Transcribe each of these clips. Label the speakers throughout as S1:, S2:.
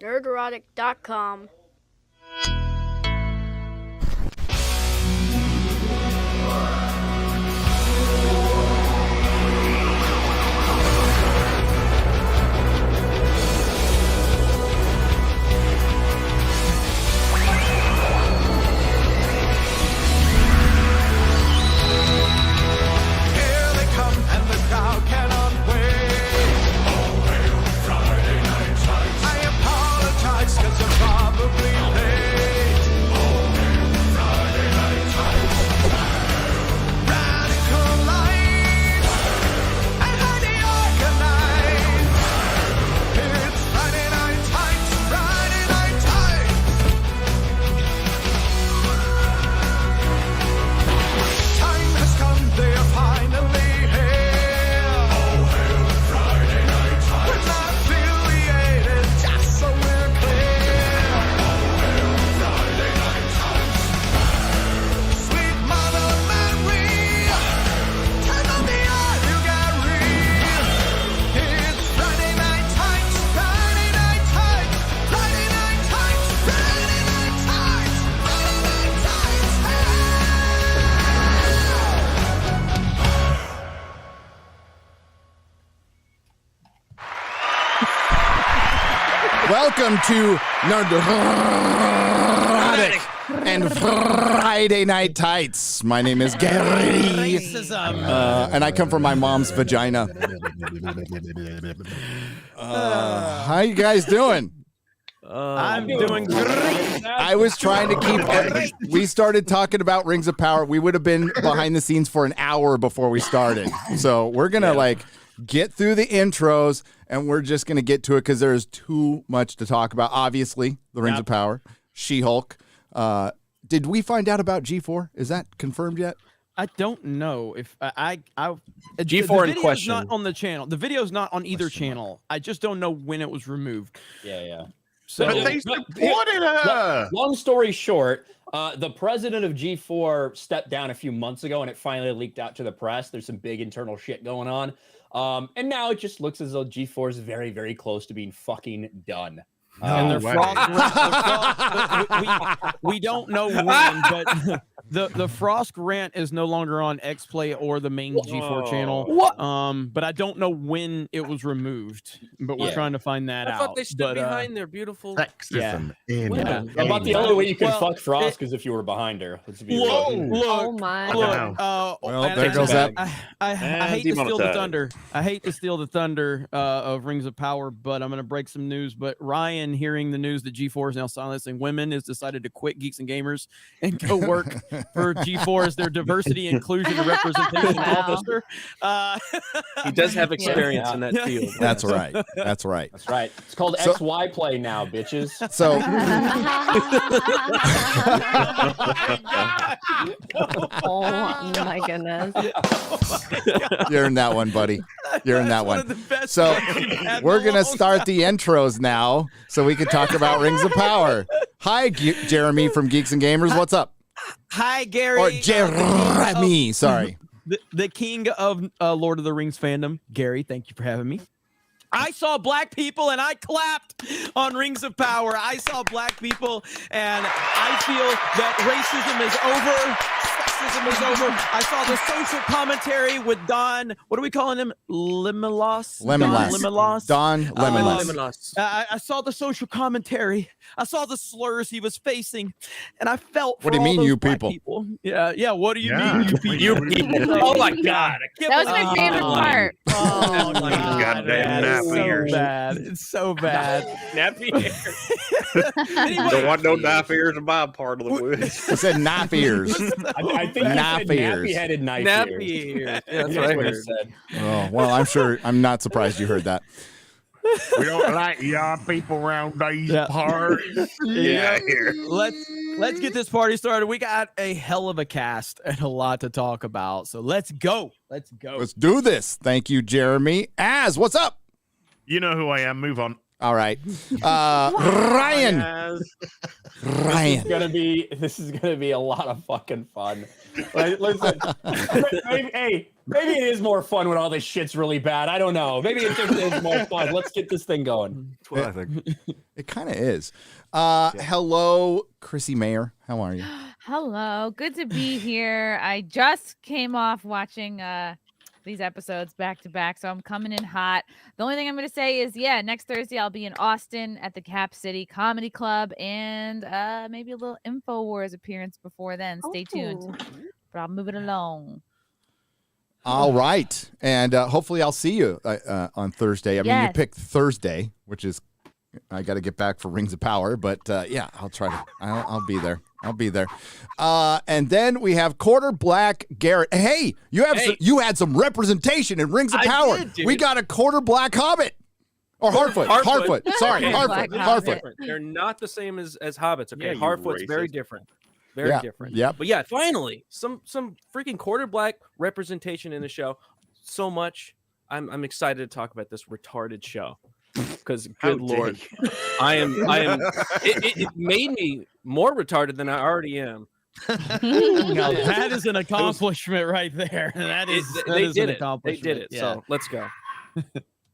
S1: Nerdrotic.com.
S2: Welcome to Nerdrotic and Friday Night Tights. My name is Gary, and I come from my mom's vagina. How you guys doing?
S3: I'm doing great.
S2: I was trying to keep. We started talking about Rings of Power. We would have been behind the scenes for an hour before we started. So we're gonna get through the intros, and we're just going to get to it because there's too much to talk about. Obviously, the Rings of Power, She-Hulk. Did we find out about G4? Is that confirmed yet?
S3: I don't know if I
S4: G4 in question.
S3: Not on the channel. The video's not on either channel. I just don't know when it was removed.
S4: Yeah.
S5: So they supported her.
S4: Long story short, the president of G4 stepped down a few months ago, and it finally leaked out to the press. There's some big internal shit going on. And now it just looks as though G4 is very, very close to being fucking done.
S3: And we don't know when, but the Frost rant is no longer on XPlay or the main G4 channel.
S4: What?
S3: But I don't know when it was removed. But we're trying to find that out.
S6: I thought they stood behind their beautiful
S5: sexism.
S4: About the only way you can fuck Frost is if you were behind her. Let's be real.
S7: Oh my!
S2: Well, there goes that.
S3: I hate to steal the thunder. I hate to steal the thunder of Rings of Power, but I'm going to break some news. But Ryan, hearing the news that G4 is now silencing women, has decided to quit Geeks and Gamers and go work for G4 as their diversity, inclusion, and representation officer.
S6: He does have experience in that field.
S2: That's right. That's right.
S4: That's right. It's called XY play now, bitches.
S2: So,
S7: oh my goodness.
S2: you're in that one, buddy. You're in that one. So we're going to start the intros now so we can talk about Rings of Power. Hi, Jeremy from Geeks and Gamers. What's up?
S3: Hi, Gary.
S2: Or Jeremy, sorry.
S3: The king of Lord of the Rings fandom. Gary, thank you for having me. I saw black people and I clapped on Rings of Power. I saw black people and I feel that racism is over. Sexism is over. I saw the social commentary with Don. What are we calling him? Lemonloss? Don Lemonloss. I saw the social commentary. I saw the slurs he was facing, and I felt.
S2: What do you mean, you people?
S3: Yeah. What do you mean, you people?
S6: You people. Oh my God!
S7: That was my favorite part.
S3: Oh my God!
S5: Goddamn nappy ears.
S3: It's so bad.
S6: Nappy ears.
S5: Don't want no knife ears in my part of the woods.
S2: I said knife ears.
S4: I think nappy-headed knife ears.
S6: Yeah, that's what I heard.
S2: Oh, well, I'm not surprised you heard that.
S5: We don't like y'all people around these parts. Yeah, here.
S3: Let's get this party started. We got a hell of a cast and a lot to talk about. So let's go. Let's
S2: do this. Thank you, Jeremy. Az, what's up?
S5: You know who I am. Move on.
S2: All right. Ryan.
S4: This is gonna be a lot of fucking fun. Like, listen, maybe it is more fun when all this shit's really bad. I don't know. Maybe it just is more fun. Let's get this thing going.
S1: That's what I think.
S2: It kind of is. Hello, Chrissy Mayer. How are you?
S8: Hello. Good to be here. I just came off watching these episodes back to back, so I'm coming in hot. The only thing I'm going to say is, next Thursday I'll be in Austin at the Cap City Comedy Club, and maybe a little InfoWars appearance before then. Stay tuned. But I'll move it along.
S2: All right. And hopefully I'll see you on Thursday. I mean, you picked Thursday, which is, I got to get back for Rings of Power, but I'll try to, I'll be there. I'll be there. And then we have Quarter Black Garrett. Hey, you had some representation in Rings of Power. We got a Quarter Black Hobbit. Or Harfoot. Harfoot. Sorry, Harfoot.
S6: They're not the same as hobbits. Okay,
S5: Yeah,
S6: Harfoot's very different. Very different.
S2: Yeah.
S6: But yeah, finally, some freaking Quarter Black representation in the show. So much. I'm excited to talk about this retarded show. Because good lord, I am. It made me more retarded than I already am.
S3: Now that is an accomplishment right there. That is an accomplishment.
S6: They did it. So let's go.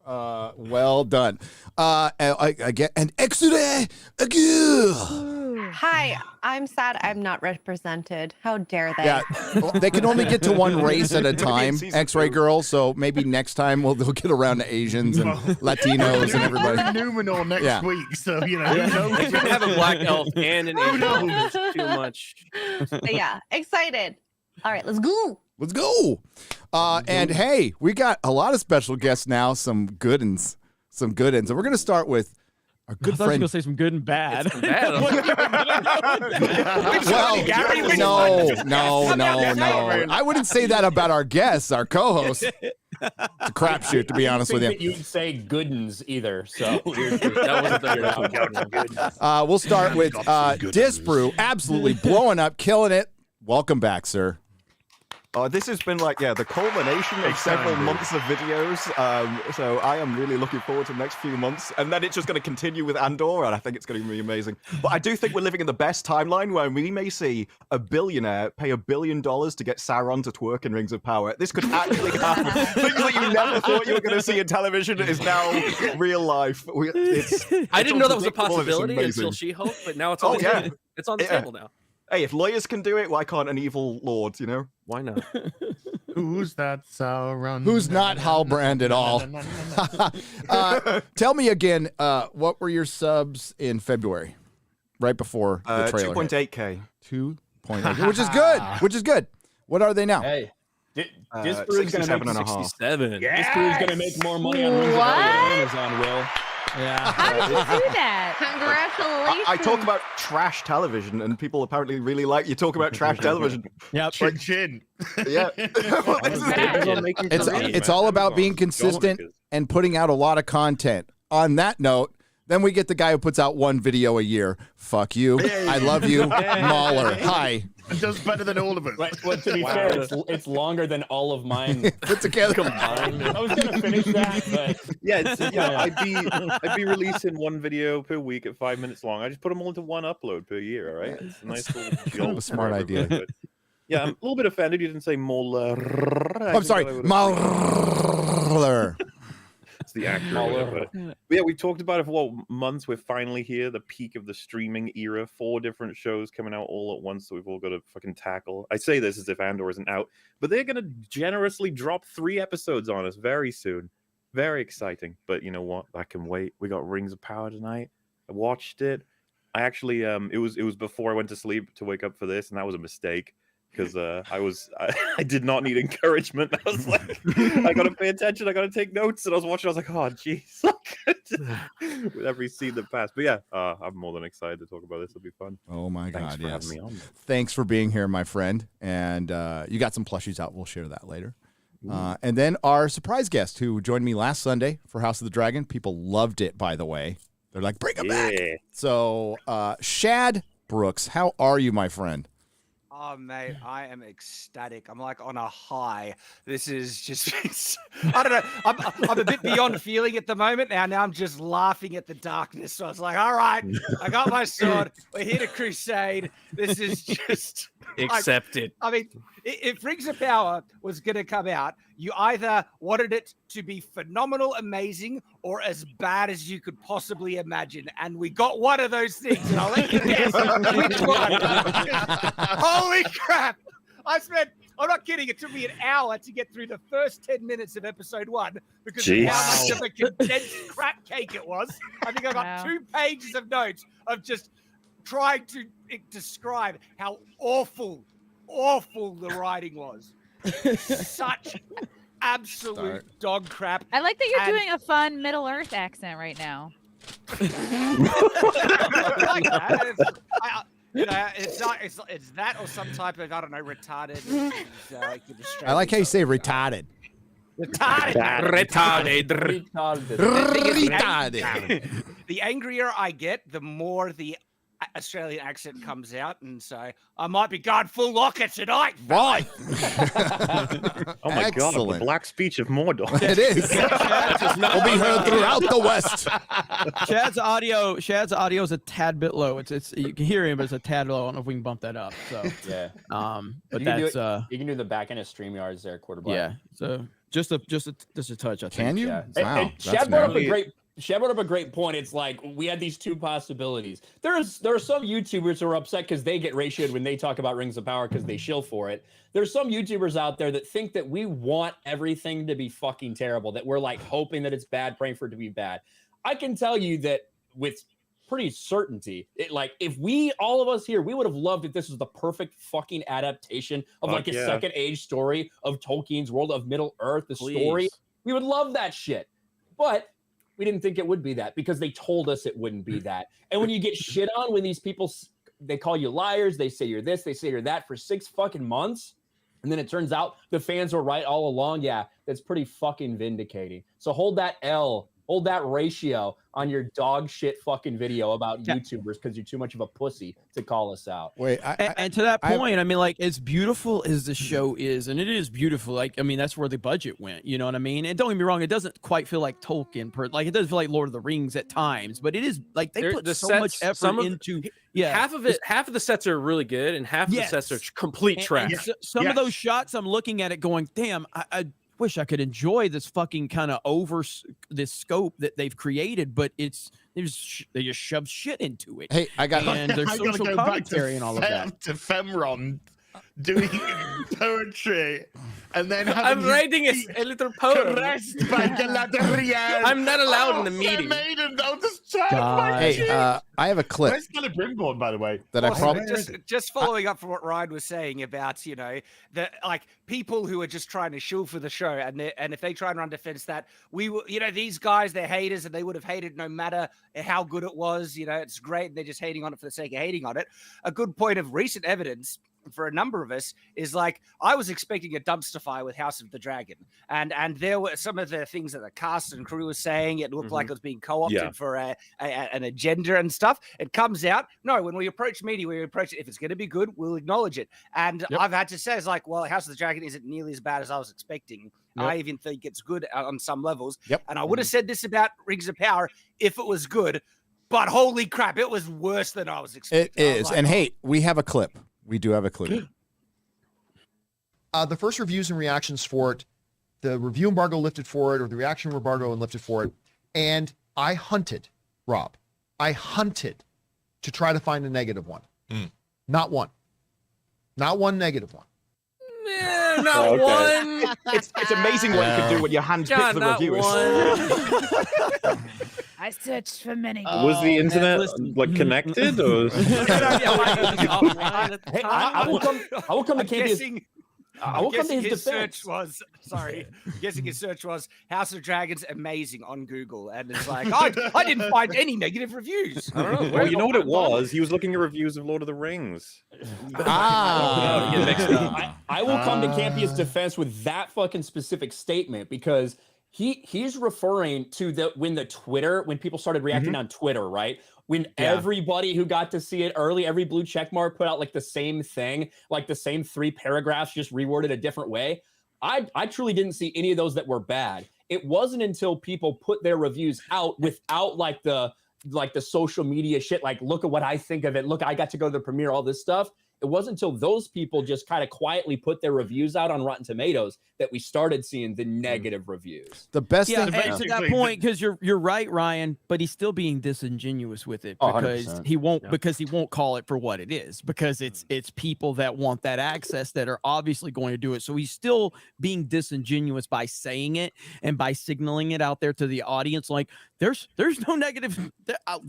S2: Well done. Again, and Exude.
S7: Hi, I'm sad I'm not represented. How dare they?
S2: Yeah, they can only get to one race at a time, X-Ray girls. So maybe next time they'll get around to Asians and Latinos and everybody.
S5: Numenor next week, so you know.
S6: If you have a black elf and an Asian elf, it's too much.
S7: But yeah, excited. All right, let's go.
S2: Let's go. And hey, we got a lot of special guests now. Some good uns. And we're gonna start with our good
S3: I thought you were
S2: friend.
S3: gonna say some good and bad.
S2: No. I wouldn't say that about our guests, our co-hosts. It's a crapshoot, to be honest with you.
S4: You'd say goodens either. So that wasn't
S2: we'll start with Disparu, absolutely blowing up, killing it. Welcome back, sir.
S1: This has been the culmination of several months of videos. So I am really looking forward to the next few months. And then it's just going to continue with Andor, and I think it's going to be amazing. But I do think we're living in the best timeline where we may see a billionaire pay $1 billion to get Sauron to twerk in Rings of Power. This could actually happen. Things that you never thought you were going to see in television is now real life.
S6: I didn't know that was a possibility until She-Hulk, but now it's on the table. It's on the table now.
S1: Hey, if lawyers can do it, why can't an evil lord, you know?
S6: Why not?
S5: Who's that Sauron?
S2: Who's not Halbrand at all? Tell me again, what were your subs in February? Right before the trailer.
S1: 2.8K.
S2: 2.8, which is good. What are they now?
S4: Hey, Disparu's going to make
S6: 67.
S5: Yes!
S4: Disparu's going to make more money on Rings of Power than Amazon will.
S3: Yeah.
S8: How did you do that?
S7: Congratulations.
S1: I talk about trash television, and people apparently really like you talk about trash television.
S3: Yep.
S5: Chin.
S1: Yeah.
S2: It's all about being consistent and putting out a lot of content. On that note, then we get the guy who puts out one video a year. Fuck you. I love you. MauLer. Hi.
S5: It does better than all of us.
S4: Well, to be fair, it's longer than all of mine
S2: Put together.
S4: combined. I was gonna finish that, but
S9: I'd be releasing one video per week at 5 minutes long. I just put them all into one upload per year. All right, it's a nice little
S2: Kind of a smart idea.
S9: But, yeah, I'm a little bit offended you didn't say MauLer.
S2: I'm sorry, MauLer.
S9: It's the actor. But yeah, we talked about it for months. We're finally here, the peak of the streaming era. 4 different shows coming out all at once that we've all got to fucking tackle. I say this as if Andor isn't out, but they're going to generously drop 3 episodes on us very soon. Very exciting. But you know what? I can wait. We got Rings of Power tonight. I watched it. I actually, it was before I went to sleep to wake up for this, and that was a mistake. Because I did not need encouragement. I was like, I gotta pay attention. I gotta take notes. And I was watching. I was like, oh, jeez. With every scene that passed. But yeah, I'm more than excited to talk about this. It'll be fun.
S2: Oh my
S9: Thanks
S2: God,
S9: for
S2: yes.
S9: having me on.
S2: Thanks for being here, my friend. And you got some plushies out. We'll share that later. And then our surprise guest who joined me last Sunday for House of the Dragon. People loved it, by the way. They're like, bring him back. So Shad Brooks, how are you, my friend?
S10: Oh, mate, I am ecstatic. I'm like on a high. This is just, I don't know. I'm a bit beyond feeling at the moment now. Now I'm just laughing at the darkness. So I was like, all right, I got my sword. We're here to crusade. This is just
S6: Accepted.
S10: I mean, if Rings of Power was going to come out, you either wanted it to be phenomenal, amazing, or as bad as you could possibly imagine. And we got one of those things. And I'll let you guess which one. Holy crap. I'm not kidding. It took me an hour to get through the first 10 minutes of episode 1 because of how much of a condensed crap cake it was. I think I got 2 pages of notes of just trying to describe how awful the writing was. Such absolute dog crap.
S8: I like that you're doing a fun Middle Earth accent right now.
S10: Like that. It's that or some type of, I don't know, retarded.
S2: I like how you say retarded.
S10: Retarded.
S2: Retarded.
S10: The angrier I get, the more the Australian accent comes out, and so I might be going full locker tonight.
S2: Right.
S9: Oh my God, the black speech of Mordor.
S2: It is. Will be heard throughout the West.
S3: Shad's audio is a tad bit low. It's you can hear him, but it's a tad low. I don't know if we can bump that up. So
S4: yeah.
S3: But
S4: you
S3: that's
S4: you can do the back end of StreamYards there, quarterback.
S3: Yeah. So just a touch. I think.
S2: Can you?
S3: Yeah.
S2: Wow.
S4: And Shad brought up a great point. It's like we had these 2 possibilities. There are some YouTubers who are upset because they get ratioed when they talk about Rings of Power because they shill for it. There's some YouTubers out there that think that we want everything to be fucking terrible, that we're like hoping that it's bad, praying for it to be bad. I can tell you that with pretty certainty, if all of us here, we would have loved if this was the perfect fucking adaptation of like a second age story of Tolkien's world of Middle Earth, the story. We would love that shit. But we didn't think it would be that because they told us it wouldn't be that. And when you get shit on, when these people, they call you liars, they say you're this, they say you're that for 6 fucking months, and then it turns out the fans were right all along, yeah, that's pretty fucking vindicating. So hold that ratio on your dog shit fucking video about YouTubers because you're too much of a pussy to call us out.
S2: Wait,
S3: and to that point, I mean, like, as beautiful as the show is, and it is beautiful, like, I mean, that's where the budget went, you know what I mean? And don't get me wrong, it doesn't quite feel like Tolkien, like, it doesn't feel like Lord of the Rings at times, but it is, like, they put so much effort into,
S6: half of the sets are really good, and half of the sets are complete trash.
S3: Some of those shots, I'm looking at it going, damn, I wish I could enjoy this fucking kind of this scope that they've created, but they just shove shit into it.
S2: Hey,
S3: and there's social commentary and all of that.
S5: To Femron doing poetry, and then
S6: I'm writing a little poem.
S5: Caressed by Galadriel.
S6: I'm not allowed in the meeting.
S5: Maiden, hey,
S2: I have a clip.
S5: Where's Skelly Brimborn, by the way?
S2: That I probably
S10: just following up from what Ryan was saying about, you know, the like people who are just trying to shill for the show, and if they try and run defense that we will, you know, these guys, they're haters and they would have hated no matter how good it was. You know, it's great. And they're just hating on it for the sake of hating on it. A good point of recent evidence for a number of us is like I was expecting a dumpster fire with House of the Dragon, and there were some of the things that the cast and crew was saying. It looked like it was being co-opted for an agenda and stuff. It comes out, no, when we approach media, we approach it, if it's going to be good, we'll acknowledge it. And I've had to say, it's like, well, House of the Dragon isn't nearly as bad as I was expecting. I even think it's good on some levels. And I would have said this about Rings of Power if it was good, but holy crap, it was worse than I was expecting.
S2: It is. Like, and hey, we have a clip. We do have a clip.
S11: The first reviews and reactions for it, the review embargo lifted for it, or the reaction embargo and lifted for it. And I hunted, Rob. I hunted to try to find a negative one. Not one. Not one negative one.
S6: Not one.
S1: It's amazing what you can do when you handpick the reviewers.
S8: I searched for many.
S9: Was the internet like connected? Or was...
S4: Hey, I will come to campus.
S10: I will come to his search was guessing his search was House of Dragons amazing on Google, and it's like I didn't find any negative reviews.
S9: I don't know. Well, you know what it was? He was looking at reviews of Lord of the Rings.
S4: I will come to Campy's defense with that fucking specific statement because he's referring to when people started reacting on Twitter, right? when everybody who got to see it early, every blue checkmark put out like the same thing, like the same 3 paragraphs, just reworded a different way. I truly didn't see any of those that were bad. It wasn't until people put their reviews out without like the social media shit, like, look at what I think of it. Look, I got to go to the premiere, all this stuff. It wasn't until those people just kind of quietly put their reviews out on Rotten Tomatoes that we started seeing the negative reviews.
S2: The best thing,
S3: and to that point, because you're right, Ryan, but he's still being disingenuous with it because
S4: 100%.
S3: he won't call it for what it is, because it's people that want that access that are obviously going to do it. So he's still being disingenuous by saying it and by signaling it out there to the audience, like there's no negative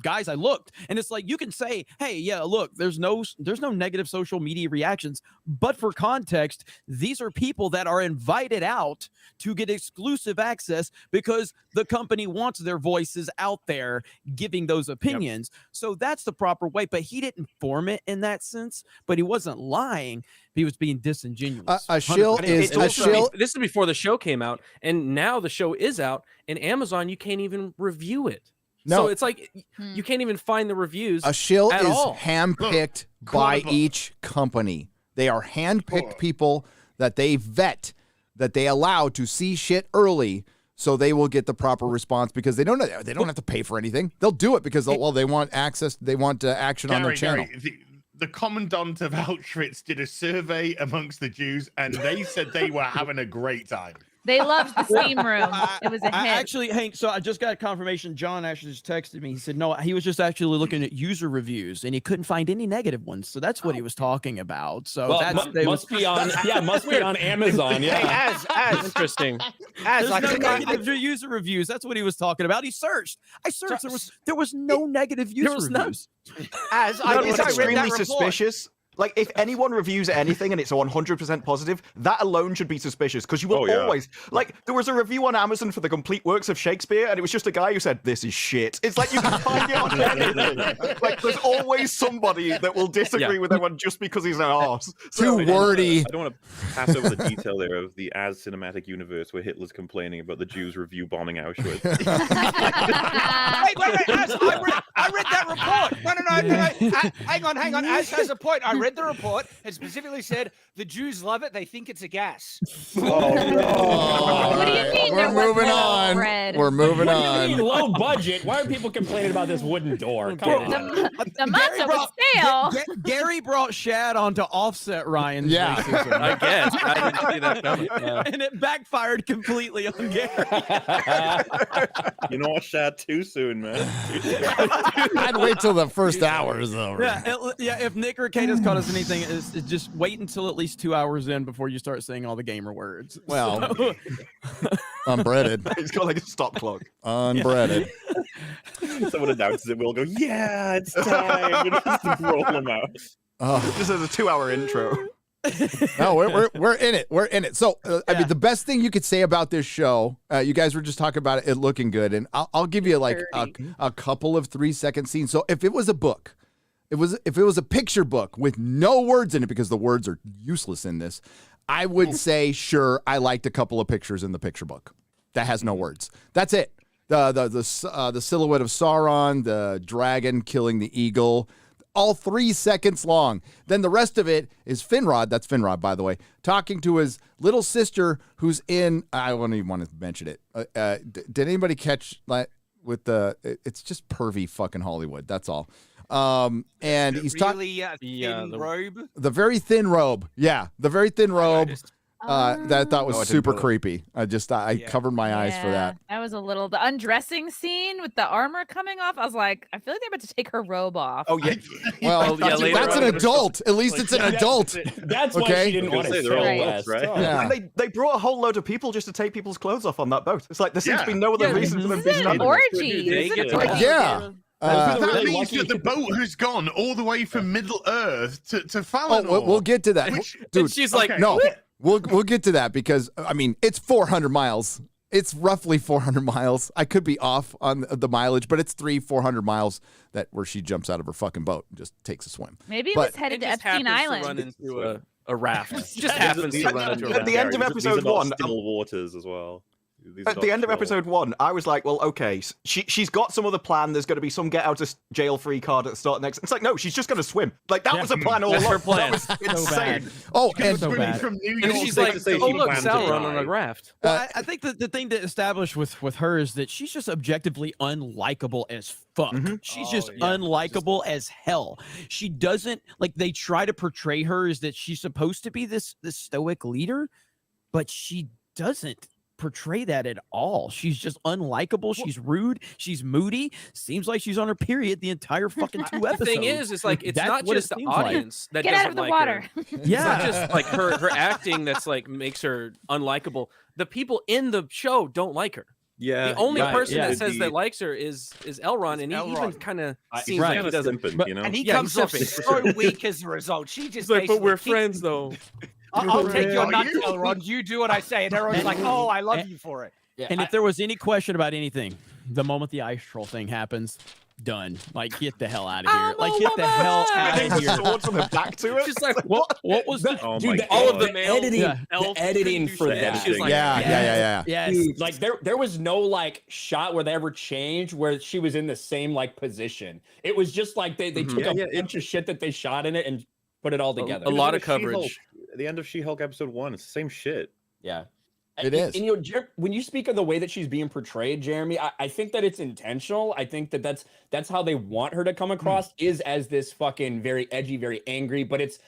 S3: guys. I looked, and it's like you can say, hey, yeah, look, there's no negative social media reactions, but for context, these are people that are invited out to get exclusive access because the company wants their voices out there giving those opinions. So that's the proper way. But he didn't form it in that sense, but he wasn't lying. He was being disingenuous.
S2: A shill is a shill.
S6: This is before the show came out, and now the show is out, and Amazon, you can't even review it.
S2: No.
S6: So it's like you can't even find the reviews.
S2: A shill
S6: at
S2: is
S6: all.
S2: handpicked by each company. They are handpicked people that they vet, that they allow to see shit early, so they will get the proper response because they don't have to pay for anything. They'll do it because they want access. They want action on their channel.
S5: The commandant of Auschwitz did a survey amongst the Jews, and they said they were having a great time.
S8: They loved the steam room. It was a hit.
S3: Actually, Hank, so I just got confirmation. John actually just texted me. He said, no, he was just actually looking at user reviews, and he couldn't find any negative ones. So that's what he was talking about. So
S4: must be on Amazon. Yeah,
S6: Hey, as interesting.
S3: There's no negative user reviews. That's what he was talking about. He searched. I searched. There was no negative user reviews.
S10: As
S1: I
S10: read
S1: it's
S10: that
S1: extremely
S10: report.
S1: suspicious. Like, if anyone reviews anything and it's 100% positive, that alone should be suspicious, because you will always... Like, there was a review on Amazon for the complete works of Shakespeare, and it was just a guy who said, this is shit. It's like, you can find it on anything. Like, there's always somebody that will disagree with everyone just because he's an arse.
S2: Too wordy.
S9: I don't want to pass over the detail there of the As cinematic universe where Hitler's complaining about the Jews review bombing Auschwitz.
S10: Wait, Az, I read that report. No. Hang on. Az has a point. I read the report. It specifically said the Jews love it. They think it's a gas.
S8: What do you mean?
S2: We're moving on. We're moving
S4: What
S2: on.
S4: do you mean low budget? Why are people complaining about this wooden door? Come on.
S8: The matzo was stale.
S3: Gary brought Shad on to offset Ryan's racism.
S6: I guess. I didn't see that coming.
S3: And it backfired completely on Gary.
S9: You know what, Shad? Too soon, man.
S2: I'd wait till the first hour is over.
S3: Yeah, if Nick or Kate has caught us anything, is just wait until at least 2 hours in before you start saying all the gamer words.
S2: Well, unbreaded.
S1: He's got like a stop clock.
S2: Unbreaded.
S9: Someone announces it, we'll go, yeah, it's time. And just roll them out.
S1: This is a 2-hour intro.
S2: No, we're in it. We're in it. So, I mean, the best thing you could say about this show, you guys were just talking about it looking good, and I'll give you like a couple of 3-second scenes. So, if it was a book, if it was a picture book with no words in it, because the words are useless in this, I would say, sure, I liked a couple of pictures in the picture book that has no words. That's it. The silhouette of Sauron, the dragon killing the eagle, all 3 seconds long. Then the rest of it is Finrod, that's Finrod, by the way, talking to his little sister who's in, I don't even want to mention it. Did anybody catch that with it's just pervy fucking Hollywood, that's all. And he's talking
S10: thin robe.
S2: The very thin robe. Yeah, the very thin robe. That I thought was super creepy. I covered my eyes for that.
S8: That was a little, the undressing scene with the armor coming off. I was like, I feel like they're about to take her robe off.
S1: Oh yeah.
S2: Well, that's an adult. At least it's an adult.
S4: That's why she didn't want to say
S9: less, right?
S2: Yeah.
S1: They brought a whole load of people just to take people's clothes off on that boat. It's like there seems to be no other reason for them
S8: This is an orgy. This is an orgy.
S2: Yeah.
S5: That means that the boat has gone all the way from Middle Earth to Fallon.
S2: We'll get to that. Dude,
S6: she's like,
S2: no. We'll get to that because, I mean, it's 400 miles. It's roughly 400 miles. I could be off on the mileage, but it's 400 miles where she jumps out of her fucking boat and just takes a swim.
S8: Maybe it was headed to Epstein Island.
S6: Run into a raft. Just happens to run into a raft.
S1: At the end of episode 1,
S9: still waters as well. These are
S1: At the
S9: not
S1: end of
S9: troll.
S1: episode 1, I was like, well, okay, she's got some other plan. There's going to be some get out of jail free card at the start next. It's like, no, she's just going to swim. Like, that was a plan all
S6: That's
S1: along.
S6: her plan.
S1: That was insane.
S2: Oh, and
S3: so bad.
S5: From New
S6: And
S5: York
S6: she's
S9: safe
S6: like,
S9: to say
S6: oh
S9: she
S6: look,
S9: plans to
S6: Sauron
S9: die.
S6: on a raft.
S3: Well, I think that the thing to establish with her is that she's just objectively unlikable as fuck. She's just unlikable as hell. She doesn't like they try to portray her as that she's supposed to be this stoic leader, but she doesn't portray that at all. She's just unlikable. She's rude. She's moody. Seems like she's on her period the entire fucking 2 episodes.
S6: The thing is like it's
S3: That's
S6: not
S3: what it
S6: just the
S3: seems like.
S6: audience that
S8: Get
S6: doesn't
S8: out of the
S6: like
S8: water.
S6: her. It's
S3: Yeah.
S6: not just like her acting that's like makes her unlikable. The people in the show don't like her.
S9: Yeah,
S6: The only
S3: right,
S6: person
S3: yeah.
S6: that says that likes her is Elrond, and he even
S10: Elrond.
S6: kind of
S9: he's
S6: seems
S3: right.
S6: like he doesn't.
S9: simping, you know.
S10: And he
S6: Yeah,
S10: comes
S6: he's
S10: off
S6: simping.
S10: so weak as a result. She just
S6: He's like, but
S10: basically
S6: we're
S10: kicks-
S6: friends though.
S10: I'll take your
S5: Are
S10: nuts,
S5: you?
S10: Elrond. You do what I say, and everyone's like, "Oh, I love you for it."
S4: Yeah,
S3: And if there was any question about anything, the moment the ice troll thing happens, done. Like, get the hell out of here.
S8: I'm
S3: Like,
S8: a
S3: get the hell out
S1: There's
S3: of here.
S1: swords on her back to it.
S6: Just like
S3: What was the
S9: Oh
S4: Dude,
S9: my
S6: all of
S9: God.
S6: the male
S4: editing,
S3: Yeah.
S6: elves
S4: the editing
S6: couldn't
S4: for
S6: do shit.
S4: that.
S6: She was like,
S2: yeah.
S3: Yes.
S4: Dude, like there was no like shot where they ever changed where she was in the same like position. It was just like they took
S9: Yeah,
S4: a
S9: yeah,
S4: bunch of shit that they shot in it and put it all together.
S6: A lot
S9: Even
S6: of
S9: at She-Hulk,
S6: coverage.
S9: At the end of She-Hulk episode 1, it's the same shit.
S4: Yeah.
S2: It
S4: And-
S2: is.
S4: And, you know, when you speak of the way that she's being portrayed, Jeremy, I think that it's intentional. I think that that's how they want her to come across is as this fucking very edgy, very angry, but it's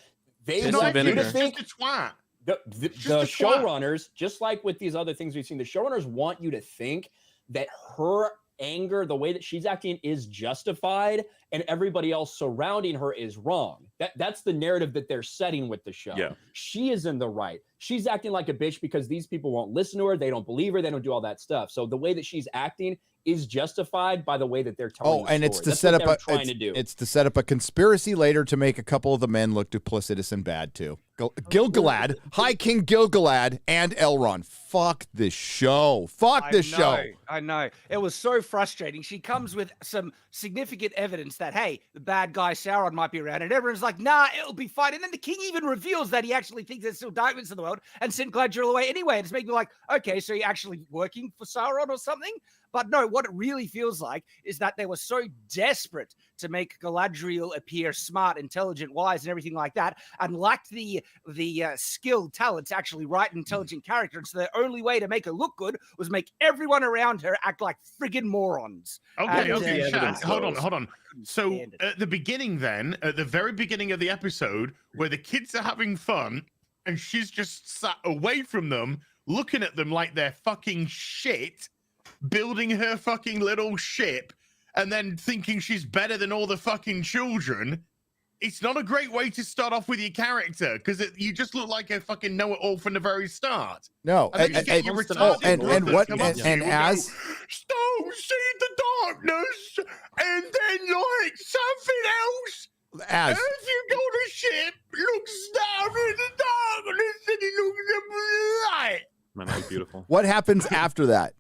S4: they
S6: Piss
S4: want
S6: and
S4: you to
S6: vinegar.
S4: think
S5: Just a twat.
S4: the
S5: Just a twat.
S4: showrunners, just like with these other things we've seen, the showrunners want you to think that her anger, the way that she's acting is justified and everybody else surrounding her is wrong. That's the narrative that they're setting with the show.
S9: Yeah.
S4: She is in the right. She's acting like a bitch because these people won't listen to her. They don't believe her. They don't do all that stuff. So the way that she's acting is justified by the way that they're telling
S2: Oh,
S4: the
S2: and it's
S4: story.
S2: to
S4: That's
S2: set
S4: what
S2: up
S4: they're
S2: a
S4: trying to do.
S2: it's to set up a conspiracy later to make a couple of the men look duplicitous and bad too. Gil-galad, High King Gil-galad, and Elrond. Fuck this show. Fuck this show.
S10: I know. It was so frustrating. She comes with some significant evidence that, hey, the bad guy Sauron might be around, and everyone's like, nah, it'll be fine. And then the king even reveals that he actually thinks there's still darkness in the world and sent Galadriel away anyway. And it's making me like, okay, so you're actually working for Sauron or something? But no, what it really feels like is that they were so desperate to make Galadriel appear smart, intelligent, wise, and everything like that, and lacked the skill, talent to actually write an intelligent character. And so the only way to make her look good was make everyone around her act like friggin' morons.
S5: Okay,
S10: And,
S5: okay,
S9: the
S5: Shad,
S9: evidence
S5: hold on,
S9: goes.
S5: hold on. So
S10: stand it.
S5: at the beginning then, at the very beginning of the episode, where the kids are having fun and she's just sat away from them, looking at them like they're fucking shit, building her fucking little ship, and then thinking she's better than all the fucking children, it's not a great way to start off with your character, because you just look like a fucking know-it-all from the very start.
S2: No,
S5: And then you get your retarded
S2: and
S5: brother
S2: what
S5: come up to you
S2: and
S5: go,
S2: as
S5: "Stone, see the darkness, and then like something else.
S2: as
S5: If you go to ship, looks down in the darkness and it looks up light."
S9: Man, that was beautiful.
S2: what happens after that?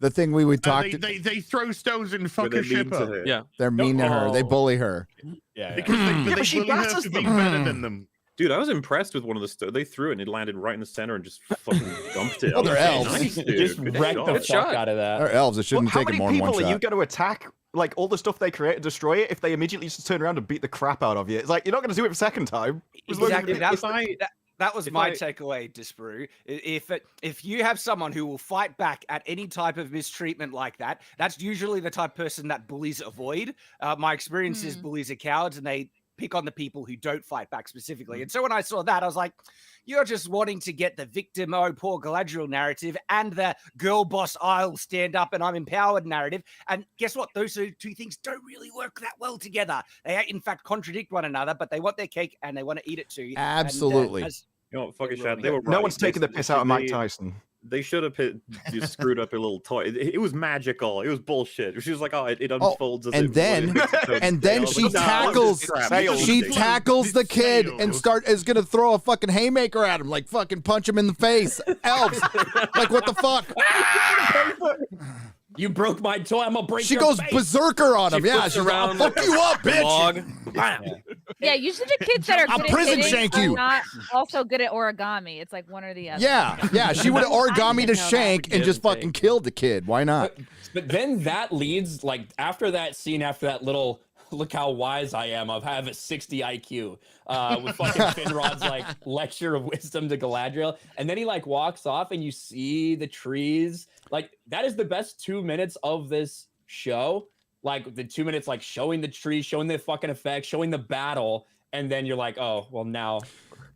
S2: The thing we would talk to,
S5: They throw stones and
S9: Where
S5: fuck
S9: they're
S5: her ship
S9: mean to
S5: up.
S9: her.
S6: Yeah.
S2: they're mean to her. They bully her.
S4: Yeah.
S5: Because they
S1: but she
S5: bully her
S1: batters
S5: for being
S1: them.
S5: better than them.
S9: Dude, I was impressed with one of the they threw it and it landed right in the center and just fucking dumped it.
S2: Well, they're
S9: I was like,
S2: elves.
S9: Nice, dude.
S4: Just
S9: Good
S4: wreck
S9: shot.
S4: the
S6: Good
S4: fuck
S6: shot.
S4: out of that.
S2: They're elves. It shouldn't
S1: How
S2: take
S1: many
S2: them more than one
S1: people are you
S2: shot.
S1: going to attack? Like all the stuff they create and destroy it if they immediately just turn around and beat the crap out of you. It's like you're not going to do it a second time.
S10: Exactly.
S9: If
S10: That was
S9: if
S10: my
S9: I-
S10: takeaway, Disparu. If you have someone who will fight back at any type of mistreatment like that, that's usually the type of person that bullies avoid. My experience is bullies are cowards and they pick on the people who don't fight back specifically. And so when I saw that, I was like, you're just wanting to get the victim, oh, poor Galadriel narrative and the girl boss, I'll stand up and I'm empowered narrative. And guess what? Those two things don't really work that well together. They, in fact, contradict one another, but they want their cake and they want to eat it too.
S2: Absolutely.
S10: And,
S9: You know what, fucking
S10: They
S9: Shad,
S10: were
S9: they were
S1: No
S9: right.
S1: one's taking the piss out of Mike Tyson.
S9: They should have just screwed up a little toy. It was magical. It was bullshit. She was like, "Oh, it unfolds."
S2: and then she tackles the kid and is gonna throw a fucking haymaker at him, like fucking punch him in the face. Elves, like what the fuck?
S4: You broke my toy. I'm gonna break
S2: She
S4: your
S2: goes
S4: face.
S2: berserker on him. Yeah,
S6: flips
S2: she's like, I'll
S6: around
S2: fuck you up,
S6: the
S2: bitch.
S6: log. Bam.
S8: Yeah, usually the kids that are
S2: I'll
S8: good at
S2: prison
S8: hitting
S2: shank
S8: are
S2: you.
S8: not also good at origami. It's like one or the other.
S2: Yeah, she would have origami to
S6: know that.
S2: shank and just fucking killed the kid. Why not?
S4: But then that leads, like, after that scene, after that little look how wise I am, I have a 60 IQ, with fucking Finrod's like lecture of wisdom to Galadriel, and then he like walks off and you see the trees. Like, that is the best 2 minutes of this show. Like the 2 minutes, like showing the trees, showing the fucking effects, showing the battle, and then you're like, oh well, now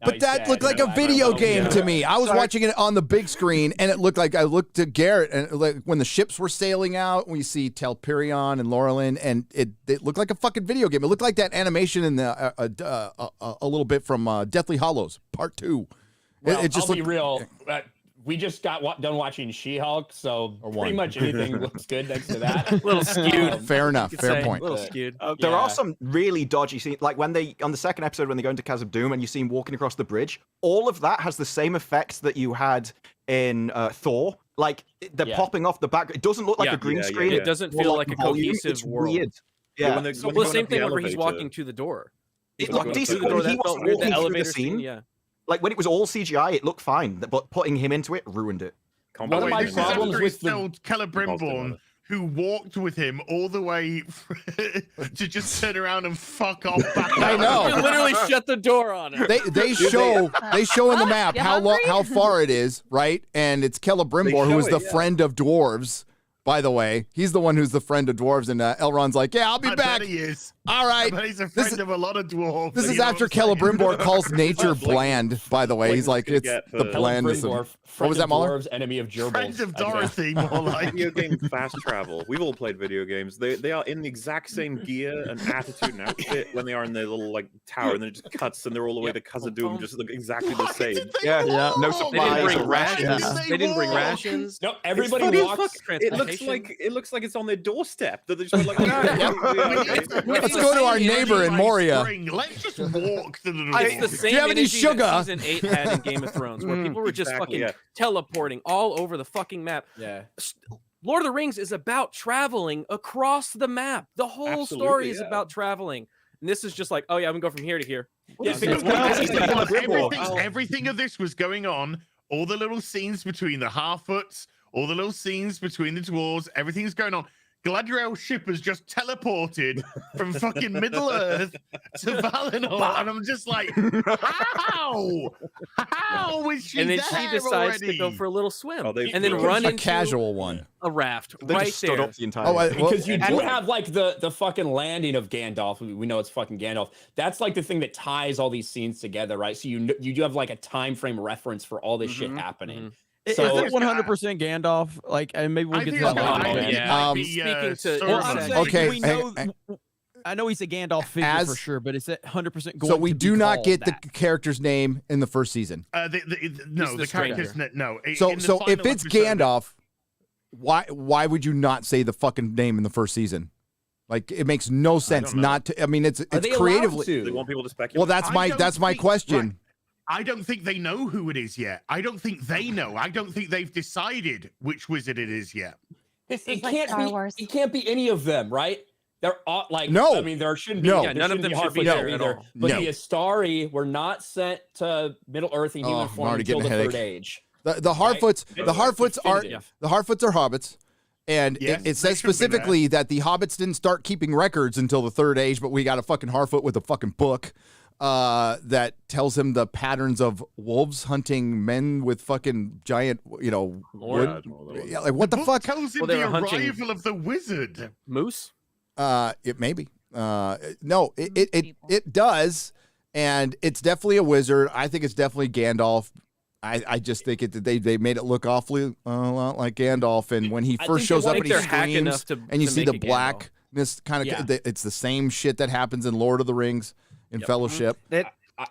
S2: But
S4: he's
S2: that
S4: dead,
S2: looked like a
S4: Galadriel.
S2: video
S4: Oh,
S2: game
S4: yeah.
S2: to me. I was watching it on the big screen, and it looked like I looked to Garrett, and like when the ships were sailing out, we see Telperion and Laurelin, and it looked like a fucking video game. It looked like that animation in the a little bit from Deathly Hallows Part 2.
S4: Well,
S2: it just
S4: I'll be
S2: looked
S4: real. We just got done watching She-Hulk, so pretty much anything looks good next to that.
S6: A little skewed.
S2: fair enough. Fair point.
S6: A little skewed.
S1: There are some really dodgy scenes, like when they, on the second episode, when they go into Khazad Dûm and you see him walking across the bridge, all of that has the same effects that you had in Thor. Like, they're popping off the back. It doesn't look like a green screen.
S6: It doesn't feel like a cohesive
S1: it's
S6: world.
S1: Weird. Yeah.
S9: when
S6: Well,
S9: they're
S6: the same
S9: going up
S6: thing
S9: the
S6: whenever he's
S9: elevator-
S6: walking to the door.
S1: It
S9: When
S1: looked
S9: they're
S1: decent
S9: going
S1: when
S9: up the
S1: he
S6: that
S1: was
S6: felt weird. The
S1: walking through the
S6: elevator
S1: scene.
S6: scene, yeah.
S1: Like, when it was all CGI, it looked fine, but putting him into it ruined it.
S4: One of my
S5: This is
S4: problems
S5: after he
S4: with the
S5: told Celebrimbor, who walked with him all the way to just turn around and fuck off back.
S2: I know.
S6: You literally shut the door on him.
S2: They show in the map
S8: You
S2: how far it is, right? And it's Celebrimbor, who
S9: show
S2: is
S9: it,
S2: the
S9: yeah.
S2: friend of dwarves. By the way, he's the one who's the friend of dwarves, and Elrond's like, "Yeah, I'll be
S5: I
S2: back."
S5: bet he is.
S2: All
S5: I
S2: right.
S5: bet he's a
S2: This
S5: friend
S2: is-
S5: of a lot of dwarves.
S2: This
S5: you
S2: is
S5: know
S2: after
S5: what I'm saying?
S2: Celebrimbor calls nature
S9: Like-
S2: bland. By the way, he's like,
S9: gonna
S2: it's
S9: get
S2: the
S9: for-
S2: blandness of.
S4: Friend
S2: What was that,
S4: of
S2: MauLer?
S4: dwarves, enemy of gerbils.
S5: Friend of
S4: I guess.
S5: Dorothy, more like.
S9: Video game fast travel. We've all played video games. They are in the exact same gear and attitude and outfit when they are in their little like tower, and then it just cuts, and they're all the way to Khazad Dûm, just look exactly the same.
S1: Yeah, no
S6: They didn't
S1: supplies.
S6: bring
S1: or rations.
S6: rations. They didn't bring rations.
S4: No,
S9: It's
S4: everybody
S9: funny as
S4: walks.
S9: fuck. It looks like it's on their doorstep. That they just went like,
S2: Let's go to our neighbor in Moria.
S5: Let's just walk to the
S6: It's the
S5: door.
S6: same
S2: you have any
S6: energy
S2: sugar?
S6: that season 8 had in Game of Thrones, where people were just
S9: Exactly,
S6: fucking
S9: yeah.
S6: teleporting all over the fucking map.
S4: Yeah.
S6: Lord of the Rings is about traveling across the map. The whole story
S9: Absolutely,
S6: is
S9: yeah.
S6: about traveling. And this is just like, oh yeah, I'm gonna go from here to here.
S4: Yeah,
S5: Because
S4: because what else is there?
S5: everything of this was going on. All the little scenes between the Harfoots, all the little scenes between the dwarves, everything's going on. Galadriel's ship has just teleported from fucking Middle Earth to Valinor, and I'm just like, how? How is she
S6: And then
S5: there
S6: she decides
S5: already?
S6: to go for a little swim,
S9: Oh, they-
S6: and then
S9: it's
S6: run
S2: A
S6: into
S2: casual one.
S6: a raft
S1: They
S6: right
S1: just stood
S6: there.
S1: up the entire.
S2: Oh,
S1: way.
S4: Because you do
S1: and-
S4: have like the fucking landing of Gandalf. We know it's fucking Gandalf. That's like the thing that ties all these scenes together, right? So you do have like a time frame reference for all this shit happening.
S3: Is
S4: So-
S3: it 100% Gandalf? Like, and maybe we'll
S5: I
S3: get to
S5: think
S3: that
S5: it's
S3: later.
S5: gonna- I think it might be,
S6: Speaking to-
S5: Sauron.
S3: Well, I'm saying
S2: Okay,
S3: we
S2: hang-
S3: know.
S2: hang-
S3: I know he's a Gandalf figure
S2: As-
S3: for sure, but is it 100% going
S2: So we
S3: to be
S2: do not
S3: called
S2: get
S3: that?
S2: the character's name in the first season.
S5: No,
S6: He's
S5: the
S6: the
S5: character's
S6: stranger.
S5: no.
S2: So
S5: in the
S2: so if
S5: final
S2: it's
S5: episode-
S2: Gandalf, why would you not say the fucking name in the first season? Like, it makes no sense
S9: know.
S2: not to. I mean, it's
S4: Are they allowed
S2: creatively.
S4: to?
S9: They want people to speculate.
S2: Well, that's
S5: I don't
S2: my
S5: think-
S2: question.
S5: right. I don't think they know who it is yet. I don't think they know. I don't think they've decided which wizard it is yet.
S7: This
S4: It
S7: is like
S4: can't
S7: Star
S4: be.
S7: Wars.
S4: It can't be any of them, right? They're all like.
S2: No.
S4: I mean, there shouldn't be.
S2: No.
S6: Yeah,
S4: there
S6: none of
S4: shouldn't
S6: them should be
S4: Harfoots
S6: there
S4: there
S6: at
S4: either.
S6: all.
S4: But
S2: No.
S4: the Astari were not sent to Middle Earth in
S2: Oh,
S4: human
S2: I'm
S4: form
S2: already
S4: until
S2: getting
S4: the
S2: a
S4: Third
S2: headache.
S4: Age.
S2: The Harfoots,
S4: Right?
S2: the Harfoots are
S4: Definitive.
S2: the Harfoots are hobbits, and
S5: Yes,
S2: it
S5: they
S2: says
S5: should be there.
S2: specifically that the hobbits didn't start keeping records until the Third Age. But we got a fucking Harfoot with a fucking book that tells him the patterns of wolves hunting men with fucking giant, wood. Yeah, like what the
S5: book
S2: fuck?
S5: tells him
S6: Well, they
S5: the
S6: were hunting-
S5: arrival of the wizard.
S6: Moose.
S2: It may be. No, it does, and it's definitely a wizard. I think it's definitely Gandalf. I just think they made it look awfully a lot like Gandalf, and when he
S4: I
S2: first
S4: think
S2: shows
S4: they
S2: up
S4: like
S2: and he
S6: they're hack
S2: screams,
S6: enough to-
S2: and you
S6: to
S2: see
S6: make
S2: the
S6: it Gandalf.
S2: blackness kind of,
S4: Yeah.
S2: it's the same shit that happens in Lord of the Rings, in Fellowship.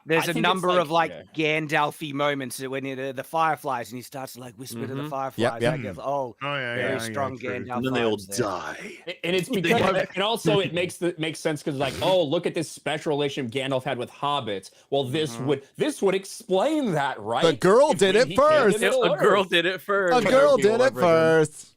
S10: There's
S4: I
S10: a
S4: think
S10: number
S4: it's
S10: of like
S4: yeah.
S10: Gandalfy moments when the fireflies and he starts to like whisper to the fireflies.
S2: Yep.
S10: I guess, oh,
S5: yeah,
S10: very strong
S5: true.
S10: Gandalf.
S9: And then they all
S10: vibes there.
S9: die.
S4: And it's because, and also it makes sense because like, oh, look at this special relationship Gandalf had with hobbits. Well, this would explain that, right?
S2: The girl
S4: If
S2: did
S4: when
S2: it
S4: he came to
S2: first.
S6: A
S4: Middle
S6: girl
S4: Earth.
S6: did it first.
S2: A girl
S4: People
S2: did it
S4: ever do.
S2: first.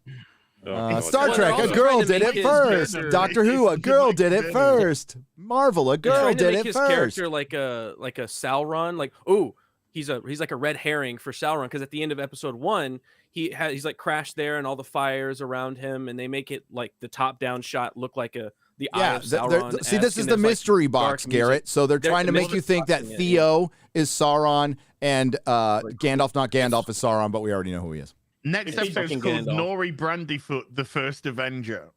S2: Star
S6: Well,
S2: Trek,
S6: they're
S2: a
S6: also
S2: girl
S6: trying to
S2: did
S6: make
S2: it
S6: his
S2: first.
S6: character-
S2: Doctor Who, a girl did it
S5: Like
S2: first. Marvel, a
S6: They're
S2: girl
S6: trying to
S2: did
S6: make
S2: it
S6: his
S2: first.
S6: character like a Sauron. Like, ooh, he's like a red herring for Sauron because at the end of episode 1, he's like crashed there and all the fires around him, and they make it like the top down shot look like the eye of Sauron.
S2: See, this is the mystery box, Garrett. So they're trying to make you think that Theo is Sauron and Gandalf, not Gandalf, is Sauron, but we already know who he is.
S5: Next episode's called Nori Brandyfoot, the First Avenger.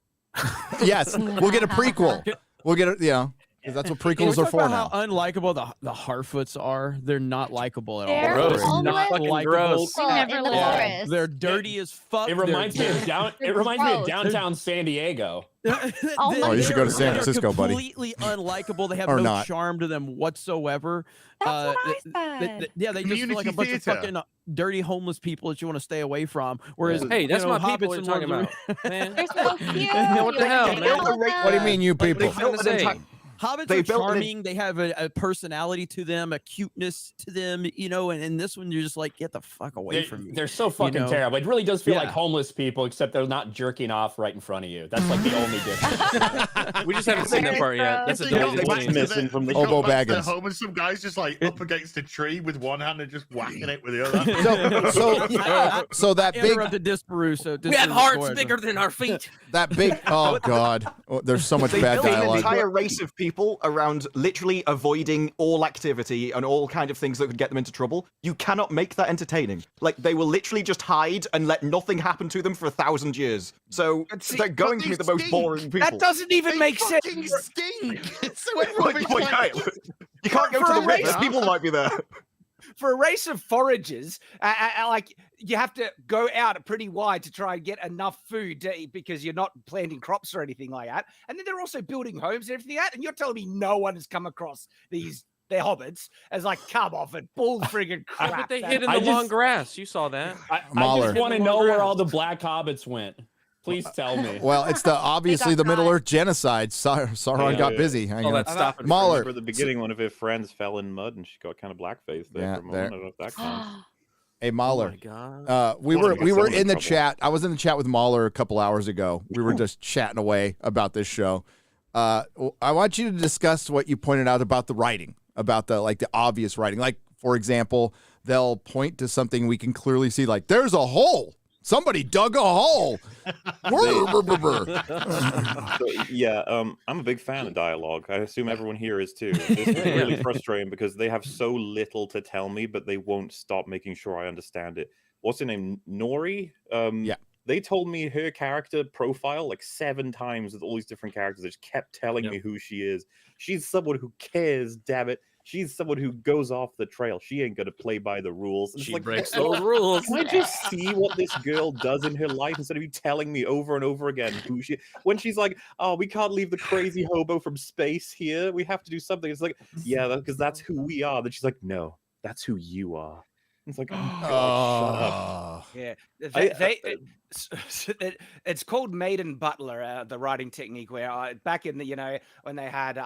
S2: Yes, we'll get a prequel. We'll get because that's what prequels are for now.
S3: How unlikable the Harfoots are. They're not likable at
S8: They're
S3: all.
S8: Gross.
S3: Not
S8: Fucking
S3: likable.
S8: gross. Never
S7: in the
S8: Yeah.
S7: forest.
S3: They're dirty as fuck.
S4: It reminds me of
S7: gross.
S4: downtown San Diego.
S2: Oh, you should go to San Francisco,
S3: they're
S2: buddy.
S3: completely unlikable. They have
S2: Or
S3: no
S2: not.
S3: charm to them whatsoever.
S7: That's what I said.
S3: Yeah, they just feel like a bunch of
S5: Community
S3: fucking dirty homeless people that you want to stay away from. Whereas,
S6: Hey, that's
S3: you know,
S6: my people
S3: Hobbits
S6: we're
S3: and
S6: talking
S3: Lords
S6: about,
S3: of
S6: man.
S7: They're so cute.
S6: What the hell, man?
S2: What do you mean, you people?
S6: What are you trying to say?
S3: Hobbits
S1: They
S3: are
S1: built an-
S3: charming. They have a personality to them, a cuteness to them, you know. And in this one, you're just like, get the fuck away from me.
S4: They're so fucking
S3: know?
S4: terrible. It really does feel like
S3: Yeah.
S4: homeless people, except they're not jerking off right in front of you. That's like the only difference.
S6: We just haven't seen that part yet. That's a
S5: They got
S6: deleted
S5: back
S6: scene.
S5: to
S9: missing from the
S5: they got
S2: Obo
S5: back to their
S2: Baggins.
S5: home and some guys just like up against a tree with one hand and just whacking it with the other.
S2: So that big
S3: Interrupted Disparu, so
S6: We have
S3: Disparu,
S6: hearts
S3: go ahead.
S6: bigger than our feet.
S2: that big oh god, there's so much
S1: They
S2: bad
S1: built an
S2: dialogue.
S1: entire race of people around literally avoiding all activity and all kind of things that could get them into trouble. You cannot make that entertaining. Like, they will literally just hide and let nothing happen to them for 1,000 years. So
S10: see,
S1: they're going
S5: but
S1: to be
S5: they
S1: the most
S5: stink.
S1: boring people.
S10: That doesn't even
S5: They
S10: make sense.
S5: fucking stink. So
S1: Wait,
S5: everybody's
S1: wait,
S5: like,
S1: Kyle. You can't go
S10: For
S1: to
S10: a
S1: the
S10: race-
S1: river. People might be there.
S10: For a race of foragers, like you have to go out pretty wide to try and get enough food to eat because you're not planting crops or anything like that. And then they're also building homes and everything like that. And you're telling me no one has come across their hobbits as like, come off it, bull friggin' crap.
S6: But they
S10: That-
S6: hid in
S4: I
S6: the
S4: just-
S6: long grass. You saw that.
S4: I
S2: MauLer.
S4: just want to know where all the black hobbits went. Please tell me.
S2: Well, it's obviously the Middle Earth genocide. Sauron
S9: Yeah,
S2: got
S9: yeah.
S2: busy. Hang
S6: Oh,
S2: on.
S6: that's stopping.
S2: MauLer.
S9: Remember at the beginning, one of her friends fell in mud and she got kind of blackface there
S2: Yeah,
S9: for a moment.
S2: there.
S9: I don't know if that counts.
S2: Hey,
S6: Oh
S2: MauLer.
S6: my god.
S2: We
S9: Wanna
S2: were
S9: get
S2: we were
S9: someone in
S2: in the
S9: trouble.
S2: chat. I was in the chat with MauLer a couple hours ago. We were just chatting away about this show. I want you to discuss what you pointed out about the writing, about the obvious writing. Like, for example, they'll point to something we can clearly see, like, there's a hole. Somebody dug a hole.
S9: So, yeah, I'm a big fan of dialogue. I assume everyone here is too. It's really frustrating because they have so little to tell me, but they won't stop making sure I understand it. What's her name? Nori?
S2: Yeah.
S9: They told me her character profile like 7 times with all these different characters. They just kept telling me who she is. She's someone who cares, damn it. She's someone who goes off the trail. She ain't gonna play by the rules. It's
S6: She
S9: like,
S6: breaks those rules.
S9: can I just see what this girl does in her life instead of you telling me over and over again who she? When she's like, "Oh, we can't leave the crazy hobo from space here. We have to do something." It's like, yeah, because that's who we are. Then she's like, "No, that's who you are." It's like, oh god, shut up.
S10: Yeah,
S9: I-
S10: it's called maiden butler, the writing technique. Where back in the when they had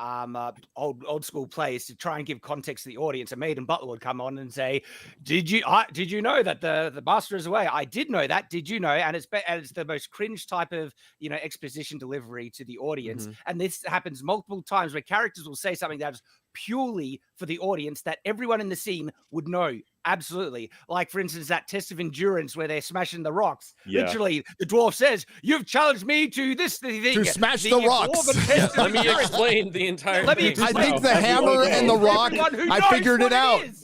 S10: old school plays to try and give context to the audience, a maiden butler would come on and say, "Did you know that the master is away? I did know that. Did you know?" And it's the most cringe type of exposition delivery to the audience. And this happens multiple times where characters will say something that is purely for the audience that everyone in the scene would know. Absolutely. Like, for instance, that test of endurance where they're smashing the rocks.
S9: Yeah.
S10: Literally, the dwarf says, "You've challenged me to this thing.
S2: To smash the rocks."
S10: dwarven test of
S6: Let me
S10: endurance."
S6: explain the entire
S10: Let me
S6: thing.
S2: I
S10: explain.
S2: think the hammer and the rock,
S10: Everyone who
S2: I
S10: knows
S2: figured
S10: what
S2: it out.
S10: is.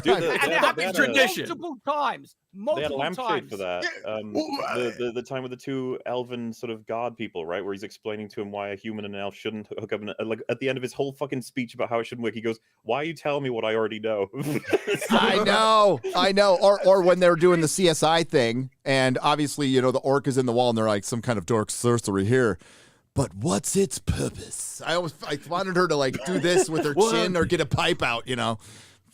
S9: Dude,
S10: And
S9: they
S10: it
S9: had
S10: happens
S9: a-
S6: tradition.
S10: multiple times.
S9: They had a
S10: Multiple
S9: lampshade
S10: times.
S9: for that. The time with the 2 elven sort of god people, right? Where he's explaining to him why a human and an elf shouldn't hook up. And like at the end of his whole fucking speech about how it shouldn't work, he goes, "Why are you telling me what I already know?"
S2: I know. Or when they're doing the CSI thing, and obviously, the orc is in the wall, and they're like, some kind of dark sorcery here. But what's its purpose? I wanted her to like do this with her chin or get a pipe out,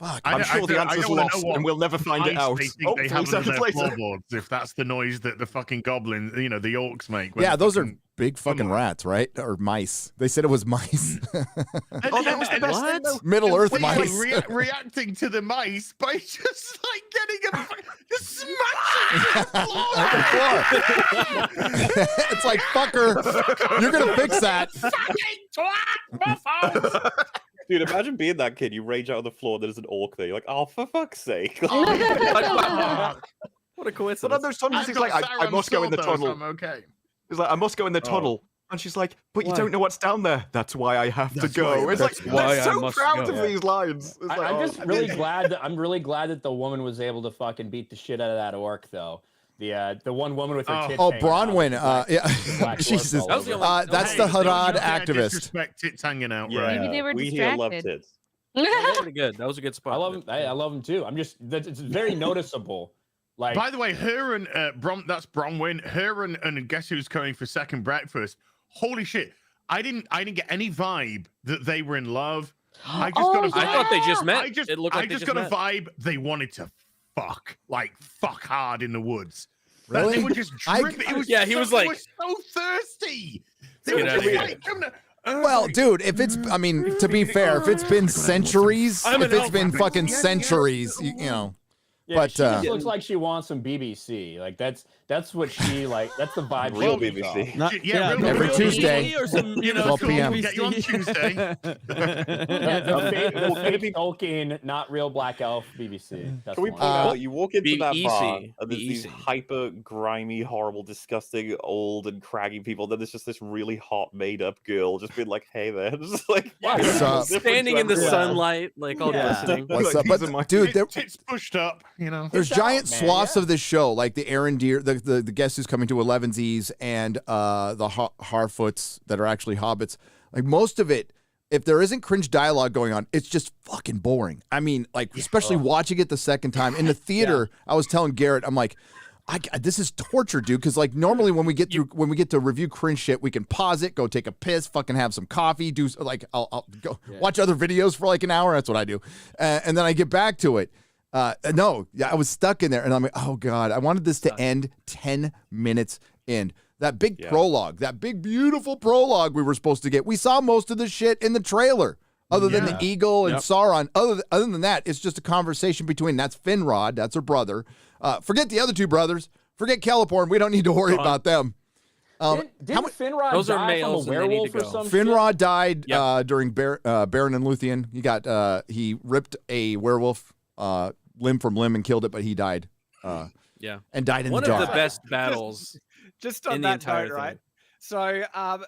S2: Fuck.
S1: I'm sure the answer's
S5: wanna know
S1: lost,
S5: what
S1: and we'll never find it
S5: ice
S1: out.
S5: They think
S1: Oh,
S5: they
S1: 3
S5: have under
S1: seconds
S5: their
S1: later.
S5: floorboards, if that's the noise that the fucking goblins, the orcs make. when
S2: Yeah,
S5: they
S2: those are
S5: fucking-
S2: big fucking rats, right? Or mice. They said it was mice.
S1: Oh, that was the best thing, though.
S2: Middle Earth
S5: He's
S2: mice.
S5: like reacting to the mice by just like getting them, just smashing the floor.
S2: It's like, fucker, you're gonna fix that.
S9: Dude, imagine being that kid. You rage out on the floor. There's an orc there. You're like, oh, for fuck's sake!
S6: What a
S1: But
S6: coincidence.
S1: then there's sometimes
S5: I've
S1: he's like,
S5: got
S1: I
S5: Sauron's
S1: must go in the
S5: sword, though, so
S1: tunnel.
S5: I'm okay.
S1: He's like, I must go in the tunnel. And she's like, but you
S6: Why?
S1: don't know what's down there. That's why I have to
S5: That's
S1: go.
S5: why-
S1: It's like,
S6: that's why
S1: they're
S6: I
S1: so
S6: must
S1: proud
S6: go.
S1: of these lines. It's like,
S4: I'm
S1: oh,
S4: just really glad that the woman was able to fucking beat the shit out of that orc though. The one woman with her tits.
S2: Oh,
S4: hanging out
S2: Bronwyn.
S4: with the
S2: Yeah.
S4: black dwarf
S2: Jesus.
S4: all
S6: That was the
S4: over.
S6: only-
S2: That's
S5: Hey,
S2: the
S5: don't
S2: Hadad
S5: you dare
S2: activist.
S5: Disrespect tits hanging out,
S9: Yeah,
S5: right?
S8: Maybe they were
S9: we here love
S8: distracted.
S9: tits.
S6: That was pretty good. That was a good spot.
S4: I love him. I love him too. It's very noticeable. Like,
S5: By the way, her and that's Bronwyn. Her and guess who's coming for second breakfast? Holy shit! I didn't get any vibe that they were in love. I just got a vibe.
S6: I thought they just met.
S5: I just,
S6: It looked like
S5: I
S6: they
S5: just
S6: just
S5: got
S6: met.
S5: a vibe they wanted to fuck hard in the woods.
S2: Really?
S5: They were just
S2: I-
S5: dripping. It was
S6: Yeah, he
S5: so,
S6: was
S5: they
S6: like-
S5: were so thirsty. They
S6: Get
S5: were
S6: outta
S5: just
S6: here.
S5: like, come to-
S2: Well, dude, if it's, I mean, to be fair, if it's been centuries,
S6: I'm
S2: if
S6: an
S2: it's been
S6: elf.
S2: fucking
S5: Yeah,
S2: centuries, you know.
S4: yeah,
S2: but,
S4: she just looks like she wants some BBC. Like that's what she like. That's the vibe.
S9: Real
S4: she gives
S9: BBC.
S4: off.
S3: Not,
S5: Yeah, real-
S2: Every
S5: real
S2: Tuesday.
S3: or some,
S2: 12 p.m.
S5: Get you on Tuesday.
S4: Yeah, the fake Tolkien, not real black elf BBC. That's
S9: Can we
S4: the
S9: point
S4: one.
S9: out you walk into
S6: Be
S9: that bar
S6: easy.
S9: and there's
S6: Be
S9: these
S6: easy.
S9: hyper grimy, horrible, disgusting, old and craggy people. Then there's just this really hot made up girl just being like, "Hey there," just like
S2: What's up?
S6: Standing in the
S4: Yeah.
S6: sunlight, like all
S4: Yeah.
S6: glistening.
S2: What's
S1: Like,
S2: up?
S1: these are my
S2: But, dude, there,
S5: Tits pushed up, you know.
S2: there's
S4: It's out,
S2: giant
S4: man,
S2: swaths
S4: yeah.
S2: of this show, like the Aaron Deer, the guest who's coming to 11Zs, and the Harfoots that are actually hobbits. Like most of it, if there isn't cringe dialogue going on, it's just fucking boring. I mean, like especially watching it the second time in the theater. I was telling Garrett, I'm like, this is torture, dude. Because like normally when we get to review cringe shit, we can pause it, go take a piss, fucking have some coffee, do like I'll go watch other videos for like an hour. That's what I do, and then I get back to it. No, yeah, I was stuck in there, and I'm like, oh god, I wanted this to end 10 minutes in. That big prologue, that big beautiful prologue we were supposed to get. We saw most of the shit in the trailer, other than the eagle and Sauron. Other than that, it's just a conversation between that's Finrod, that's her brother. Forget the other two brothers. Forget Celeborn. We don't need to worry about them.
S4: Didn't
S2: how mu-
S4: Finrod
S6: Those are
S4: die
S6: males
S4: from a
S6: and they need
S4: werewolf
S6: to
S4: or
S6: go.
S4: some shit?
S2: Finrod died
S6: Yep.
S2: during Baron and Luthien. He ripped a werewolf limb from limb and killed it, but he died.
S6: Yeah.
S2: And died in
S6: One
S2: the
S6: of
S2: dark.
S6: the best battles.
S10: Just on
S6: in the
S10: that
S6: entire
S10: note, right?
S6: thing.
S10: So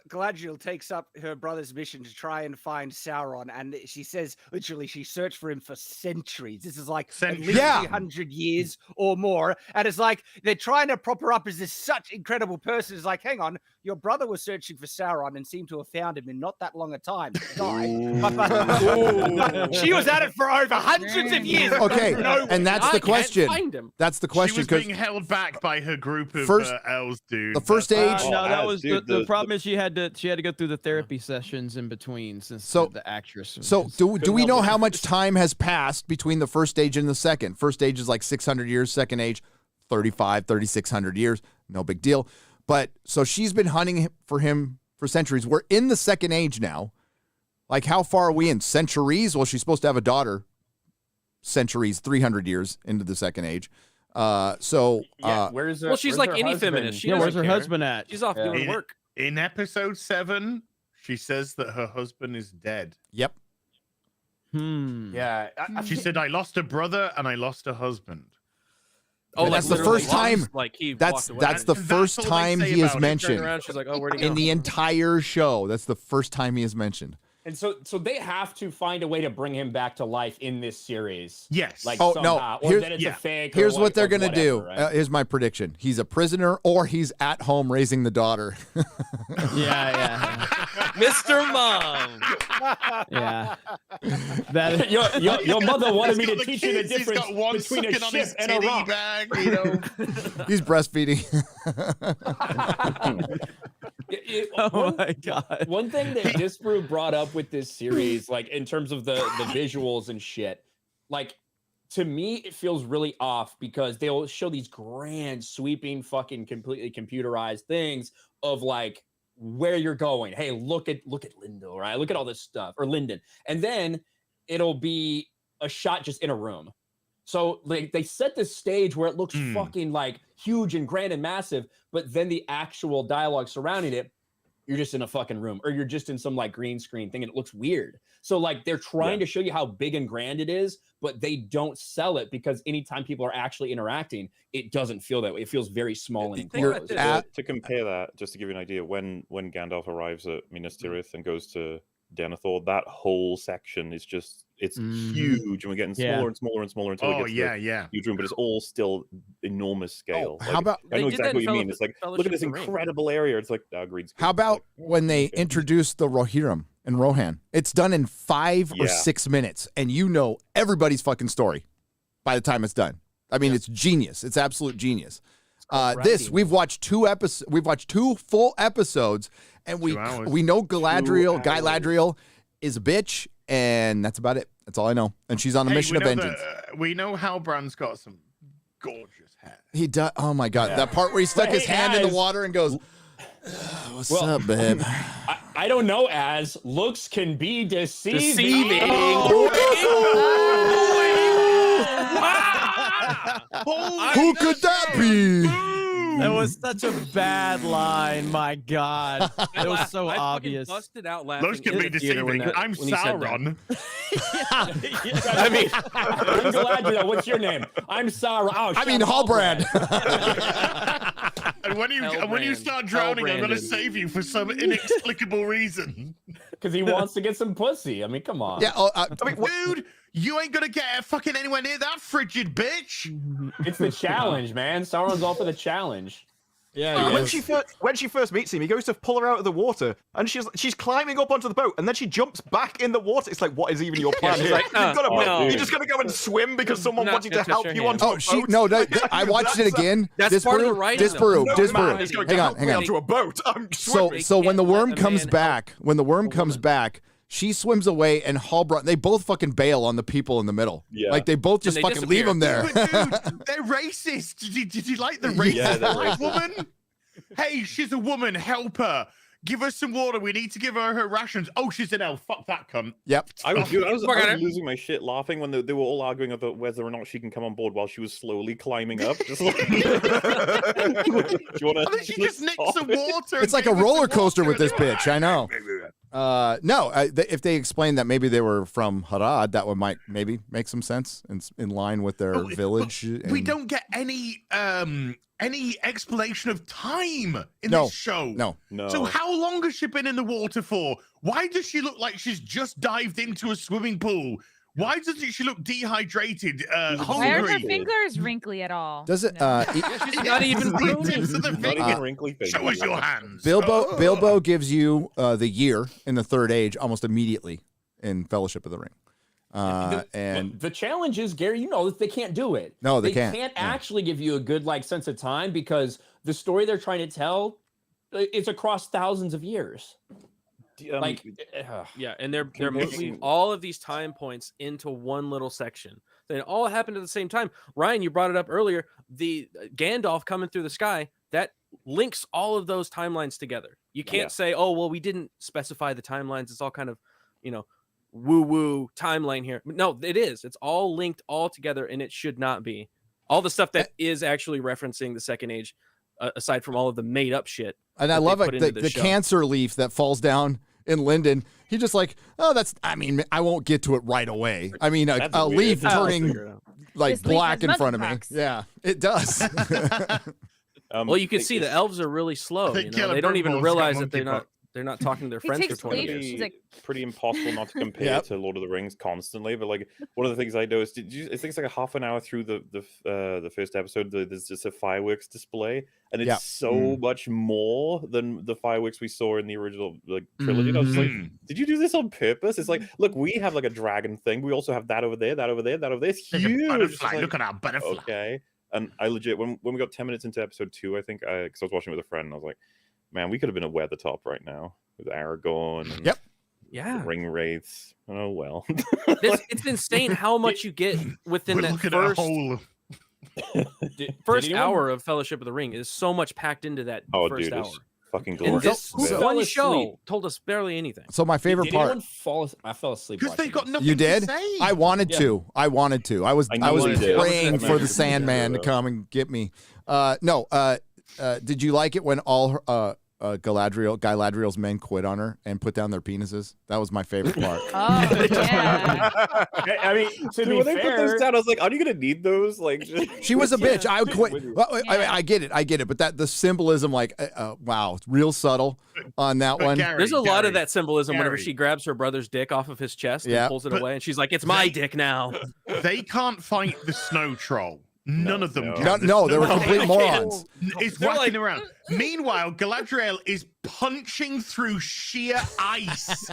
S10: Galadriel takes up her brother's mission to try and find Sauron, and she says literally she searched for him for centuries. This is like at least
S2: Yeah.
S10: 300 years or more, and it's like they're trying to prop her up as this such incredible person. It's like, hang on, your brother was searching for Sauron and seemed to have found him in not that long a time. Died. But she was at it for over hundreds of years.
S2: Okay,
S10: No
S2: and that's
S6: I
S2: the
S6: can't
S2: question.
S6: find him.
S2: That's the
S5: She
S2: question
S5: was
S2: because
S5: being held back by her group of
S2: First-
S5: elves, dude.
S2: the first
S5: That's-
S2: age-
S3: No, that
S9: Oh,
S3: was
S9: dude,
S3: the
S9: the-
S3: problem is she had to go through the therapy sessions in between since
S2: So-
S3: the actress.
S2: So
S3: was-
S2: do we
S4: help
S2: know
S4: it.
S2: how much time has passed between the first stage and the second? First stage is like 600 years, second age 3,600 years. No big deal. But so she's been hunting for him for centuries. We're in the second age now. Like how far are we in? Centuries? Well, she's supposed to have a daughter. Centuries, 300 years into the second age.
S4: Yeah, where's her,
S6: Well, she's
S4: where's
S6: like
S4: her
S6: any
S4: husband?
S6: feminist. She
S3: yeah, where's
S6: doesn't
S3: her
S6: care.
S3: husband at?
S6: She's off
S4: Yeah.
S6: doing work.
S5: In episode 7, she says that her husband is dead.
S2: Yep.
S4: Yeah,
S5: She said, "I lost a brother and I lost a husband."
S6: Oh,
S2: And
S6: like
S2: that's the
S6: literally
S2: first time-
S6: lost, Like he
S2: That's
S6: walked away.
S2: the
S5: That's
S2: first
S5: all they
S2: time
S5: say
S2: he is
S5: about it.
S2: mentioned
S6: Around, she's like, oh, where'd he go?
S2: in the entire show. That's the first time he is mentioned.
S4: and so they have to find a way to bring him back to life in this series.
S5: Yes.
S4: Like
S2: Oh,
S4: somehow,
S2: no.
S4: or
S2: Here's-
S4: that it's
S5: yeah.
S4: a fake. or
S2: Here's what they're
S4: or
S2: gonna do.
S4: whatever, right?
S2: Here's my prediction: he's a prisoner, or he's at home raising the daughter.
S3: Yeah,
S6: Mr. Mom.
S3: yeah. That
S4: your mother wanted me
S5: He's
S4: to
S5: got the
S4: teach you the
S5: kids, he's
S4: difference
S5: got one
S4: between a
S5: sucking on
S4: ship
S5: his
S4: and a
S5: titty
S4: rock.
S5: bag, you know.
S2: He's breastfeeding.
S3: oh my god.
S4: One thing that Disparu brought up with this series, like in terms of the visuals and shit, like, to me, it feels really off because they'll show these grand, sweeping, fucking completely computerized things of like where you're going. Hey, look at Lindell, right? Look at all this stuff, or Linden, and then it'll be a shot just in a room. So like they set this stage where it looks fucking like huge and grand and massive, but then the actual dialogue surrounding it, you're just in a fucking room, or you're just in some like green screen thing and it looks weird. So like they're trying to show you how big and grand it is, but they don't sell it because anytime people are actually interacting, it doesn't feel that way. It feels very small and enclosed.
S9: To compare that, just to give you an idea, when Gandalf arrives at Minas Tirith and goes to Denethor, that whole section is just, it's huge, and we're getting smaller and smaller and smaller until it gets to the huge room, but it's all still enormous scale.
S2: How about,
S9: I know exactly what you mean. It's like, look at this incredible area. It's like green screen.
S2: How about when they introduced the Rohirrim and Rohan? It's done in 5 or 6 minutes, and you know everybody's fucking story by the time it's done. I mean, it's genius. It's absolute genius. We've watched 2 episodes. We've watched 2 full episodes, and we know Galadriel is a bitch, and that's about it. That's all I know. And she's on a mission of vengeance.
S5: We know Halbrand's got some gorgeous hair.
S2: He does. Oh my god, that part where he stuck his hand in the water and goes, "What's up, babe?"
S4: I don't know. As looks can be deceiving.
S2: Who could that be?
S3: That was such a bad line. My God, it was so obvious.
S6: Busted out laughing.
S5: Those can be deceiving. I'm Sauron.
S4: I mean, I'm Galadriel. What's your name? I'm Sauron. Oh,
S2: I mean, Halbrand.
S5: And when you start drowning, I'm going to save you for some inexplicable reason.
S4: Because he wants to get some pussy. I mean, come on.
S2: Yeah.
S5: I mean, dude, you ain't gonna get fucking anywhere near that frigid bitch.
S4: It's the challenge, man. Sauron's all for the challenge.
S3: Yeah.
S1: When she first meets him, he goes to pull her out of the water, and she's climbing up onto the boat, and then she jumps back in the water. It's like, what is even your plan here?
S6: Like,
S1: you're just gonna go and swim because someone wants you to help you onto a boat?
S2: I watched it again.
S6: That's part of the writing.
S2: Disparu.
S1: Hang on. To a boat. I'm swimming.
S2: So when the worm comes back, she swims away, and Halbrand, they both fucking bail on the people in the middle. Yeah. Like, they both just fucking leave them there.
S5: But dude, they're racist. Did you like the racist black woman? Hey, she's a woman. Help her. Give her some water. We need to give her her rations. Oh, she's an elf. Fuck that cunt.
S2: Yep.
S9: I was losing my shit laughing when they were all arguing about whether or not she can come on board while she was slowly climbing up. Just like,
S5: And then she just nicked some water.
S2: It's like a roller coaster with this bitch. I know. If they explained that maybe they were from Harad, that might maybe make some sense in line with their village.
S5: We don't get any explanation of time in this show.
S2: No.
S5: So how long has she been in the water for? Why does she look like she's just dived into a swimming pool? Why doesn't she look dehydrated, hungry?
S8: Why are her fingers wrinkly at all?
S2: Does it?
S6: She's not even
S9: wrinkly fingers.
S5: Show us your hands.
S2: Bilbo gives you the year in the Third Age almost immediately in Fellowship of the Ring. And
S4: the challenge is, Gary, you know that they can't do it.
S2: No, they can't.
S4: They can't actually give you a good sense of time because the story they're trying to tell, it's across thousands of years.
S6: And they're moving all of these time points into one little section. They all happened at the same time. Ryan, you brought it up earlier. The Gandalf coming through the sky, that links all of those timelines together. You can't say, oh, well, we didn't specify the timelines. It's all kind of, woo-woo timeline here. No, it is. It's all linked all together, and it should not be. All the stuff that is actually referencing the Second Age, aside from all of the made-up shit.
S2: And I love the cancer leaf that falls down in Linden. He just I won't get to it right away. I mean, a leaf turning black in front of me. Yeah, it does.
S6: Well, you can see the elves are really slow. They don't even realize that they're not talking to their friends for 20 years.
S9: It's pretty impossible not to compare to Lord of the Rings constantly. But one of the things I noticed, I think it's like a half an hour through the first episode, there's just a fireworks display, and it's so much more than the fireworks we saw in the original trilogy. And I was just like, did you do this on purpose? It's like, look, we have a dragon thing. We also have that over there, that over there, that over there. It's huge.
S5: Butterfly. Look at our butterfly.
S9: Okay. And I legit, when we got 10 minutes into episode 2, I think, because I was watching with a friend, and I was like, man, we could have been at Weather Top right now with Aragorn. And
S6: Yeah.
S9: Ring wraiths. Oh well.
S6: It's insane how much you get within
S5: We're
S6: that
S5: looking at a
S6: first
S5: whole.
S6: first hour of Fellowship of the Ring. Is so much packed into that first hour.
S9: Fucking
S6: And
S9: glorious.
S6: this
S9: bit.
S6: one show told us barely anything.
S2: So my favorite
S4: Did
S2: part.
S4: anyone fall? I fell asleep.
S5: Because they got nothing
S2: You
S5: to
S2: did?
S5: say.
S2: I wanted to. I wanted to. I was
S9: I
S2: was
S9: know you did.
S2: praying for the
S9: Yeah.
S2: Sandman to come and get me. No. Did you like it when all Galadriel's men quit on her and put down their penises? That was my favorite part.
S8: Oh yeah.
S4: I mean, to
S9: Dude,
S4: be
S9: when they put
S4: fair,
S9: those down, I was like, "Are you gonna need those?" Like,
S2: She was a bitch. I would quit.
S9: With you.
S2: Well, I get it. But that the symbolism, like, wow, it's real subtle on that
S5: But
S2: one.
S5: Gary,
S6: There's a lot
S5: Gary,
S6: of that symbolism whenever
S5: Gary.
S6: she grabs her brother's dick off of his chest
S2: Yeah.
S6: and pulls it
S5: But
S6: away, and she's like, "It's my
S5: they-
S6: dick now."
S5: They can't fight the snow troll. None of them
S9: no.
S5: can.
S2: No, they were
S5: snow
S2: complete
S5: troll
S2: morons.
S5: is
S6: They're
S5: whacking
S6: like-
S5: around. Meanwhile, Galadriel is punching through sheer ice.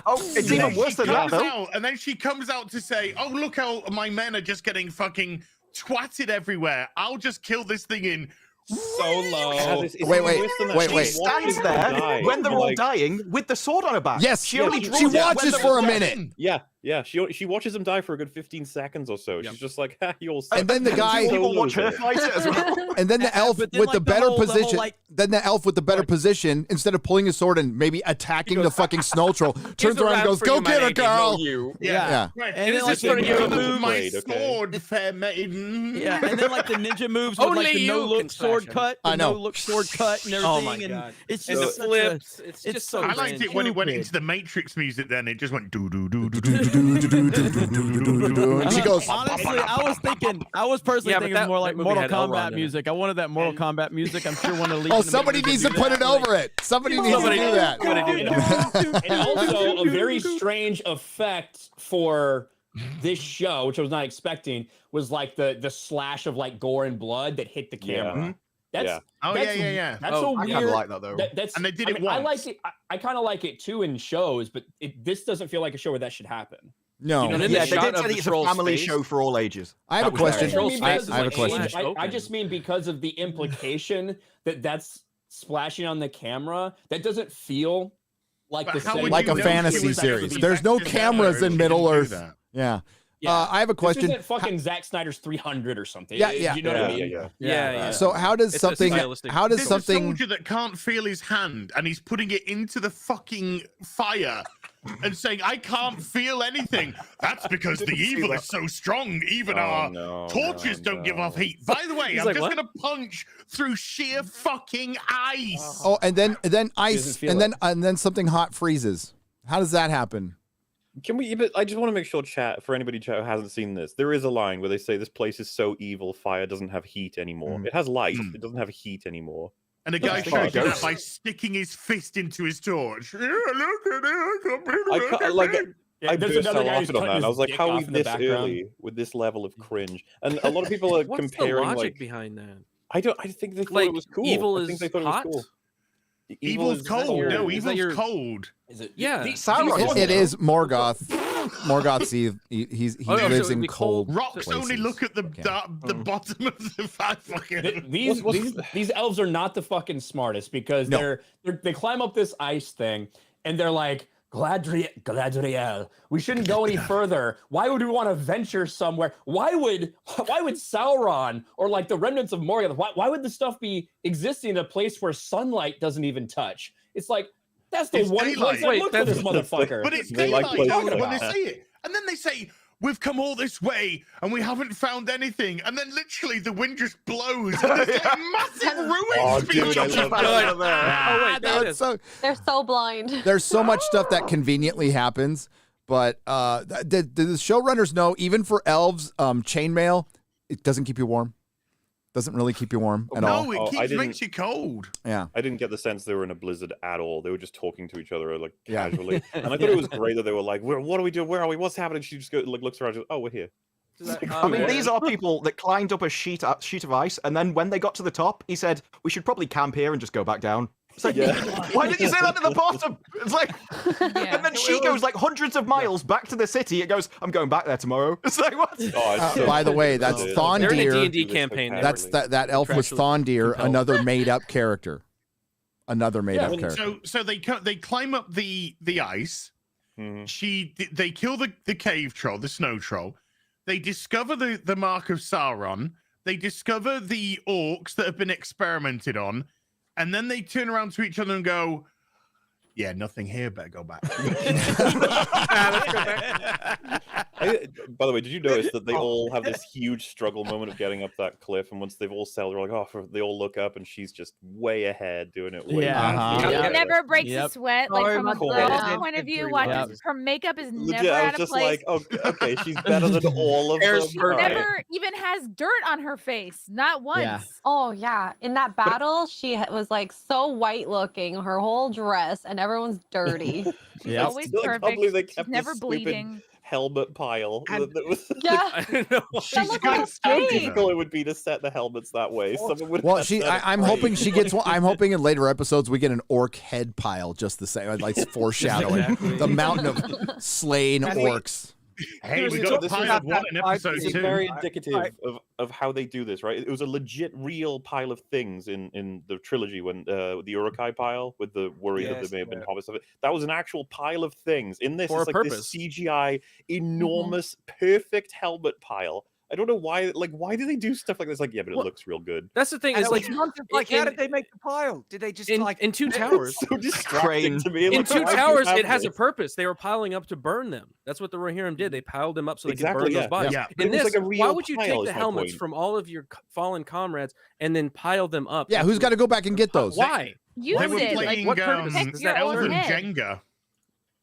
S1: Oh, it's even worse than that, though.
S5: And then she comes out to say, "Oh, look how my men are just getting fucking twatted everywhere. I'll just kill this thing in."
S4: so low.
S2: Wait.
S1: She stands there when they're all dying with the sword on her back.
S2: Yes,
S1: she only
S2: she
S1: draws it when
S2: watches
S1: they're
S2: for a
S1: all
S2: minute.
S1: dying.
S9: Yeah. She watches them die for a good 15 seconds or so. She's just like, "Ha, you all."
S2: And then the guy,
S1: People watch her fight it as well.
S2: and then the elf
S3: But then,
S2: with
S3: like,
S2: the
S3: the
S2: better
S3: whole,
S2: position.
S3: like-
S2: Then the elf with the better position, instead of pulling his sword and maybe attacking the fucking snow troll, turns
S6: a
S2: around and
S6: round
S2: goes,
S6: for
S2: "Go
S6: you, my
S2: get her,
S6: lady,
S2: girl!"
S1: Yeah.
S5: Right.
S3: And then,
S5: this
S3: like,
S5: is
S3: the
S5: for you.
S3: move-
S5: My
S9: Blade, okay.
S5: sword, fair maiden.
S3: Yeah, and then like the ninja moves with
S6: Only
S3: like the
S6: you
S3: no-look
S6: can
S3: sword
S6: smash him.
S3: cut,
S2: I
S3: the
S2: know.
S3: no-look sword cut and everything.
S6: Oh my
S3: and
S6: God.
S3: it's
S6: And
S3: just
S6: the
S3: such
S6: flips.
S3: A,
S6: It's
S3: it's
S6: just
S3: so
S6: so
S5: I liked it when it went
S3: stupid.
S5: into the Matrix music. Then it just went do do do do do do.
S2: And she goes,
S3: Honestly, I was personally
S6: Yeah, but
S3: thinking
S6: that-
S3: more
S6: that
S3: like
S6: movie
S3: Mortal
S6: had Elrond
S3: Kombat
S6: in it.
S3: music. I wanted that Mortal Kombat music. I'm sure one of the
S2: "Oh, somebody needs to put it over it. Somebody needs to do that."
S4: And also a very strange effect for this show, which I was not expecting, was like the slash of like gore and blood that hit the camera. That's
S9: Yeah.
S5: Oh
S4: that's,
S5: yeah.
S4: That's
S6: Oh,
S4: a
S1: I
S4: weird.
S1: kind of like that though.
S4: That's
S5: And they did
S4: I
S5: it
S4: mean, I
S5: once.
S4: like it. I kind of like it too in shows, but this doesn't feel like a show where that should happen.
S2: No,
S6: You know, then
S1: Yeah,
S6: the
S1: they
S6: shot
S1: did
S6: of
S1: say
S6: the
S1: it's a
S6: troll's
S1: family
S6: face.
S1: show for all ages.
S2: I have a
S1: That was
S2: question.
S1: very-
S4: I mean,
S2: I
S4: because of
S2: have a
S4: the
S2: question.
S4: age, I just mean because of the implication that's splashing on the camera. That doesn't feel like
S5: But
S4: the
S5: how
S4: setting
S5: would
S2: Like
S5: you
S2: a
S5: know
S2: fantasy
S5: she was
S2: series.
S5: actually
S2: There's no
S5: back
S2: cameras
S5: together
S2: in
S5: if she
S2: Middle
S5: didn't do
S2: Earth.
S5: that?
S2: Yeah.
S4: Yeah.
S2: I have a
S4: This
S2: question.
S4: isn't fucking Zack Snyder's 300 or something.
S2: Yeah, yeah.
S4: You know what I mean?
S6: Yeah.
S2: So how does
S6: It's a
S2: something?
S6: stylistic-
S2: How does
S5: There's
S2: something?
S5: a soldier that can't feel his hand and he's putting it into the fucking fire and saying, "I can't feel anything." That's because the evil is so strong. Even our torches don't give off heat. By the way,
S6: He's
S5: I'm
S6: like,
S5: just
S6: "What?"
S5: gonna punch through sheer fucking ice.
S2: Oh, and then ice,
S4: Doesn't feel
S2: and then something hot freezes. How does that happen?
S9: Can we? But I just want to make sure, chat, for anybody chat who hasn't seen this, there is a line where they say this place is so evil, fire doesn't have heat anymore. It has light, it doesn't have heat anymore.
S5: And the guy
S1: That's
S5: shows you that
S1: ghost.
S5: by sticking his fist into his torch. Yeah, look at it. I
S9: I
S4: there's
S9: burst
S4: another
S9: out
S4: guy who's
S9: laughing on
S4: cutting
S9: that. And I
S4: his
S9: was like,
S4: dick
S9: how are
S4: off
S9: we
S4: in the
S9: this
S4: background.
S9: early with this level of cringe? And a lot of people are
S6: What's
S9: comparing
S6: the logic
S9: like
S6: behind that?
S9: I think they thought
S6: Like,
S9: it was cool.
S6: evil
S9: I think
S6: is
S9: they thought
S6: hot?
S9: it was cool.
S5: Evil's cold.
S6: your-
S5: No,
S6: is that
S5: evil's
S6: your-
S5: cold.
S4: Is it?
S6: Yeah.
S2: It is Morgoth. Morgoth's he
S6: Oh, so
S2: lives
S6: it'd
S2: in
S6: be
S2: cold.
S6: cold.
S5: Rocks only
S2: places.
S5: look at the
S2: Okay.
S5: bottom of the fucking.
S4: These elves are not the fucking smartest because
S2: No.
S4: they climb up this ice thing and they're like, Galadriel, we shouldn't go any further. Why would we want to venture somewhere? Why would Sauron or like the remnants of Morgoth, why would the stuff be existing in a place where sunlight doesn't even touch? It's like, that's the
S5: It's
S4: one
S5: daylight.
S4: place I look for this motherfucker.
S5: But it's
S9: They like
S5: daylight
S9: places
S5: when
S9: like
S5: they
S9: that.
S5: say it. And then they say, "We've come all this way and we haven't found anything." And then literally the wind just blows and there's like massive ruins.
S9: Oh,
S5: being
S9: dude, I
S5: jumped
S9: love
S5: out.
S6: Oh wait, there it is.
S2: So
S7: They're so blind.
S2: there's so much stuff that conveniently happens, but did the showrunners know even for elves, chainmail it doesn't keep you warm? Doesn't really keep you warm at all.
S5: No, it
S9: Oh, I
S5: makes you cold.
S2: Yeah.
S9: I didn't get the sense they were in a blizzard at all. They were just talking to each other like
S2: Yeah.
S9: casually, and I thought it was great that they were like, "What are we doing? Where are we? What's happening?" She just looks around, and goes, "Oh, we're here."
S1: I mean, these are people that climbed up a sheet of ice, and then when they got to the top, he said, "We should probably camp here and just go back down." It's like, why didn't you say that to the bottom? It's like, and then she goes like hundreds of miles back to the city. It goes, "I'm going back there tomorrow." It's like, what?
S2: By the way, that's
S6: They're in a
S2: Thondir.
S6: D&D campaign.
S2: That elf was
S6: Contractually
S2: Thondir,
S6: compelled.
S2: another made-up character. another made up character.
S5: So they climb up the ice. They kill the cave troll, the snow troll. They discover the mark of Sauron. They discover the orcs that have been experimented on, and then they turn around to each other and go, "Yeah, nothing here. Better go back."
S9: By the way, did you notice that they all have this huge struggle moment of getting up that cliff, and once they've all settled, they're like, "Oh," they all look up, and she's just way ahead, doing it way
S8: It never breaks a sweat, like from a girl's
S9: Yep.
S8: point of view. Watches her makeup is never
S9: Legit, I
S8: out
S9: was
S8: of
S9: just
S8: place.
S9: like, "Oh, okay, she's better than all of them."
S8: She never even has dirt on her face, not once.
S7: Oh yeah, in that battle, she was like so white looking, her whole dress, and everyone's dirty.
S8: She's always
S9: Still, I can't
S8: perfect.
S9: believe they
S8: She's
S9: kept
S8: never
S9: this stupid
S8: bleeding.
S9: helmet pile. That was
S7: Yeah,
S9: how difficult it would be to set the helmets that way. Someone would
S2: Well,
S9: have set it
S2: I'm
S9: right.
S2: hoping she gets one. I'm hoping in later episodes we get an orc head pile just the same, like foreshadowing the mountain of slain orcs.
S5: Hey, we got a pile of one in episode
S9: It's
S5: 2.
S9: very indicative of how they do this, right? It was a legit, real pile of things in the trilogy when the Uruk-hai pile with the worry that there may have been hobbits stuff. That was an actual pile of things. In this,
S6: For
S9: it's
S6: a
S9: like
S6: purpose.
S9: this CGI, enormous, perfect helmet pile. I don't know why. Like, why do they do stuff like this? Like, yeah, but it looks real good.
S6: That's the thing.
S10: And
S6: Is
S10: it was
S6: like,
S10: nonsense, like, how did they make the pile? Did they just like
S6: in Two Towers?
S9: So distracting to me.
S6: In
S9: Like,
S6: Two
S9: why do you
S6: Towers,
S9: have
S6: it has a
S9: this?
S6: purpose. They were piling up to burn them. That's what the Rohirrim did. They piled them up so they could
S9: Exactly,
S6: burn those
S9: yeah.
S6: bodies.
S9: Yeah. But
S6: In
S9: it was
S6: this,
S9: like a
S6: why
S9: real
S6: would you
S9: pile
S6: take
S9: is
S6: the
S9: my
S6: helmets
S9: point.
S6: from all of your fallen comrades and then pile them up?
S2: Yeah, who's got to go back and get those?
S6: Why?
S8: Use
S5: They were
S8: it.
S5: playing
S6: what purpose does that
S5: Elven
S6: serve?
S5: Jenga.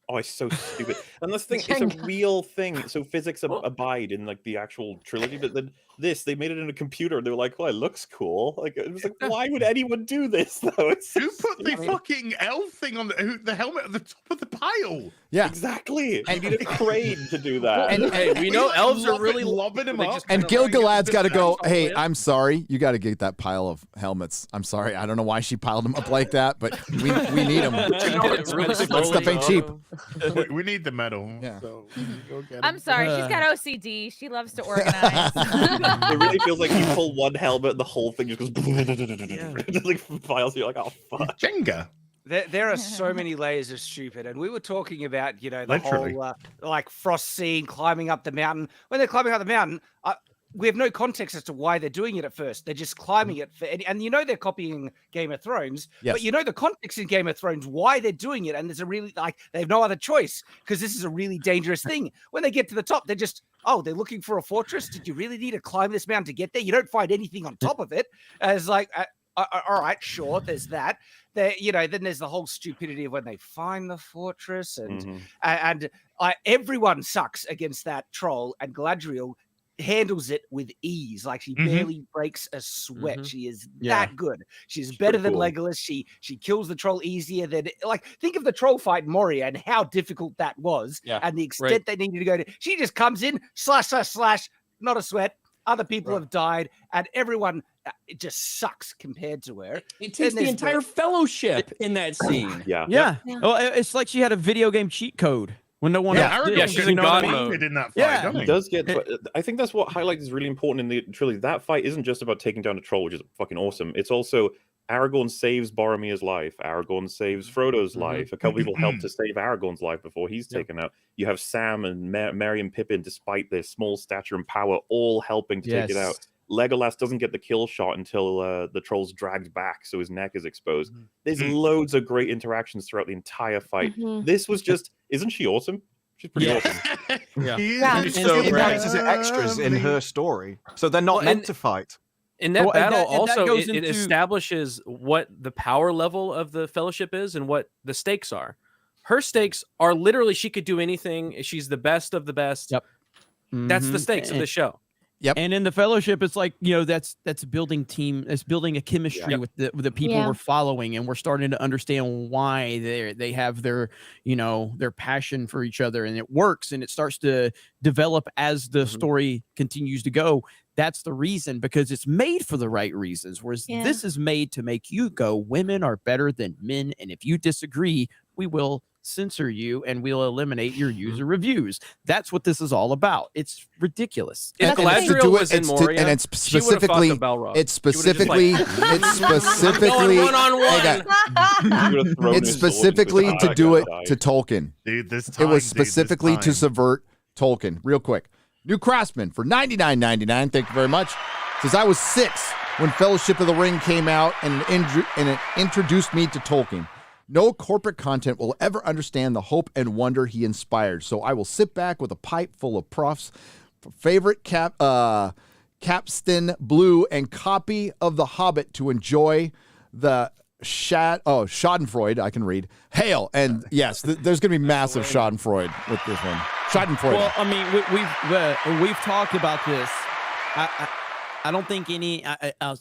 S9: Oh, it's so stupid. And that's the thing, it's a real thing. So physics abide in like the actual trilogy, but then they made it in a computer. They were like, "Well, it looks cool." Like it was like, why would anyone do this though? It's
S5: Who put the fucking elf thing on the helmet at the top of the pile?
S2: Yeah,
S9: exactly. You need a crane to do that.
S2: And
S6: hey, we know elves are really
S5: lobbing them up.
S2: And Gil-galad's got to go, "Hey, I'm sorry. You got to get that pile of helmets. I'm sorry. I don't know why she piled them up like that, but we need them. That stuff ain't cheap."
S5: We need the medal.
S2: Yeah.
S5: So go get
S8: I'm
S5: it.
S8: sorry, she's got OCD. She loves to organize.
S9: It really feels like you pull one helmet and the whole thing just goes like files. You're like, "Oh fuck."
S5: Jenga.
S10: There are so many layers of stupid, and we were talking about the
S5: Literally.
S10: whole like frost scene, climbing up the mountain. When they're climbing up the mountain, we have no context as to why they're doing it at first. They're just climbing it, and they're copying Game of Thrones,
S2: Yes.
S10: but the context in Game of Thrones why they're doing it, and there's a really they have no other choice because this is a really dangerous thing. When they get to the top, they're just they're looking for a fortress. Did you really need to climb this mountain to get there? You don't find anything on top of it. As like. All right, sure. There's that. Then there's the whole stupidity of when they find the fortress, and everyone sucks against that troll, and Galadriel handles it with ease. Like she barely breaks a sweat. She is that good. She's better than Legolas. She kills the troll easier than think of the troll fight in Moria and how difficult that was, and the extent they needed to go to. She just comes in, slash, not a sweat. Other people have died, and everyone it just sucks compared to her.
S4: It takes the entire fellowship in that scene.
S3: Yeah. Well, it's like she had a video game cheat code when no one else did.
S6: she's in God mode.
S5: In that fight,
S3: Yeah.
S5: doesn't
S9: He does get. I think that's what highlights is really important in the trilogy. That fight isn't just about taking down a troll, which is fucking awesome. It's also Aragorn saves Boromir's life. Aragorn saves Frodo's life. A couple people help to save Aragorn's life before he's taken out. You have Sam and Merry and Pippin, despite their small stature and power, all helping to take it out. Legolas doesn't get the kill shot until the troll's dragged back, so his neck is exposed. There's loads of great interactions throughout the entire fight. This was just, isn't she awesome? She's pretty awesome.
S1: And so places are extras in her story, so they're not meant to fight.
S6: In that battle,
S3: and that
S6: also,
S3: goes
S6: it
S3: into-
S6: establishes what the power level of the Fellowship is and what the stakes are. Her stakes are literally she could do anything. She's the best of the best.
S3: Yep.
S6: That's the stakes of the show.
S2: Yep.
S3: And in the Fellowship, it's like that's building team. It's building a chemistry with the people we're following, and we're starting to understand why they have their their passion for each other, and it works, and it starts to develop as the story continues to go. That's the reason, because it's made for the right reasons. Whereas this is made to make you go, women are better than men, and if you disagree, we will censor you and we'll eliminate your user reviews. That's what this is all about. It's ridiculous.
S6: If Galadriel was in Moria,
S2: and it's
S6: she would've fucked
S2: specifically,
S6: a Balrog.
S2: it's
S6: She would've just,
S2: specifically,
S6: like,
S2: it's specifically,
S6: one-on-one.
S2: it's specifically to do it to Tolkien.
S5: Dude, this
S2: It
S5: time,
S2: was
S5: dude, this
S2: specifically to
S5: time.
S2: subvert Tolkien. Real quick, New Craftsman for $99.99. Thank you very much. Says I was 6 when Fellowship of the Ring came out and it introduced me to Tolkien. No corporate content will ever understand the hope and wonder he inspired. So I will sit back with a pipe full of profs, favorite Capstan Blue, and copy of The Hobbit to enjoy the Schadenfreude. I can read. Hail. And yes, there's going to be massive Schadenfreude with this one. Schadenfreude.
S3: Well, I mean, we've talked about this. I don't think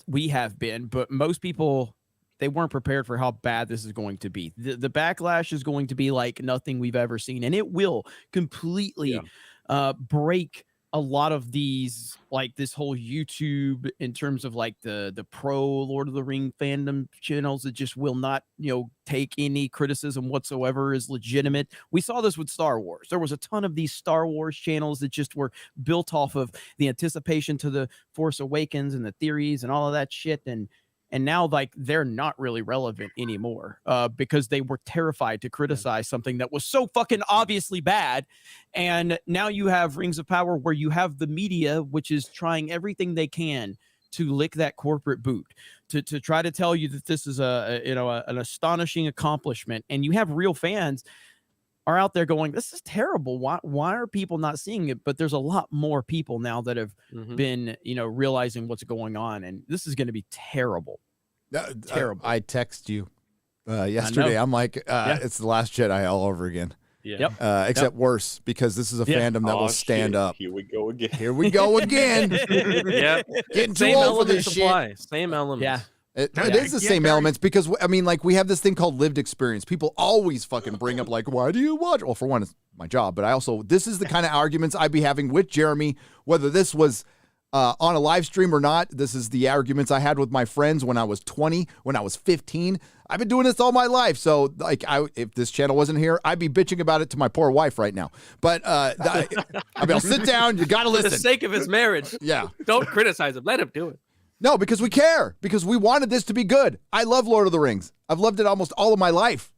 S3: we have been, but most people, they weren't prepared for how bad this is going to be. The backlash is going to be like nothing we've ever seen, and it will completely break a lot of these, like this whole YouTube in terms of like the pro Lord of the Ring fandom channels that just will not, take any criticism whatsoever as legitimate. We saw this with Star Wars. There was a ton of these Star Wars channels that just were built off of the anticipation to the Force Awakens and the theories and all of that shit. And now, like, they're not really relevant anymore because they were terrified to criticize something that was so fucking obviously bad. And now you have Rings of Power where you have the media, which is trying everything they can to lick that corporate boot, to try to tell you that this is an astonishing accomplishment. And you have real fans are out there going, this is terrible. Why are people not seeing it? But there's a lot more people now that have been, realizing what's going on. And this is going to be terrible. Terrible.
S2: I text you yesterday. I'm like, it's The Last Jedi all over again.
S6: Yeah.
S2: Except worse, because this is a fandom that will stand up.
S9: Here we go again.
S2: Here we go again.
S6: Yeah.
S2: Getting too
S6: Same
S2: old for
S6: elements
S2: this
S6: apply.
S2: shit.
S6: Same elements.
S3: Yeah.
S2: It is the same elements because, I mean, like, we have this thing called lived experience. People always fucking bring up, like, why do you watch? Well, for one, it's my job, but this is the kind of arguments I'd be having with Jeremy, whether this was on a live stream or not. This is the arguments I had with my friends when I was 20, when I was 15. I've been doing this all my life. So, like, if this channel wasn't here, I'd be bitching about it to my poor wife right now. But, I mean, I'll sit down. You got to listen.
S6: For the sake of his marriage.
S2: Yeah.
S6: Don't criticize him. Let him do it.
S2: No, because we care. Because we wanted this to be good. I love Lord of the Rings. I've loved it almost all of my life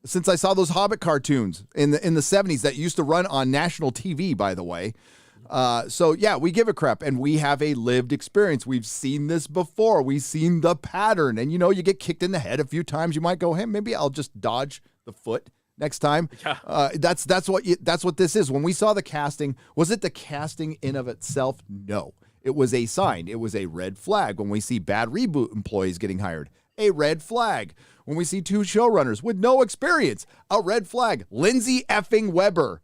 S2: since I saw those Hobbit cartoons in the 70s that used to run on national TV, by the way. So yeah, we give a crap, and we have a lived experience. We've seen this before. We've seen the pattern, and you get kicked in the head a few times. You might go, hey, maybe I'll just dodge the foot next time. Yeah. That's what this is. When we saw the casting, was it the casting in of itself? No. It was a sign. It was a red flag. When we see bad reboot employees getting hired, a red flag. When we see 2 showrunners with no experience, a red flag. Lindsay effing Weber,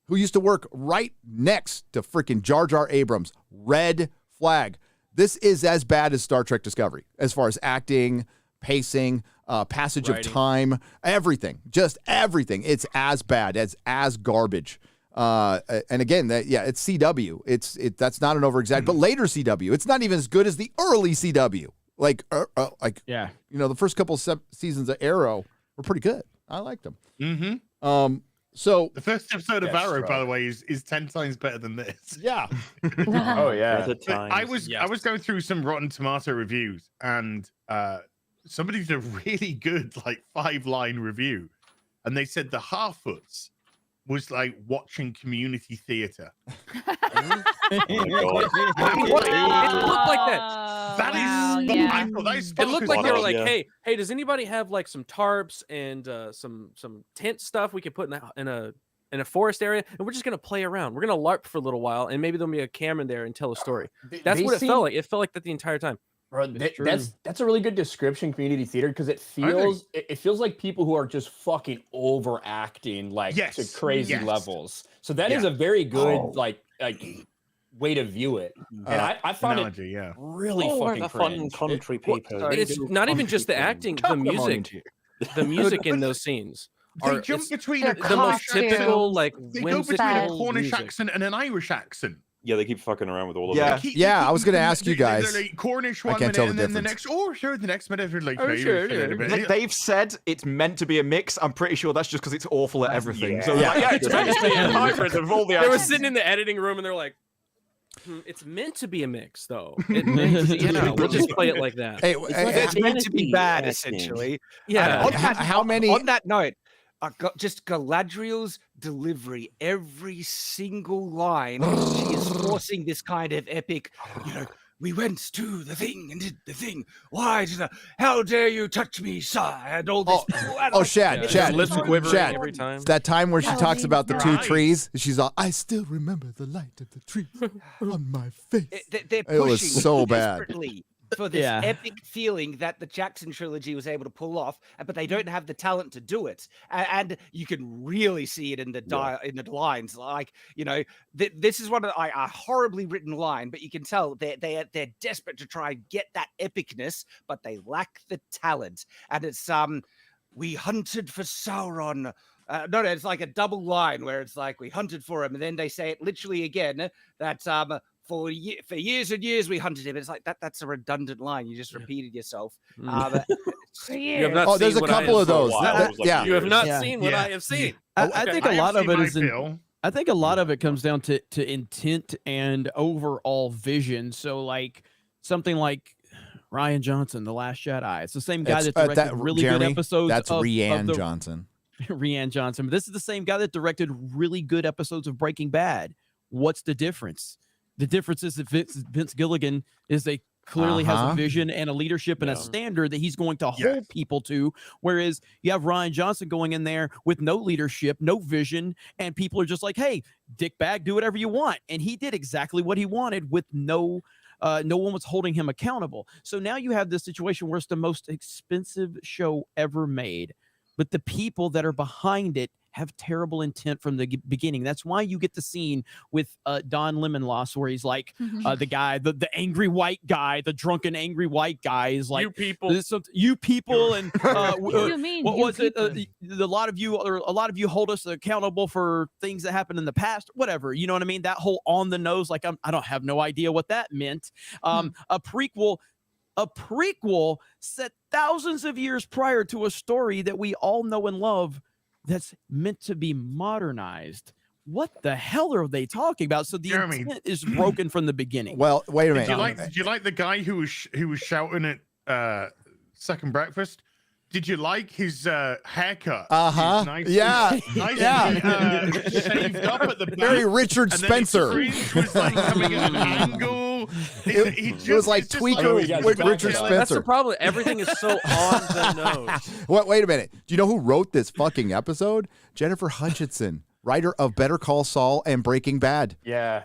S2: who used to work right next to freaking Jar Jar Abrams, red flag. This is as bad as Star Trek Discovery as far as acting, pacing, passage of time, everything, just everything. It's as bad, as garbage. And again, it's CW. That's not an over-exaggeration, but later CW. It's not even as good as the early CW. The first couple seasons of Arrow were pretty good. I liked them.
S5: Mm-hmm.
S2: So
S5: the first episode of Arrow, by the way, is 10 times better than this.
S2: Yeah.
S9: Oh yeah.
S5: I was going through some Rotten Tomato reviews, and somebody did a really good 5-line review, and they said the Harfoots was like watching community theater.
S6: It looked like that.
S5: That is,
S8: yeah.
S5: I thought that is
S6: It looked like they were like,
S9: Yeah.
S6: hey, does anybody have like some tarps and some tent stuff we could put in a forest area, and we're just gonna play around. We're gonna LARP for a little while, and maybe there'll be a camera there and tell a story. That's what it felt like. It felt like that the entire time.
S4: Bro, that's a really good description, community theater, because it feels like people who are just fucking overacting to crazy levels. So that is a very good like way to view it, and I found it really fucking
S12: fun country people.
S6: It's not even just the acting, the music in those scenes.
S5: They jump between a
S6: the most typical
S5: they go between a Cornish accent and an Irish accent.
S9: Yeah, they keep fucking around with all of
S1: Yeah.
S9: that.
S2: Yeah, I was gonna ask you guys.
S5: They're like Cornish
S2: I
S5: one
S2: can't
S5: minute,
S2: tell the
S5: and then the
S2: difference.
S5: next. Oh, sure, the next minute they're like.
S6: Oh,
S5: "Hey,
S6: sure,
S5: we're feeling a bit."
S1: They've said it's meant to be a mix. I'm pretty sure that's just because it's awful at everything. So
S2: Yeah.
S1: like, yeah, it's meant to be a hybrid of all the
S6: They were
S1: actions.
S6: sitting in the editing room and they're like, it's meant to be a mix, though. We'll just play it like that.
S2: Hey,
S10: It's meant to be bad,
S9: acting.
S10: essentially.
S6: Yeah.
S10: And on that,
S2: how many?
S10: On that note, just Galadriel's delivery, every single line, she is forcing this kind of epic, we went to the thing and did the thing. Why did how dare you touch me, sir? And all this.
S2: Shad,
S6: Just lips quivering
S2: Shad.
S6: every time.
S2: That time where she talks about the two
S5: Right.
S2: trees, she's all, I still remember the light of the trees on my face.
S10: They're
S2: It was
S10: pushing
S2: so bad.
S10: desperately for this
S3: Yeah.
S10: epic feeling that the Jackson trilogy was able to pull off, but they don't have the talent to do it. And you can really see it in the in the lines. Like, this is one of a horribly written line, but you can tell they're desperate to try and get that epicness, but they lack the talent. And it's we hunted for Sauron. No, it's like a double line where it's like we hunted for him, and then they say it literally again that for years and years we hunted him. It's like that's a redundant line. You just repeated yourself.
S6: You have
S8: Yeah.
S6: not
S2: Oh, there's
S6: seen
S2: a
S6: what I
S2: couple
S6: have
S2: of those.
S6: seen.
S9: Wow, it was like
S2: Yeah.
S6: You have not
S3: Yeah.
S6: seen what
S5: Yeah.
S6: I have seen.
S3: I think a
S5: I
S3: lot
S5: have
S3: of it
S5: seen
S3: is
S5: my
S3: in,
S5: fill.
S3: I think a lot of it comes down to intent and overall vision. So like something like Rian Johnson, The Last Jedi. It's the same guy that directed really
S2: Jeremy,
S3: good episodes.
S2: That's
S3: of
S2: Rian
S3: the,
S2: Johnson.
S3: Rian Johnson. But this is the same guy that directed really good episodes of Breaking Bad. What's the difference? The difference is that Vince Gilligan clearly has a vision and a leadership and a standard that he's going to hold people to. Whereas you have Rian Johnson going in there with no leadership, no vision, and people are just like, hey, dick bag, do whatever you want. And he did exactly what he wanted with no one was holding him accountable. So now you have this situation where it's the most expensive show ever made, but the people that are behind it have terrible intent from the beginning. That's why you get the scene with Don Lemonloss where he's like the guy, the angry white guy, the drunken angry white guy is like, you people, and
S8: You mean
S3: what
S8: you
S3: was it?
S8: people?
S3: A lot of you hold us accountable for things that happened in the past, whatever. You know what I mean? That whole on the nose, like I don't have no idea what that meant. A prequel set thousands of years prior to a story that we all know and love that's meant to be modernized. What the hell are they talking about? So the intent is broken from the beginning.
S2: Well, wait a minute.
S5: Did you like the guy who was shouting at Second Breakfast? Did you like his haircut? Nice,
S2: Yeah.
S5: nice
S2: Yeah.
S5: shaved up at the back.
S2: Very Richard
S5: and then
S2: Spencer.
S5: The fringe was like coming at an angle.
S2: It was like tweaker Richard
S6: That's
S2: Spencer.
S6: the problem. Everything is so on the nose.
S2: Wait a minute. Do you know who wrote this fucking episode? Jennifer Hutchinson, writer of Better Call Saul and Breaking Bad.
S4: Yeah.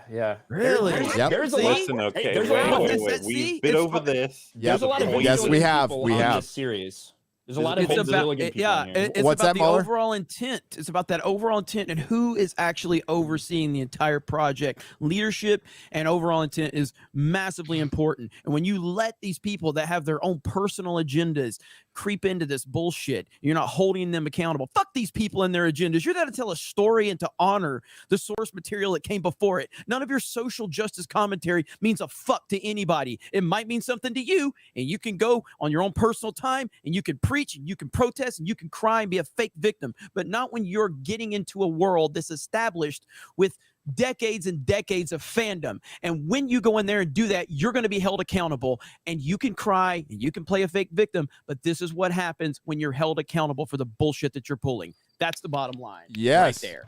S3: Really?
S2: Yep.
S4: There's a lot.
S9: Listen, okay,
S4: there's a lot of-
S9: wait.
S3: See,
S9: We've been
S3: it's
S9: over this.
S4: There's a lot of
S2: Yes, we have.
S4: people
S2: We
S4: on
S2: have.
S4: this series. There's a lot of
S3: It's
S4: Vince
S3: about
S4: Gilligan people on here.
S3: it's
S2: What's
S3: about
S2: that,
S3: the
S2: MauLer?
S3: overall intent. It's about that overall intent and who is actually overseeing the entire project. Leadership and overall intent is massively important. And when you let these people that have their own personal agendas creep into this bullshit, you're not holding them accountable. Fuck these people and their agendas. You're there to tell a story and to honor the source material that came before it. None of your social justice commentary means a fuck to anybody. It might mean something to you, and you can go on your own personal time and you can preach and you can protest and you can cry and be a fake victim, but not when you're getting into a world that's established with decades and decades of fandom. And when you go in there and do that, you're going to be held accountable, and you can cry and you can play a fake victim, but this is what happens when you're held accountable for the bullshit that you're pulling. That's the bottom line.
S2: Yes.
S3: Right there.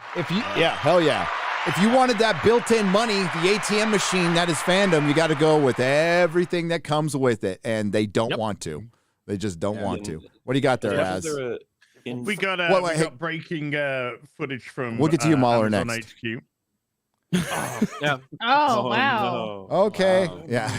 S2: Hell yeah. If you wanted that built-in money, the ATM machine that is fandom, you got to go with everything that comes with it, and they don't want to. They just don't want to. What do you got there, Az?
S5: We got breaking footage from.
S2: We'll get to you, MauLer,
S5: Amazon
S2: next.
S5: HQ.
S6: Yeah.
S8: Oh, wow.
S9: No.
S2: Okay. Yeah.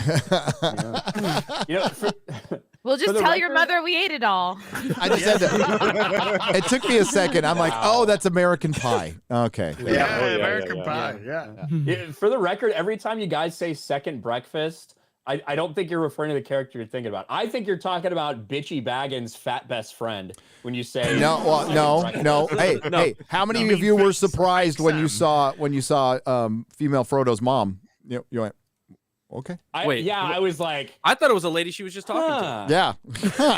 S8: We'll just tell your mother we ate it all.
S2: I just had to. It took me a second. I'm like, oh, that's American Pie. Okay.
S5: American Pie. Yeah.
S4: For the record, every time you guys say second breakfast, I don't think you're referring to the character you're thinking about. I think you're talking about Bitchy Baggins' fat best friend when you say
S2: No. Hey, how many of you were surprised when you saw female Frodo's mom You went, okay.
S6: Wait,
S4: I was like,
S6: I thought it was a lady she was just talking to.
S2: Yeah.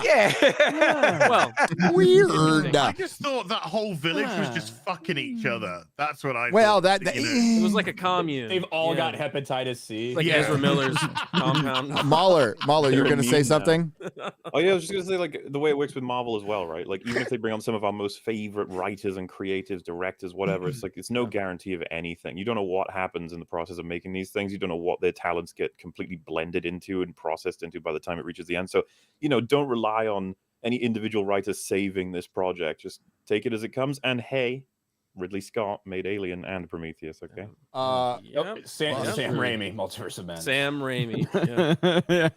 S10: Yeah.
S6: Well,
S2: Weird.
S5: I just thought that whole village was just fucking each other. That's what I
S2: Well,
S5: thought.
S6: it was like a commune.
S4: they've all
S6: Yeah.
S4: got hepatitis C.
S6: Like
S5: Yeah.
S6: Ezra Miller's compound.
S2: MauLer, you're
S9: They're
S2: going to say
S9: immune now.
S2: something?
S9: Oh yeah, I was just gonna say like the way it works with Marvel as well, right? Like even if they bring on some of our most favorite writers and creatives, directors, whatever, it's like it's no guarantee of anything. You don't know what happens in the process of making these things. You don't know what their talents get completely blended into and processed into by the time it reaches the end. So, don't rely on any individual writer saving this project. Just take it as it comes. And hey, Ridley Scott made Alien and Prometheus, okay?
S4: Sam Raimi, Multiverse of Madness.
S6: Sam Raimi. Yeah.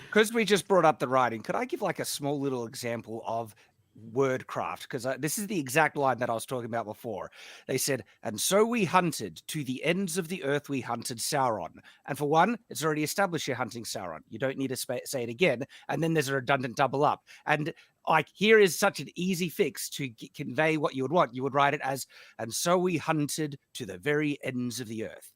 S10: Because we just brought up the writing, could I give like a small little example of wordcraft? Because this is the exact line that I was talking about before. They said, and so we hunted to the ends of the earth, we hunted Sauron. And for one, it's already established you're hunting Sauron. You don't need to say it again. And then there's a redundant double up. And like, here is such an easy fix to convey what you would want. You would write it as, and so we hunted to the very ends of the earth.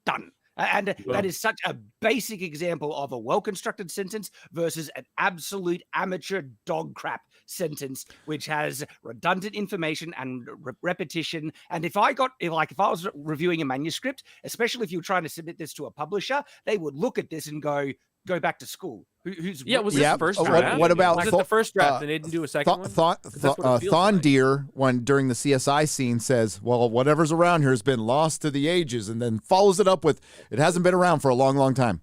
S10: Done. And that is such a basic example of a well-constructed sentence versus an absolute amateur dog crap sentence, which has redundant information and repetition. And if I was reviewing a manuscript, especially if you were trying to submit this to a publisher, they would look at this and go back to school. Was
S6: this
S2: Yep.
S6: the first
S2: What-
S6: draft?
S2: what about
S6: was it
S2: Tho-
S6: the first draft and they didn't do a second one? 'Cause that's what it feels like.
S2: Thondir, when during the CSI scene, says, well, whatever's around here has been lost to the ages, and then follows it up with, it hasn't been around for a long, long time.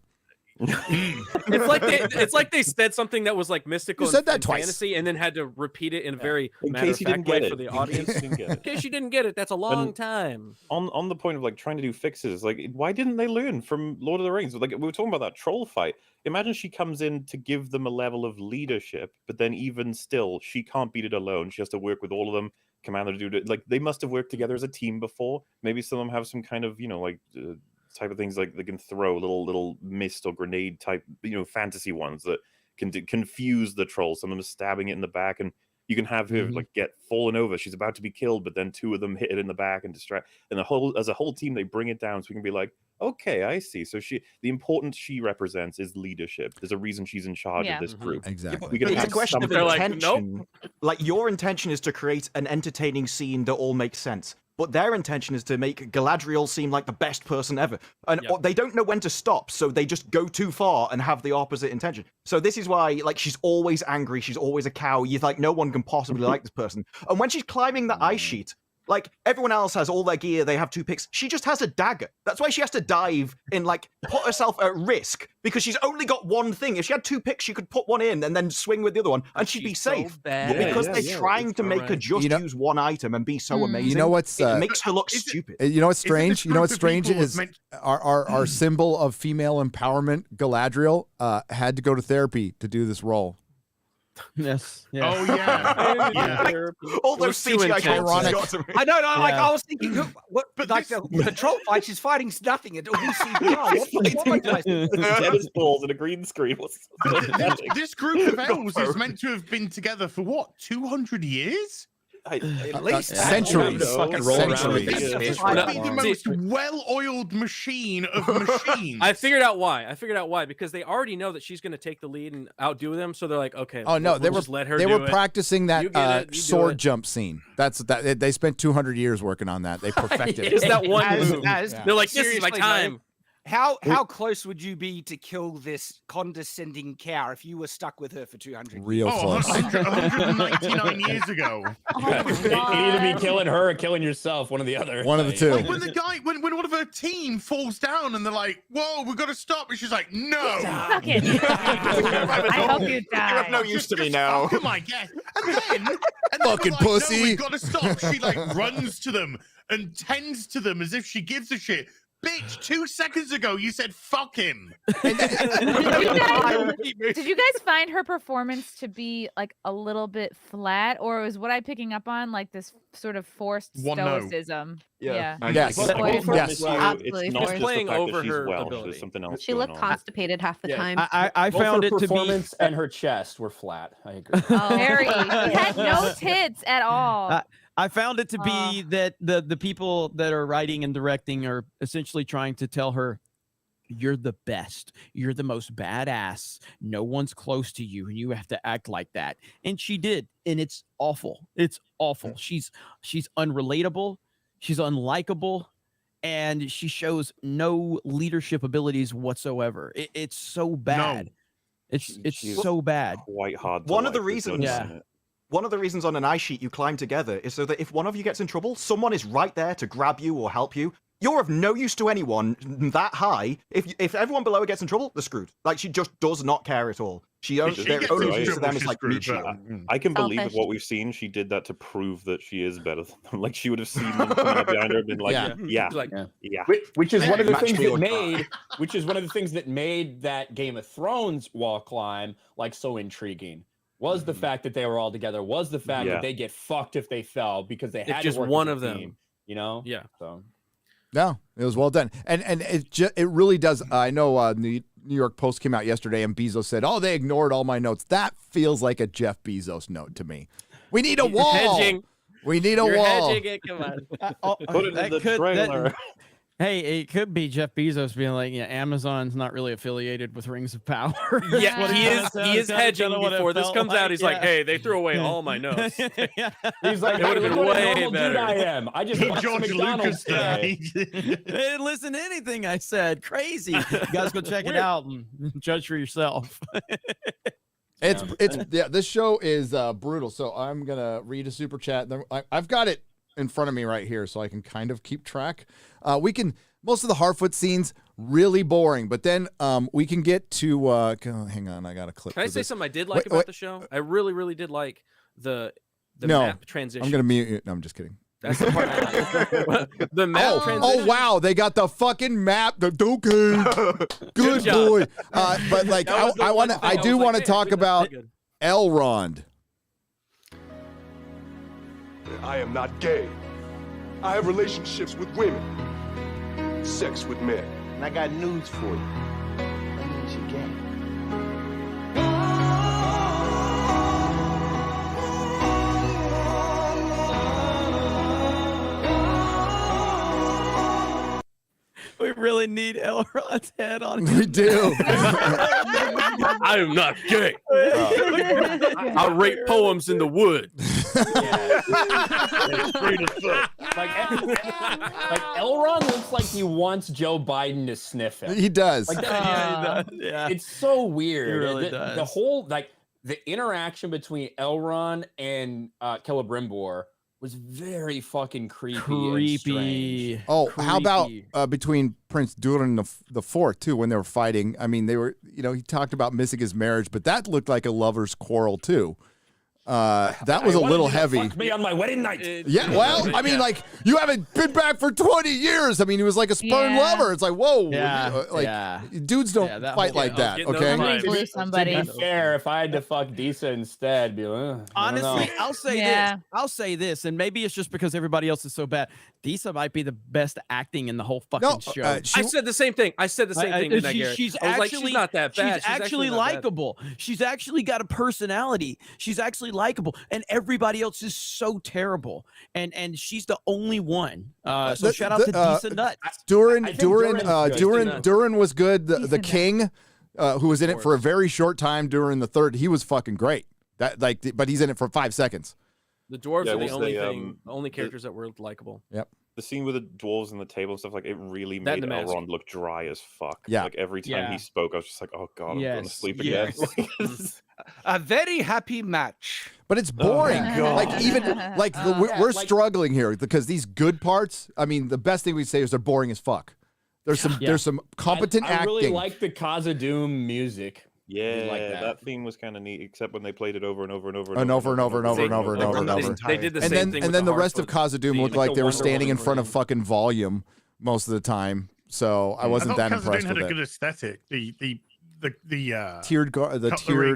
S6: It's like they said something that was like mystical
S2: You said that
S6: and
S2: twice.
S6: fantasy and then had to repeat it in a very
S9: In
S6: matter
S9: case
S6: of
S9: you
S6: fact
S9: didn't
S6: way
S9: get
S6: for
S9: it.
S6: the
S9: In
S6: audience.
S9: case you didn't get it.
S6: In case you didn't get it, that's a long
S9: And
S6: time.
S9: On the point of like trying to do fixes, like why didn't they learn from Lord of the Rings? Like we were talking about that troll fight. Imagine she comes in to give them a level of leadership, but then even still, she can't beat it alone. She has to work with all of them, command them to do it. Like they must have worked together as a team before. Maybe some of them have some kind of type of things like they can throw little mist or grenade type fantasy ones that can confuse the troll. Some of them are stabbing it in the back, and you can have her like get fallen over. She's about to be killed, but then two of them hit it in the back and distract. And as a whole team, they bring it down so we can be like, okay, I see. So the importance she represents is leadership. There's a reason she's in charge of this group.
S2: Exactly.
S9: We can
S1: It's a
S9: have
S1: question of
S9: something-
S1: intention. Like your intention is to create an entertaining scene that all makes sense. But their intention is to make Galadriel seem like the best person ever. And they don't know when to stop, so they just go too far and have the opposite intention. So this is why, like, she's always angry, she's always a cow. You're like, no one can possibly like this person. And when she's climbing the ice sheet, like, everyone else has all their gear, they have two picks. She just has a dagger. That's why she has to dive and, like, put herself at risk, because she's only got one thing. If she had two picks, she could put one in and then swing with the other one, and she'd be safe. But because they're trying to make her just use one item and be so amazing,
S2: You know what's
S1: it makes her look stupid.
S2: You know what's strange? You know what's strange
S5: people
S2: is
S5: meant-
S2: our symbol of female empowerment, Galadriel, had to go to therapy to do this role.
S3: Yes.
S5: Oh yeah. Yeah.
S1: All
S6: It
S1: those
S6: was too
S1: CGI
S6: intense.
S1: characters got to me.
S10: I know, like
S3: Yeah.
S10: I was thinking, what? But like the troll fight, she's fighting nothing. It all CGI. What am I trying to do?
S9: tennis balls and a green screen.
S5: This group of elves is meant to have been together for what, 200 years?
S10: At least
S2: centuries.
S4: Fucking roll around
S2: Centuries.
S4: with this
S5: This
S4: fish
S5: might
S4: for
S5: be
S4: that
S5: the
S4: long.
S5: most well-oiled machine of machines.
S6: I figured out why. Because they already know that she's going to take the lead and outdo them. So they're like, okay.
S2: Oh no,
S6: we'll
S2: they were
S6: just let her
S2: they
S6: do
S2: were
S6: it.
S2: practicing that
S6: You get it, you do
S2: sword
S6: it.
S2: jump scene. They spent 200 years working on that. They perfected it.
S6: It's that one move.
S10: As-
S6: They're like, this is my
S10: seriously,
S6: time.
S10: though, How close would you be to kill this condescending cow if you were stuck with her for 200 years?
S2: Real
S5: Oh,
S2: close.
S5: 199 years ago.
S7: Oh my
S4: You either be
S7: God.
S4: killing her or killing yourself, one or the other.
S2: One of the two.
S5: Like when the guy, when one of her team falls down and they're like, "Whoa, we got to stop," and she's like, "No."
S8: Fuck it. I hope you die.
S1: You have no use to me now.
S5: Fuck 'em, I guess. And then
S2: Fucking
S5: they're like,
S2: pussy.
S5: No, we got to stop. She like runs to them and tends to them as if she gives a shit. Bitch, 2 seconds ago you said fuck him.
S8: Did you guys find her performance to be like a little bit flat, or was what I picking up on like this sort of forced
S5: One no.
S8: stoicism?
S1: Yeah.
S2: Yes.
S7: Spoiled.
S2: Yes.
S7: Absolutely
S9: It's not
S7: forced.
S9: just
S6: Playing
S9: the fact
S6: over
S9: that she's
S6: her
S9: Welsh.
S6: ability.
S9: There's something else
S7: She
S9: going
S7: looked
S9: on.
S7: constipated half the
S4: Yeah.
S7: time.
S3: I
S4: Both
S3: found
S4: her
S3: it to be
S4: performance and her chest were flat. I agree.
S7: Oh.
S8: Very. She had no tits at all.
S3: I found it to be that the people that are writing and directing are essentially trying to tell her you're the best. You're the most badass. No one's close to you, and you have to act like that. And she did, and it's awful. It's awful. She's unrelatable. She's unlikable, and she shows no leadership abilities whatsoever. It's so bad. It's so bad.
S9: Quite hard. To
S1: One of the
S9: like,
S1: reasons. One of the reasons on an ice sheet you climb together is so that if one of you gets in trouble, someone is right there to grab you or help you. You're of no use to anyone that high. If everyone below her gets in trouble, they're screwed. Like, she just does not care at all. Their only use to them is like meat shield.
S9: I can believe with what we've seen, she did that to prove that she is better than them. Like, she would have seen them coming up behind her and been like, yeah.
S4: Which is one of the things that made, which is one of the things that made that Game of Thrones wall climb like so intriguing. Was the fact that they were all together, was the fact that they get fucked if they fell because they had
S6: just
S4: to work
S6: one
S4: as a
S6: of them.
S4: team, you know?
S6: Yeah.
S4: So
S2: No, it was well done, and it really does. I know the New York Post came out yesterday, and Bezos said, "Oh, they ignored all my notes." That feels like a Jeff Bezos note to me. We need a wall.
S6: Hedging.
S2: We need a
S6: You're
S2: wall.
S6: hedging it. Come on.
S9: Put it in the trailer.
S3: Hey, it could be Jeff Bezos being like, yeah, Amazon's not really affiliated with Rings of Power.
S6: Yeah, he is hedging before this comes out. He's like, hey, they threw away all my notes.
S4: he's like,
S6: It would have been
S4: "Look what a
S6: way
S4: normal
S6: better."
S4: dude I am. I just bought some
S5: George
S4: McDonald's
S5: Lucas
S4: today."
S3: They didn't listen to anything I said. Crazy. You guys go check it out and judge for yourself.
S2: This show is brutal. So I'm gonna read a super chat. I've got it in front of me right here, so I can kind of keep track. Most of the Harfoot scenes really boring, but then we can get to. Hang on, I got a clip.
S6: Can I say something I did like about the show? I really, really did like the map transition.
S2: I'm gonna mute you. No, I'm just kidding.
S6: That's the part. The map transition.
S2: Oh wow, they got the fucking map. Okay, good boy. But like, I do want to talk about Elrond.
S12: I am not gay. I have relationships with women, sex with men.
S13: And I got news for you. That means you're gay.
S3: We really need Elrond's head on.
S2: We do.
S6: I am not gay. I write poems in the wood.
S4: Like Elrond looks like he wants Joe Biden to sniff him.
S2: He does.
S3: He does. Yeah.
S4: It's so weird.
S3: He really
S4: the
S3: does.
S4: whole the interaction between Elrond and Celebrimbor was very fucking creepy. And strange.
S2: Oh, how about between Prince Durin the Fourth too when they were fighting? I mean, they were. He talked about missing his marriage, but that looked like a lover's quarrel too. That was a little heavy.
S4: Fuck me on my wedding night.
S2: Yeah, well, I mean, like, you haven't been back for 20 years. I mean, he was like a spurned lover. It's like, whoa, dudes don't fight like that. Okay.
S4: To be fair, if I had to fuck Disa instead, be like,
S3: honestly, I'll say this. I'll say this, and maybe it's just because everybody else is so bad. Disa might be the best acting in the whole fucking show.
S6: I said the same thing. Didn't I, Gary?
S3: She's
S6: I was
S3: actually
S6: like, she's not that bad.
S3: She's actually likable. She's actually got a personality. She's actually likable, and everybody else is so terrible. And she's the only one. So shout out to Disa Nuts.
S2: Durin was good. The king, who was in it for a very short time during the third, he was fucking great. But he's in it for 5 seconds.
S6: The dwarves are the only characters that were likable.
S2: Yep.
S9: The scene with the dwarves and the table and stuff, like, it really made Elrond look dry as fuck.
S2: Yeah.
S9: Like, every time he spoke, I was just like, oh god, I'm going to sleep
S10: again. A very happy match.
S2: But it's boring. Like, even like we're struggling here because these good parts. I mean, the best thing we say is they're boring as fuck. There's some competent acting.
S4: I really like the Khazad-dûm music.
S9: Yeah,
S4: like
S9: that theme was kind of neat, except when they played it over and over and over
S2: and over.
S6: They did the same thing.
S2: And then the rest of Khazad-dûm looked like they were standing in front of fucking volume most of the time. So I wasn't that impressed with it.
S5: Khazad-dûm had a good aesthetic. The
S2: tiered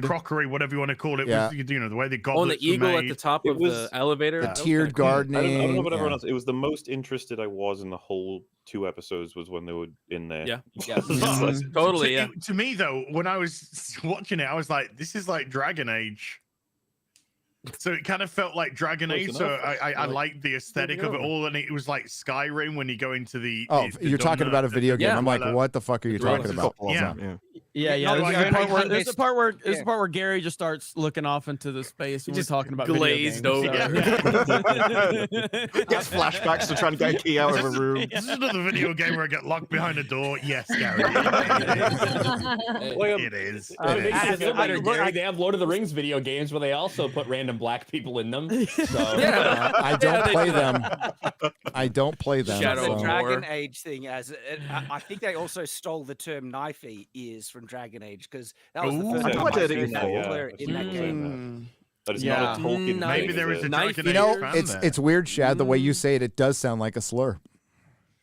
S5: crockery, whatever you want to call it.
S2: Yeah.
S5: Was, the way the
S6: the
S5: goblets
S6: eagle
S5: were
S6: at
S5: made.
S6: the top of the elevator.
S2: The tiered gardening.
S9: I don't know about everyone else. It was the most interested I was in the whole 2 episodes was when they were in there.
S6: Yeah. Totally. Yeah.
S5: To me though, when I was watching it, I was like, this is like Dragon Age. So it kind of felt like Dragon
S9: Close
S5: Age.
S9: enough.
S5: So I liked the aesthetic of it
S9: over.
S5: all, and it was like Skyrim when you go into the.
S2: Oh,
S5: the
S2: you're talking about a video game.
S6: Yeah.
S2: I'm like, what the fuck are you talking
S5: Grievances.
S2: about?
S5: Yeah.
S3: Yeah.
S10: No,
S3: There's
S10: I-
S3: the part
S10: I
S3: where there's the
S10: missed-
S3: part where there's
S10: yeah.
S3: the part where Gary just starts looking off into the space. When
S6: just
S3: we're talking about
S6: glazed
S3: video games,
S1: Gets flashbacks to trying to get a key out of a room.
S5: This is another video game where I get locked behind a door. Yes, Gary. It is.
S4: It makes
S10: I
S4: you feel
S10: feel
S4: better,
S10: like-
S4: Gary. They have Lord of the Rings video games where they also put random black people in them. So
S6: Yeah.
S2: I don't play them. I don't play them.
S6: Shadow
S10: The
S6: of
S2: so-
S6: War.
S10: Dragon Age thing, I think they also stole the term knifey ears from Dragon Age because that was the
S5: Ooh.
S10: first
S5: I
S10: time
S1: played
S10: I
S1: it
S10: heard that
S1: before.
S10: clear in that game.
S9: But it's
S3: Yeah.
S9: not a Tolkien.
S5: Maybe
S9: thing,
S5: there
S9: is
S5: is a
S9: it?
S6: Knife
S5: Dragon
S2: You
S5: Age
S2: know,
S5: fan
S2: it's
S5: there.
S2: it's weird, Shad. The way you say it, it does sound like a slur.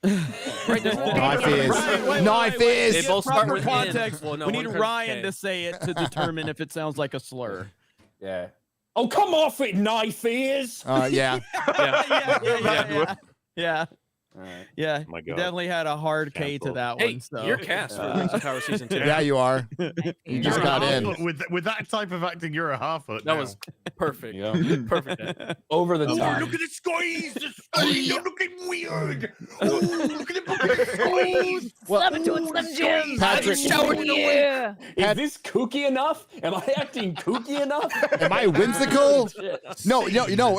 S6: Right, there's no
S2: Knife
S6: big-
S2: is.
S3: Wait,
S2: Knife
S3: wait.
S2: is.
S6: They both start
S3: Proper
S6: with
S3: context.
S6: N. Well, no,
S3: we
S6: one
S3: need
S6: starts with
S3: Ryan
S6: K.
S3: to say it to determine if it sounds like a slur.
S4: yeah. Oh, come off it, knife ears.
S2: Yeah.
S3: Yeah.
S4: All right.
S3: Yeah,
S9: My
S3: you
S9: God.
S3: definitely had a hard K to
S9: Cancelled.
S3: that
S6: Hey,
S3: one. So
S6: you're cast for Rings of Power season 2.
S2: Yeah, you are. You just
S5: You're a
S2: got
S5: half-foot.
S2: in.
S5: With that type of acting, you're a half-foot.
S6: That
S5: now.
S6: was perfect.
S4: Yeah.
S6: Perfect.
S4: Over the
S5: Oh,
S4: top.
S5: look at the skies! The skies are looking weird. Oh, look at the fucking skies.
S8: Slap it to it, Slim Jim.
S2: Patrick-
S8: Yeah.
S4: Is this kooky enough? Am I acting kooky enough?
S2: Am I whimsical?
S4: Shit.
S2: No,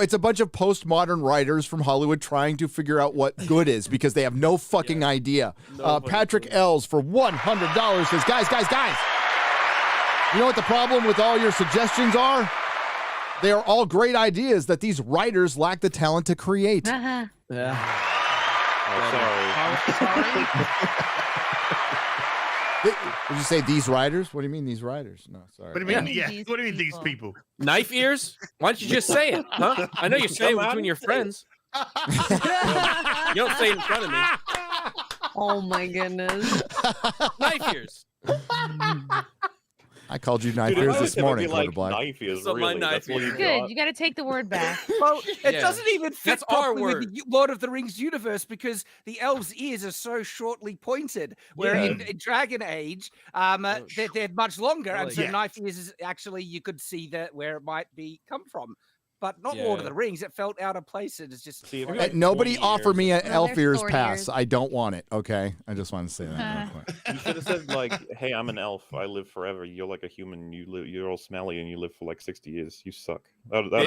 S2: it's a bunch of postmodern writers from Hollywood trying to figure out what good is because they have no fucking idea. Patrick Ells for $100 says, guys, you know what the problem with all your suggestions are? They are all great ideas that these writers lack the talent to create.
S8: Uh-huh.
S3: yeah.
S2: Did you say these writers? What do you mean these writers? No, sorry.
S5: What do you mean?
S8: Yeah.
S5: Yeah. What do you mean these people?
S6: Knife ears? Why don't you just say it? Huh? I know you're saying it between your friends. You don't say it in front of me.
S7: Oh my goodness.
S6: Knife ears.
S2: I called you knife
S9: Dude,
S2: ears
S9: if I
S2: this
S9: was
S2: morning,
S9: gonna be
S2: Quarter Black.
S9: Knife is
S6: So my
S9: really.
S6: knife
S9: That's what
S6: is
S9: you
S8: Good.
S9: got.
S8: You got to take the word back.
S10: Well, it
S6: Yeah.
S10: doesn't even fit
S6: That's our
S10: properly with
S6: word.
S10: the Lord of the Rings universe because the elves' ears are so shortly pointed. Where
S9: Yeah.
S10: in Dragon Age, they're much longer, and so
S5: Yeah.
S10: knife ears is actually you could see that where it might be come from. But not Lord of
S6: Yeah.
S10: the Rings. It felt out of place. It is just.
S9: See, if
S2: Hey, nobody
S9: 20
S2: offer me
S9: years,
S2: an
S7: Well,
S2: elf
S7: they're
S2: ears
S7: sword
S2: pass.
S7: ears.
S2: I don't want it. Okay, I just want to say that real quick.
S9: You should have said like, "Hey, I'm an elf. I live forever. You're like a human. You're all smelly, and you live for like 60 years. You suck."
S5: That's what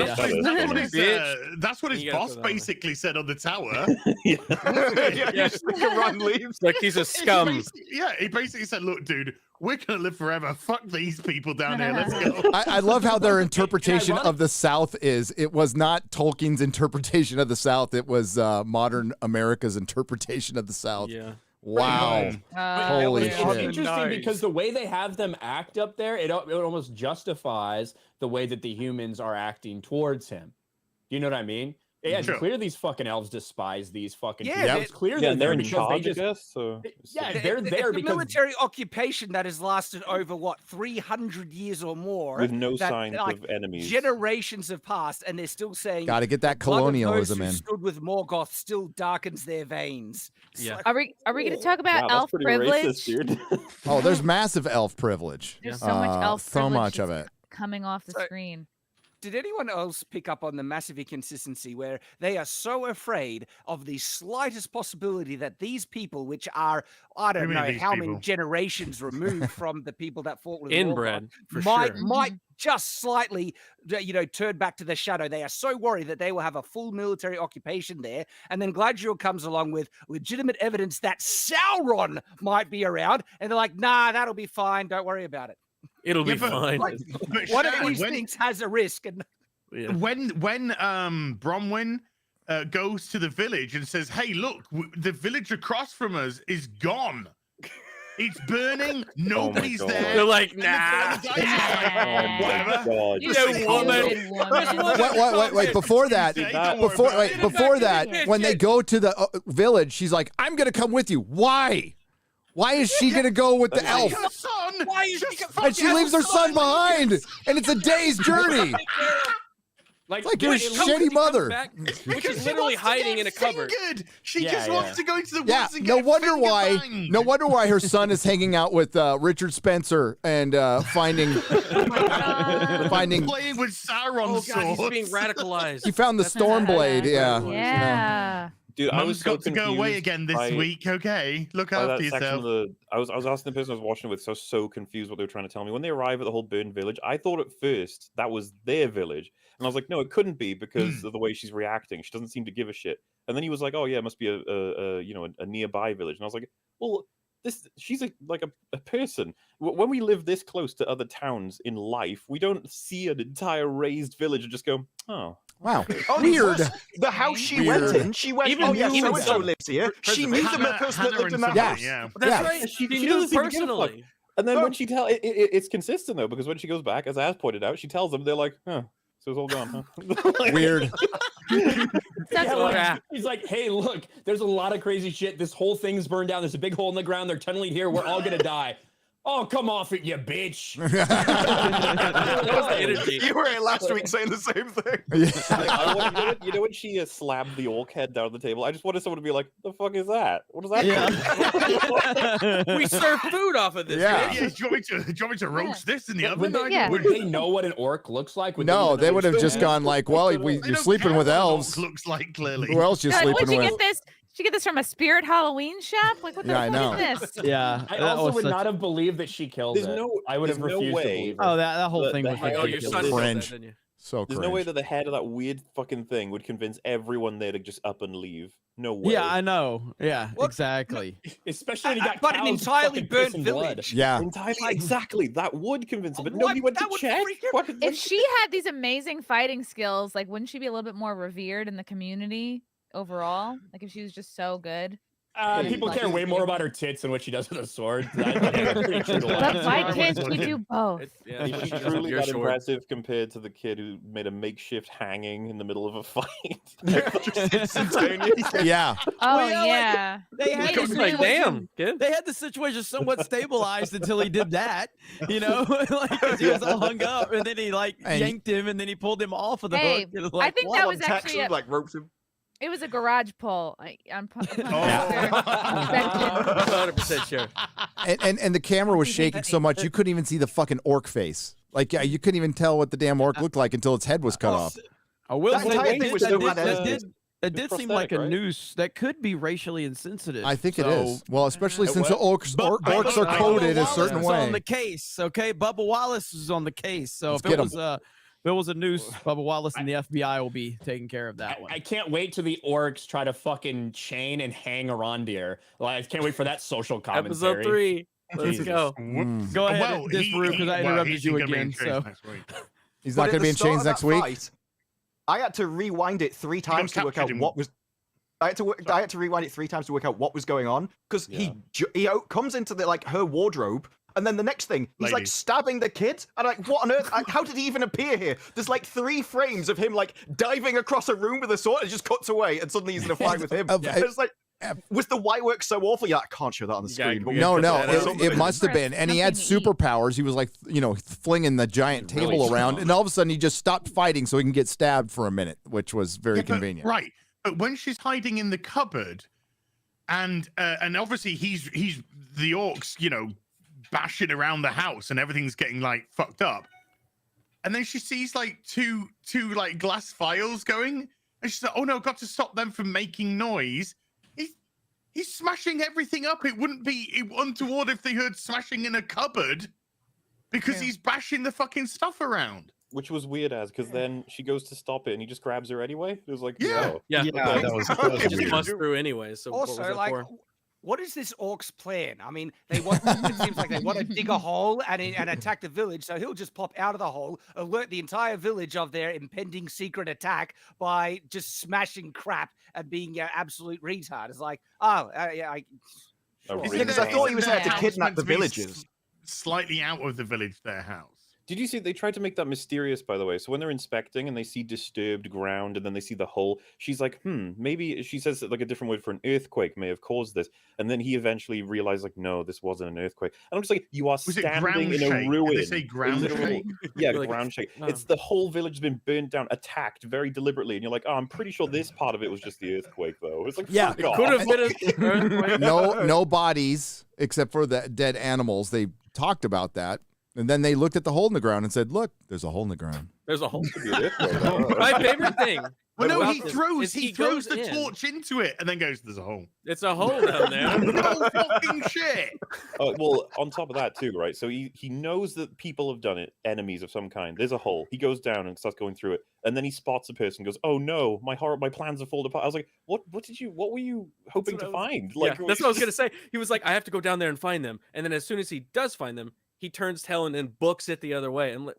S5: his
S6: You gotta
S5: boss
S6: throw that away.
S5: basically said on the tower.
S1: Run leaves.
S6: Like he's a scum.
S5: He basically said, "Look, dude, we're gonna live forever. Fuck these people down here. Let's go."
S2: I love how their interpretation of the South is. It was not Tolkien's interpretation of the South. It was modern America's interpretation of the South.
S6: Yeah.
S2: Wow. Holy
S4: It's
S2: shit.
S4: interesting because the way they have them act up there, it almost justifies the way that the humans are acting towards him. Do you know what I mean? Yeah, it's
S5: Sure.
S4: clear these fucking elves despise these fucking
S10: Yeah,
S4: people.
S10: they-
S4: It's clear
S9: Yeah,
S4: that
S9: they're in
S4: because
S9: charge,
S4: they just,
S9: I guess. So
S4: yeah,
S10: The-
S4: they're
S10: the-
S4: there
S10: it's a
S4: because
S10: military occupation that has lasted over what 300 years or more,
S9: with no
S10: that,
S9: signs
S10: like,
S9: of enemies.
S10: generations have passed, and they're still saying
S2: Got to get that
S10: blood of those
S2: colonialism
S10: who
S2: in.
S10: stood with Morgoth still darkens their veins. It's
S6: Yeah.
S10: like,
S8: Are we going to talk about
S9: Wow, that's
S8: elf
S9: pretty
S8: privilege?
S9: racist, dude.
S2: Oh, there's massive elf privilege.
S8: There's so much elf
S2: So
S8: privilege
S2: much of
S8: that's
S2: it.
S8: coming off the
S10: So-
S8: screen.
S10: did anyone else pick up on the massive inconsistency where they are so afraid of the slightest possibility that these people, which are, I don't
S5: do you mean
S10: know
S5: these
S10: how many
S5: people?
S10: generations removed from the people that fought with Morgoth,
S6: Inbred, for
S10: might
S6: sure.
S10: might just slightly, turn back to the shadow. They are so worried that they will have a full military occupation there, and then Galadriel comes along with legitimate evidence that Sauron might be around, and they're like, "Nah, that'll be fine. Don't worry about it."
S6: It'll be
S5: but-
S6: fine.
S10: Like,
S5: But
S10: one of
S5: Shad,
S10: these things has a risk, and
S6: Yeah.
S5: when Bronwyn goes to the village and says, "Hey, look, the village across from us is gone. It's burning. Nobody's
S9: God.
S5: there."
S6: They're like,
S5: And then
S6: nah.
S5: the guy's like,
S9: Oh my
S5: Whatever.
S9: God.
S6: You know, woman.
S2: Wait, before that,
S5: Say, "Don't worry about it."
S2: before that, when they go to the village, she's like, "I'm gonna come with you." Why? Why is she gonna go with the elf?
S5: Her son.
S10: Why is she
S5: just
S2: And she leaves her son behind, and it's a day's journey.
S4: Like,
S2: It's like your
S6: Wait,
S2: shitty mother.
S6: Which is literally hiding in a cupboard.
S5: Good. She
S4: Yeah,
S5: just
S4: yeah.
S5: wants to go into the woods
S2: Yeah,
S5: and
S2: no
S5: get
S2: wonder
S5: finger
S2: why.
S5: banged.
S2: No wonder why her son is hanging out with Richard Spencer and finding. Finding.
S5: Playing with Sauron's
S6: Oh god, he's
S5: sword.
S6: being radicalized.
S2: He found the Stormblade. Yeah.
S8: Yeah.
S9: Dude, I was
S5: Mum's
S9: so
S5: got to go away
S9: confused
S5: again this
S9: by-
S5: week. Okay, look
S9: by
S5: after
S9: that section
S5: yourself.
S9: of the, I was asking the person I was watching it with, so I was so confused what they were trying to tell me. When they arrive at the whole burned village, I thought at first that was their village. And I was like, no, it couldn't be because of the way she's reacting. She doesn't seem to give a shit. And then he was like, oh yeah, it must be a nearby village. And I was like, well, she's like a person. When we live this close to other towns in life, we don't see an entire raised village and just go, oh.
S2: Wow.
S1: Oh,
S2: Weird.
S1: The house she
S2: Weird.
S1: went in, she went,
S6: Even-
S1: oh yeah,
S6: even
S1: so-and-so lives here. She knew the person that lived in that house.
S5: Yeah.
S6: That's
S2: Yeah.
S6: right.
S9: She
S6: She
S9: doesn't
S6: knew
S9: seem to give a fuck.
S6: personally.
S9: And then when she it's consistent though, because when she goes back, as Az pointed out, she tells them, they're like, huh, so it's all gone, huh?
S2: Weird.
S8: That's
S4: Yeah,
S8: weird.
S4: like, he's like, hey, look, there's a lot of crazy shit. This whole thing's burned down. There's a big hole in the ground. They're tunneling here. We're all gonna die. Oh, come off it, you bitch.
S6: That was the energy.
S1: You were here last week saying the same thing.
S9: You know when she slammed the orc head down on the table? I just wanted someone to be like, the fuck is that? What does that mean?
S6: We serve food off of this.
S2: Yeah.
S6: bitch.
S5: Yeah, do you want me to roast this in the oven?
S4: Would they know what an orc looks like? Would
S2: No,
S4: even
S2: they
S4: know
S2: would
S4: which
S2: have just
S4: one?
S2: gone like, well,
S5: They
S2: you're
S5: don't
S2: sleeping
S5: care
S2: with
S5: what an orc
S2: elves.
S5: Looks like clearly.
S2: Who else you
S8: Like,
S2: sleeping
S8: where'd you
S2: with?
S8: get this? Did you get this from a spirit Halloween shop? Like, what the
S2: Yeah, I know.
S8: fuck is this?
S3: Yeah.
S4: I
S3: that
S4: also
S3: was
S4: would
S3: such-
S4: not have believed that she killed
S9: There's
S4: it.
S9: no-
S4: I would have
S9: there's no
S4: refused to
S9: way.
S4: believe her.
S3: Oh, that whole
S9: The-
S3: thing
S9: the
S3: was
S9: head-
S6: Oh, your
S3: ridiculous.
S6: son said
S2: Cringe.
S6: that, didn't you?
S2: So
S9: There's
S2: cringe.
S9: no way that the head of that weird fucking thing would convince everyone there to just up and leave. No way.
S3: Yeah, I know. Yeah,
S10: What?
S3: exactly.
S4: Especially when you got
S10: But an
S4: cows
S10: entirely
S4: fucking
S10: burnt
S4: pissing blood.
S10: village.
S2: Yeah.
S9: Entirely, exactly. That would convince him, but
S10: What?
S9: nobody went
S10: That
S9: to
S10: would
S9: check.
S10: freaking-
S9: What-
S8: If she had these amazing fighting skills, like, wouldn't she be a little bit more revered in the community overall? Like, if she was just so good.
S4: People care way more about her tits than what she does with a sword. That's pretty true to
S8: But
S4: life.
S8: why can't she do both?
S6: Yeah,
S9: Is she
S6: she doesn't
S9: truly
S6: your
S9: that
S6: sword.
S9: impressive compared to the kid who made a makeshift hanging in the middle of a fight?
S1: Just instantaneous.
S2: Yeah.
S8: Oh,
S3: Well, yeah, like-
S8: yeah.
S3: They had
S6: It's
S3: the
S6: like,
S3: situation-
S6: damn, kid.
S3: They had the situation somewhat stabilized until he did that, you know, like 'cause he was all hung up, and then he like
S2: And-
S3: yanked him, and then he pulled him off of the
S8: Hey,
S3: hook. And,
S8: I
S3: like,
S8: think
S3: what?
S8: that was
S1: Text
S8: actually
S1: him, like ropes him.
S8: it was a garage pull. I'm
S5: Oh.
S6: 100% sure.
S2: And the camera was shaking so much you couldn't even see the fucking orc face. Like, yeah, you couldn't even tell what the damn orc looked like until its head was cut off.
S3: I will
S1: That
S3: say
S1: entire
S3: that
S1: thing was
S3: did-
S1: so
S3: that
S1: bad
S3: did-
S1: edited.
S3: that did
S9: It's
S3: seem like a
S9: prosthetic, right?
S3: noose that could be racially insensitive.
S2: I think it
S3: so-
S2: is. Well, especially since the orcs,
S3: But
S2: orcs are
S3: Bubba
S2: coded a
S3: Wallace
S2: certain
S3: was on the
S2: way.
S3: case, okay? Bubba Wallace is on the case, so
S2: Let's
S3: if
S2: get
S3: it
S2: him.
S3: was a noose, Bubba Wallace and the FBI will be taking care of that one.
S4: I can't wait till the orcs try to fucking chain and hang Arondir. Like, I can't wait for that social commentary.
S6: Episode 3. Let's
S4: Jesus.
S6: go.
S3: Go ahead,
S5: Well,
S3: Disparu, because I interrupted
S5: he's
S3: you
S5: gonna be in
S3: again.
S5: chains
S3: So
S5: next week.
S2: He's
S1: But
S2: not
S1: at
S2: going to
S1: the
S2: be in
S1: start
S2: chains
S1: of
S2: next
S1: that
S2: week.
S1: fight, I had to rewind it 3 times to work out
S5: captured him.
S1: what was. I had to rewind it 3 times to work out what was going on because he comes into the like her wardrobe. And then the next thing, he's like
S5: Ladies.
S1: stabbing the kid. And I'm like, what on earth? How did he even appear here? There's like 3 frames of him like diving across a room with a sword. It just cuts away, and suddenly he's in a fight with him. It's like, was the white work so awful? Yeah, I can't show that on the screen. But
S2: No, no,
S1: put that out.
S2: it must have been. And he had superpowers. He was like, you know, flinging the giant
S4: Really
S2: table around,
S4: strong.
S2: and all of a sudden he just stopped fighting so he can get stabbed for a minute, which was very
S5: Yeah, but-
S2: convenient.
S5: Right. But when she's hiding in the cupboard, and obviously he's the orcs, you know, bashing around the house, and everything's getting like fucked up. And then she sees like two like glass vials going, and she's like, "Oh no, got to stop them from making noise." He's smashing everything up. It wouldn't be untoward if they heard smashing in a cupboard, because he's bashing the fucking stuff around.
S9: Which was weird because then she goes to stop it and he just grabs her anyway. It was like,
S5: Yeah.
S9: oh.
S6: Yeah,
S9: okay.
S6: that was it just bust through anyway. So what was
S10: Also,
S6: that
S10: like,
S6: for?
S10: what is this orc's plan? I mean, they want. It seems like they want to dig a hole and attack the village. So he'll just pop out of the hole, alert the entire village of their impending secret attack by just smashing crap and being an absolute retard. It's like, yeah,
S9: A
S1: Because I thought he was there to
S8: Yeah.
S1: kidnap the
S5: Meant to be
S1: villagers.
S5: Slightly out of the village, their house.
S9: Did you see they tried to make that mysterious, by the way? So when they're inspecting and they see disturbed ground and then they see the hole, she's like, maybe she says that like a different word for an earthquake may have caused this. And then he eventually realized, like, no, this wasn't an earthquake. And I'm just like, you are standing in a ruin.
S5: Did they say ground shake?
S9: Yeah,
S6: Like,
S9: ground shake. It's the whole village has been burnt down, attacked very deliberately. And you're like, oh, I'm pretty sure this part of it was just the earthquake, though. It's like,
S2: Yeah.
S9: fuck off.
S6: Could have been an earthquake.
S2: No bodies except for the dead animals. They talked about that. And then they looked at the hole in the ground and said, look, there's a hole in the ground.
S6: There's a hole. My favorite thing.
S5: Well, no,
S6: about
S5: he
S6: this
S5: throws
S6: is
S5: he throws
S6: goes
S5: the
S6: in.
S5: torch into it and then goes, "There's a hole."
S6: It's a hole down there.
S5: Oh, fucking shit!
S9: Well, on top of that too, right? So he knows that people have done it, enemies of some kind. There's a hole. He goes down and starts going through it, and then he spots a person. And goes, "Oh no, my plans have fallen apart." I was like, "What were you hoping to find?" Like,
S6: that's what I was gonna say. He was like, "I have to go down there and find them," and then as soon as he does find them, he turns tail and then books it the other way, and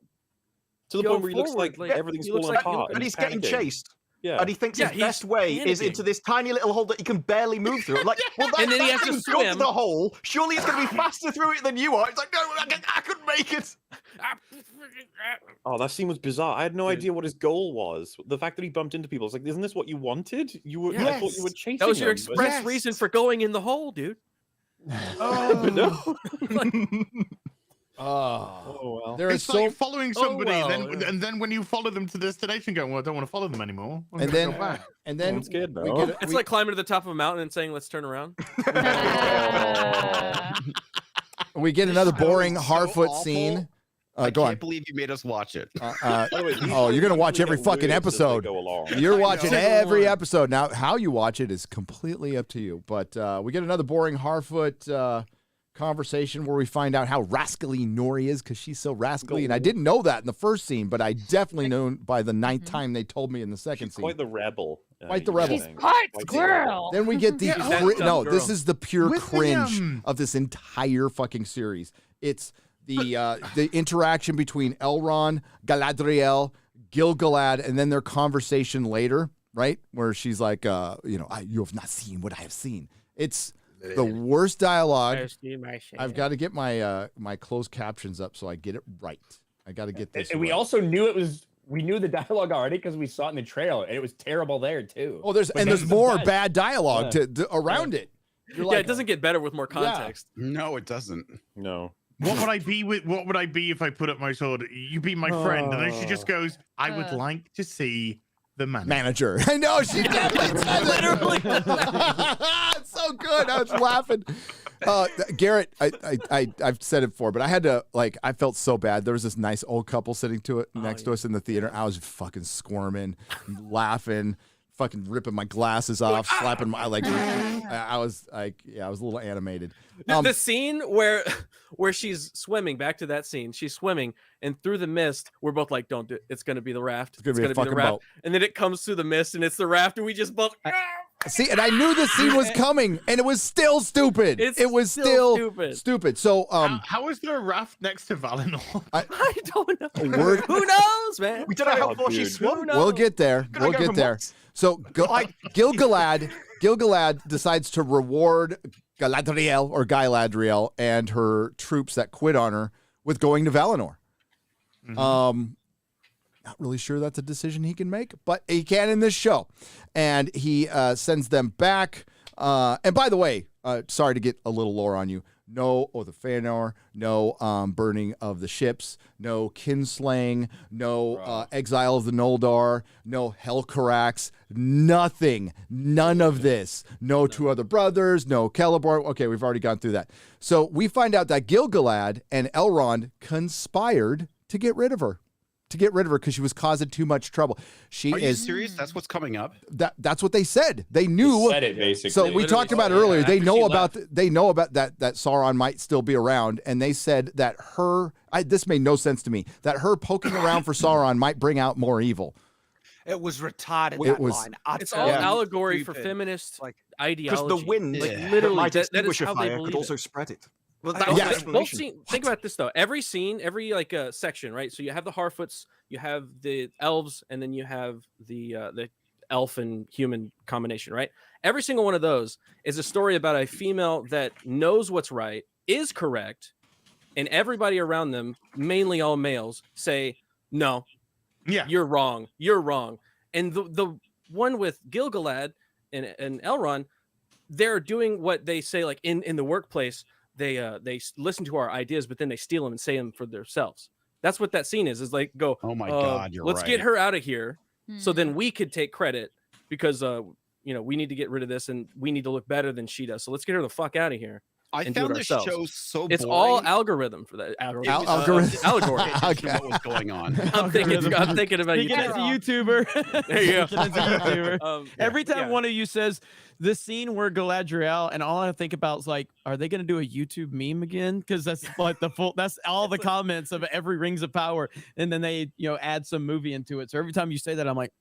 S9: to the point where he looks like everything's falling apart,
S1: and he's getting chased.
S9: Yeah.
S1: And he thinks his best way is
S6: panicking.
S1: into this tiny little hole that he can barely move through. I'm like, well,
S6: And then he has to
S1: go
S6: swim.
S1: the hole. Surely it's going to be faster through it than you are. It's like, no, I couldn't make it.
S9: Oh, that scene was bizarre. I had no idea what his goal was. The fact that he bumped into people, it's like, isn't this what you wanted? I thought you were chasing.
S6: that was your
S9: them, but-
S6: express reason for going in the hole, dude.
S5: Oh
S9: no.
S2: Oh,
S9: well.
S2: There is
S5: It's like
S2: so
S5: following somebody,
S6: well.
S5: and then when you follow them to the destination, going, "Well, I don't want to follow them anymore." I'm
S2: and
S5: gonna
S2: then
S5: go back.
S2: and then
S9: I'm scared now.
S2: we get
S6: It's like climbing to the top of a mountain and saying, "Let's turn around."
S2: we get another
S14: show
S2: boring
S14: is so
S2: Harfoot
S14: awful.
S2: scene.
S14: I
S2: Go on.
S14: can't believe you made us watch it.
S2: Oh, you're gonna watch every fucking episode. You're watching every episode. Now, how you watch it is completely up to you. But we get another boring Harfoot conversation where we find out how rascally Nori is because she's so rascally. And I didn't know that in the first scene, but I definitely know by the ninth time they told me in the second scene.
S9: Quite the rebel.
S2: Quite the rebel.
S8: She's part squirrel.
S2: Then we get the no. This is the pure
S5: With the,
S2: cringe of this entire fucking series. It's the interaction between Elrond, Galadriel, Gil-galad, and then their conversation later, right, where she's like, you have not seen what I have seen. It's the worst dialogue. I've got to get my my closed captions up so I get it right. I got to get this.
S4: And we also knew we knew the dialogue already because we saw it in the trailer, and it was terrible there too.
S2: Oh, there's more bad dialogue around it.
S6: Yeah, it doesn't get better with more context.
S14: No, it doesn't.
S9: No.
S5: What would I be if I put up my sword? You be my friend, and then she just goes, "I would like to see the manager."
S2: I know she did. Literally. It's so good. I was laughing. Garrett, I've said it before, but I had to I felt so bad. There was this nice old couple sitting next to us in the theater. I was fucking squirming, laughing, fucking ripping my glasses off, slapping my I was a little animated.
S6: The scene where she's swimming, back to that scene, she's swimming, and through the mist, we're both like, "Don't do it. It's gonna be the raft. It's
S2: gonna be
S6: the
S2: fucking
S6: raft."
S2: boat.
S6: And then it comes through the mist, and it's the raft, and we just both.
S2: See, and I knew this scene was coming, and it was still stupid. It was still stupid. So,
S5: how is there a raft next to Valinor?
S6: I don't know.
S2: Word-
S6: Who knows, man?
S1: We don't know how far she swam.
S2: We'll get there. We'll get there. So Gil-galad decides to reward Galadriel or Galadriel and her troops that quit on her with going to Valinor. Not really sure that's a decision he can make, but he can in this show. And he sends them back. And by the way, sorry to get a little lore on you. No the Fëanor, no burning of the ships, no kinslaying, no exile of the Noldor, no Helcarax, nothing, none of this. No two other brothers, no Celeborn. Okay, we've already gone through that. So we find out that Gil-galad and Elrond conspired to get rid of her. Because she was causing too much trouble.
S14: Are you serious? That's what's coming up.
S2: That's what they said. They knew.
S4: They said it, basically.
S2: So we talked about it earlier. They know about that Sauron might still be around, and they said that this made no sense to me. That her poking around for Sauron might bring out more evil.
S10: It was retarded.
S6: It's all allegory for feminist ideology.
S1: Because the wind,
S6: literally,
S1: might
S6: that is
S1: extinguish a
S6: how they
S1: fire,
S6: believe
S1: could also
S6: it.
S1: spread it.
S6: Well, think about this though. Every scene, every section, right? So you have the Harfoots, you have the elves, and then you have the elf and human combination, right? Every single one of those is a story about a female that knows what's right, is correct, and everybody around them, mainly all males, say, "No, you're wrong. You're wrong." And the one with Gil-galad and Elrond, they're doing what they say, like in the workplace. They listen to our ideas, but then they steal them and say them for themselves. That's what that scene is like, go,
S14: oh my God, you're
S6: let's
S14: right.
S6: get her out of here. So then we could take credit because, we need to get rid of this and we need to look better than she does. So let's get her the fuck out of here.
S14: I
S6: and
S14: found
S6: do it
S14: this
S6: ourselves.
S14: show so boring.
S6: It's all algorithm for that.
S2: Algorithm.
S6: Allegory.
S14: What was going on?
S6: I'm thinking about
S3: Speaking as a YouTuber.
S6: There you go.
S3: Speaking as a YouTuber. Every time one of you says the scene where Galadriel, and all I think about is like, are they going to do a YouTube meme again? Because that's like that's all the comments of every Rings of Power, and then they add some movie into it. So every time you say that, I'm like,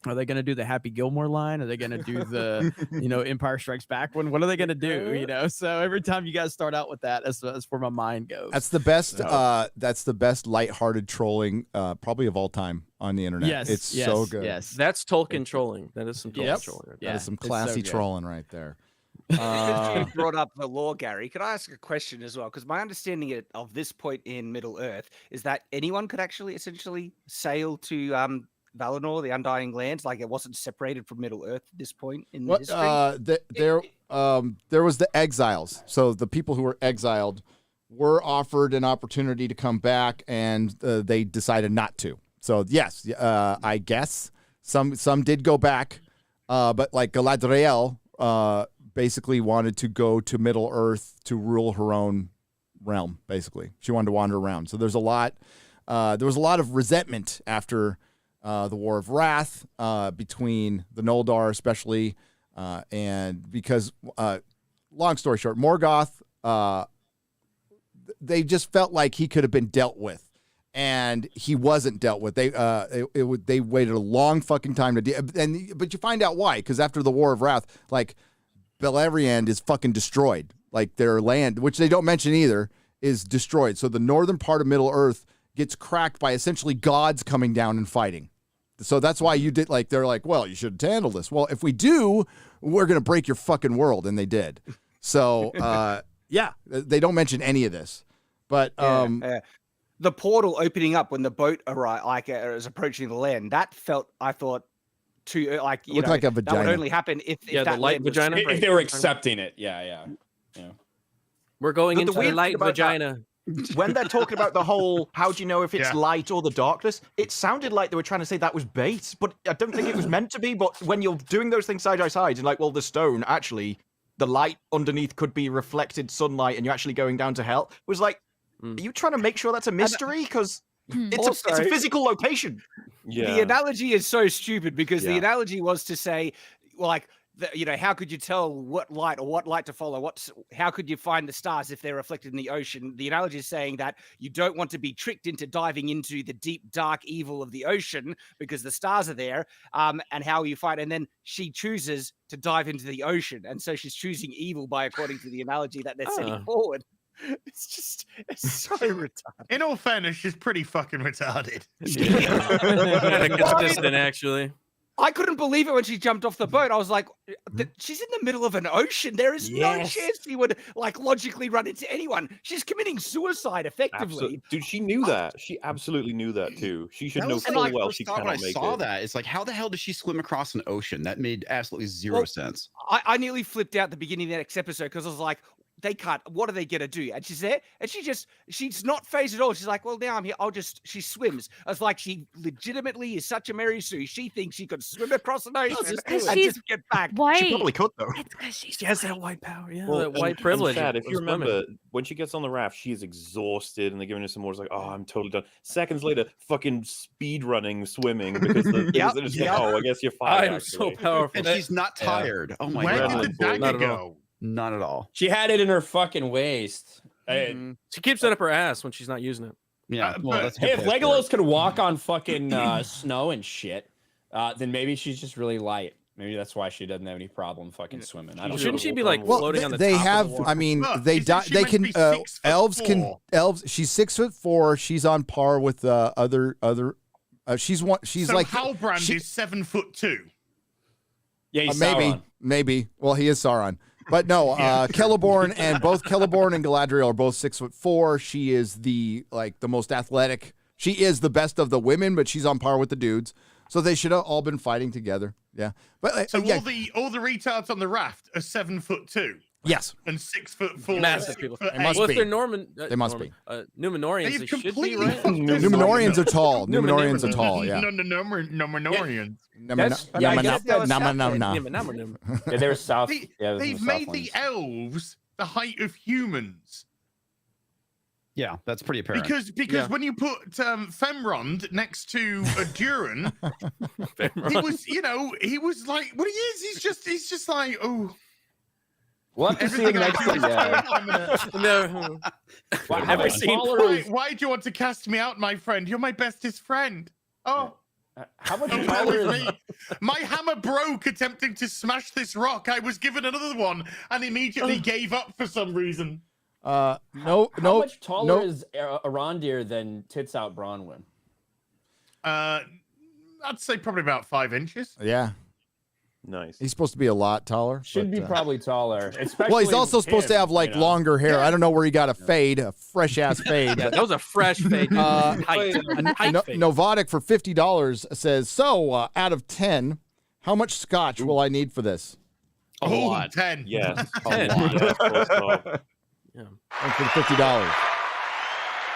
S3: are they going to do the Happy Gilmore line? Are they going to do the, Empire Strikes Back one? What are they going to do? So every time you guys start out with that, that's where my mind goes.
S2: That's the best. That's the best lighthearted trolling, probably of all time on the internet.
S3: Yes,
S2: it's so good.
S3: Yes,
S6: that's Tolkien trolling. That is some Tolkien trolling. Right?
S2: That is some classy trolling right there.
S10: You brought up the lore, Gary. Could I ask a question as well? Because my understanding of this point in Middle Earth is that anyone could actually essentially sail to Valinor, the Undying Lands, like it wasn't separated from Middle Earth at this point in history.
S2: There was the exiles. So the people who were exiled were offered an opportunity to come back, and they decided not to. So yes, I guess some did go back, but like Galadriel basically wanted to go to Middle Earth to rule her own realm. Basically, she wanted to wander around. So there was a lot of resentment after the War of Wrath between the Noldor, especially, and because, long story short, Morgoth, they just felt like he could have been dealt with, and he wasn't dealt with. They waited a long fucking time but you find out why, because after the War of Wrath, like Beleriand is fucking destroyed, like their land, which they don't mention either, is destroyed. So the northern part of Middle Earth gets cracked by essentially gods coming down and fighting. So that's why they're like, well, you should handle this. Well, if we do, we're going to break your fucking world. And they did. So, they don't mention any of this. But
S10: the portal opening up when the boat arrived, was approaching the land, that felt, I thought, like a vagina. That would only happen if
S6: the light vagina.
S4: If they were accepting it, yeah.
S6: We're going into the light vagina.
S1: When they're talking about the whole, how do you know if it's light or the darkness? It sounded like they were trying to say that was bait, but I don't think it was meant to be. But when you're doing those things side by side, and like, well, the stone, actually, the light underneath could be reflected sunlight, and you're actually going down to hell. It was like, are you trying to make sure that's a mystery? Because it's a physical location.
S10: The analogy is so stupid because the analogy was to say, like, how could you tell what light to follow? How could you find the stars if they're reflected in the ocean? The analogy is saying that you don't want to be tricked into diving into the deep, dark evil of the ocean because the stars are there. And how you find, and then she chooses to dive into the ocean, and so she's choosing evil according to the analogy that they're setting forward. It's so retarded.
S5: In all fairness, she's pretty fucking retarded.
S6: Consistent, actually.
S10: I couldn't believe it when she jumped off the boat. I was like, she's in the middle of an ocean. There is no chance she would logically run into anyone. She's committing suicide effectively.
S9: Dude, she knew that. She absolutely knew that too. She should know full well she cannot make it.
S14: I saw that. It's like, how the hell does she swim across an ocean? That made absolutely zero sense.
S10: I nearly flipped out at the beginning of the next episode because I was like, they can't. What are they gonna do? And she's there, and she's not phased at all. She's like, well, now I'm here. She swims. I was like, she legitimately is such a Mary Sue. She thinks she could swim across an ocean and just get back.
S8: White.
S1: She probably could though.
S8: It's because
S6: she has that white power. Yeah,
S9: Well,
S6: that white privilege.
S9: Shad, if you remember, when she gets on the raft, she is exhausted, and they're giving her some more. It's like, oh, I'm totally done. Seconds later, fucking speed running, swimming because they're just like, oh, I guess you're fine.
S6: I'm so powerful,
S14: and she's not tired. Oh my
S5: God!
S14: God!
S5: Where did the dagger go?
S14: Not at all.
S4: She had it in her fucking waist.
S6: She keeps it up her ass when she's not using it.
S14: Yeah.
S4: Hey, if Legolas could walk on fucking snow and shit, then maybe she's just really light. Maybe that's why she doesn't have any problem fucking swimming. I don't
S6: Shouldn't
S4: know.
S6: she be like floating on the top
S2: have,
S6: of the water?
S2: I mean,
S5: Look,
S2: they can, elves
S5: 6'4"?
S2: can, she's 6'4". She's on par with other, she's
S5: So
S2: like,
S5: Halbrand is 7'2".
S4: Yeah, he's
S2: maybe,
S4: Sauron.
S2: maybe. Well, he is Sauron. But no, Celeborn and Galadriel are both 6'4". She is the most athletic. She is the best of the women, but she's on par with the dudes. So they should have all been fighting together. Yeah. But
S5: So all the retards on the raft are 7'2".
S2: Yes.
S5: And 6'4".
S6: Massive people.
S5: 6'8".
S6: Well, if they're Norman,
S2: They must be.
S6: Numenorians, they should be,
S5: completely
S6: right?
S5: fucked us.
S2: Numenorians are tall. Numenorians are tall. Yeah.
S5: Numenorians.
S4: Yeah, they're south.
S5: They've made the elves the height of humans.
S14: Yeah, that's pretty apparent.
S5: Because when you put Femrond next to Durin, he was like, what he is, he's just like, oh.
S4: We'll have to see him next time.
S6: No.
S5: Why do you want to cast me out, my friend? You're my bestest friend. Oh.
S4: How much
S5: taller is me? My hammer broke attempting to smash this rock. I was given another one and immediately gave up for some reason.
S4: How much taller is Arondir than Tits Out Bronwyn?
S5: I'd say probably about 5 inches.
S2: Yeah.
S9: Nice.
S2: He's supposed to be a lot taller.
S4: Should be probably taller.
S2: Well, he's also supposed to have longer hair. I don't know where he got a fade, a fresh ass fade.
S6: Yeah, that was a fresh fade.
S2: Novotic for $50 says, so out of 10, how much scotch will I need for this?
S5: A lot. 10.
S9: Yes.
S2: A lot. Yeah. For $50.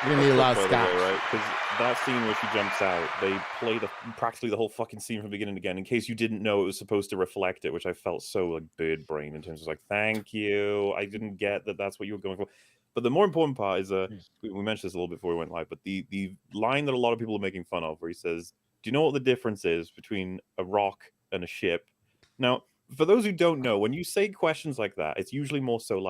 S2: You're gonna need a lot of scotch,
S9: right? Because that scene where she jumps out, they play practically the whole fucking scene from beginning to again. In case you didn't know, it was supposed to reflect it, which I felt so bird brain in terms of thank you. I didn't get that that's what you were going for. But the more important part is we mentioned this a little bit before we went live, but the line that a lot of people are making fun of, where he says, "Do you know what the difference is between a rock and a ship?" Now, for those who don't know, when you say questions like that, it's usually more so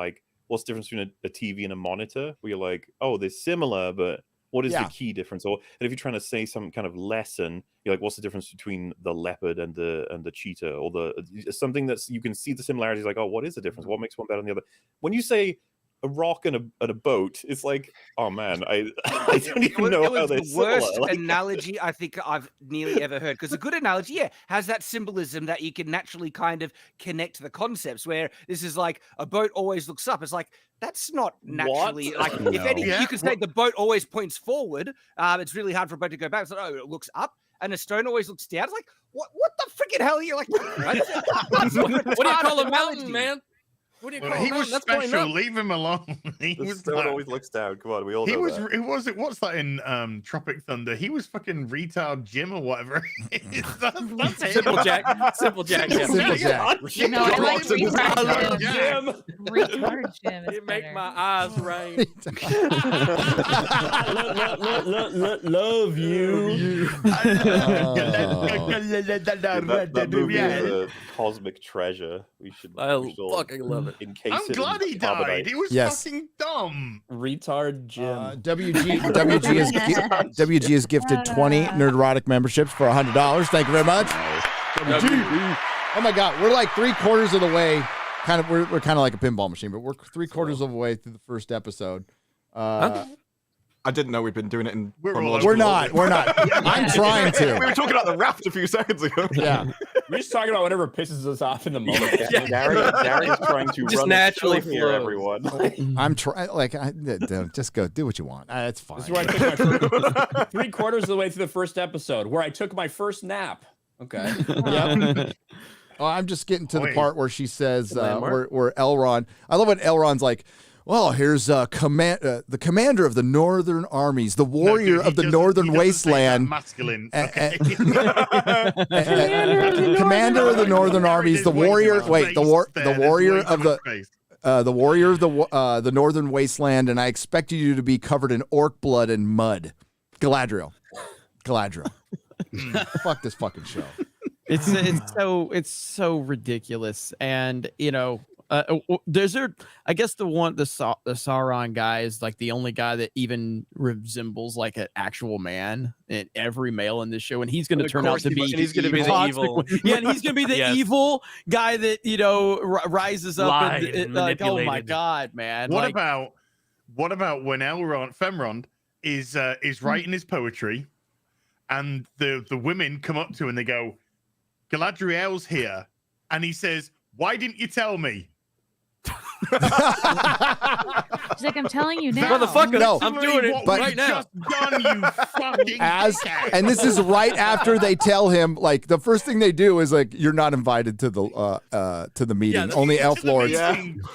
S9: what's the difference between a TV and a monitor? Where you're like, oh, they're similar, but what is the key difference? Or and if you're trying to say some kind of lesson, you're like, what's the difference between the leopard and the cheetah? Or something that's you can see the similarities, like, oh, what is the difference? What makes one better than the other? When you say a rock and a boat, it's like, oh man, I don't even know how they're similar.
S10: It was the worst analogy I think I've nearly ever heard. Because a good analogy, has that symbolism that you can naturally kind of connect the concepts. Where this is like a boat always looks up. It's like that's not naturally if anything, you could say the boat always points forward. It's really hard for a boat to go back. It's like, oh, it looks up. And a stone always looks down. It's like, what the freaking hell are you like?
S6: What do you call a mountain, man? What do you call
S5: he was special. Leave him alone.
S9: The stone always looks down. Come on, we all know that.
S5: What's that in Tropic Thunder? He was fucking retard Jim or whatever. That's it.
S6: Simple Jack. Simple Jack.
S2: Simple Jack.
S8: No, I like retard Jim. Retard Jim.
S6: You make my eyes rain.
S4: Love you.
S9: That movie is a cosmic treasure. We should.
S6: I fucking love it.
S5: I'm glad he died. He was fucking dumb.
S4: Retard Jim.
S2: WG has gifted 20 Nerdrotic memberships for $100. Thank you very much. WG. Oh my God, we're like 3/4 of the way. We're kind of like a pinball machine, but we're 3/4 of the way through the first episode.
S1: I didn't know we'd been doing it in.
S2: We're not. I'm trying to.
S1: We were talking about the raft a few seconds ago.
S2: Yeah.
S4: We're just talking about whatever pisses us off in the moment.
S9: Gary is trying to
S6: just
S9: run
S6: naturally
S9: here, everyone.
S2: I'm trying. Just go do what you want. It's fine.
S4: This is where I took my 3/4 of the way through the first episode, where I took my first nap. Okay.
S2: Yep. Oh, I'm just getting to the part where she says, where Elrond. I love what Elrond's like. Well, here's the commander of the Northern Armies, the warrior of the Northern Wasteland.
S5: Masculine.
S2: Commander of the Northern Armies, the warrior. Wait, the warrior of the Northern Wasteland, and I expected you to be covered in orc blood and mud. Galadriel. Fuck this fucking show.
S3: It's so ridiculous, and I guess the Sauron guy is like the only guy that even resembles like an actual man in every male in this show, and he's going to turn out to be
S6: he's going to be the evil.
S3: Yeah, and he's going to be the evil guy that rises up and like, oh my God, man.
S5: What about when Femrond is writing his poetry, and the women come up to him and they go, Galadriel's here, and he says, "Why didn't you tell me?"
S8: She's like, I'm telling you now.
S6: Motherfucker,
S2: No.
S6: I'm doing it
S2: But-
S6: right now.
S5: Just done, you fucking dickhead.
S2: And this is right after they tell him, like, the first thing they do is like, you're not invited to the meeting. Only elf lords.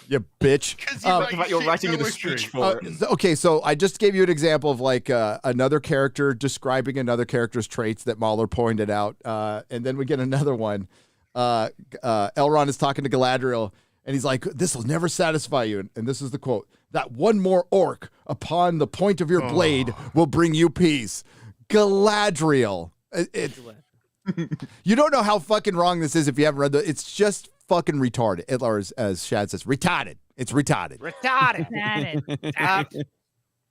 S2: You bitch.
S1: You're writing a speech for it.
S2: Okay, so I just gave you an example of like another character describing another character's traits that MauLer pointed out, and then we get another one. Elrond is talking to Galadriel, and he's like, "This will never satisfy you." And this is the quote: "That one more orc upon the point of your blade will bring you peace." Galadriel. You don't know how fucking wrong this is if you haven't read the. It's just fucking retarded, or as Shad says, retarded. It's retarded.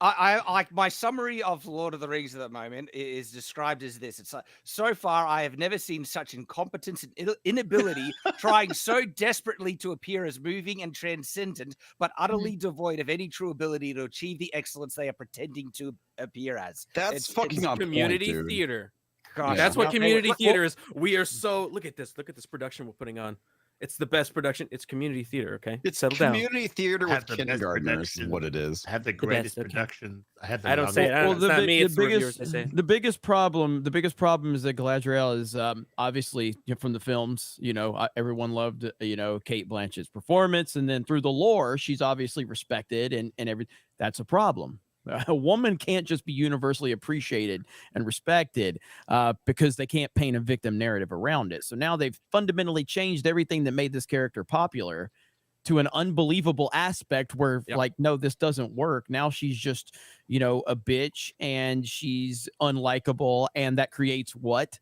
S10: I like my summary of Lord of the Rings at the moment is described as this. It's like, so far I have never seen such incompetence and inability trying so desperately to appear as moving and transcendent, but utterly devoid of any true ability to achieve the excellence they are pretending to appear as.
S14: That's fucking on
S6: community
S14: point, dude.
S6: theater.
S10: Gosh,
S6: That's what
S10: nothing-
S6: community theater is. We are so look at this production we're putting on. It's the best production. It's community theater. Okay,
S14: It's
S6: settle down.
S14: community theater
S5: Have
S14: with
S5: the best
S14: kindergartners is
S5: production.
S14: what it is.
S5: I had the greatest production.
S6: I don't say it.
S3: Well,
S6: It's not me. It's the reviewers.
S3: biggest,
S6: They say.
S3: the biggest problem is that Galadriel is obviously from the films. Everyone loved Cate Blanchett's performance, and then through the lore, she's obviously respected and everything. That's a problem. A woman can't just be universally appreciated and respected because they can't paint a victim narrative around it. So now they've fundamentally changed everything that made this character popular to an unbelievable aspect where like, no, this doesn't work. Now she's just, a bitch and she's unlikable. And that creates what?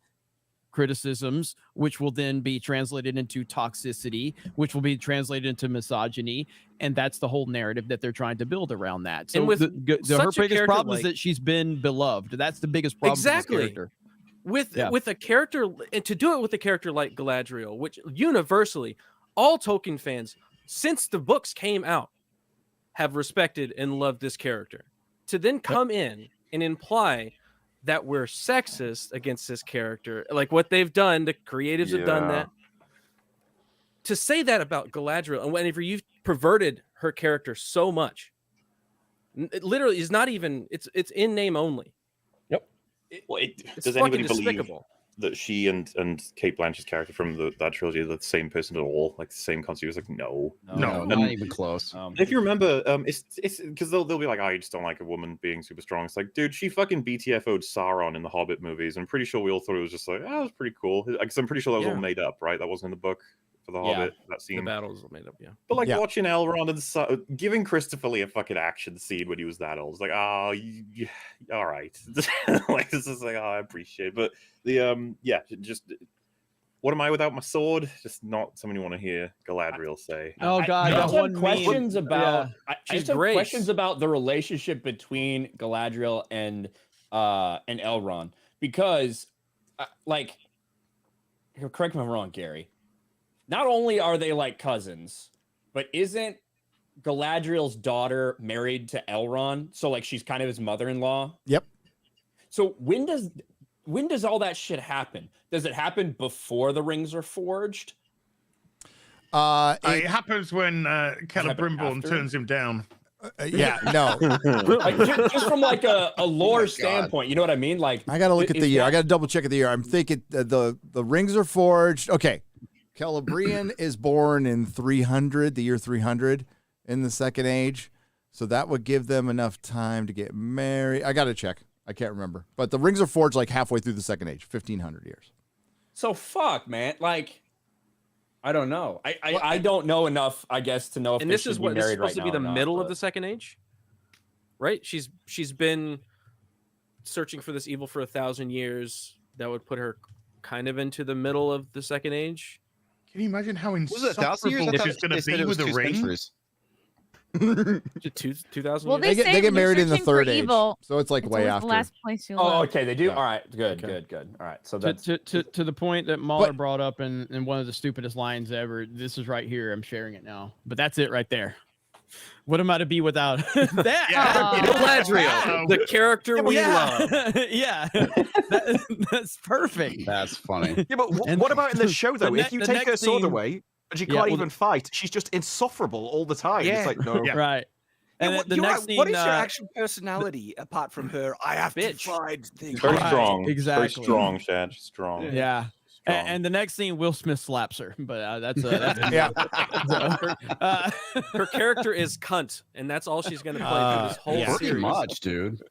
S3: Criticisms, which will then be translated into toxicity, which will be translated into misogyny, and that's the whole narrative that they're trying to build around that. So
S6: And with
S3: her
S6: such a
S3: biggest problem is
S6: like-
S3: that she's been beloved. That's the biggest problem
S6: Exactly.
S3: with this character.
S6: With a character, and to do it with a character like Galadriel, which universally all Tolkien fans since the books came out have respected and loved this character, to then come in and imply that we're sexist against this character, like what they've done, the creatives have done that. To say that about Galadriel, and whenever you've perverted her character so much, it literally is not even. It's in name only.
S9: Yep.
S6: It's
S9: Does
S6: fucking
S9: anybody believe
S6: despicable.
S9: that she and Cate Blanchett's character from that trilogy are the same person at all? Like the same concept? It's like no,
S14: not even close.
S9: If you remember, it's because they'll be like, oh, you just don't like a woman being super strong. It's like, dude, she fucking BTFO'd Sauron in the Hobbit movies. I'm pretty sure we all thought it was just like, oh, that was pretty cool. Because I'm pretty sure that was all made up, right? That wasn't in the book for the Hobbit. That scene.
S6: The battles were made up,
S9: But like watching Elrond and giving Christopher Lee a fucking action scene when he was that old, it's like, oh, all right. Like this is like, oh, I appreciate it. But the just what am I without my sword? Just not something you want to hear Galadriel say.
S3: Oh God,
S4: I
S3: that
S4: just have
S3: one
S4: questions
S3: meme.
S4: about.
S3: Yeah.
S4: I
S6: She's
S4: just have
S6: great.
S4: questions about the relationship between Galadriel and Elrond, because, like, correct me if I'm wrong, Gary. Not only are they like cousins, but isn't Galadriel's daughter married to Elrond? So like she's kind of his mother-in-law.
S2: Yep.
S4: So when does all that shit happen? Does it happen before the rings are forged?
S5: It happens when Celebrimbor
S4: after?
S5: turns him down.
S2: Yeah, no.
S4: Like, just from like a lore standpoint, you know what I mean? Like
S2: I gotta look at
S4: is
S2: the year.
S4: that-
S2: I gotta double check at the year. I'm thinking the rings are forged. Okay, Celebrian is born in 300, the year 300 in the Second Age, so that would give them enough time to get married. I gotta check. I can't remember, but the rings are forged like halfway through the Second Age, 1500 years.
S4: So fuck, man. Like, I don't know. I don't know enough, I guess, to know if
S6: And
S4: they
S6: this is
S4: should
S6: what
S4: be
S6: this is
S4: married
S6: supposed
S4: right
S6: to be
S4: now
S6: the
S4: or not,
S6: middle
S4: but-
S6: of the Second Age, right? She's been searching for this evil for 1,000 years. That would put her kind of into the middle of the Second Age.
S5: Can you imagine how
S14: Was it 1,000 years? I
S5: insufferable
S14: thought
S5: she's going
S14: they
S5: to
S14: said
S5: be
S14: it was
S5: with a
S14: 2
S5: ring?
S14: centuries.
S6: 2,000
S8: Well,
S6: years?
S8: they say
S2: they get
S8: when you're
S2: married in the
S8: searching for
S2: Third Age,
S8: evil,
S2: so it's like
S8: it's
S2: way
S8: always
S2: after.
S8: the last place you
S4: Oh,
S8: look.
S4: okay, they do.
S2: Yeah.
S4: All right, good,
S6: Okay.
S4: good. All right, so
S3: To,
S4: that's
S3: to the point that MauLer brought up in one of the stupidest lines ever. This is right here. I'm sharing it now, but that's it right there. What am I to be without that?
S6: Galadriel, the character we love.
S3: Yeah, that's perfect.
S14: That's funny.
S1: Yeah, but what about in the show though? If you
S3: the
S1: take her
S3: next
S1: sword
S3: scene-
S1: away, And she
S3: Yeah,
S1: can't
S3: well,
S1: even fight. She's just insufferable all the time.
S10: Yeah.
S1: It's like, no.
S3: Right. And
S10: what,
S3: the
S10: you're
S3: next
S10: right,
S3: scene,
S10: what is your actual personality apart from her? I have to
S6: Bitch.
S10: find things.
S9: Very
S3: Right,
S9: strong.
S3: exactly.
S9: Very strong, Shad. She's strong.
S3: Yeah.
S9: Strong.
S3: And the next scene, Will Smith slaps her, but that's
S2: Yeah.
S6: Her character is cunt, and that's all she's going to play through this whole
S3: yeah.
S14: Pretty
S6: series.
S14: much, dude.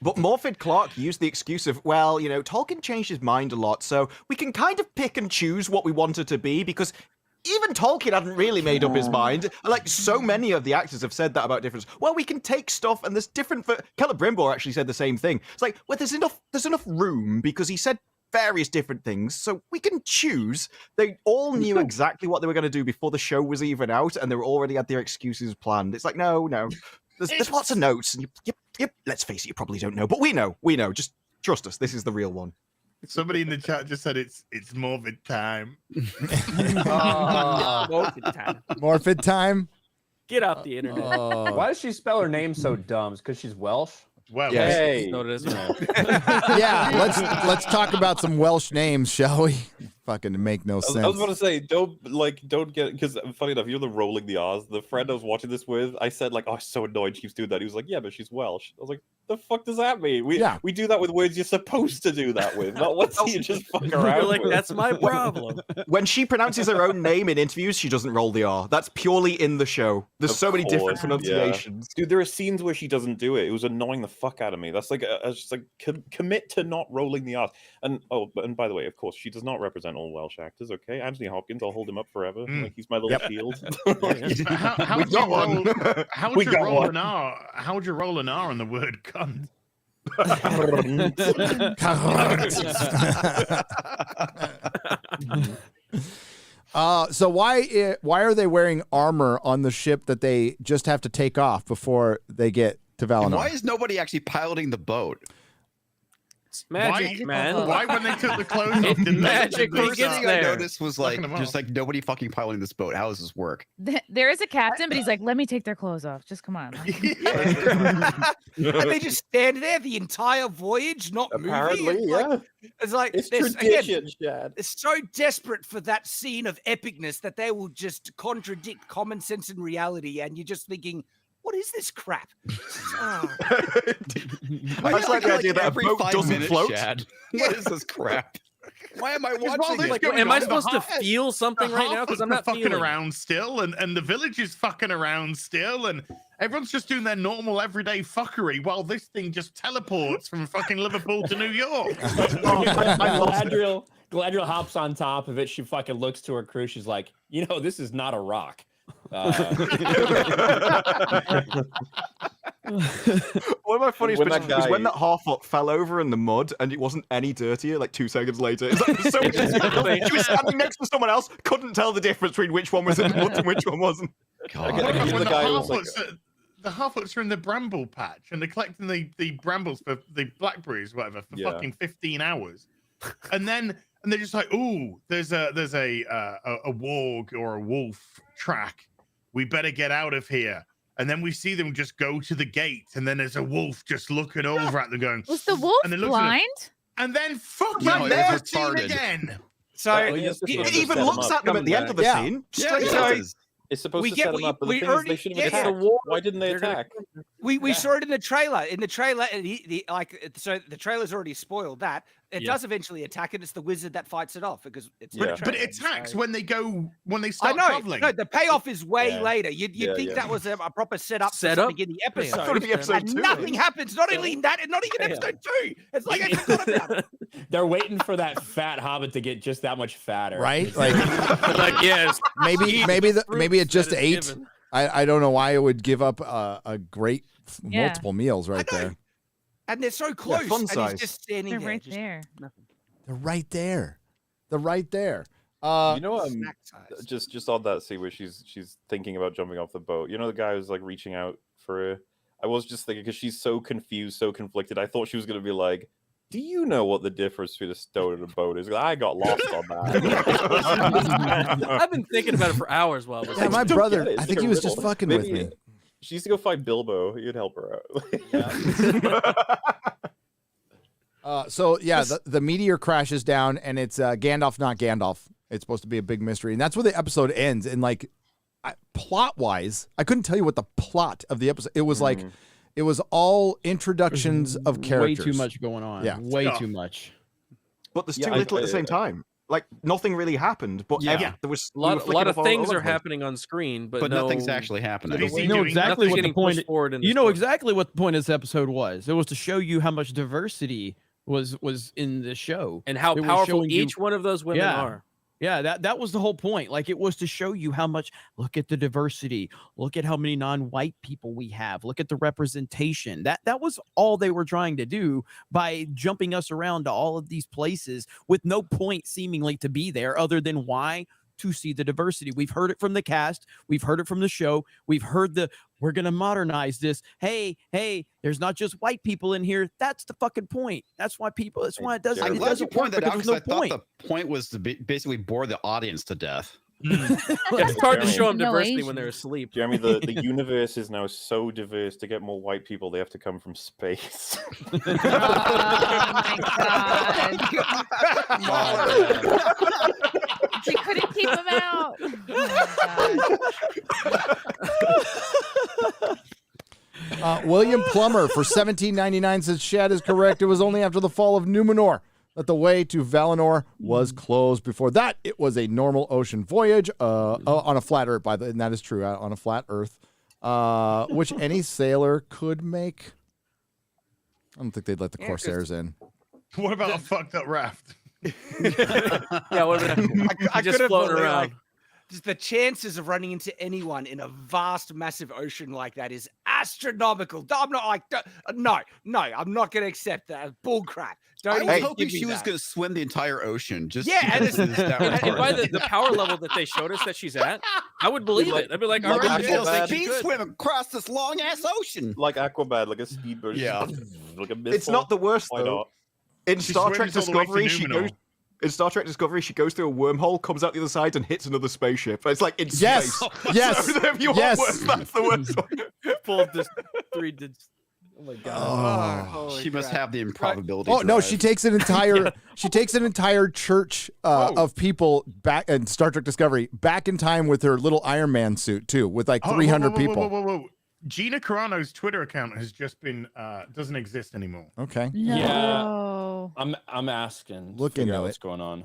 S1: But Morfydd Clark used the excuse of, well, you know, Tolkien changed his mind a lot, so we can kind of pick and choose what we want it to be, because even Tolkien hadn't really made up his mind. Like, so many of the actors have said that about different. Well, we can take stuff, and there's different. Keller Brimbor actually said the same thing. It's like, well, there's enough room because he said various different things, so we can choose. They all knew exactly what they were going to do before the show was even out, and they were already had their excuses planned. It's like, no. There's lots of notes, and you, let's face it, you probably don't know, but we know. Just trust us. This is the real one.
S5: Somebody in the chat just said it's Morfydd time.
S2: Morfydd time.
S6: Get off the internet.
S4: Why does she spell her name so dumb? Because she's Welsh?
S5: Well,
S9: Hey.
S2: Yeah, let's talk about some Welsh names, shall we? Fucking make no sense.
S9: I was about to say, don't get, because funny enough, you're the rolling the R's. The friend I was watching this with, I said like, oh, I'm so annoyed she keeps doing that. He was like, yeah, but she's Welsh. I was like, the fuck does that mean? We do that with words you're supposed to do that with, not ones you just fuck around
S6: You're like,
S9: with.
S6: that's my problem.
S1: When she pronounces her own name in interviews, she doesn't roll the R. That's purely in the show. There's
S9: Of
S1: so many different
S9: course,
S1: pronunciations.
S9: yeah. Dude, there are scenes where she doesn't do it. It was annoying the fuck out of me. That's like, I was just like, commit to not rolling the R's. And and by the way, of course, she does not represent all Welsh actors. Okay, Anthony Hopkins, I'll hold him up forever. Like he's my little shield.
S5: How would you roll? How would you roll an R? How would you roll an R on the word cunt?
S2: So why are they wearing armor on the ship that they just have to take off before they get to Valinor?
S14: And why is nobody actually piloting the boat?
S6: It's magic, man.
S5: Why when they took the clothes off? Didn't
S6: Magic
S5: they,
S14: The beginning I
S6: there.
S14: noticed was like, just like nobody fucking piloting this boat. How does this work?
S8: There is a captain, but he's like, let me take their clothes off. Just come on.
S10: And they just stand there the entire voyage, not
S9: Apparently,
S10: moving.
S9: yeah.
S10: It's like
S9: It's
S10: this-
S9: tradition, Shad.
S10: It's so desperate for that scene of epicness that they will just contradict common sense and reality, and you're just thinking, what is this crap? Oh.
S1: I just like the idea that a
S14: every
S1: boat
S14: 5
S1: doesn't
S14: minutes,
S1: float.
S14: Shad. What is this crap? Why am I watching
S5: this
S14: it?
S6: Like,
S5: going
S6: am I
S5: on, the
S6: supposed to
S5: half-
S6: feel something
S5: the
S6: right now? Because I'm not
S5: fucking
S6: feeling.
S5: around still, and the village is fucking around still, and everyone's just doing their normal everyday fuckery while this thing just teleports from fucking Liverpool to New York.
S4: Galadriel hops on top of it. She fucking looks to her crew. She's like, you know, this is not a rock.
S1: One of my funniest
S9: When
S1: bits
S9: that
S1: was
S9: guy-
S1: when that half-orc fell over in the mud and it wasn't any dirtier like 2 seconds later. It's like, so she was standing next to someone else, couldn't tell the difference between which one was in the mud and which one wasn't.
S9: God.
S5: What about
S9: The
S5: when the
S9: guy was like-
S5: half-orcs the half-orcs are in the bramble patch and they're collecting the brambles for the blackberries, whatever, for
S9: Yeah.
S5: fucking 15 hours, and they're just like, "Ooh, there's a warg or a wolf track. We better get out of here." And then we see them just go to the gate, and then there's a wolf just looking over at them, going,
S8: Was the wolf
S5: and then looks at them,
S8: blind?
S5: and then fucking
S14: No, it was
S5: their team
S14: retarded.
S5: again.
S10: So
S9: Well, you're supposed to
S1: It
S9: set
S1: even
S9: them
S1: looks
S9: up.
S1: at them at the end of the
S2: Yeah.
S1: scene.
S14: Yeah,
S1: Straight
S14: it
S1: up.
S14: is.
S9: It's supposed
S10: We
S9: to
S10: get-
S9: set them up, but
S10: we
S9: the thing is,
S10: already-
S9: they shouldn't
S10: yeah,
S9: have
S10: yeah.
S9: attacked. Why didn't they
S6: They're gonna-
S9: attack?
S10: We saw it in the trailer. In the trailer, so the trailer's already spoiled that. It
S6: Yeah.
S10: does eventually attack it. It's the wizard that fights it off because it's
S9: Yeah.
S5: But it attacks when they
S10: I
S5: start
S10: know.
S5: traveling.
S10: No, the payoff is way
S9: Yeah.
S10: later. You'd
S9: Yeah,
S10: think
S9: yeah.
S10: that was a proper setup
S6: Setup?
S10: to begin the
S6: Payoff.
S10: episode.
S1: I thought it'd be episode
S10: And
S1: 2.
S10: nothing happens. Not only in that, and not even
S9: Yeah.
S10: episode 2. It's like I forgot about it.
S4: They're waiting for that fat hobbit to get just that much fatter.
S2: Right? Like
S6: Like, yes.
S2: maybe it just
S6: that is
S2: ate.
S6: given.
S2: I don't know why it would give up a great
S8: Yeah.
S2: multiple meals right
S10: I know.
S2: there.
S10: And they're so close.
S1: fun
S10: and
S1: size.
S10: he's just standing
S8: They're
S10: there.
S8: right
S10: just
S8: there.
S10: nothing.
S2: They're right there. They're right there.
S9: You know,
S10: Snack size.
S9: just on that scene where she's thinking about jumping off the boat. You know, the guy who's like reaching out for her. I was just thinking because she's so confused, so conflicted. I thought she was gonna be like, "Do you know what the difference between a stone and a boat is?" I got lost on that.
S6: I've been thinking about it for hours while I was
S2: Yeah, my
S9: don't
S2: brother.
S9: get it.
S2: I
S9: It's
S2: think
S9: like
S2: he
S9: a
S2: was just
S9: riddle.
S2: fucking with
S9: Maybe
S2: me.
S9: She used to go fight Bilbo. He'd help her out.
S2: So yeah, the meteor crashes down, and it's Gandalf, not Gandalf. It's supposed to be a big mystery, and that's where the episode ends. And like, plot-wise, I couldn't tell you what the plot of the episode. It was like, it was all introductions of characters.
S3: Way too much going on.
S2: Yeah,
S3: way too much.
S1: But there's too little at the same time. Like nothing really happened, but there was
S6: a lot of things are happening on screen, but
S14: nothing's actually happening.
S3: You know exactly what the point. You know exactly what the point of this episode was. It was to show you how much diversity was in the show
S6: and how powerful each one of those women are.
S3: Yeah, that was the whole point. Like, it was to show you how much, look at the diversity, look at how many non-white people we have, look at the representation. That was all they were trying to do by jumping us around to all of these places with no point seemingly to be there other than why? To see the diversity. We've heard it from the cast. We've heard it from the show. We've heard we're going to modernize this. Hey, there's not just white people in here. That's the fucking point. That's why it doesn't.
S14: I'm glad you pointed that out because I thought
S3: the
S14: point was to basically bore the audience to death.
S6: It's hard to show them diversity when they're asleep.
S9: Jeremy, the universe is now so diverse. To get more white people, they have to come from space.
S8: Oh my god! They couldn't keep him out. Oh
S2: William Plummer for $17.99 says Shad is correct. It was only after the fall of Numenor that the way to Valinor was closed. Before that, it was a normal ocean voyage on a flat Earth, and that is true, on a flat Earth, which any sailor could make. I don't think they'd let the Corsairs in.
S5: What about a fucked up raft?
S6: Yeah, what about
S10: I
S6: just
S10: could've
S6: floating
S10: believed,
S6: around?
S10: like, just the chances of running into anyone in a vast, massive ocean like that is astronomical. I'm not like, no, I'm not going to accept that. Bull crap.
S14: I
S10: Don't
S14: was
S10: even
S14: hoping
S10: give me
S14: she was
S10: that.
S14: going to swim the entire ocean. Just
S10: Yeah, and
S14: because that was
S6: And by
S14: part.
S6: the power level that they showed us that she's at, I would believe it. I'd be like, all
S9: Like
S6: right,
S9: Aquaman.
S6: yeah,
S14: Speed swim across this long ass ocean.
S9: Like Aquaman, like a speedboat.
S14: Yeah.
S9: Like a missile.
S1: It's not the worst
S9: Why
S1: though.
S9: not?
S1: In
S5: She
S1: Star Trek
S5: swims all the way to
S1: Discovery, she
S5: Numenor.
S1: goes. In Star Trek Discovery, she goes through a wormhole, comes out the other side, and hits another spaceship. It's like in
S2: Yes,
S1: space.
S2: yes,
S1: So if you want
S2: yes.
S1: worse, that's the worst one.
S6: full three did. Oh my god.
S10: Holy
S14: She must
S10: crap.
S14: have the improbability.
S2: Oh no,
S14: drive.
S2: she takes an entire church of people back in Star Trek Discovery back in time with her little Iron Man suit too, with like 300 people.
S5: Whoa. Gina Carano's Twitter account has just been doesn't exist anymore.
S2: Okay.
S8: no!
S4: I'm asking.
S2: Look
S4: Figure
S2: into
S4: out
S2: it.
S4: what's going on.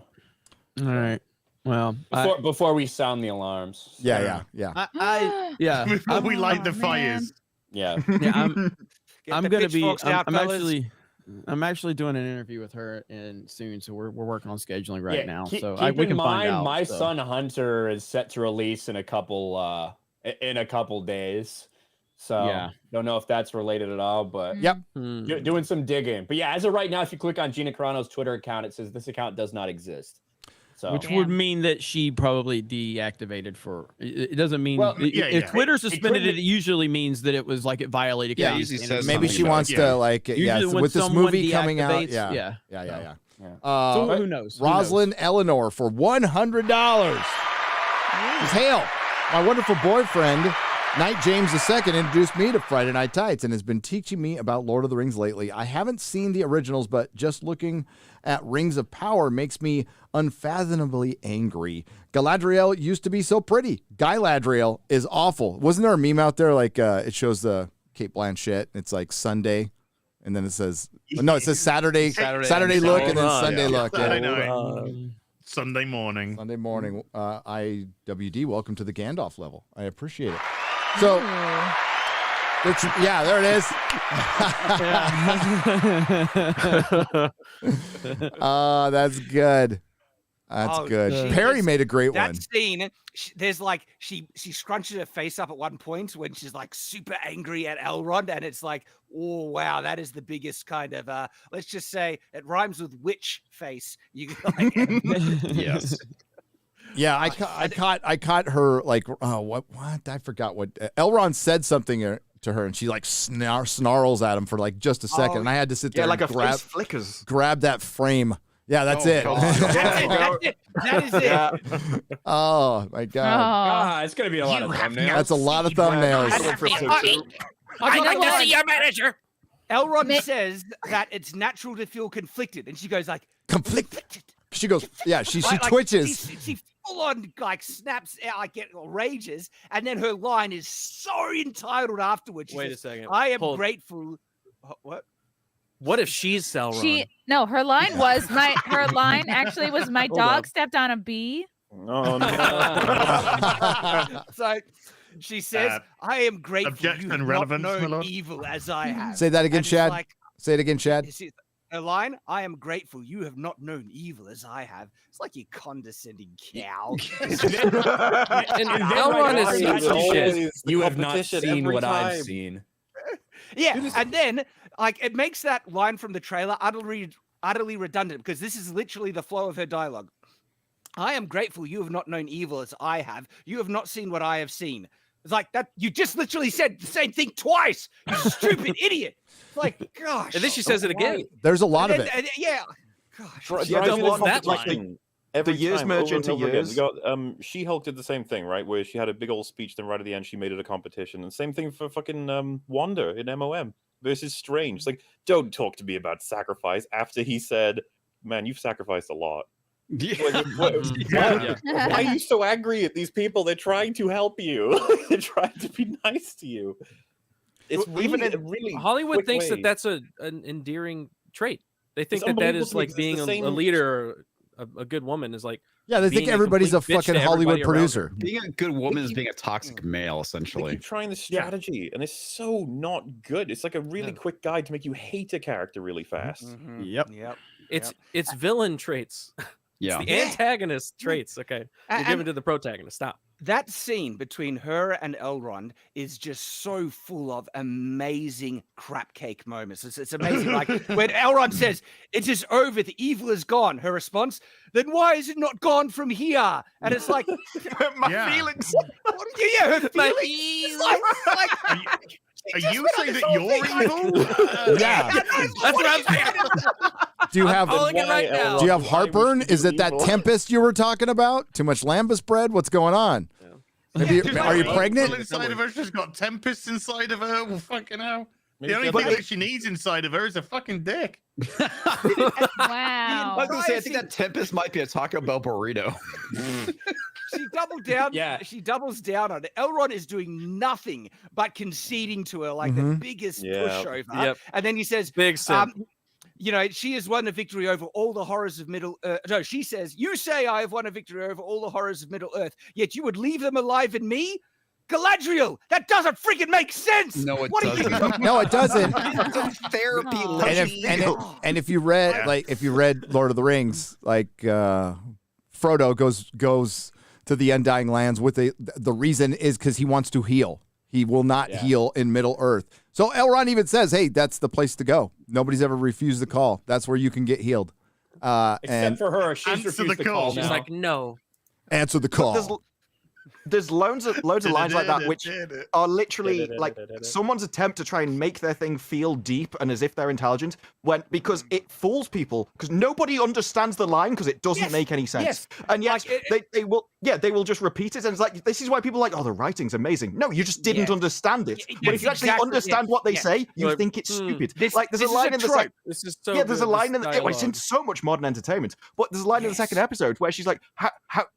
S3: All right. Well,
S4: Before we sound the alarms.
S2: Yeah.
S3: yeah.
S5: Before we light the
S8: man.
S5: fires.
S4: Yeah.
S3: Yeah,
S10: Get
S3: I'm
S10: the
S3: gonna be.
S10: pitchforks out, fellas.
S3: I'm actually doing an interview with her soon, so we're working on scheduling right now.
S4: Keep
S3: So
S4: keep
S3: we
S4: in
S3: can find
S4: mind,
S3: out.
S4: my
S3: so.
S4: son Hunter is set to release in a couple days. So
S3: Yeah.
S4: don't know if that's related at all, but
S2: Yep.
S4: doing some digging. But yeah, as of right now, if you click on Gina Carano's Twitter account, it says this account does not exist. So
S3: Which would mean that she probably deactivated for. It doesn't mean
S4: Well,
S3: if Twitter suspended it,
S4: couldn't-
S3: it usually means that it was like it violated.
S14: Yeah, it
S3: community
S14: usually
S3: standards.
S14: says
S2: Maybe
S14: something
S2: she
S14: about
S2: wants
S14: it.
S2: to like
S3: Usually when
S2: with this
S3: someone
S2: movie coming out.
S3: deactivates-
S2: Yeah.
S3: yeah.
S2: So,
S3: So who knows? Who
S2: Rosalind Eleanor for $100. Says, Hail, my wonderful boyfriend, Knight James II, introduced me to Friday Night Tights and has been teaching me about Lord of the Rings lately. I haven't seen the originals, but just looking at Rings of Power makes me unfathomably angry. Galadriel used to be so pretty. Galadriel is awful. Wasn't there a meme out there like it shows the Kate Blanchett? It's like Sunday, and then it says it says Saturday look, and then Sunday look.
S5: Saturday
S2: Yeah.
S5: night. Sunday morning.
S2: Sunday morning. IWD, welcome to the Gandalf level. I appreciate it. So, there it is. That's good. That's good.
S10: she
S2: Perry
S10: just-
S2: made a great
S10: that
S2: one.
S10: scene, there's like she scrunches her face up at one point when she's like super angry at Elrond, and it's like, oh wow, that is the biggest kind of let's just say it rhymes with witch face. You like,
S14: Yes.
S2: Yeah, I caught her like what I forgot what Elrond said something to her, and she like snarls at him for like just a second, and I had to sit there
S1: like
S2: and
S1: a face flickers.
S2: grab that frame. Yeah, that's it.
S10: That is it.
S1: Yeah.
S2: Oh my god,
S4: it's gonna be a lot of thumbnails.
S2: that's a lot of thumbnails.
S10: I'd like to see
S6: your manager.
S10: Elrond says that it's natural to feel conflicted, and she goes like,
S2: Conflicted. She goes, yeah, she
S10: Like,
S2: twitches.
S10: She full on like snaps out, like rages, and then her line is so entitled afterwards. She
S6: Wait a
S10: says,
S6: second.
S10: I am
S6: Hold.
S10: grateful. What?
S6: What if she's Sauron?
S8: No, her line was her line actually was my
S6: Hold
S8: dog
S6: up.
S8: stepped on a bee.
S9: Oh, no.
S10: So she says, I am grateful
S5: objection
S10: you have not
S5: relevance, my
S10: known
S5: lord.
S10: evil as I have.
S2: Say that again,
S10: And it's
S2: Shad.
S10: like,
S2: Say it again, Shad.
S10: her line, I am grateful you have not known evil as I have. It's like you condescending cow.
S6: And Elrond is such a shit.
S4: You have not
S9: competition
S4: seen
S9: every
S4: what I've
S9: time.
S4: seen.
S10: Yeah, and then like it makes that line from the trailer utterly redundant because this is literally the flow of her dialogue. I am grateful you have not known evil as I have. You have not seen what I have seen. It's like that. You just literally said the same thing twice. You stupid idiot. It's like, gosh.
S6: And then she says it again.
S2: There's a lot of
S10: And
S2: it.
S10: then- yeah. Gosh.
S1: Yeah, there's one
S6: that
S1: like
S6: line.
S9: Every
S1: years
S9: time,
S1: merge
S9: over and
S1: into
S9: over again.
S1: years.
S9: We got She-Hulk did the same thing, right? Where she had a big old speech, then right at the end she made it a competition. And same thing for fucking Wanda in MOM versus Strange. It's like, don't talk to me about sacrifice after he said, man, you've sacrificed a lot. Like, why are you so angry at these people? They're trying to help you. They're trying to be nice to you. It's
S1: Well, even
S9: really,
S1: in-
S9: a really
S6: Hollywood
S9: quick
S6: thinks
S9: way.
S6: that that's an endearing trait. They think
S9: It's
S6: that is
S9: unbelievable
S6: like
S9: because it's
S6: being
S9: the
S6: a
S9: same-
S6: leader, a good woman is like.
S2: Yeah, they think
S6: being a
S2: everybody's a
S6: complete bitch to
S2: fucking Hollywood
S6: everybody around her.
S2: producer.
S14: Being a good woman is being a toxic male,
S9: They
S14: essentially.
S9: keep trying the strategy, and it's so not good. It's like a really quick guide to make you hate a character really fast.
S10: Mhm.
S1: Yep.
S10: Yep.
S6: It's villain traits.
S14: Yeah.
S6: The antagonist traits. Okay, you're
S10: And-
S6: given to the protagonist. Stop.
S10: That scene between her and Elrond is just so full of amazing crap cake moments. It's amazing. Like when Elrond says, "It is over, the evil is gone," her response, "Then why is it not gone from here?" And it's like,
S1: My
S5: Yeah.
S1: feelings.
S10: yeah, her feelings. It's like,
S5: Are you
S10: went on
S5: saying
S10: this
S5: that
S10: whole
S5: you're
S10: thing, like-
S5: evil?
S2: Yeah.
S6: That's what I'm saying.
S2: Do you have
S6: calling it right now.
S2: do you have
S9: Why
S2: heartburn?
S9: would you
S2: Is
S9: do
S2: it that
S9: evil?
S2: tempest you were talking about? Too much lambus bread? What's going on? Maybe,
S5: Just
S2: are you
S5: like
S2: pregnant?
S5: people inside of her, she's got tempests inside of her. Well, fucking hell.
S9: Maybe
S5: The only
S9: that's
S5: thing
S9: it.
S5: that she needs inside of her is a fucking dick.
S8: Wow.
S14: I was gonna say, I think that Tempest might be a Taco Bell burrito.
S10: she doubled down.
S4: Yeah.
S10: She doubles down on it. Elrond is doing nothing but conceding to her like the
S2: Mhm.
S10: biggest
S9: Yeah.
S10: pushover.
S6: Yep.
S10: And then he says,
S6: Big simp.
S10: you know, she has won a victory over all the horrors of Middle Earth. No, she says, you say I have won a victory over all the horrors of Middle Earth, yet you would leave them alive in me? Galadriel, that doesn't freaking make sense.
S14: No, it
S10: What are you-
S14: doesn't.
S2: No, it doesn't.
S14: It's a therapy
S8: Aw.
S2: And if you read if you read Lord of the Rings, like Frodo goes to the Undying Lands with the reason is because he wants to heal. He will not heal in Middle Earth. So Elrond even says, "Hey, that's the place to go. Nobody's ever refused the call. That's where you can get healed."
S4: Except
S2: And
S4: for her, she's
S5: Answer
S4: refused
S5: the
S4: the call.
S5: call.
S6: She's
S4: now.
S6: like, no.
S2: answer the
S1: But
S2: call.
S1: there's loads of lines like that which are literally like someone's attempt to try and make their thing feel deep and as if they're intelligent because it fools people because nobody understands the line because it doesn't
S10: Yes,
S1: make any sense.
S10: yes.
S1: And yet
S10: Like,
S1: they will just repeat it and it's like this is why people are like, oh, the writing's amazing. No, you just didn't
S10: Yeah.
S1: understand it.
S10: Yeah,
S1: But if you actually
S10: exactly,
S1: understand what they
S10: yeah.
S1: say, you
S6: Like,
S1: think it's stupid.
S10: This-
S1: Like there's
S10: this
S1: a
S10: is
S1: line
S10: a
S1: in the
S10: trope.
S1: second.
S6: This is so
S1: Yeah, there's a
S6: good,
S1: line
S6: this
S1: in it's in
S6: dialogue.
S1: so much modern entertainment. But there's a line in the second episode where she's like, how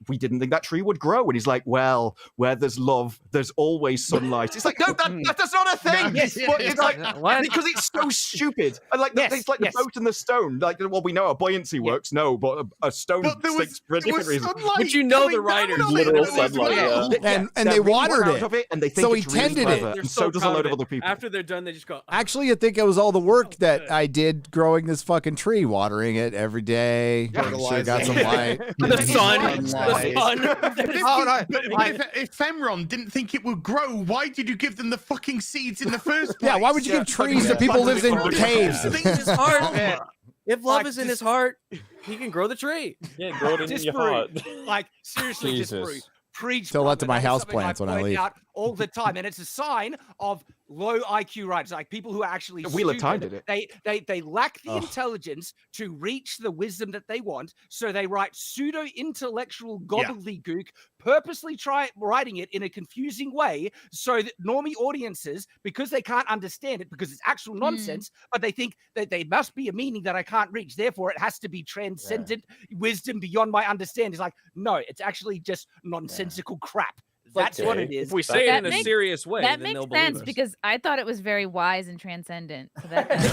S1: we didn't think that tree would grow. And he's like, well, where there's love, there's always sunlight. It's like, no, that's not a thing.
S10: Yes.
S1: But it's like
S6: What?
S1: because it's so stupid. And like
S10: Yes,
S1: it's like
S10: yes.
S1: the boat and the stone. Like, well, we know how buoyancy works. No, but a stone
S5: But there was,
S1: sticks for a
S5: there
S1: different
S5: was
S1: reason.
S5: sunlight
S6: But you know
S5: coming
S6: the
S5: down
S6: writers.
S5: on it,
S9: Literal
S5: and it was
S9: sunlight,
S5: real.
S9: yeah.
S2: And
S1: They're
S2: they
S1: really
S2: watered
S1: proud
S2: it.
S1: of it, and they think
S2: So he
S1: it's really
S2: tended it.
S1: clever,
S6: They're
S1: and so does a
S6: proud
S1: load of
S6: it.
S1: other people.
S6: After they're done, they just go.
S2: Actually, I think it was all the work that I did growing this fucking tree, watering it every day. Sure got some light.
S6: The sun.
S14: Sunlight.
S6: The sun.
S10: Oh, no.
S5: But if Femron didn't think it would grow, why did you give them the fucking seeds in the first place?
S2: Yeah, why would you give trees to people who lives in caves?
S6: Things in his heart. If love is in his heart, he can grow the tree.
S9: Yeah, grow it in your heart.
S10: Like seriously,
S4: Jesus.
S10: Disparu. Preach.
S2: Tell that to
S10: brother.
S2: my
S10: That is something
S2: houseplants when I
S10: point
S2: leave.
S10: out all the time, and it's a sign of low IQ writers, like people who are actually
S1: Wheel of Time
S10: stupid.
S1: did it.
S10: They lack the
S2: Ugh.
S10: intelligence to reach the wisdom that they want, so they write pseudo intellectual gobbledygook, purposely writing it in a confusing way, so that normie audiences, because they can't understand it because it's actual nonsense, but they think that there must be a meaning that I can't reach, therefore it has to be transcendent wisdom beyond my understanding. It's like, no, it's actually just nonsensical crap. That's what it is.
S6: If we say it in a serious way,
S8: that
S6: then
S8: makes
S6: they'll believe
S8: sense
S6: us.
S8: because I thought it was very wise and transcendent. So that checks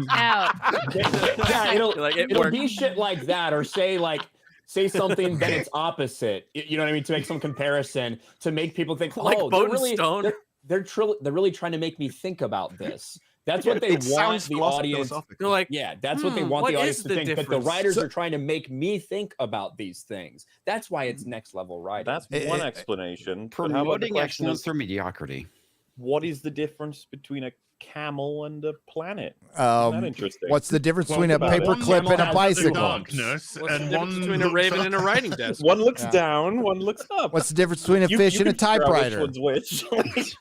S8: out.
S4: Yeah, it'll,
S6: Like, it
S4: it'll
S6: worked.
S4: be shit like that, or say something that it's opposite. You know what I mean? To make some comparison, to make people think,
S6: Like
S4: oh,
S6: Boat and Stone.
S4: they're really trying to make me think about this. That's what they
S1: It
S4: want
S1: sounds
S4: the audience.
S6: They're like,
S4: Yeah, that's what they want
S6: what
S4: the audience
S6: is
S4: to
S6: the
S4: think. But the
S6: difference?
S4: writers are trying to make me think about these things. That's why it's next level writing.
S9: That's one explanation. But how about the
S14: Promoting
S9: question
S14: excellence
S9: of
S14: through mediocrity.
S9: what is the difference between a camel and a planet? Isn't that interesting?
S2: What's the difference
S9: Well,
S2: between a
S9: about it.
S2: paperclip and a bicycle?
S5: Darkness,
S6: What's the
S5: and
S6: difference
S5: one
S6: between a
S5: looks
S6: raven
S5: up.
S6: and a writing desk?
S9: One looks
S2: Yeah.
S9: down, one looks up.
S2: What's the difference between a fish and a
S9: can figure out
S2: typewriter?
S9: Which one's which?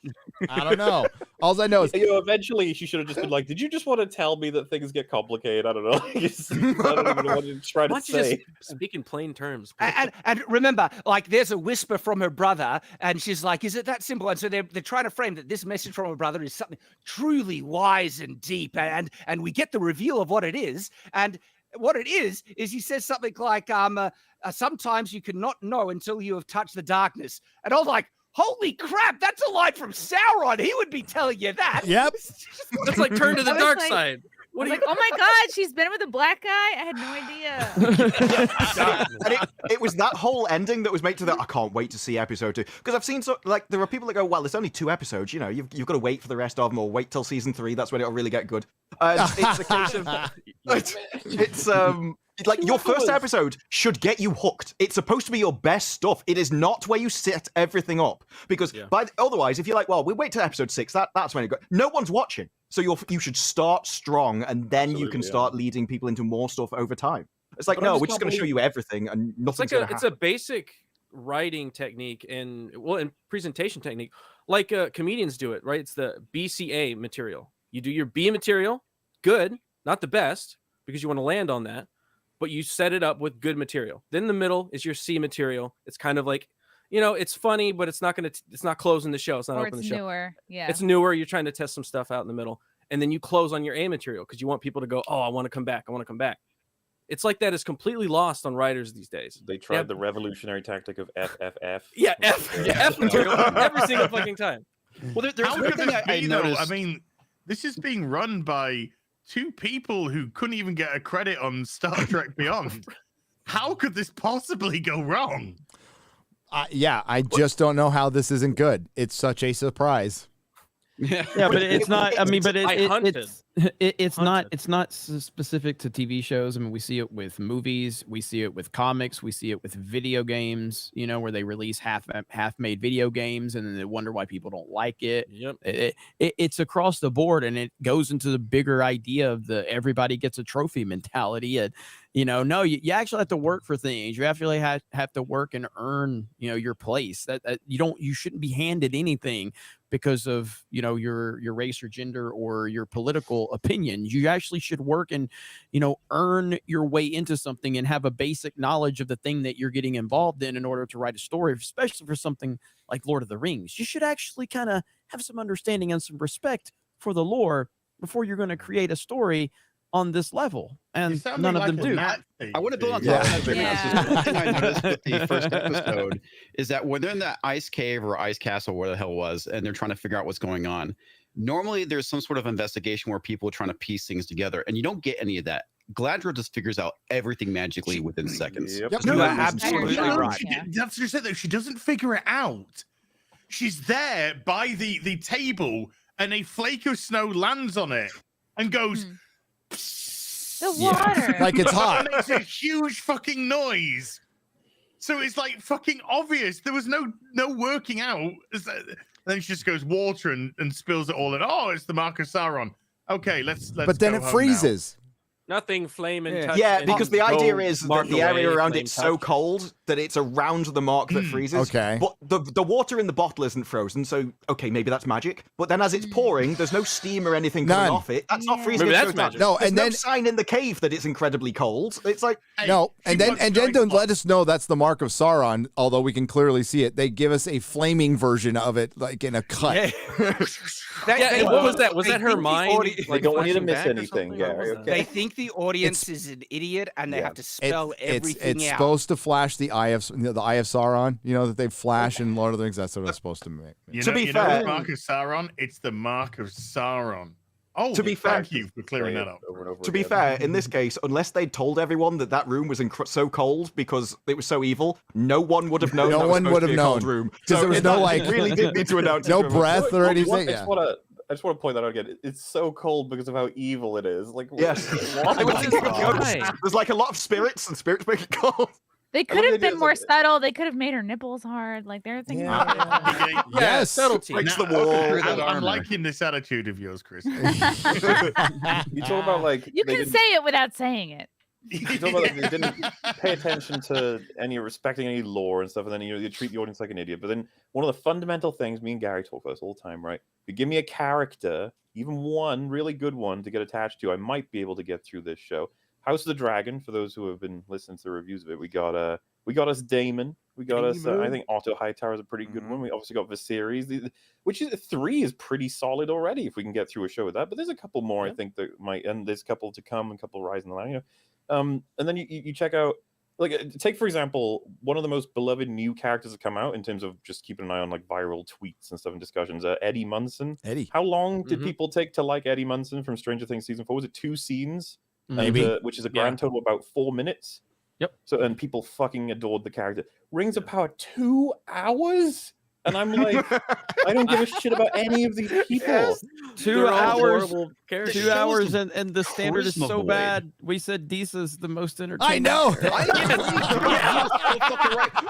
S2: I don't know. All I know is
S9: Eventually she should have just been like, did you just want to tell me that things get complicated? I don't know. I don't even know what you're trying
S6: Why
S9: to
S6: don't you
S9: say.
S6: just speak in plain terms?
S10: And remember, like, there's a whisper from her brother, and she's like, "Is it that simple?" And so they're trying to frame that this message from her brother is something truly wise and deep, and we get the reveal of what it is. And what it is he says something like, "Sometimes you cannot know until you have touched the darkness." And I was like, holy crap, that's a line from Sauron. He would be telling you that.
S2: Yep.
S6: That's like turn to the
S8: I was
S6: dark
S8: like-
S6: side.
S8: I was like, oh my God, she's been with a black guy? I had no idea.
S1: And it was that whole ending that was made to that. I can't wait to see episode 2, because I've seen there are people that go, well, it's only 2 episodes, you've got to wait for the rest of them, or wait till season 3. That's when it'll really get good. It's a case of it's like your first episode should get you hooked. It's supposed to be your best stuff. It is not where you set everything up, because otherwise, if you're like, well, we wait till episode 6, that's when it goes. No one's watching, so you should start strong, and then you can start leading people into more stuff over time. It's like, no, we're just going to show you everything, and nothing's going to happen.
S6: It's a basic writing technique and presentation technique, like comedians do it, right? It's the BCA material. You do your B material, good, not the best, because you want to land on that, but you set it up with good material. Then the middle is your C material. It's kind of like, it's funny, but it's not closing the show. It's not
S8: Or
S6: opening
S8: it's
S6: the show.
S8: newer. Yeah.
S6: It's newer. You're trying to test some stuff out in the middle. And then you close on your A material because you want people to go, oh, I want to come back. I want to come back. It's like that is completely lost on writers these days.
S9: They tried the revolutionary tactic of FFF.
S6: Yeah, F material every single fucking time.
S14: Well, there's
S5: How
S14: one
S5: could
S14: thing
S5: this
S14: I
S5: be, though?
S14: noticed.
S5: I mean, this is being run by 2 people who couldn't even get a credit on Star Trek Beyond. How could this possibly go wrong?
S2: I just don't know how this isn't good. It's such a surprise.
S3: Yeah, but it's not. I mean, but
S6: I hunted.
S3: it's not specific to TV shows. I mean, we see it with movies, we see it with comics, we see it with video games. Where they release half-made video games, and then they wonder why people don't like it.
S6: Yep.
S3: It's across the board, and it goes into the bigger idea of the everybody gets a trophy mentality. And no, you actually have to work for things. You actually have to work and earn your place. That you shouldn't be handed anything because of your race or gender or your political opinions. You actually should work and earn your way into something and have a basic knowledge of the thing that you're getting involved in order to write a story, especially for something like Lord of the Rings. You should actually kind of have some understanding and some respect for the lore before you're going to create a story on this level, and none of them do.
S14: I want to build on top of that. Yeah. One thing I noticed with the first episode is that when they're in that ice cave or ice castle, where the hell it was, and they're trying to figure out what's going on, normally there's some sort of investigation where people are trying to piece things together, and you don't get any of that. Galadriel just figures out everything magically within seconds.
S10: Yep. No, absolutely right.
S5: That's just it, though. She doesn't figure it out. She's there by the table, and a flake of snow lands on it and goes...
S8: The water.
S2: Like it's hot.
S5: It makes a huge fucking noise. So it's like fucking obvious. There was no working out. Then she just goes water and spills it all. And it's the Mark of Sauron. Okay, let's.
S2: But then
S5: go
S2: it
S5: home
S2: freezes.
S6: Nothing flame and touch.
S1: Yeah,
S6: and
S1: because the
S6: go
S1: idea is that
S6: mark
S1: the area
S6: away,
S1: around
S6: flame
S1: it's so
S6: touch.
S1: cold that it's around the mark that freezes.
S2: Okay.
S1: But the water in the bottle isn't frozen, so okay, maybe that's magic. But then as it's pouring, there's no steam or anything coming
S2: None.
S1: off it. That's not freezing.
S6: Maybe
S1: it
S6: that's
S1: goes down.
S6: magic.
S2: No,
S1: There's
S2: and
S1: no
S2: then
S1: sign in the cave that it's incredibly cold. It's like
S2: no,
S5: Hey,
S2: and then
S5: she was
S2: don't
S5: going
S2: let us know that's the mark of Sauron. Although we can clearly see it, they give us a flaming version of it, like in a cut.
S6: Yeah, what was that? Was that her mind?
S9: They don't want you to
S6: flashing
S9: miss
S6: back or
S9: anything,
S6: something? Or
S9: Gary.
S6: what was
S10: They
S9: Okay.
S10: think the audience is an idiot and they have to spell everything
S2: it's
S10: out.
S2: supposed to flash the eye of Sauron. You know that they flash in Lord of the Rings. That's what it's supposed to make.
S5: You
S1: To
S5: know,
S1: be
S5: you know
S1: fair-
S5: the mark of Sauron? It's the mark of Sauron. Oh,
S1: To be fair-
S5: thank you for clearing that up.
S1: To be fair, in this case, unless they'd told everyone that that room was so cold because it was so evil, no one would have known.
S2: No
S1: that was
S2: one
S1: supposed
S2: would
S1: to be
S2: have
S1: a cold
S2: known.
S1: room
S2: 'Cause there was
S1: it
S2: no, like-
S1: really did need to announce.
S2: No
S1: it to everyone.
S2: breath or anything.
S9: I
S2: Yeah.
S9: just want to point that out again. It's so cold because of how evil it is. Like,
S1: Yes.
S6: Why?
S1: There's like a lot of spirits, and spirits make it cold.
S8: They could
S9: the
S8: have
S9: idea
S8: been
S9: is,
S8: more
S9: like-
S8: subtle. They could have made her nipples hard. Like they're thinking.
S5: Yeah,
S2: Yes.
S6: subtlety.
S1: Breaks
S5: Now,
S1: the wall.
S5: I'm liking this attitude of yours, Chris.
S9: You talk about like
S8: You
S9: they
S8: can
S9: didn't-
S8: say it without saying it.
S9: You talk about like, they didn't pay attention to any respecting any lore and stuff, and then you treat the audience like an idiot. But then one of the fundamental things me and Gary talk about this all the time, right? If you give me a character, even one really good one to get attached to, I might be able to get through this show. House of the Dragon, for those who have been listening to the reviews of it, we got us Daemon. We got us. I think Otto Hightower is a pretty good one. We obviously got Viserys, which is 3 is pretty solid already if we can get through a show with that. But there's a couple more I think that might, and there's a couple to come, and a couple rising the line. You know, and then you check out take for example one of the most beloved new characters that come out in terms of just keeping an eye on like viral tweets and stuff and discussions. Eddie Munson.
S2: Eddie.
S9: How long did people take to like Eddie Munson from Stranger Things season 4? Was it 2 scenes?
S2: Maybe.
S9: Which is a grand total of about 4 minutes.
S6: Yep.
S9: So and people fucking adored the character. Rings of Power 2 hours, and I'm like, I don't give a shit about any of these people.
S3: 2
S6: They're all
S3: hours.
S6: horrible characters.
S3: 2 hours, and the standard is
S14: charisma
S3: so
S14: void.
S3: bad. We said Disa's the most entertaining.
S2: I know.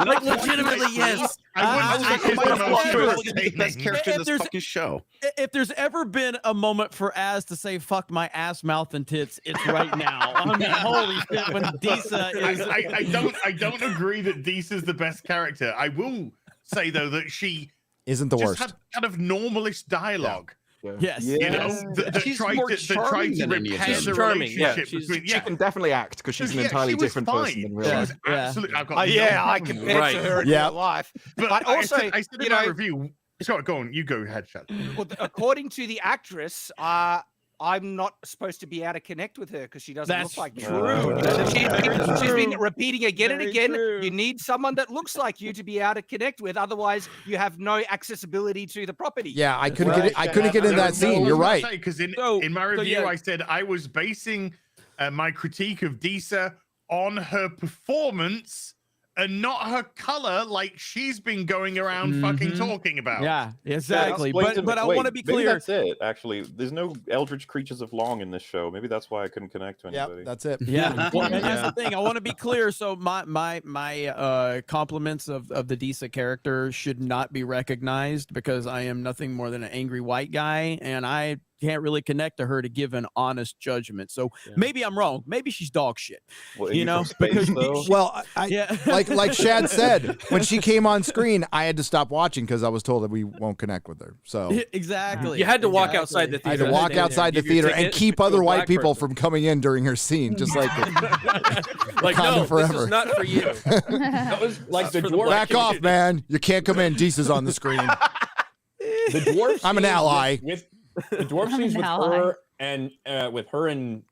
S3: Like legitimately, yes.
S5: I wouldn't say
S14: Come
S5: it's the
S14: on,
S5: most
S14: Look at the best
S5: entertaining.
S14: character in
S3: If
S14: this
S3: there's-
S14: fucking show.
S3: If there's ever been a moment for Az to say "fuck my ass, mouth, and tits," it's right now. I mean, holy shit! When Disa is,
S5: I don't agree that Deesa is the best character. I will say though that she
S2: Isn't the
S5: just
S2: worst.
S5: had kind of normalist dialogue.
S3: yes,
S5: You know, that
S14: She's
S5: tried
S14: more
S5: to
S14: charming than any of
S5: repair
S14: them.
S5: the
S6: Charming, yeah,
S5: relationship
S6: she's-
S5: between.
S1: She can definitely act because she's an
S5: Yeah,
S1: entirely
S5: she was
S1: different
S5: fine.
S1: person in
S5: She
S1: real life.
S5: was absolutely. I've got no
S10: I
S5: problem
S10: compared
S5: with
S6: Right.
S10: to her in
S2: Yeah.
S10: real life.
S5: But
S10: But
S5: I
S10: also,
S5: said
S10: you
S5: in my
S10: know,
S5: review. Scott, go on. You go ahead, Shad.
S10: well, according to the actress, I'm not supposed to be able to connect with her because she doesn't
S3: That's
S10: look like me.
S3: true.
S10: So she's been
S3: True.
S10: repeating again and
S3: Very
S10: again.
S3: true.
S10: You need someone that looks like you to be able to connect with. Otherwise, you have no accessibility to the property.
S2: Yeah, I couldn't
S9: Right.
S2: get. I couldn't get in that scene. You're right.
S5: Because in
S3: So-
S5: my
S3: so
S5: review,
S3: yeah.
S5: I said I was basing my critique of Deesa on her performance and not her color, like she's been going around fucking talking about.
S3: yeah, exactly.
S9: Explain to
S3: But
S9: me-
S3: I
S9: wait,
S3: want to be
S9: maybe
S3: clear.
S9: that's it. Actually, there's no eldritch creatures of long in this show. Maybe that's why I couldn't connect to anybody.
S2: Yep, that's it.
S3: Yeah, well, and that's the thing. I want to be clear. So my compliments of the Disa character should not be recognized because I am nothing more than an angry white guy, and I can't really connect to her to give an honest judgment. So maybe I'm wrong. Maybe she's dog shit.
S9: Well,
S3: You know,
S9: from space, though?
S2: Well, I,
S3: Yeah.
S2: like Shad said, when she came on screen, I had to stop watching because I was told that we won't connect with her. So
S3: Exactly.
S6: You had to walk outside the
S2: I had
S6: theater.
S2: to walk
S6: Stay there,
S2: outside the
S6: give your
S2: theater and
S6: ticket
S2: keep
S6: to a
S2: other white
S6: black
S2: people
S6: person.
S2: from coming in during her scene, just like
S6: Like,
S2: Wakanda
S6: no,
S2: forever.
S6: this is not for you.
S9: That was like the
S6: for the
S9: dwarf.
S6: black
S2: back off, man. You can't come in. Deesa's on the screen.
S9: The dwarf.
S2: I'm an
S9: scenes
S2: ally.
S9: With the dwarf
S8: I'm
S9: scenes
S8: an
S9: with
S8: ally.
S9: her and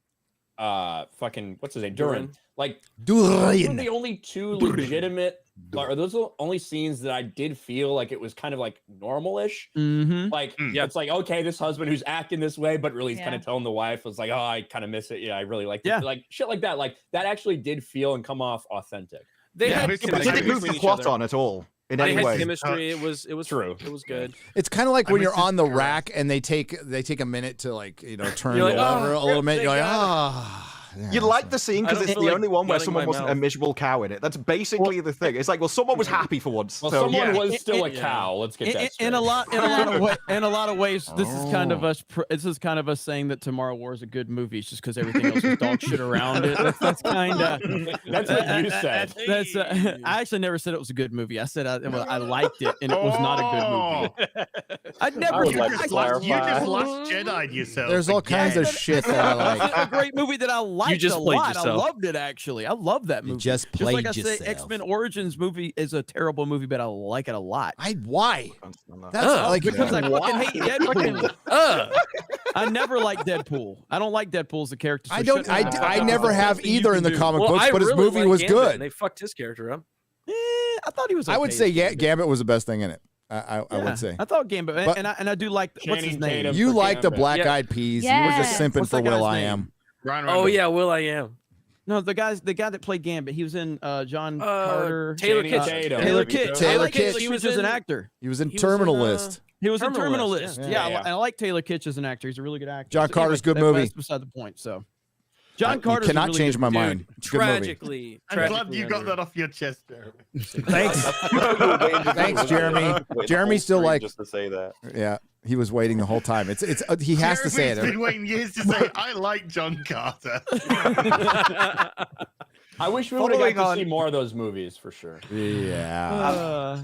S9: fucking what's his name, Durin. Like
S2: Durin.
S9: those are the only two legitimate. Are those the only scenes that I did feel like it was kind of like normal-ish?
S3: Mm-hmm.
S9: Like
S5: Yeah.
S9: it's like okay, this husband who's acting this way, but really he's kind
S8: Yeah.
S9: of telling the wife was like, oh, I kind of miss it. Yeah, I really like
S3: Yeah.
S9: like shit like that. Like that actually did feel and come off authentic.
S6: They
S5: Yeah,
S6: had
S5: but
S1: But it
S6: chemistry
S1: didn't move
S6: between
S1: the
S6: each
S1: plot
S6: other.
S1: on at all in
S6: They
S1: any
S6: had
S1: way.
S6: chemistry. It was
S9: True.
S6: It was good.
S2: It's kind of like
S5: I
S2: when
S5: miss
S2: you're
S5: his
S2: on the
S5: parents.
S2: rack and they take a minute to like turn
S6: You're
S2: you
S6: like,
S2: over
S6: "Oh,
S2: a little bit.
S6: thank
S2: You're like,
S6: God."
S2: ah.
S1: You like the scene because
S6: I
S1: it's
S6: don't
S1: the
S6: feel
S1: only
S6: like
S1: one where
S6: nutting
S1: someone
S6: my
S1: wasn't a
S6: mouth.
S1: miserable cow in it. That's basically the thing. It's like, well, someone was happy for once.
S4: Well,
S1: so,
S4: someone
S1: yeah.
S4: was still a cow. Let's get that straight.
S3: in a lot of ways, this is kind of us. This is kind of us saying that Tomorrow War is a good movie. It's just because everything else is dog shit around it. That's kind of.
S4: That's what you said.
S3: That's. I actually never said it was a good movie. I said I liked it, and it was not a good movie. I'd never.
S5: You just lost Jedi'd yourself.
S2: There's all kinds of shit that I like.
S3: It's a great movie that I liked
S6: just
S3: a
S6: played
S3: lot. I
S6: yourself.
S3: loved it actually. I love that movie.
S2: just
S3: like
S2: played
S3: I say,
S2: yourself.
S3: X-Men Origins movie is a terrible movie, but I like it a lot.
S2: Why? That's like
S3: Because I fucking hate Deadpool. I never liked Deadpool. I don't like Deadpool as a character. So
S2: I don't.
S3: shut the
S2: I
S3: fuck
S2: never
S3: up.
S2: have
S3: Best thing you
S2: either
S3: can
S2: in the
S3: do.
S2: comic
S6: Well,
S2: books,
S6: I
S2: but his
S6: really
S2: movie
S6: like
S2: was
S6: Gambit,
S2: good.
S6: and they fucked his character up.
S3: I thought he was.
S2: I would
S3: okay
S2: say
S3: as Gambit.
S2: Gambit was the best thing in it. I would say.
S3: I thought Gambit,
S2: But-
S3: and I do like what's his
S4: Channing
S3: name.
S4: Tatum.
S2: You
S4: for
S2: like the
S4: Gambit.
S2: Black
S6: Yeah.
S2: Eyed Peas. You were just
S8: Yes.
S2: simping
S3: What's
S2: for
S3: that guy's
S2: Will I
S3: name?
S2: Am.
S5: Ryan
S6: Oh
S5: Reynolds.
S6: yeah, Will I Am.
S3: No, the guy that played Gambit. He was in John Carter.
S6: Taylor
S4: Channing
S6: Kitsch.
S4: Tatum.
S3: Taylor Kitsch.
S2: Taylor
S3: I like it.
S2: Kitsch.
S3: He was just an actor.
S2: He was in
S6: He was in,
S2: Terminal List.
S3: He was in
S6: Terminal
S3: Terminal
S6: List,
S3: List.
S6: yeah.
S3: Yeah, I like Taylor Kitsch as an actor. He's a really good actor.
S2: John
S3: So
S2: Carter's good
S3: anyway,
S2: movie.
S3: That's beside the point. So, John
S2: You
S3: Carter
S2: cannot change my mind. It's a good movie.
S6: Tragically,
S5: I'm glad
S6: tragically
S5: you got
S6: under-
S5: that off your chest, Jeremy.
S2: Thanks. Thanks, Jeremy. Jeremy still like.
S9: just to say that.
S2: Yeah, he was waiting the whole time. It's he has to say
S5: Jeremy's
S2: it.
S5: been waiting years to say, I like John Carter.
S4: I wish we would have got to
S10: Following
S4: see
S10: on-
S4: more of those movies for sure.
S2: Yeah.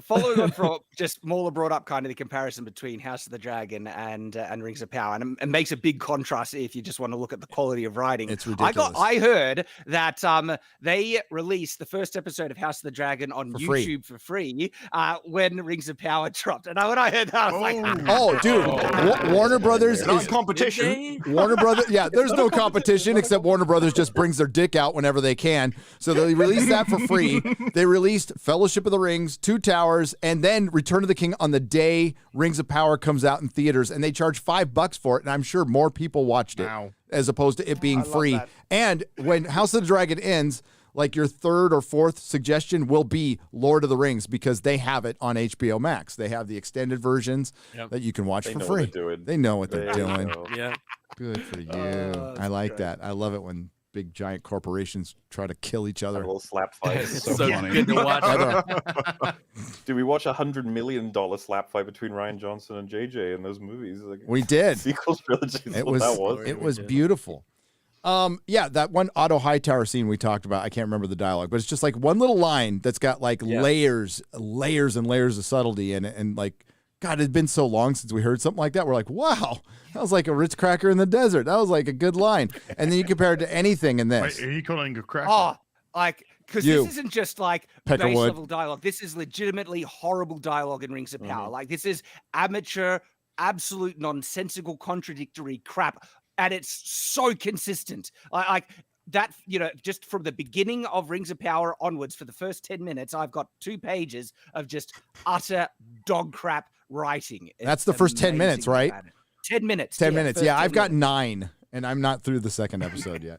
S10: Following on from just MauLer brought up kind of the comparison between House of the Dragon and Rings of Power, and it makes a big contrast if you just want to look at the quality of writing.
S2: It's ridiculous.
S10: I heard that they released the first episode of House of the Dragon on
S2: For
S10: YouTube
S2: free.
S10: for free when Rings of Power dropped, and when I heard that, I was like,
S2: Oh, dude, Warner Brothers
S1: Not
S2: is
S1: competition.
S2: Warner Brothers. Yeah, there's no competition except Warner Brothers just brings their dick out whenever they can. So they released that for free. They released Fellowship of the Rings, Two Towers, and then Return of the King on the day Rings of Power comes out in theaters, and they charge $5 for it. And I'm sure more people watched it
S5: Wow.
S2: as opposed to it being
S10: I love
S2: free.
S10: that.
S2: And when House of the Dragon ends, like your third or fourth suggestion will be Lord of the Rings because they have it on HBO Max. They have the extended versions that you can watch
S9: They
S2: for
S9: know
S2: free.
S9: what they're doing.
S2: They know what they're
S9: They
S2: doing.
S9: know.
S6: Yeah.
S2: Good for you.
S10: Oh,
S2: I
S10: that's
S2: like
S10: great.
S2: that. I love it when big giant corporations try to kill each other.
S9: A little slap fight.
S14: It's so
S6: So
S14: funny.
S6: good to watch.
S9: Did we watch $100 million slap fight between Ryan Johnson and JJ in those movies? Like,
S2: We did.
S9: sequel trilogy. is
S2: It
S9: what
S2: was
S9: that was.
S2: it was beautiful. Yeah, that one Otto Hightower scene we talked about. I can't remember the dialogue, but it's just like one little line that's got like layers and layers of subtlety in it, and like, God, it's been so long since we heard something like that. We're like, wow, that was like a Ritz cracker in the desert. That was like a good line. And then you compare it to anything in this.
S5: Wait, are you calling a cracker?
S10: oh, like, because
S2: You,
S10: this isn't just like
S2: Peckerwood.
S10: base level dialogue. This is legitimately horrible dialogue in Rings of Power. Like, this is amateur, absolute nonsensical, contradictory crap, and it's so consistent. Like that, just from the beginning of Rings of Power onwards, for the first 10 minutes, I've got 2 pages of just utter dog crap writing.
S2: That's the
S10: It's
S2: first 10 minutes,
S10: amazing
S2: right?
S10: about it. 10 minutes.
S2: 10
S10: yeah,
S2: minutes.
S10: first
S2: Yeah,
S10: 10
S2: I've got
S10: minutes.
S2: 9, and I'm not through the second episode yet.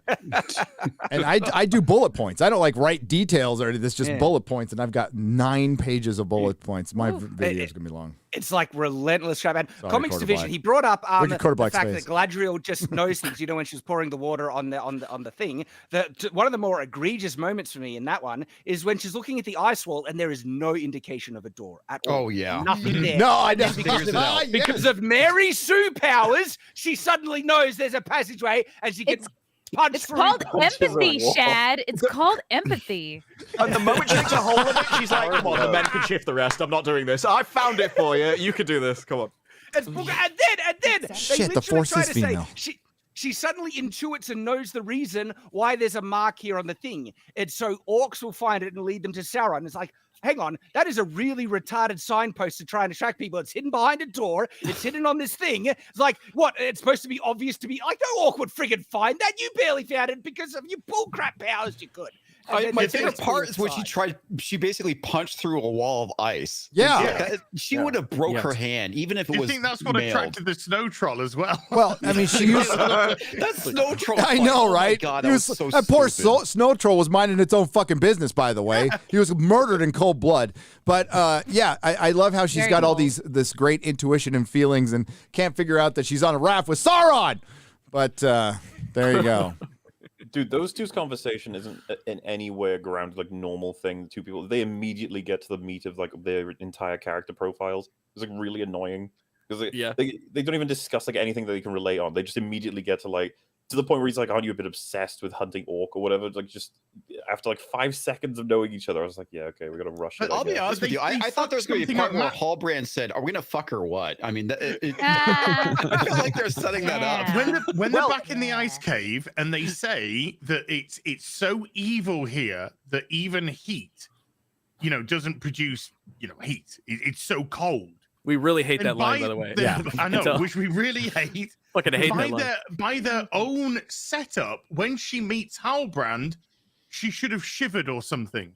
S2: And I do bullet points. I don't like write details or anything. It's just
S10: Yeah.
S2: bullet points, and I've got 9 pages of bullet points. My
S8: Ooh.
S2: video is going to be long.
S10: It's like relentless crap. And
S2: Sorry,
S10: Comics
S2: Quarter
S10: Division,
S2: Black.
S10: he brought up
S2: Look at Quarter
S10: the
S2: Black's
S10: fact
S2: face.
S10: that Galadriel just knows things. When she was pouring the water on the thing. One of the more egregious moments for me in that one is when she's looking at the ice wall and there is no indication of a door at all.
S14: Oh, yeah.
S10: Nothing there.
S2: No, I know.
S10: And because of,
S2: Ah, yes.
S10: because of Mary Sue powers, she suddenly knows there's a passageway and she gets punched
S8: It's
S10: through.
S8: called
S9: punches a
S8: empathy,
S9: wall.
S8: Shad. It's called empathy.
S1: And the moment she makes a hole in it, she's like, come on, the men can shift the rest. I'm not doing this. I found it for you. You can do this. Come on.
S10: And then they
S2: Shit, the
S10: literally
S2: Force
S10: try
S2: is
S10: to say
S2: female.
S10: she suddenly intuits and knows the reason why there's a mark here on the thing. It's so orcs will find it and lead them to Sauron. It's like, hang on, that is a really retarded signpost to try and attract people. It's hidden behind a door. It's hidden on this thing. It's like, what? It's supposed to be obvious to be like, no orc would friggin' find that. You barely found it because of your bullcrap powers you could. And then
S14: My
S10: you
S14: favorite
S10: just
S14: part
S10: pull
S14: is when
S10: aside.
S14: she basically punched through a wall of ice.
S2: Yeah.
S14: She would have broke her hand, even if it
S5: Do you
S14: was
S5: think that's what
S14: mailed.
S5: attracted the snow troll as well?
S2: Well, I mean, she used.
S14: That snow troll.
S2: I
S14: fight,
S2: know,
S14: oh my
S2: right?
S14: God,
S2: He
S14: that
S2: was-
S14: was so
S2: that poor
S14: stupid.
S2: snow troll was minding its own fucking business, by the way. He was murdered in cold blood. But yeah, I love how she's
S8: Very
S2: got all
S8: cool.
S2: this great intuition and feelings and can't figure out that she's on a raft with Sauron. But there you go.
S9: Dude, those two's conversation isn't in any way a grounded like normal thing. The two people, they immediately get to the meat of like their entire character profiles. It's like really annoying because they don't even discuss like anything that they can relate on. They just immediately get to like to the point where he's like, "Aren't you a bit obsessed with hunting orc or whatever?" Like just after like 5 seconds of knowing each other, I was like, "Yeah, okay, we gotta rush it."
S14: But I'll be honest with you. I thought there was going to be a part where Hallbrand said, "Are we going to fuck or what?" I mean, I feel like they're setting that up.
S5: When they're back in the ice cave and they say that it's so evil here that even heat, doesn't produce heat. It's so cold.
S6: We really hate
S5: And
S6: that line, by the way.
S5: I know, which we really hate.
S6: Fucking hate that line.
S5: By their own setup, when she meets Halbrand, she should have shivered or something.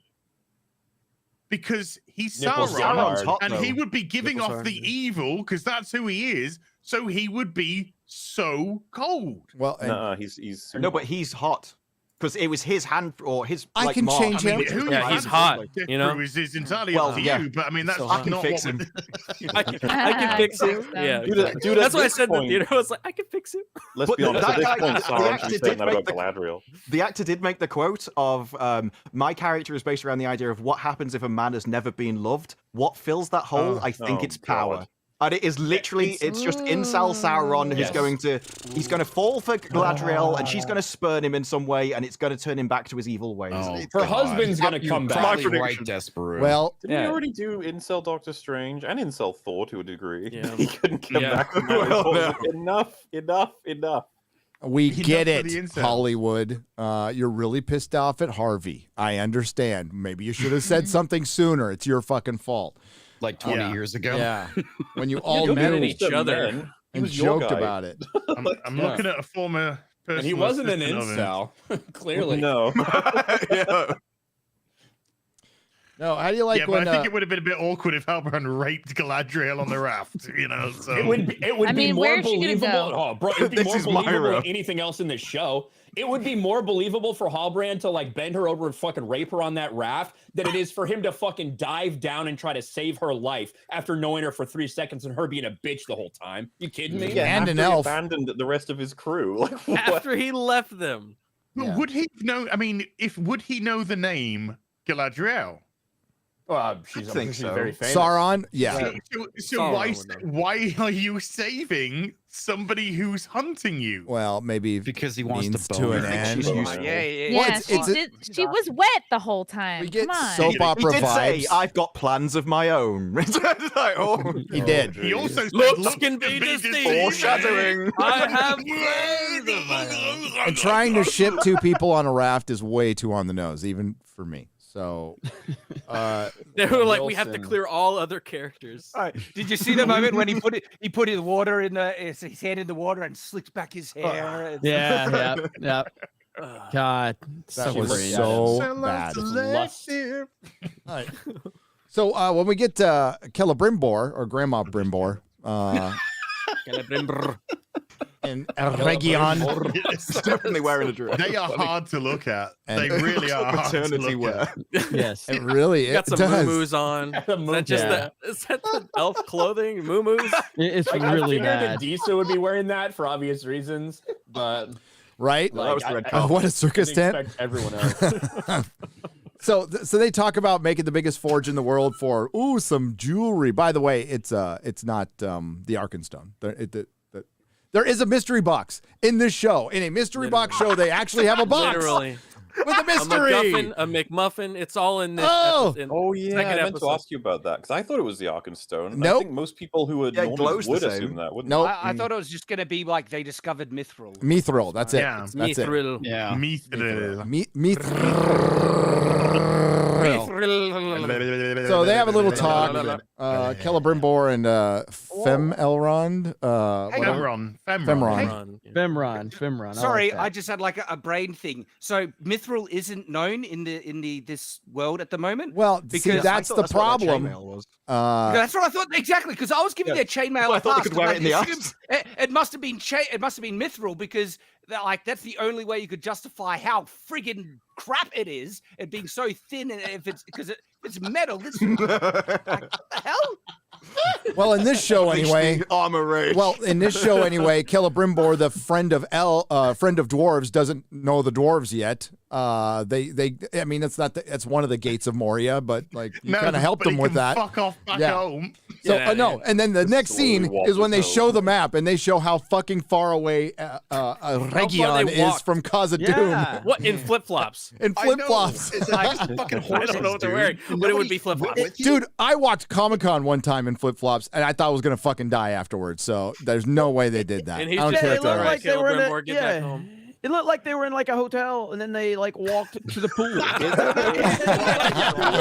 S5: Because he's Sauron, and he would be giving off the evil, because that's who he is, so he would be so cold.
S2: Well,
S9: he's
S1: no, but he's hot. Because it was his hand or his.
S2: I can
S1: mark.
S2: change him.
S6: He's hot.
S5: Is entirely up to you. But I mean, that's
S1: I can
S5: not
S1: fix
S5: what
S1: him.
S6: I can fix him. Yeah,
S9: Dude,
S6: that's why I said that. I was like, I can fix him.
S9: Let's be honest. At this point, Sauron should be saying that about Galadriel.
S1: The actor did make the quote of my character is based around the idea of what happens if a man has never been loved. What fills that hole? I think it's power.
S9: God.
S1: And it is literally, it's just incel Sauron who's he's going to fall for Galadriel, and she's going to spurn him in some way, and it's going to turn him back to his evil ways.
S4: Her husband's going to come back.
S14: Right, Disparu.
S2: Well,
S9: didn't we already do incel Doctor Strange and incel Thor to a degree? Yeah. He couldn't come back from that. Enough.
S2: We get it, Hollywood. You're really pissed off at Harvey. I understand. Maybe you should have said something sooner. It's your fucking fault.
S14: Like 20 years ago.
S2: Yeah. When you all knew
S6: each other
S2: and joked about it.
S5: I'm looking at a former person.
S4: And he wasn't an incel, clearly.
S9: No.
S2: No, how do you like
S5: when?
S2: when?
S5: I think it would have been a bit awkward if Halbrand raped Galadriel on the raft. So
S4: it would be more believable. Oh, bro, it'd be more believable than anything else in this show. It would be more believable for Halbrand to like bend her over and fucking rape her on that raft than it is for him to fucking dive down and try to save her life after knowing her for 3 seconds and her being a bitch the whole time. You kidding me?
S9: Yeah,
S2: and an
S9: he
S2: elf
S9: abandoned the rest of his crew. Like,
S6: after he left them.
S5: But would he know? I mean, would he know the name Galadriel?
S4: Well, she's very famous.
S2: Sauron, yeah.
S5: So why are you saving somebody who's hunting you?
S2: Well, maybe
S14: because he wants
S2: means
S14: to
S2: to an
S14: bone
S2: end.
S8: Yeah, she was wet the whole time.
S2: We get
S8: Come on.
S2: soap opera
S1: He did say,
S2: vibes.
S1: I've got plans of my own. It's like,
S2: He did.
S5: He also said,
S6: Looks can be deceiving.
S1: Foreshadowing.
S6: I have plans of my own.
S2: And trying to ship 2 people on a raft is way too on the nose, even for me. So
S6: they were like, we have to clear all other characters.
S10: Did you see the moment when he put his water in his hand in the water and slicked back his hair?
S3: Yeah. God,
S2: that was so bad.
S5: Selective.
S2: All right. So when we get to Celebrimbor or Grandma Brimbor, and Region,
S1: It's definitely wearing a dress.
S5: They are hard to look at.
S2: And
S5: They really are hard to
S1: maternity
S5: look
S1: wear.
S5: at.
S3: Yes.
S2: it really
S6: Got some
S2: does.
S6: moo-moos on. Is that the elf clothing? Moo-moos?
S3: It's
S4: Like,
S3: really
S4: I
S3: bad.
S4: figured that Disa would be wearing that for obvious reasons, but
S2: Right?
S1: Well, that was the red
S4: I
S1: carpet.
S2: What a circus
S4: didn't
S2: tent.
S4: expect everyone else.
S2: So they talk about making the biggest forge in the world for some jewelry. By the way, it's not the Arkenstone. There is a mystery box in this show. In a mystery box show, they actually have a box
S6: Literally.
S2: with a mystery.
S6: A McMuffin. It's all in this.
S2: Oh.
S9: Yeah, I meant to ask you about that because I thought it was the Arkenstone.
S2: Nope.
S9: I think most people who would normally would assume that, wouldn't
S2: Nope.
S10: I thought it was just going to be like they discovered Mithril.
S2: Mithril. That's it.
S5: Yeah.
S2: That's
S6: Mithril.
S14: Yeah.
S5: Mithril.
S2: Mithril. So they have a little talk. Celebrimbor and Femelrond.
S3: Femron.
S10: Sorry, I just had like a brain thing. So Mithril isn't known in this world at the moment.
S2: Well,
S10: because
S2: see, that's the problem.
S10: That's what I thought exactly. Because I was giving their chainmail.
S1: I thought they could wear it in the ass.
S10: It must have been Mithril because that's the only way you could justify how friggin' crap it is. It being so thin, and if it's because it's metal. What the hell?
S2: Well, in this show anyway.
S1: Armor race.
S2: Well, in this show anyway, Celebrimbor, the friend of dwarves, doesn't know the dwarves yet. I mean, it's one of the gates of Moria, but like you kind of helped them with that.
S5: Fuck off back
S2: Yeah.
S5: home.
S2: So no, and then the next scene is when they show the map and they show how fucking far away Region is from Khazad-dûm.
S6: What in flip flops?
S2: In flip flops.
S14: It's like fucking
S6: I don't know what they're wearing, but it would be flip flops.
S2: Dude, I watched Comic-Con one time in flip flops, and I thought I was gonna fucking die afterwards. So there's no way they did that.
S6: And
S2: I
S6: he's
S2: don't
S6: just
S2: care
S6: like,
S2: if they're
S6: "All
S2: right.
S6: right,
S3: they were in
S6: Celebrimbor, get back home."
S3: It looked like they were in like a hotel, and then they like walked to the pool.
S6: We're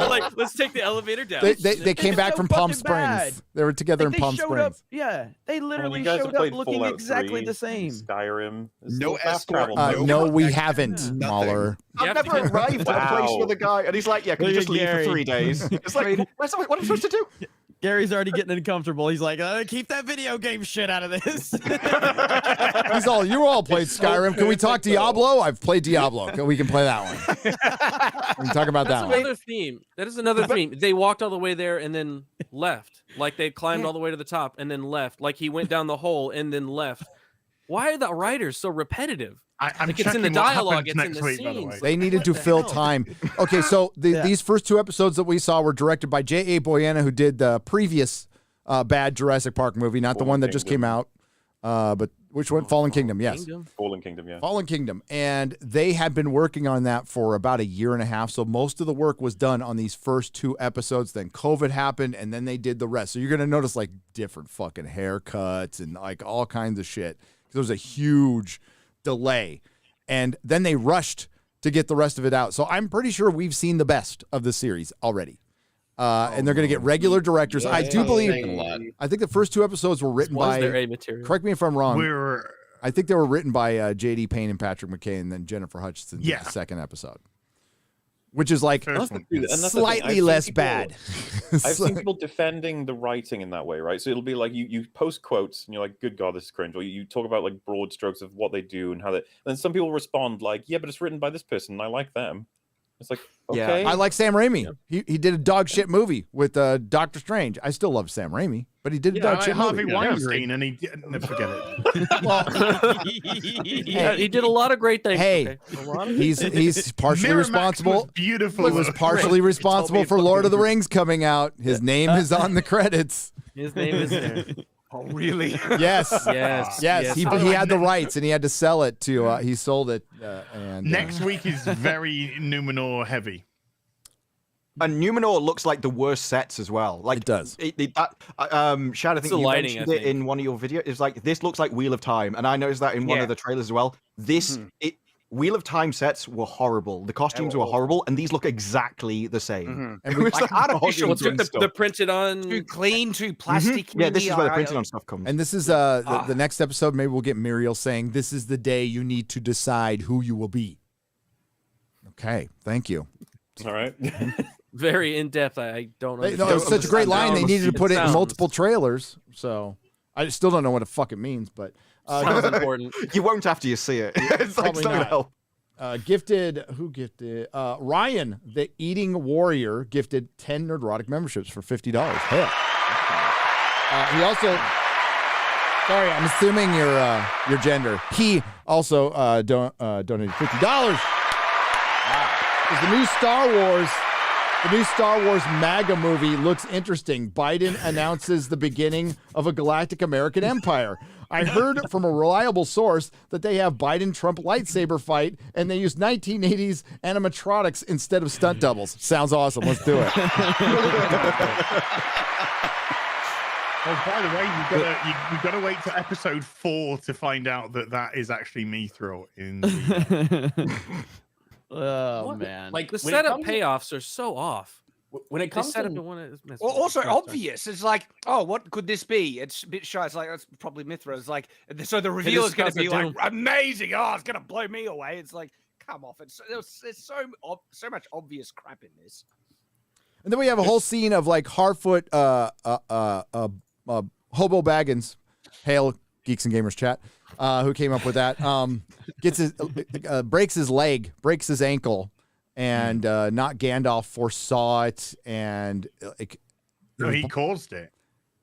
S6: like, let's take the elevator down.
S2: They came back
S3: so
S2: from Palm
S3: fucking bad.
S2: Springs. They were together
S3: Like,
S2: in Palm
S3: showed
S2: Springs.
S3: up, yeah, they literally
S9: you guys have
S3: showed up
S9: played
S3: looking
S9: Fallout
S3: exactly
S9: 3,
S3: the same.
S9: Skyrim. Is
S14: No
S9: still fast
S14: escort,
S9: travel.
S2: No, we haven't, MauLer.
S1: I've never arrived at a place with a guy, and he's like, "Yeah, can you just leave for 3 days?" It's like, what am I supposed to do?
S3: Gary's already getting uncomfortable. He's like, keep that video game shit out of this.
S2: You all played Skyrim. Can we talk Diablo? I've played Diablo. We can play that one. We can talk about that
S6: That's
S2: one.
S6: another theme. That is another theme. They walked all the way there and then left. Like they climbed all the way to the top and then left. Like he went down the hole and then left. Why are the writers so repetitive?
S5: I'm
S6: Like it's in the
S5: checking what
S6: dialogue,
S5: happens
S6: it's in
S5: next
S6: the
S5: week, by the way.
S6: scenes.
S2: They needed to fill time. Okay, so these first 2 episodes that we saw were directed by J.A. Boyena, who did the previous bad Jurassic Park movie, not the one that just came out, but which one? Fallen Kingdom, yes.
S9: Fallen Kingdom, yeah.
S2: Fallen Kingdom. And they had been working on that for about 1.5 years. So most of the work was done on these first 2 episodes. Then COVID happened, and then they did the rest. So you're going to notice like different fucking haircuts and like all kinds of shit. There was a huge delay. And then they rushed to get the rest of it out. So I'm pretty sure we've seen the best of the series already. And they're going to get regular directors.
S14: Yeah,
S2: I do believe,
S14: a lot.
S2: I think the first 2 episodes were written by,
S6: their A material.
S2: correct me if I'm wrong.
S5: We're
S2: I think they were written by J.D. Payne and Patrick McKay, and then Jennifer Hutchinson did
S5: Yeah.
S2: the second episode, which is like
S5: First one.
S9: And that's the thing. I've
S2: slightly
S9: seen
S2: less
S9: people-
S2: bad.
S9: I've seen people defending the writing in that way, right? So it'll be like you post quotes and you're like, "Good God, this is cringe," or you talk about like broad strokes of what they do and how they. Then some people respond like, "Yeah, but it's written by this person, and I like them." It's like,
S1: Yeah.
S9: okay,
S2: I like Sam Raimi. He did a dog shit movie with Doctor Strange. I still love Sam Raimi, but he did a
S5: I
S2: dog
S5: like
S2: shit
S5: Harvey
S2: movie.
S5: Weinstein, and he didn't forget it.
S6: Yeah, he did a lot of great things.
S2: Hey,
S6: okay? A lot of
S2: he's partially
S5: Miramax
S2: responsible.
S5: was beautiful.
S2: He was partially responsible for Lord of the Rings coming out. His name is on the credits.
S6: His name is there.
S10: Oh, really?
S2: Yes.
S6: Yes.
S2: Yes, he had the rights and he had to sell it to. He sold it. And
S5: Next week is very Numenor heavy.
S1: And Numenor looks like the worst sets as well. Like
S2: it does.
S1: Shad, I think
S6: It's the
S1: you
S6: lighting,
S1: mentioned
S6: I
S1: it
S6: think.
S1: in one of your videos. It's like this looks like Wheel of Time, and I noticed that in one of the trailers as well. This Wheel of Time sets were horrible. The costumes were horrible, and these look exactly the same.
S2: And
S1: It was
S10: Like
S1: like
S10: artificial,
S1: Odin and
S6: the
S1: stuff.
S6: printed on.
S10: too clean, too plasticky.
S1: Yeah, this is where the printed on stuff comes.
S2: And this is the next episode. Maybe we'll get Muriel saying, "This is the day you need to decide who you will be." Okay, thank you.
S9: all right.
S6: Very in depth. I don't
S2: No,
S6: understand.
S2: it was such a great line. They needed to put it in
S6: sounds-
S2: multiple trailers. So I still don't know what the fuck it means, but
S6: Sounds important.
S1: You won't after you see it. It's like
S2: Probably
S1: it's not gonna
S2: not.
S1: help.
S2: gifted Ryan, the Eating Warrior, gifted 10 Nerdrotic memberships for $50. Hell. He also, sorry, I'm assuming your gender. He also donated $50. Because the new Star Wars MAGA movie looks interesting. Biden announces the beginning of a galactic American empire. I heard from a reliable source that they have Biden-Trump lightsaber fight, and they use 1980s animatronics instead of stunt doubles. Sounds awesome. Let's do it.
S5: Oh, by the way, you've got to wait till episode 4 to find out that is actually Mithril in the...
S3: Oh
S6: What?
S3: man!
S6: Like the
S4: when it
S6: setup
S4: comes-
S6: payoffs are so off.
S4: When it
S6: They
S4: comes
S6: set
S4: to
S6: up to one of
S10: Well, also obvious. It's like, oh, what could this be? It's a bit shy. It's like that's probably Mithra. It's like, so the reveal
S6: is
S10: is going to be like
S6: Khazad-dûm.
S10: amazing. Oh, it's going to blow me away. It's like, come off. There's so much obvious crap in this.
S2: And then we have a whole scene of like Harfoot, Hobo Baggins, hail Geeks and Gamers chat, who came up with that. Gets his breaks his leg, breaks his ankle, and not Gandalf foresaw it, and
S5: No, he caused it.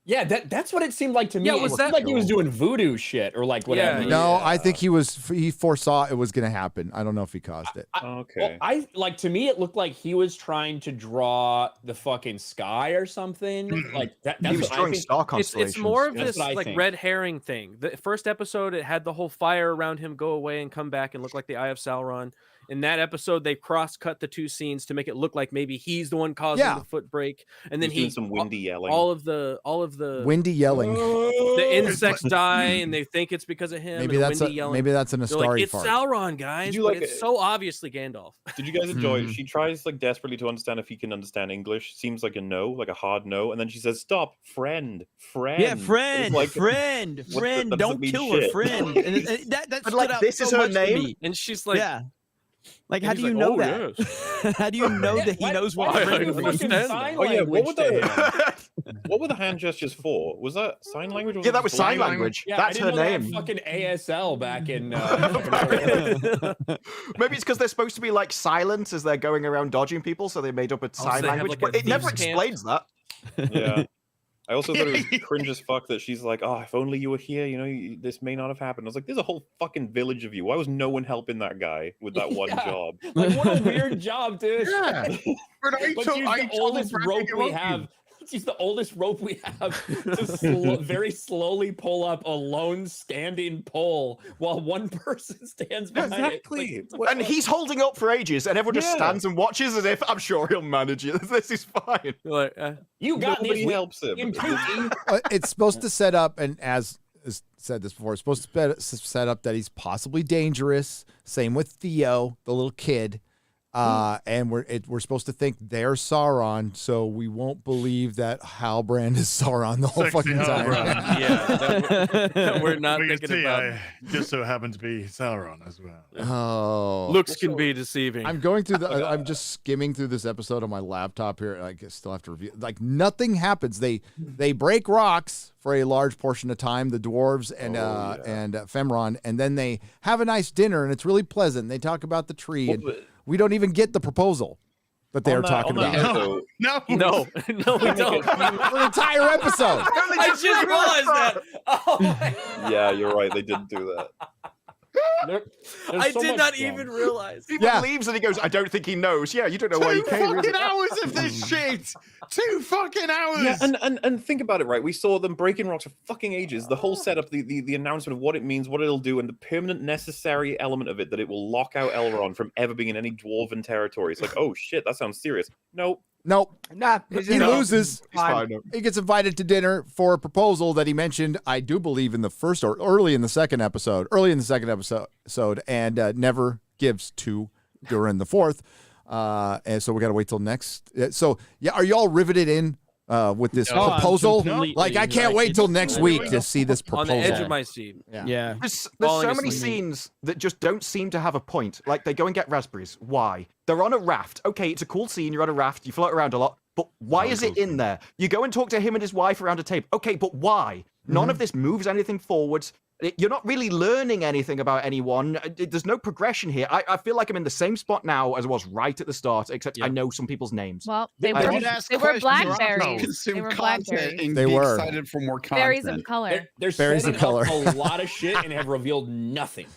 S4: Yeah, that's what it seemed like to me.
S6: Yeah,
S4: It
S6: was
S4: seemed
S6: that-
S4: like he was doing voodoo shit or like whatever.
S6: Yeah,
S2: No, I think he foresaw it was going to happen. I don't know if he caused it.
S9: Okay.
S4: Well, I like to me it looked like he was trying to draw the fucking sky or something. Like that. That's
S1: He was
S4: what I
S1: drawing
S4: think.
S1: star
S6: It's
S1: constellations.
S6: more of
S4: That's
S6: this
S4: what I
S6: like
S4: think.
S6: red herring thing. The first episode, it had the whole fire around him go away and come back and look like the Eye of Sauron. In that episode, they cross-cut the two scenes to make it look like maybe he's the one causing the foot break, and then
S9: He's doing some windy yelling.
S6: all of the
S2: Windy yelling.
S6: the insects die, and they think it's because of him.
S2: Maybe
S6: and
S2: that's
S6: windy yelling.
S2: maybe that's an
S6: They're like,
S2: Astari
S6: it's
S2: fart.
S6: Sauron, guys.
S9: Did you
S6: But
S9: like
S6: it's
S9: it?
S6: so obviously Gandalf.
S9: Did you guys enjoy it? She tries like desperately to understand if he can understand English. Seems like a no, like a hard no, and then she says, "Stop, friend."
S3: Yeah, friend,
S9: It's like,
S3: friend,
S9: what the-
S3: friend.
S9: that doesn't
S3: Don't
S9: mean
S3: kill her,
S9: shit.
S3: friend. And that
S1: But,
S3: stood
S1: like,
S3: out
S1: this
S3: so
S1: is her
S3: much to
S1: name?
S3: me.
S6: And she's like,
S3: yeah. Like,
S6: and
S3: how
S6: he's
S3: do you
S6: like,
S3: know
S6: "Oh,
S3: that?
S6: yes."
S3: How do you know that he knows what
S6: I
S3: friend
S6: understand
S3: means?
S6: that.
S4: Sign
S9: Oh yeah, what
S4: language
S9: were
S4: to him.
S9: what were the hand gestures for? Was that sign language? Or
S1: Yeah, that
S9: it
S1: was
S9: just
S1: sign
S9: blind
S1: language.
S4: Yeah,
S1: That's
S4: I
S1: her
S4: didn't know they had
S1: name.
S4: fucking ASL back in.
S1: Maybe it's because they're supposed to be like silent as they're going around dodging people, so they made up a sign
S6: they have,
S1: language.
S6: like,
S1: But
S6: a
S1: it never
S6: thieves' camp.
S1: explains that.
S9: Yeah. I also thought it was cringe as fuck that she's like, "Oh, if only you were here, you know, this may not have happened." I was like, "There's a whole fucking village of you. Why was no one helping that guy with that one
S4: Yeah.
S9: job?"
S4: Like, what a weird job, dude.
S5: Yeah. But I
S4: Let's
S5: told-
S4: use
S5: I
S4: the
S5: told
S4: oldest
S5: Brad
S4: rope
S5: to
S4: we
S5: rope you.
S4: have. Let's use the oldest rope we have to very slowly pull up a lone standing pole while one person stands behind
S9: Exactly.
S4: it. Like,
S1: And he's holding up for ages, and everyone just
S9: Yeah.
S1: stands and watches as if, I'm sure he'll manage it. This is fine.
S6: You're like,
S4: you got
S9: Nobody
S4: this.
S9: helps him.
S4: In Pookie.
S2: It's supposed to set up, and as is said this before, it's supposed to set up that he's possibly dangerous. Same with Theo, the little kid. And we're supposed to think they're Sauron, so we won't believe that Halbrand is Sauron the whole
S5: Sexy
S2: fucking time.
S5: Halbrand.
S6: yeah, that we're not
S5: But you
S6: thinking
S5: see,
S6: about.
S5: I just so happen to be Sauron as well.
S2: Oh,
S6: Looks can be deceiving.
S2: I'm going through I'm just skimming through this episode on my laptop here, and I still have to review. Like nothing happens. They break rocks for a large portion of time, the dwarves and Femron, and then they have a nice dinner, and it's really pleasant. They talk about the tree, and we don't even get the proposal that they are talking about.
S5: No.
S6: no, we don't.
S2: For an entire episode.
S6: I just realized that. Oh my
S9: Yeah, you're right. They didn't do that.
S4: There's
S6: I
S4: so
S6: did
S4: much
S6: not
S4: fun.
S6: even realize.
S1: He
S2: Yeah.
S1: believes and he goes, I don't think he knows. Yeah, you don't know why he
S5: 2
S1: came.
S5: fucking hours of this shit. 2 fucking hours.
S9: Yeah, and think about it, right? We saw them breaking rocks for fucking ages. The whole setup, the announcement of what it means, what it'll do, and the permanent necessary element of it that it will lock out Elrond from ever being in any dwarven territory. It's like, oh shit, that sounds serious. Nope.
S2: Nope.
S10: Nah,
S2: He loses.
S1: He's fine.
S2: He gets invited to dinner for a proposal that he mentioned, I do believe, in the first or early in the second episode, and never gives to during the fourth. And so we got to wait till next. So, yeah, are y'all riveted in with this
S3: No, I'm
S2: proposal?
S3: completely,
S2: Like, I can't wait till next week to see this
S6: On
S2: proposal.
S6: the edge of my seat.
S3: Yeah.
S1: There's
S6: Falling
S1: so many
S6: asleep.
S1: scenes that just don't seem to have a point. Like, they go and get raspberries. Why? They're on a raft. Okay, it's a cool scene. You're on a raft. You float around a lot. But why is it in there? You go and talk to him and his wife around a table. Okay, but why? None of this moves anything forwards. You're not really learning anything about anyone. There's no progression here. I feel like I'm in the same spot now as I was right at the start, except I know some people's names.
S8: Well, they
S1: I
S8: were
S1: don't
S14: ask
S8: they were
S14: questions, you're
S8: blackberries.
S14: consume
S8: They were
S14: content
S8: blackberries.
S14: and
S2: They
S14: be
S2: were.
S14: excited for more content.
S8: Berries of color.
S4: They're
S2: Berries of
S4: setting
S2: color.
S4: up a lot of shit and have revealed nothing.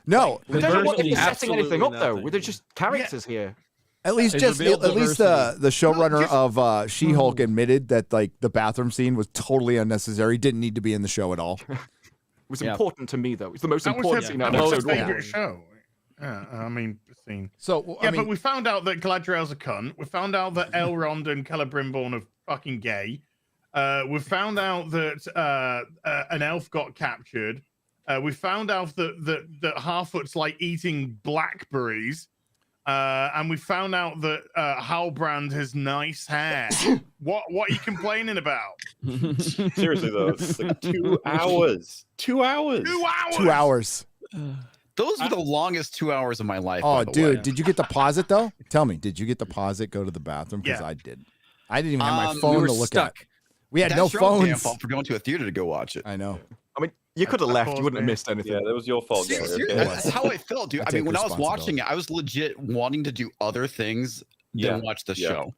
S2: No,
S1: I don't know what if
S6: Diversity.
S1: they're setting anything up,
S6: Absolutely
S1: though. They're just characters here.
S2: at least
S3: They
S2: just
S3: revealed
S2: at least the showrunner of She-Hulk admitted that like the bathroom scene was totally unnecessary. Didn't need to be in the show at all.
S1: It was
S3: Yeah.
S1: important to me, though. It's the most
S5: That was
S1: important
S5: her
S1: scene out of
S5: most
S1: episode one.
S5: favorite show. Yeah, I mean, scene.
S2: So
S5: Yeah,
S2: I mean,
S5: but we found out that Galadriel's a cunt. We found out that Elrond and Celebrimborn are fucking gay. We found out that an elf got captured. We found out that Harfoot's like eating blackberries. And we found out that Halbrand has nice hair. What are you complaining about?
S9: Seriously though, it's like 2 hours. 2 hours.
S5: 2 hours.
S2: 2 hours.
S14: Those were the longest 2 hours of my life.
S2: Oh,
S14: by the
S2: dude,
S14: way.
S2: did you get to pause it though? Tell me, did you get to pause it? Go to the bathroom because
S5: Yeah.
S2: I did. I didn't even have my
S14: We
S2: phone
S6: were
S2: to look
S6: stuck.
S2: at. We had
S14: That's
S2: no
S14: your own damn
S2: phones.
S14: fault for going to a theater to go watch it.
S2: I know.
S1: I mean, you could have
S5: That
S1: left.
S5: caused
S1: You wouldn't have
S5: me.
S1: missed anything.
S9: Yeah, that was your fault, Gary.
S14: Seriously,
S9: Okay?
S14: that's how I felt, dude.
S2: I
S14: I mean,
S2: take
S14: when I was watching
S2: responsibility.
S14: it, I was legit wanting to do other things
S9: Yeah.
S14: than watch the
S9: Yeah.
S14: show.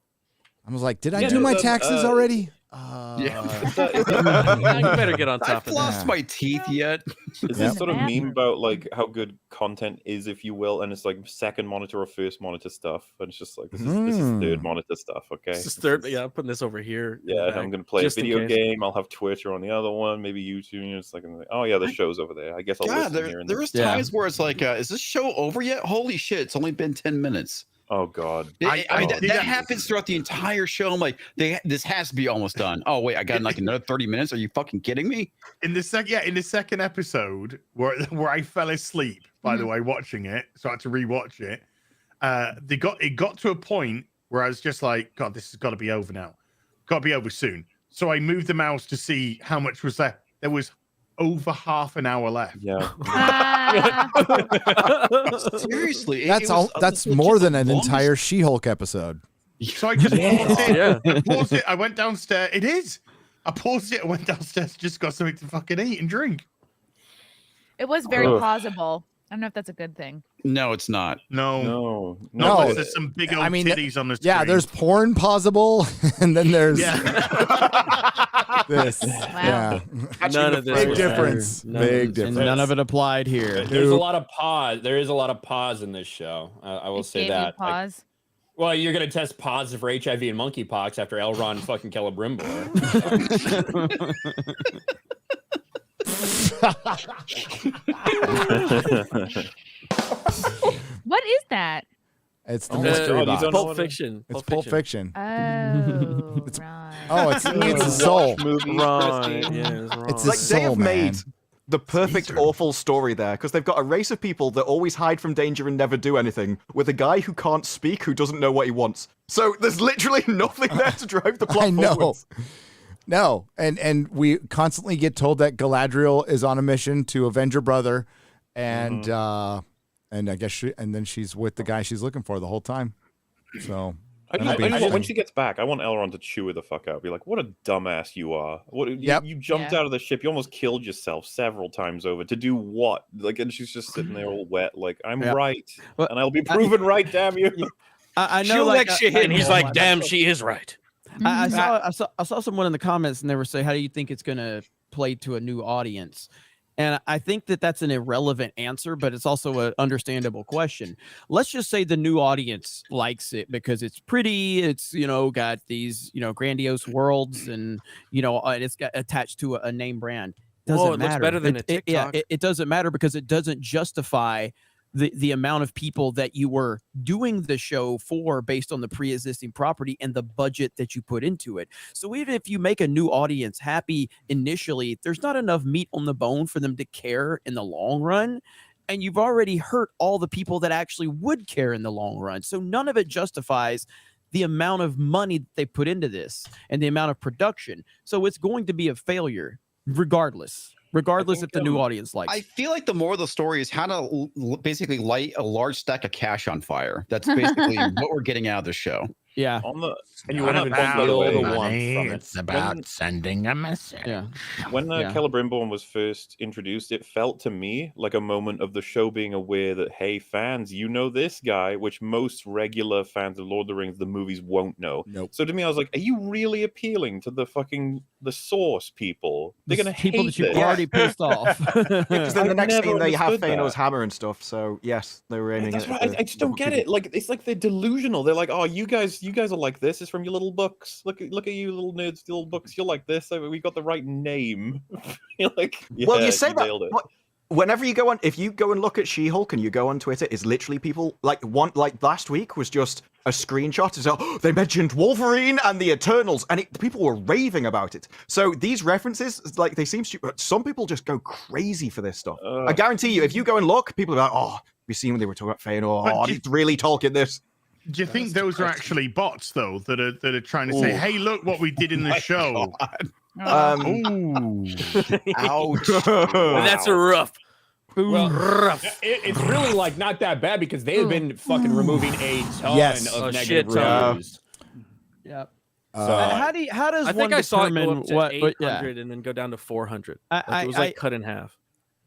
S2: I was like, did I
S9: Yeah,
S2: do
S9: no,
S2: my
S9: the,
S2: taxes already?
S14: Yeah.
S6: You better get on top of that.
S14: I flossed my teeth yet.
S9: Is this sort of meme about like how good content is, if you will, and it's like second monitor or first monitor stuff, and it's just like this is third monitor stuff. Okay,
S6: This is third. Yeah, I'm putting this over here. in the
S9: Yeah,
S6: back,
S9: I'm gonna play a
S6: just in
S9: video
S6: case.
S9: game. I'll have Twitter on the other one, maybe YouTube. And it's like, oh yeah, the show's over there. I guess I'll
S14: God,
S9: listen here. And
S14: there's times where it's like, is this show over yet? Holy shit, it's only been 10 minutes.
S9: Oh God.
S14: I mean, that happens throughout the entire show. I'm like, this has to be almost done. Oh wait, I got like another 30 minutes. Are you fucking kidding me?
S5: In the second episode where I fell asleep, by the way, watching it, so I had to rewatch it. It got to a point where I was just like, God, this has got to be over now. Got to be over soon. So I moved the mouse to see how much was left. There was over half an hour left.
S9: Yeah.
S14: Seriously,
S2: That's more than an entire She-Hulk episode.
S5: So I just paused it. I paused it. I went downstairs. It is. I paused it. I went downstairs. Just got something to fucking eat and drink.
S8: It was very plausible. I don't know if that's a good thing.
S14: No, it's not.
S5: No.
S2: No.
S5: There's some big old titties on the screen.
S2: Yeah, there's porn possible, and then there's this.
S8: Wow.
S2: Yeah,
S6: None of this.
S2: big
S6: was
S2: difference.
S6: true.
S2: Big difference.
S3: And none of it applied here.
S4: There's a lot of pause. There is a lot of pause in this show. I will say
S8: Gave you
S4: that.
S8: pause.
S4: Well, you're gonna test positive for HIV and monkeypox after Elrond fucking Celebrimbor.
S8: What is that?
S2: It's the mystery box.
S6: Pulp Fiction.
S2: It's Pulp Fiction.
S8: Oh, right.
S2: Oh, it's a soul.
S6: Right. Yeah, it's wrong.
S2: It's a
S1: Like they have
S2: soul,
S1: made
S2: man.
S1: the perfect awful story there because they've got a race of people that always hide from danger and never do anything, with a guy who can't speak who doesn't know what he wants. So there's literally nothing there to drive the plot
S2: I know.
S1: forwards.
S2: No, and we constantly get told that Galadriel is on a mission to avenge her brother, and I guess then she's with the guy she's looking for the whole time. So
S9: I when she gets back, I want Elrond to chew her the fuck out. Be like, what a dumbass you are. You jumped out of the ship. You almost killed yourself several times over. To do what? Like, and she's just sitting there all wet. Like, I'm right. And I'll be proven right, damn you.
S3: I know,
S6: She'll
S3: like,
S6: let you hit. And he's like, damn, she is right.
S3: I saw someone in the comments and they were saying, how do you think it's going to play to a new audience? And I think that that's an irrelevant answer, but it's also an understandable question. Let's just say the new audience likes it because it's pretty. It's, got these, grandiose worlds and, it's got attached to a name brand. Doesn't matter.
S6: Looks better than a TikTok.
S3: It doesn't matter because it doesn't justify the amount of people that you were doing the show for based on the pre-existing property and the budget that you put into it. So even if you make a new audience happy initially, there's not enough meat on the bone for them to care in the long run. And you've already hurt all the people that actually would care in the long run. So none of it justifies the amount of money that they put into this and the amount of production. So it's going to be a failure regardless if the new audience likes.
S14: I feel like the moral of the story is how to basically light a large stack of cash on fire. That's basically what we're getting out of the show.
S3: Yeah.
S9: And you won't even feel the warmth from it.
S15: It's about sending a message.
S3: Yeah.
S9: When Celebrimbor was first introduced, it felt to me like a moment of the show being aware that, hey, fans, you know this guy, which most regular fans of Lord of the Rings, the movies, won't know.
S2: Nope.
S9: So to me, I was like, are you really appealing to the source people? They're going to hate
S3: people that you've
S9: this.
S3: already pissed off.
S1: Because in the next
S9: never
S1: scene they have
S9: understood
S1: Thanos'
S9: that.
S1: hammer and stuff. So yes, they were aiming
S9: That's
S1: at
S9: right. I just don't get it. Like, it's like they're delusional. They're like, oh, you guys are like this. It's from your little books. Look at you little nerds, little books. You're like this. We got the right name. You're like,
S1: well,
S9: yeah,
S1: you say that.
S9: nailed it.
S1: Whenever you go on, if you go and look at She-Hulk and you go on Twitter, it's literally people like last week was just a screenshot. It's they mentioned Wolverine and the Eternals, and people were raving about it. So these references, like they seem stupid. Some people just go crazy for this stuff. I guarantee you, if you go and look, people are like, oh, you seen when they were talking about Feanor? Oh, he's really talking this.
S5: Do you think those are actually bots though that are trying to say, "Hey, look what we did in the show"?
S14: Ouch.
S6: That's a rough.
S4: Well, it's really like not that bad because they have been fucking removing a ton of negative reviews.
S3: Yep.
S4: So,
S3: how does
S6: I
S3: one
S6: think I saw it go
S3: determine
S6: up to
S3: what?
S6: 800 and then go down to 400. It was like cut in half.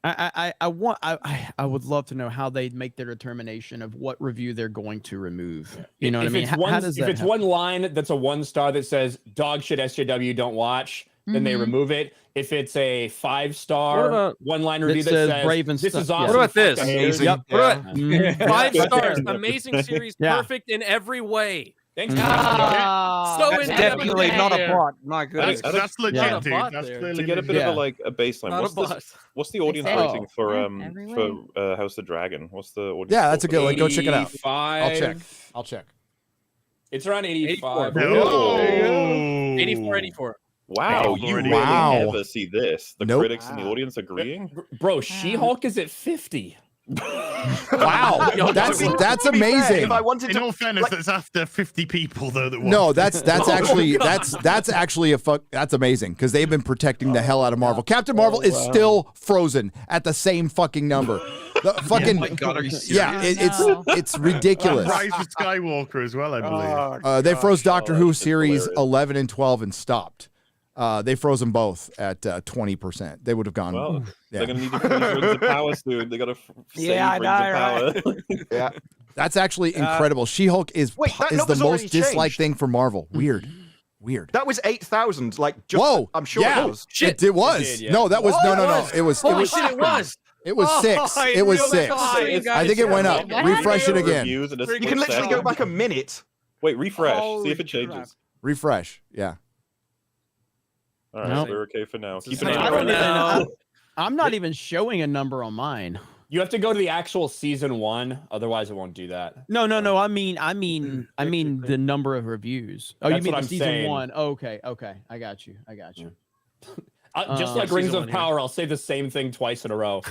S3: I would love to know how they make their determination of what review they're going to remove. You know what I mean? How does that
S4: if it's
S3: happen?
S4: one line that's a 1-star that says dog shit SJW don't watch, then they remove it. If it's a 5-star one-line review that says
S3: brave and
S4: this is
S3: stuff,
S4: awesome,
S6: What about this?
S1: Amazing.
S6: Yep. What about
S1: Yeah.
S6: 5 stars? Amazing series, perfect in every way.
S4: Thanks.
S6: So
S10: That's definitely not a bot. My goodness.
S5: That's legit,
S6: Not a
S5: dude.
S6: bot
S5: That's
S6: there.
S5: clearly
S9: To get a bit
S5: legit.
S9: of a baseline,
S6: Not a bot.
S9: what's the audience
S8: Exactly.
S9: rating for
S8: every
S9: House of the Dragon? What's the audience?
S2: Yeah, that's a
S9: score?
S2: good one. Go check it out.
S4: 85.
S2: I'll check.
S4: It's around 85.
S5: No.
S6: 84, 84.
S9: Wow, you really
S2: Wow.
S9: never see this. The
S2: Nope.
S9: critics and the audience agreeing.
S4: Bro, She-Hulk is at 50.
S2: Wow, that's amazing.
S1: If I wanted
S5: In
S1: to,
S5: all fairness, that's after 50 people though. That
S2: No,
S5: watched
S2: that's
S5: it.
S2: actually that's actually that's amazing because they've been protecting the hell out of Marvel. Captain Marvel is still frozen at the same fucking number. The fucking
S14: Oh my God, are you serious?
S2: yeah, it's ridiculous.
S5: Rise of Skywalker as well, I believe.
S2: They froze Doctor Who
S9: that's
S2: series
S9: hilarious.
S2: 11 and 12 and stopped. They froze them both at 20%. They would have gone.
S9: Well,
S2: yeah.
S9: they're gonna need to freeze Rings of Power soon. They gotta save
S10: Yeah, I
S9: Rings of
S10: know,
S9: Power.
S1: yeah.
S2: That's actually incredible. She-Hulk is
S1: Wait, that
S2: the
S1: number's already
S2: most disliked
S1: changed.
S2: thing for Marvel. Weird.
S1: That was 8,000. Like, just,
S2: Whoa!
S1: I'm sure
S2: yeah,
S1: it was.
S2: It was.
S4: It did, yeah.
S2: No, that was no. It was.
S6: Holy shit, it was.
S2: It was 6.
S10: I
S2: It was
S10: knew
S2: 6.
S10: that.
S2: I think it went up.
S8: What
S2: Refresh it
S8: happened?
S2: again.
S9: Reviews in a
S1: You
S9: split
S1: can literally
S9: second.
S1: go back a minute.
S9: Wait, refresh.
S10: Holy
S9: See if it changes.
S10: crap.
S2: Refresh. Yeah.
S9: All right,
S3: Nope.
S9: we're okay for now. Keep
S6: is
S9: an
S6: how
S9: eye
S3: I
S9: on
S3: don't
S9: it.
S3: even,
S6: now.
S3: I'm not even showing a number on mine.
S4: You have to go to the actual season 1, otherwise it won't do that.
S3: No. I mean the number of reviews. Oh,
S4: That's
S3: you mean
S4: what
S3: the
S4: I'm
S3: season
S4: saying.
S3: 1? Okay. I got you.
S4: Just like Rings
S6: season
S4: of
S6: 1 here.
S4: Power, I'll say the same thing twice in a row.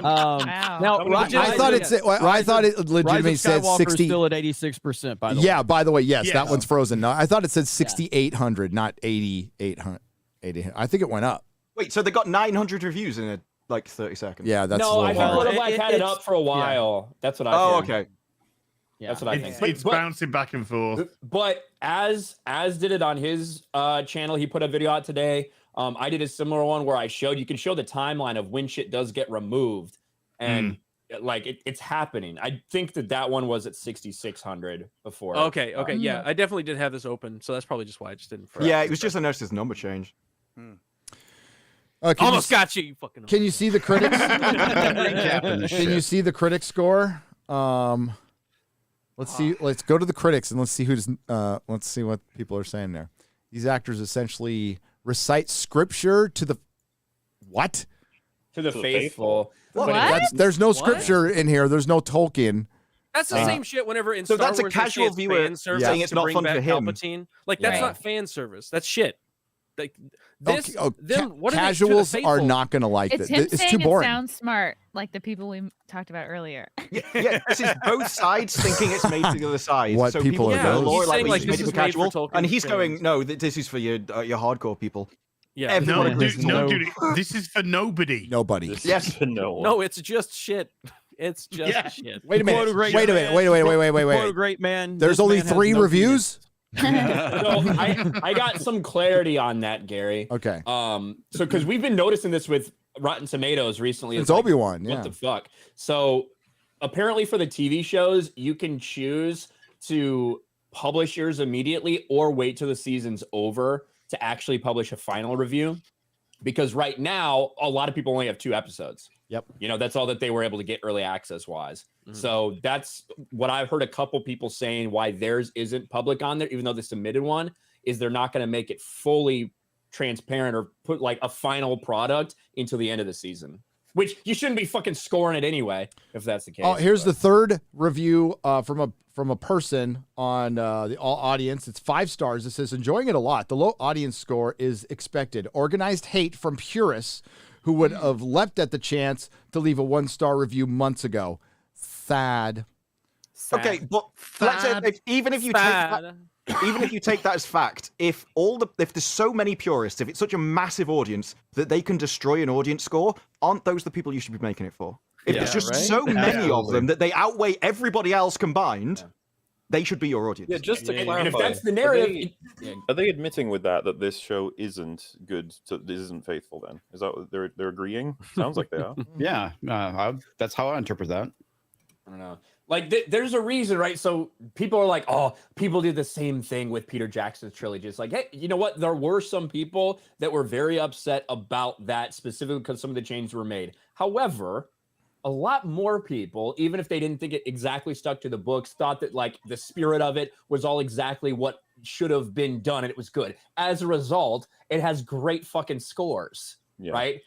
S8: Wow.
S3: Now,
S2: I thought it said. I thought it legitimately
S3: Rise of
S2: said
S3: Skywalker
S2: 60.
S3: is still at 86%. By the way.
S2: Yeah. By the way, yes, that
S5: Yes.
S2: one's frozen. No, I thought it said 6,800, not 8,800. 8,800. I think it went up.
S1: Wait, so they got 900 reviews in like 30 seconds.
S2: Yeah, that's a
S4: No, I
S2: little
S4: think
S2: hard.
S4: Little Black had it up for a while. That's what I
S1: Oh,
S4: think.
S1: okay.
S3: Yeah.
S4: That's what I think.
S5: It's bouncing back and forth.
S4: But as did it on his channel, he put a video out today. I did a similar one where you can show the timeline of when shit does get removed, and like it's happening. I think that one was at 6,600 before.
S6: Okay, yeah, I definitely did have this open, so that's probably just why I just didn't.
S1: Yeah, it was just I noticed his number changed.
S2: Can
S6: Almost got you, you fucking.
S2: Can you see the critics?
S14: Recap in the
S2: Can you
S14: ship.
S2: see the critic score? Let's see. Let's go to the critics and let's see who's. Let's see what people are saying there. These actors essentially recite scripture to the what?
S4: To the faithful.
S8: What?
S2: There's no scripture in here. There's no Tolkien.
S6: That's the same shit. Whenever in
S1: So
S6: Star
S1: that's a
S6: Wars they say
S1: casual
S6: it's
S1: viewer
S6: fan service
S1: saying it's
S6: to
S1: not
S6: bring
S1: fun
S6: back
S1: for him.
S6: Palpatine. Like that's
S8: Right.
S6: not fan service. That's shit. Like this. What are they to the
S2: Casuals are
S6: faithful?
S2: not going to like
S8: It's
S2: it.
S8: him
S2: It's
S8: saying
S2: too boring.
S8: it sounds smart, like the people we talked about earlier.
S1: Yeah, this is both sides thinking it's made for the other side.
S2: What
S1: so
S2: people are
S1: go
S2: those?
S1: lore,
S6: He's saying,
S1: we
S6: like,
S1: should
S6: this
S1: make it
S6: is made for
S1: casual,
S6: Tolkien
S1: and he's
S6: fans.
S1: going, no, this is for your hardcore people.
S6: Yeah.
S1: Everyone
S5: No,
S1: agrees.
S5: dude, this is for nobody.
S2: Nobody.
S1: Yes.
S6: No, it's just shit. It's just shit.
S2: Wait a minute.
S3: Quote a great
S2: Wait a minute. Wait.
S3: Quote a great man.
S2: There's
S3: this
S2: only
S3: man has
S2: 3
S3: no
S2: reviews.
S4: So I got some clarity on that, Gary.
S2: Okay.
S4: So because we've been noticing this with Rotten Tomatoes recently.
S2: It's
S4: like,
S2: Obi-Wan. Yeah.
S4: What the fuck? So apparently for the TV shows, you can choose to publish yours immediately or wait till the season's over to actually publish a final review. Because right now, a lot of people only have 2 episodes.
S2: Yep.
S4: You know, that's all that they were able to get early access wise. So that's what I've heard a couple people saying why theirs isn't public on there, even though they submitted one, is they're not going to make it fully transparent or put like a final product until the end of the season, which you shouldn't be fucking scoring it anyway, if that's the case.
S2: Oh, here's the 3rd review from a person on the all audience. It's 5 stars. It says, enjoying it a lot. The low audience score is expected. Organized hate from purists who would have leapt at the chance to leave a 1-star review months ago. Sad.
S1: Okay, but let's say even if you take that as fact, if there's so many purists, if it's such a massive audience that they can destroy an audience score, aren't those the people you should be making it for? If there's just so many of them that they outweigh everybody else combined, They should be your audience.
S9: Yeah, just to
S4: And
S9: clarify,
S4: if that's the narrative,
S9: are they admitting with that this show isn't good, this isn't faithful? Then is that what they're agreeing? Sounds like they are.
S14: Yeah, that's how I interpret that.
S4: I don't know. Like, there's a reason, right? So people are like, oh, people did the same thing with Peter Jackson's trilogy. It's like, hey, you know what? There were some people that were very upset about that specifically because some of the changes were made. However, a lot more people, even if they didn't think it exactly stuck to the books, thought that like the spirit of it was all exactly what should have been done and it was good. As a result, it has great fucking scores, right?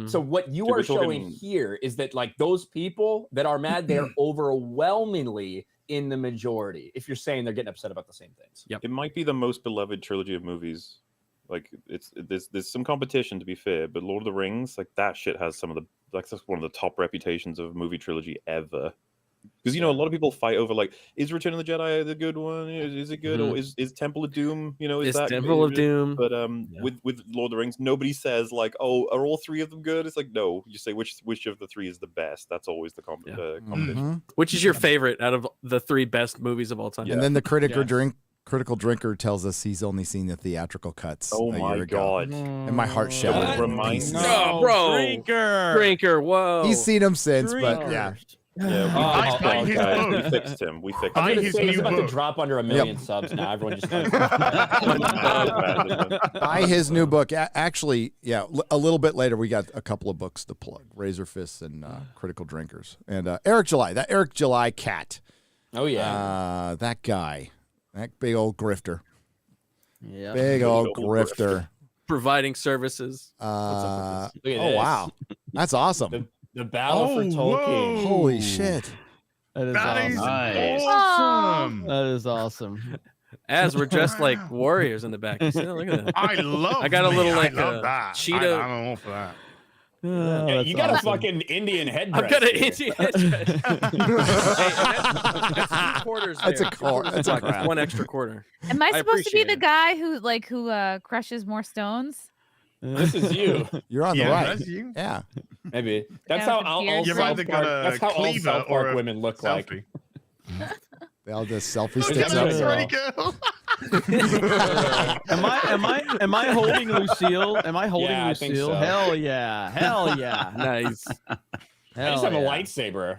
S4: So what you are showing here is that like those people that are mad, they're overwhelmingly in the majority. If you're saying they're getting upset about the same things.
S9: It might be the most beloved trilogy of movies. Like there's some competition, to be fair, but Lord of the Rings, like that shit has some of the, like, that's one of the top reputations of a movie trilogy ever. Because, you know, a lot of people fight over, like, is Return of the Jedi the good one? Is it good? Or is Temple of Doom, you know, is that
S6: Temple of Doom.
S9: But with Lord of the Rings, nobody says, like, oh, are all three of them good? It's like, no. You say which of the three is the best. That's always the competition.
S6: Which is your favorite out of the three best movies of all time?
S2: And then the critical drinker tells us he's only seen the theatrical cuts.
S9: Oh
S2: a
S9: my
S2: year ago.
S9: God.
S2: And my heart shattered.
S6: No, bro. Drinker, whoa.
S2: He's seen him since, but yeah.
S9: Yeah, we fixed him. We fixed him.
S4: He's about to drop under 1 million subs now. Everyone just
S2: buy his new book. Actually, yeah, a little bit later, we got a couple of books to plug: Razor Fists and Critical Drinkers. And Eric July cat.
S4: Oh yeah,
S2: that guy, that big old grifter.
S3: Yeah,
S2: big old grifter.
S6: Providing services.
S4: Look at
S2: Oh
S4: this.
S2: wow, that's awesome.
S4: The battle for Tolkien.
S2: Whoa. Holy shit.
S3: That is
S5: That is
S3: awesome.
S5: awesome.
S3: That is awesome.
S6: As we're dressed like warriors in the back. You see that? Look at that.
S5: I love.
S6: I got a little like
S5: I love that.
S6: cheetah.
S5: I'm all for that.
S4: Yeah, you got a fucking Indian headdress.
S6: I've got an
S4: here.
S6: Indian headdress. That's 2 quarters.
S2: That's
S6: there.
S2: a quarter. That's
S6: Like
S2: a
S6: 1 extra quarter.
S8: Am I supposed to be
S6: appreciate
S8: the
S6: it.
S8: guy who crushes more stones?
S4: This is you.
S2: You're on the
S5: Yeah,
S2: right.
S5: that's you.
S2: Yeah.
S4: Maybe that's
S8: Yeah,
S4: how
S8: with the
S4: all
S8: beard.
S5: You've
S4: South
S5: either
S4: Park.
S5: got a
S4: That's how all
S5: cleaver
S4: South
S5: or
S4: Park
S5: a
S4: women look like.
S5: selfie.
S2: They all just selfie
S5: Look
S2: sticks
S5: at
S2: up.
S5: that pretty girl.
S3: Am I holding Lucille? Am I holding
S4: Yeah, I think
S3: Lucille?
S4: so.
S3: Hell yeah. Hell yeah.
S6: Nice.
S4: I
S3: Hell
S4: just have a
S3: yeah.
S4: lightsaber.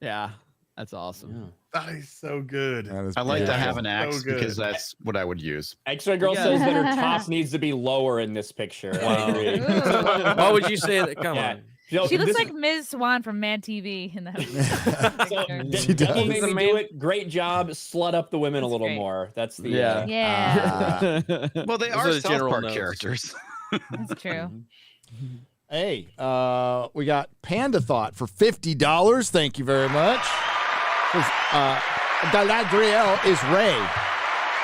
S3: Yeah. That's awesome.
S5: That is so good.
S2: That is
S14: I like to
S2: beautiful.
S14: have an axe
S5: good.
S14: because that's what I would use.
S4: X-Ray Girl
S3: Yeah.
S4: says that her top needs to be lower in this picture. I agree.
S6: Why would you say that? Come
S4: Yeah.
S6: on.
S4: You
S8: She
S4: know,
S8: looks
S4: this
S8: like Ms. Swan from Man TV in that.
S4: So,
S8: picture.
S2: She does.
S4: Devil made
S6: The
S4: me
S6: man-
S4: do it. Great job. Slut up the women a
S8: That's
S4: little
S8: great.
S4: more. That's the
S3: Yeah.
S8: Yeah,
S14: Well, they
S6: Those
S14: are
S6: are the
S14: South
S6: general
S14: Park
S6: notes.
S14: characters.
S8: that's true.
S2: Hey, we got Panda Thought for $50. Thank you very much. Galadriel is Ray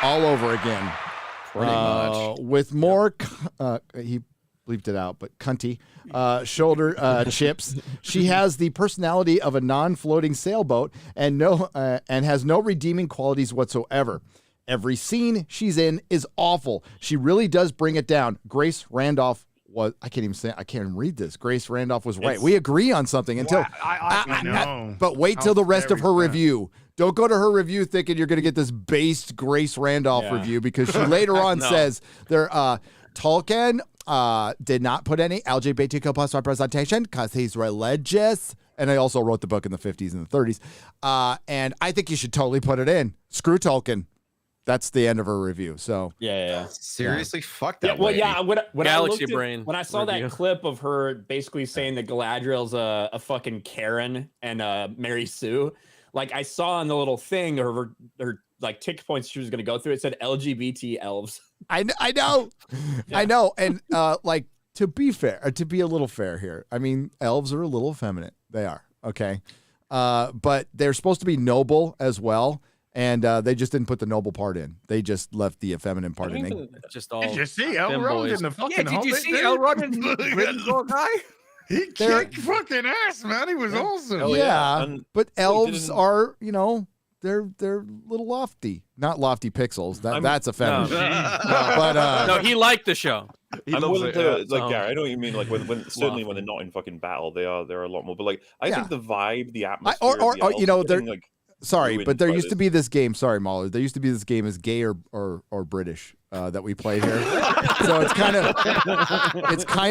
S2: all over again.
S14: Pretty much.
S2: With more, he bleeped it out, but cunty shoulder chips. She has the personality of a non-floating sailboat and has no redeeming qualities whatsoever. Every scene she's in is awful. She really does bring it down. Grace Randolph was, I can't even read this. Grace Randolph was right. We agree on something until,
S5: I know.
S2: but wait till the rest of her
S5: very
S2: review. Don't go to her review thinking you're going to get this based Grace Randolph review, because she later on says Tolkien did not put any LGBTQ plus representation because he's religious. And I also wrote the book in the 50s and the 30s. And I think you should totally put it in. Screw Tolkien. That's the end of her review. So
S4: yeah.
S14: Seriously, fuck that.
S4: Well,
S14: lady.
S4: yeah. When
S6: Galaxy
S4: I looked
S6: Brain
S4: when I saw
S6: review.
S4: that clip of her basically saying that Galadriel's a fucking Karen and Mary Sue, like I saw on the little thing her like tick points she was going to go through. It said LGBT elves.
S2: I know. I know. And like, to be fair, to be a little fair here, I mean, elves are a little effeminate. They are. Okay. But they're supposed to be noble as well. And they just didn't put the noble part in. They just left the effeminate part in.
S6: Just all.
S5: Did you see Elrond
S6: femboys.
S5: in the fucking
S10: Yeah, did you
S5: Hobbit,
S10: see
S5: dude?
S10: Elrond in Gryffindor guy?
S5: He kicked fucking ass, man. He was awesome.
S9: Oh,
S2: Yeah,
S9: and
S2: but elves
S9: didn't-
S2: are, they're little lofty. Not lofty pixels. That's effeminate. But
S6: No, he liked the show.
S9: I'm willing to, like,
S6: Oh.
S9: Gary, I know what you mean. Like, when certainly when they're not in fucking battle, they're a lot more. But like, I think the vibe, the atmosphere,
S2: or
S9: of the elves
S2: you know,
S9: are getting, like,
S2: Sorry,
S9: ruined
S2: but there
S9: by
S2: used to
S9: this.
S2: be this game. Sorry, MauLer. There used to be this game as gay or British that we played here. So it's kind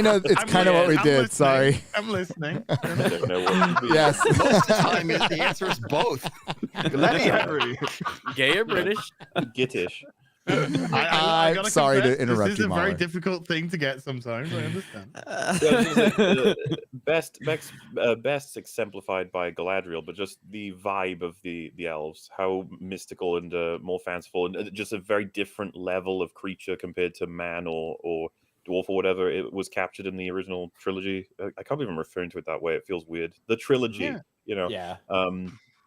S2: of what we did. Sorry.
S5: I'm listening.
S9: I don't know what to do.
S2: Yes.
S14: Most of the time, the answer is both.
S1: Lenny Henry.
S6: Gay or British?
S9: Gittish.
S5: I gotta
S2: sorry to
S5: confess,
S2: interrupt
S5: This is
S2: you,
S5: a very
S2: MauLer.
S5: difficult thing to get sometimes. I understand.
S9: Best exemplified by Galadriel, but just the vibe of the elves, how mystical and more fanciful, and just a very different level of creature compared to man or dwarf or whatever it was captured in the original trilogy. I can't even refer to it that way. It feels weird. The trilogy,
S5: Yeah.
S9: you know.
S4: Yeah.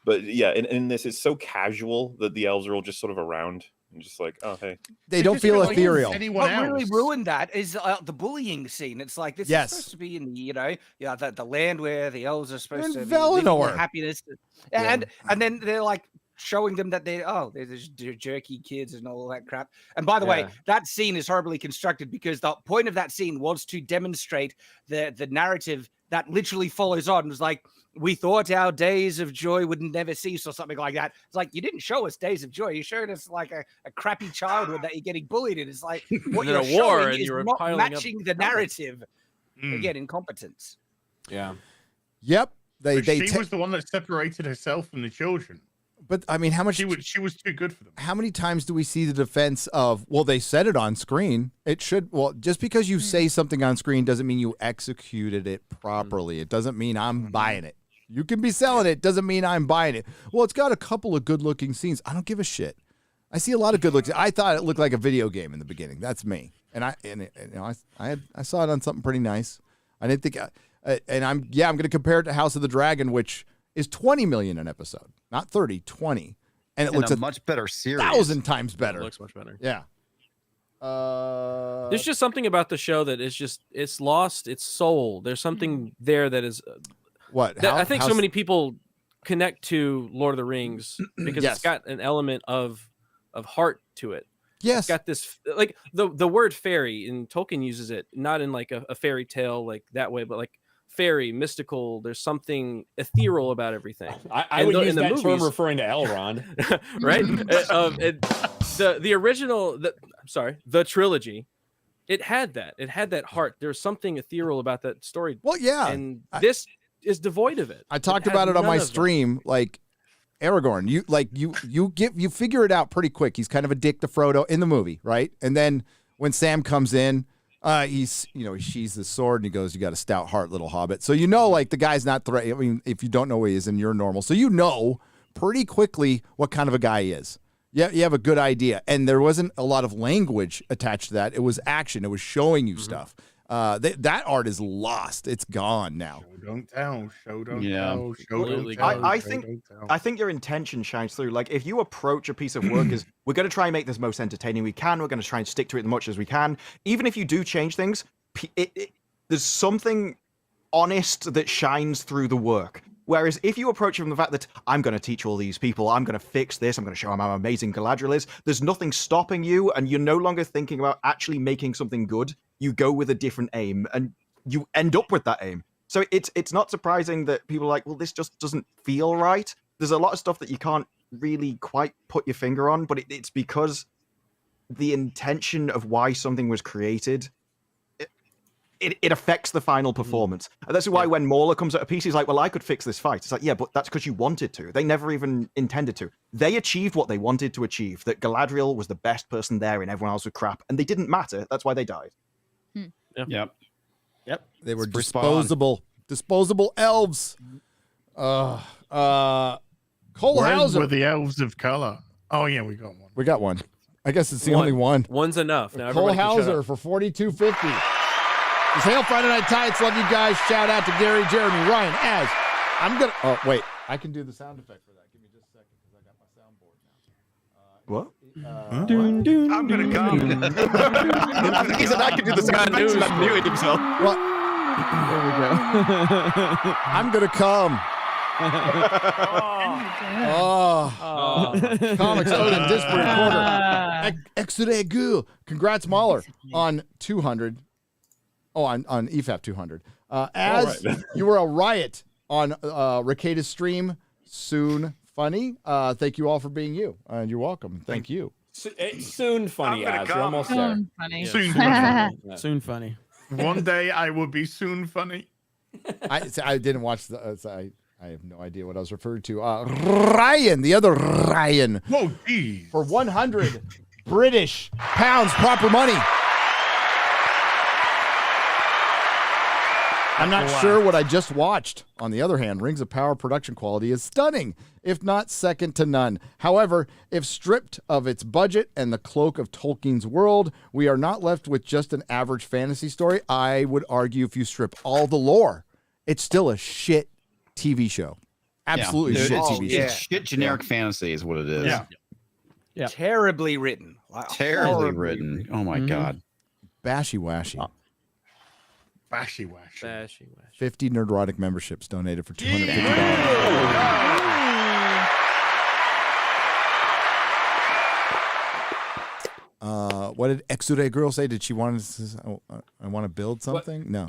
S9: But yeah, in this, it's so casual that the elves are all just sort of around and just like, oh hey.
S2: They don't feel ethereal.
S5: Anyone
S10: What really
S5: else?
S10: ruined that is the bullying scene. It's like this
S2: Yes.
S10: is supposed to be in the land where the elves are supposed
S2: In
S10: to be living
S2: Valinor.
S10: their happiness, and then they're like showing them that they're just jerky kids and all that crap. And by the way, that scene is horribly constructed because the point of that scene was to demonstrate the narrative that literally follows on. It was like, we thought our days of joy would never cease or something like that. It's like, you didn't show us days of joy. You showed us like a crappy childhood that you're getting bullied in. It's like, what
S6: And then
S10: you're
S6: a war,
S10: showing
S6: and
S10: is
S6: you were
S10: not
S6: piling up
S10: matching the narrative. Again, incompetence.
S4: Yeah.
S2: Yep.
S5: But she was the one that separated herself from the children.
S2: But I mean, how much
S5: she was too good for them.
S2: How many times do we see the defense of, well, they said it on screen. It should, well, just because you say something on screen doesn't mean you executed it properly. It doesn't mean I'm buying it. You can be selling it, doesn't mean I'm buying it. Well, it's got a couple of good-looking scenes. I don't give a shit. I see a lot of good looks. I thought it looked like a video game in the beginning. That's me. And I saw it on something pretty nice. I didn't think, I'm going to compare it to House of the Dragon, which is 20 million an episode, not 30, 20. And it looks
S14: a much better series.
S2: 1,000 times better.
S6: It looks much better.
S2: Yeah.
S6: There's just something about the show that is just, it's lost its soul. There's something there that is
S2: what
S6: I think so many people connect to Lord of the Rings because
S2: Yes.
S6: it's got an element of heart to it.
S2: Yes.
S6: It's got this, like the word fairy, and Tolkien uses it not in like a fairy tale like that way, but like fairy, mystical. There's something ethereal about everything.
S4: I would use that term referring to Elrond.
S6: Right? The original, the trilogy, it had that heart. There's something ethereal about that story.
S2: Well, yeah.
S6: And this is devoid of it.
S2: I talked
S6: has
S2: about it on
S6: none
S2: my
S6: of that.
S2: stream. Like Aragorn, you figure it out pretty quick. He's kind of a dick to Frodo in the movie, right? And then when Sam comes in, he sheathes the sword and he goes, "You got a stout heart, little hobbit." So like the guy's not threatening. I mean, if you don't know who he is and you're normal, so you know pretty quickly what kind of a guy he is. Yeah, you have a good idea. And there wasn't a lot of language attached to that. It was action. It was showing you stuff. That art is lost. It's gone now.
S5: Show don't tell. Show don't
S14: Yeah.
S5: tell. Show don't tell.
S1: I
S5: show
S1: think
S5: don't tell.
S1: I think your intention shines through. Like if you approach a piece of work as we're going to try and make this most entertaining we can, we're going to try and stick to it as much as we can. Even if you do change things, there's something honest that shines through the work. Whereas if you approach it from the fact that I'm going to teach all these people, I'm going to fix this, I'm going to show them how amazing Galadriel is, there's nothing stopping you, and you're no longer thinking about actually making something good. You go with a different aim, and you end up with that aim. So it's not surprising that people are like, well, this just doesn't feel right. There's a lot of stuff that you can't really quite put your finger on, but it's because the intention of why something was created, it affects the final performance. And that's why when MauLer comes at a piece, he's like, well, I could fix this fight. It's like, yeah, but that's because you wanted to. They never even intended to. They achieved what they wanted to achieve, that Galadriel was the best person there and everyone else was crap. And they didn't matter. That's why they died.
S14: Yep.
S2: They were
S14: Pretty spot on.
S2: disposable elves. Cole
S5: Where
S2: Hauser.
S5: were the elves of color? Oh yeah, we got one.
S2: We got one. I guess it's the only one.
S6: One's enough. Now
S2: Cole
S6: everybody can shut
S2: Hauser
S6: up.
S2: for $42.50. It's Hail Friday Night Tights. Love you guys. Shout out to Gary, Jeremy, Ryan, Az. I'm gonna. Oh wait, I can do the sound effect for that. Give me just a second because I got my soundboard now.
S1: What?
S10: I'm gonna come.
S1: He said I could do the sound effects and muted himself.
S2: What?
S3: There we go.
S2: I'm gonna come. Comics Odin Disparu Quarter. Extra good. Congrats, MauLer, on 200. Oh, on EFAP 200. As
S9: right.
S2: you were a riot on Ricada's stream, soon funny. Thank you all for being you. You're welcome. Thank you.
S4: It's soon funny,
S10: I'm gonna
S4: Az. You're
S10: come.
S4: almost there.
S8: Soon funny.
S5: Soon
S4: funny.
S3: Soon funny.
S5: One day I will be soon funny.
S2: I didn't watch the. I have no idea what I was referring to. Ryan, the other Ryan.
S5: Whoa, geez.
S2: For 100 British pounds, proper money. I'm not sure what I just watched. On the other hand, Rings of Power production quality is stunning, if not second to none. However, if stripped of its budget and the cloak of Tolkien's world, we are not left with just an average fantasy story. I would argue if you strip all the lore, it's still a shit TV show. Absolutely shit TV show.
S14: It's shit generic fantasy is what it is.
S3: Yeah.
S10: Terribly written. Like,
S14: Terribly
S10: horribly
S14: written. Oh my God.
S2: Bashy washy.
S5: Bashy wash.
S2: 50 Nerdrotic memberships donated for $250. What did Exude Girl say? Did she want to? I want to build something. No.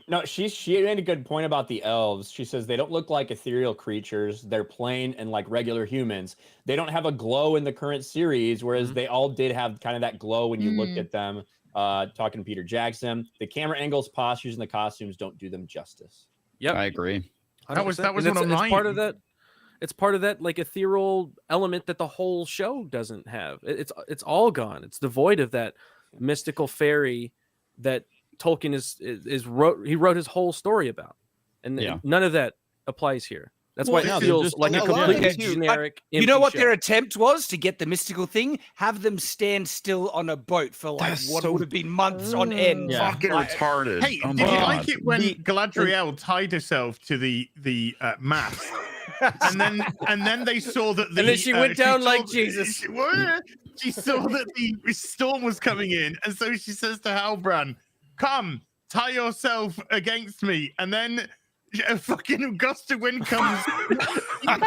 S4: No. She made a good point about the elves. She says they don't look like ethereal creatures. They're plain and like regular humans. They don't have a glow in the current series, whereas they all did have kind of that glow when you looked at them. Talking to Peter Jackson, the camera angles, postures, and the costumes don't do them justice.
S6: Yep,
S14: I agree.
S5: That was one of
S6: it's
S5: mine.
S6: part of that. It's part of that like ethereal element that the whole show doesn't have. It's all gone. It's devoid of that mystical fairy that Tolkien he wrote his whole story about, and none of that applies here. That's why it feels like a completely generic.
S10: You know what
S6: show.
S10: their attempt was to get the mystical thing? Have them stand still on a boat for like would have been months on end.
S14: Fucking retarded.
S5: Hey,
S14: oh
S5: did
S14: my
S5: you
S14: God.
S5: like it when Galadriel tied herself to the mast, and then they saw that
S6: And then she went down like Jesus.
S5: She saw that the storm was coming in, and so she says to Halbrand, "Come, tie yourself against me," and then a fucking gust of wind comes. The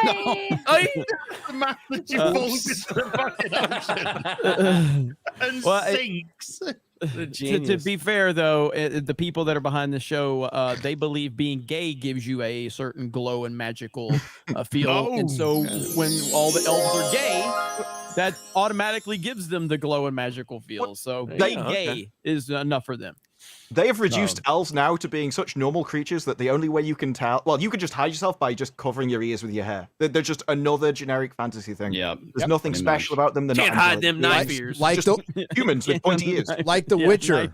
S5: mast that she falls into the fucking ocean and sinks.
S3: To be fair, though, the people that are behind the show, they believe being gay gives you a certain glow and magical feel. And so when all the elves are gay, that automatically gives them the glow and magical feel. So being gay is enough for them.
S1: They have reduced elves now to being such normal creatures that the only way you can tell, well, you could just hide yourself by just covering your ears with your hair. They're just another generic fantasy thing.
S14: Yeah,
S1: there's nothing special about them. They're
S6: Can't
S1: not
S6: hide them knife ears.
S2: Like
S1: just humans with pointy ears.
S2: Like The Witcher.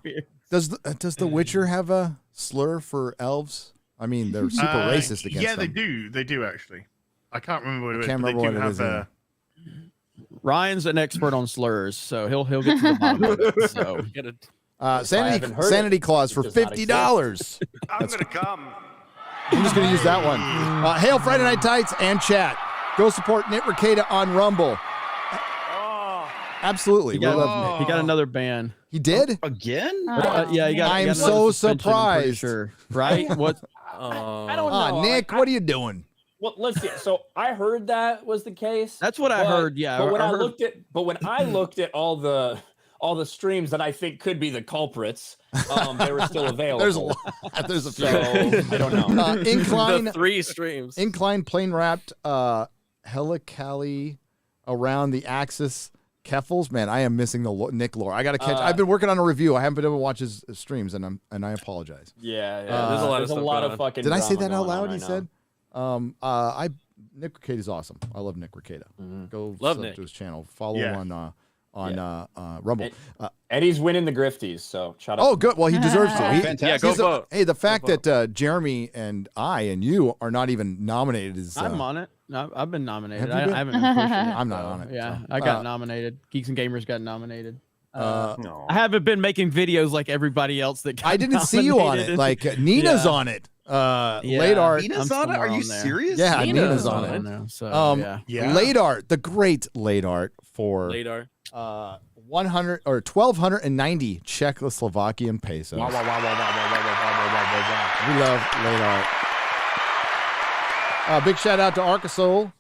S2: Does The Witcher have a slur for elves? I mean, they're super racist against them.
S5: Yeah, they do actually. I can't remember what it is.
S2: Can't
S5: but
S2: remember
S5: they
S2: what
S5: do
S2: it
S5: have
S2: is.
S3: Ryan's an expert on slurs, so he'll get to the bottom of it. So.
S2: Sanity clause for $50.
S12: I'm gonna come.
S2: I'm just gonna use that one. Hail Friday Night Tights and chat. Go support Nit Ricada on Rumble. Absolutely.
S3: He got another ban.
S2: He did?
S14: Again?
S3: Yeah, he got.
S2: I am
S3: he got
S2: so
S3: another suspension, I'm pretty
S2: surprised.
S3: Sure, right? What?
S4: I don't know.
S2: Nick, what are you doing?
S4: Well, let's see. So I heard that was the case.
S3: That's what I heard. Yeah,
S4: But when
S3: I
S4: I
S3: heard-
S4: when I looked at all the streams that I think could be the culprits, they were still available.
S2: There's a lot. There's a few.
S4: So, I don't know.
S2: Incline.
S6: The 3 streams.
S2: Incline plane wrapped helicali around the axis. Keffels, man, I am missing the Nick lore. I got to catch. I've been working on a review. I haven't been able to watch his streams, and I apologize.
S4: Yeah,
S6: there's a lot of
S4: fucking.
S2: Did I say
S4: drama
S2: that out
S4: going on
S2: loud?
S4: right
S2: He
S4: now.
S2: said. Nick Ricada is awesome. I love Nick Ricada. Go
S6: Love
S2: sub
S6: Nick.
S2: to his channel. Follow him on Rumble.
S4: And he's winning the Grifties, so shout out.
S2: Oh, good. Well, he deserves to.
S14: Fantastic.
S6: Go vote.
S2: Hey, the fact that Jeremy and I and you are not even nominated is.
S3: I'm on it. I've been nominated.
S2: Have you been?
S3: I haven't been pushing it.
S2: I'm not on it.
S3: Yeah,
S2: so.
S3: I got nominated. Geeks and Gamers got nominated.
S2: No.
S3: I haven't been making videos like everybody else that got
S2: I didn't see you on it.
S3: nominated.
S2: Like Nina's
S3: Yeah.
S2: on it. Late art.
S14: Nina's
S3: I'm
S14: on it? Are you
S3: somewhere on there.
S14: serious?
S2: Yeah,
S6: Nina's
S2: Nina's on
S6: on
S2: it.
S6: it.
S3: Now, so, yeah.
S2: Late art, the great late art for
S6: Radar.
S2: 100 or 1,290 Czechoslovakian pesos. We love late art. Big shout out to Arcasol,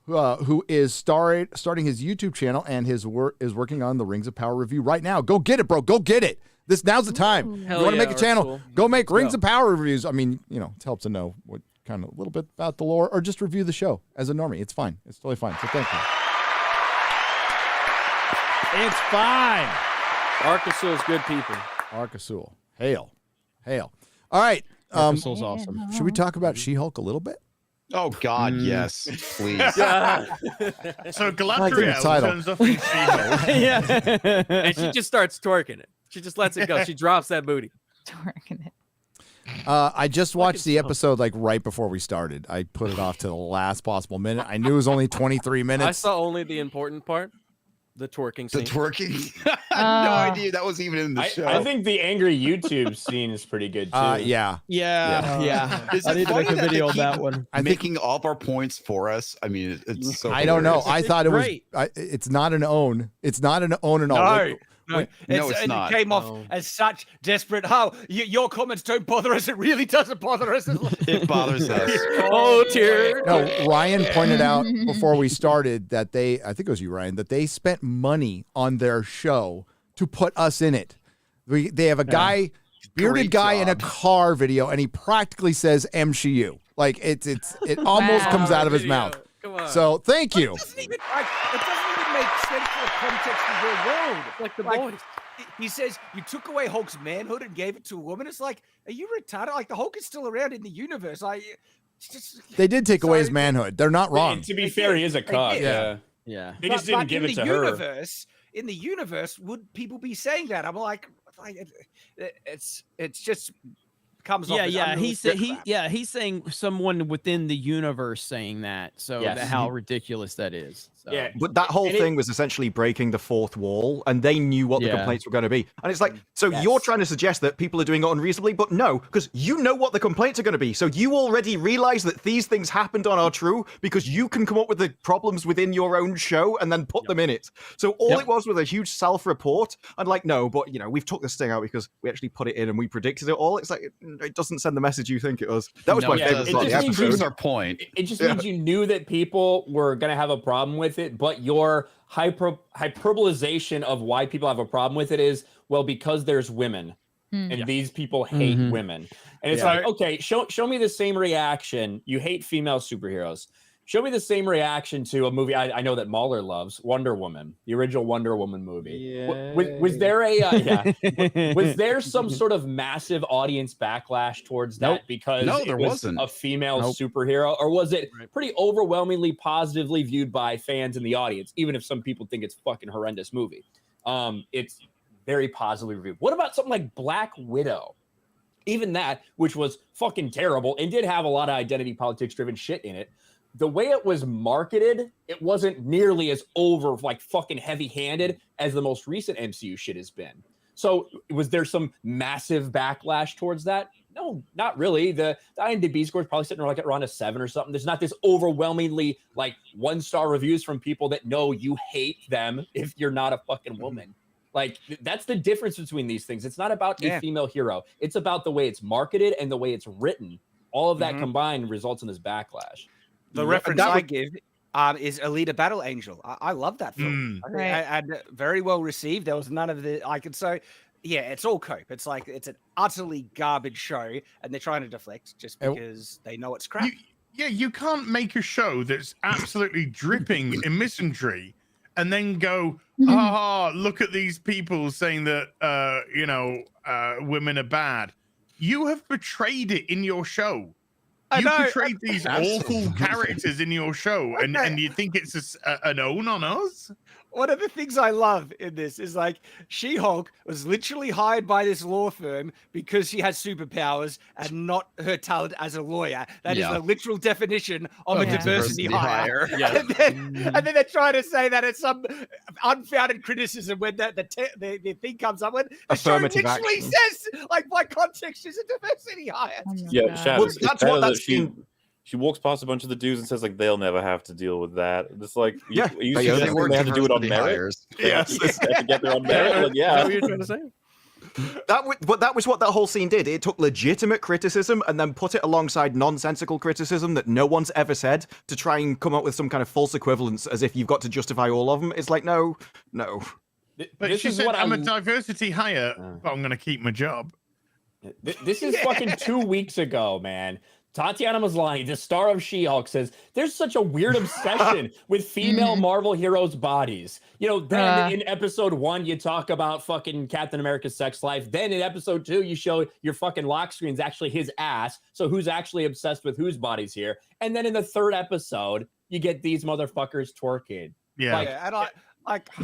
S2: who is starting his YouTube channel and is working on the Rings of Power review right now. Go get it, bro. Go get it. Now's the time.
S6: Hell
S2: you want to
S6: yeah,
S2: make a channel?
S6: Arcasol.
S2: Go make
S6: Let's
S2: Rings
S6: go.
S2: of Power reviews. I mean, it helps to know what kind of a little bit about the lore, or just review the show as a normie. It's fine. It's totally fine. So thank you. It's fine.
S6: Arkasul's good people.
S2: Arkasul. Hail. Hail. All right.
S3: Arkasul's awesome.
S2: Should we talk about She-Hulk a little bit?
S14: Oh God, yes, please.
S5: So Galadriel turns off in She-Hulk.
S6: Yeah. And she just starts twerking it. She just lets it go. She drops that booty.
S8: Twerking it.
S2: I just watched the episode like right before we started. I put it off to the last possible minute. I knew it was only 23 minutes.
S6: I saw only the important part. The twerking scene.
S14: The twerking? I had no idea that was even in the show.
S4: I think the angry YouTube scene is pretty good too.
S2: Yeah.
S14: Is
S3: I
S14: it
S3: need to
S14: funny
S3: make a
S14: that they
S3: video of
S14: keep
S3: that one.
S14: making all of our points for us? I mean, it's so.
S2: I don't know.
S14: hilarious.
S2: I thought it was.
S3: great.
S2: It's not an own. It's not an own and all.
S10: No,
S14: it's not.
S10: It came off as such desperate. How your comments don't bother us. It really doesn't bother us.
S14: It bothers us.
S6: Oh, dear.
S2: No, Ryan pointed out before we started that I think it was you, Ryan, that they spent money on their show to put us in it. They have a guy, bearded guy in a car video, and he practically says MCU. Like it almost comes out of his mouth.
S6: Come on.
S2: So thank you.
S10: It doesn't even make sense for the context of your world.
S6: Like the boys.
S10: He says you took away Hulk's manhood and gave it to a woman. It's like, are you retarded? Like the Hulk is still around in the universe.
S2: They did take away his manhood. They're not wrong.
S4: To be fair, he is a cock.
S10: did.
S3: Yeah.
S4: They just didn't give it to her.
S10: In the universe, would people be saying that? I'm like it's just comes off.
S3: He's saying someone within the universe saying that. So how ridiculous that is. So.
S1: Yeah, but that whole thing was essentially breaking the fourth wall, and they knew what the complaints were going to be. And it's like, so you're trying to suggest that people are doing it unreasonably, but no, because you know what the complaints are going to be. So you already realize that these things happened and are true because you can come up with the problems within your own show and then put them in it. So all it was a huge self-report. And like, no, but we've took this thing out because we actually put it in and we predicted it all. It's like, it doesn't send the message you think it does. That was my favorite part of the episode.
S14: Our point.
S4: It just means you knew that people were going to have a problem with it, but your hyperbolization of why people have a problem with it is, well, because there's women and these people hate women. And it's like, okay, show me the same reaction. You hate female superheroes. Show me the same reaction to a movie I know that MauLer loves, Wonder Woman, the original Wonder Woman movie. Was there was there some sort of massive audience backlash towards that because
S14: there wasn't
S4: a female superhero, or was it pretty overwhelmingly positively viewed by fans in the audience, even if some people think it's a fucking horrendous movie? It's very positively reviewed. What about something like Black Widow? Even that, which was fucking terrible and did have a lot of identity politics driven shit in it. The way it was marketed, it wasn't nearly as fucking heavy-handed as the most recent MCU shit has been. So was there some massive backlash towards that? No, not really. The IMDb score is probably sitting around a 7 or something. There's not this overwhelmingly 1-star reviews from people that know you hate them if you're not a fucking woman. Like, that's the difference between these things. It's not about a female hero. It's about the way it's marketed and the way it's written. All of that combined results in this backlash.
S10: The reference I give is Alita Battle Angel. I love that film. And very well received. There was none of the it's all cope. It's like it's an utterly garbage show, and they're trying to deflect just because they know it's crap.
S5: You can't make a show that's absolutely dripping in misanthropy and then go, look at these people saying that women are bad. You have betrayed it in your show. You portrayed these awful characters in your show, and you think it's an own on us?
S10: One of the things I love in this is She-Hulk was literally hired by this law firm because she has superpowers and not her talent as a lawyer. That is the literal definition of a diversity hire. And then they're trying to say that it's some unfounded criticism when the thing comes up. When the show literally says, by context, she's a diversity hire.
S9: Shad,
S1: well, that's what that scene...
S9: She walks past a bunch of the dudes and says, they'll never have to deal with that. It's like,
S1: you
S9: suggesting they have to do it on merit?
S1: Yes.
S9: They have to get there on merit?
S6: Is that what you're trying to say?
S1: But that was what that whole scene did. It took legitimate criticism and then put it alongside nonsensical criticism that no one's ever said to try and come up with some kind of false equivalence as if you've got to justify all of them. It's like, no.
S5: But she said, I'm a diversity hire, but I'm going to keep my job.
S4: This is fucking 2 weeks ago, man. Tatiana Maslany, the star of She-Hulk, says there's such a weird obsession with female Marvel heroes' bodies. Then in episode 1, you talk about fucking Captain America's sex life. Then in episode 2, you show your fucking lock screen's actually his ass. So who's actually obsessed with whose bodies here? And then in the 3rd episode, you get these motherfuckers twerking.
S10: And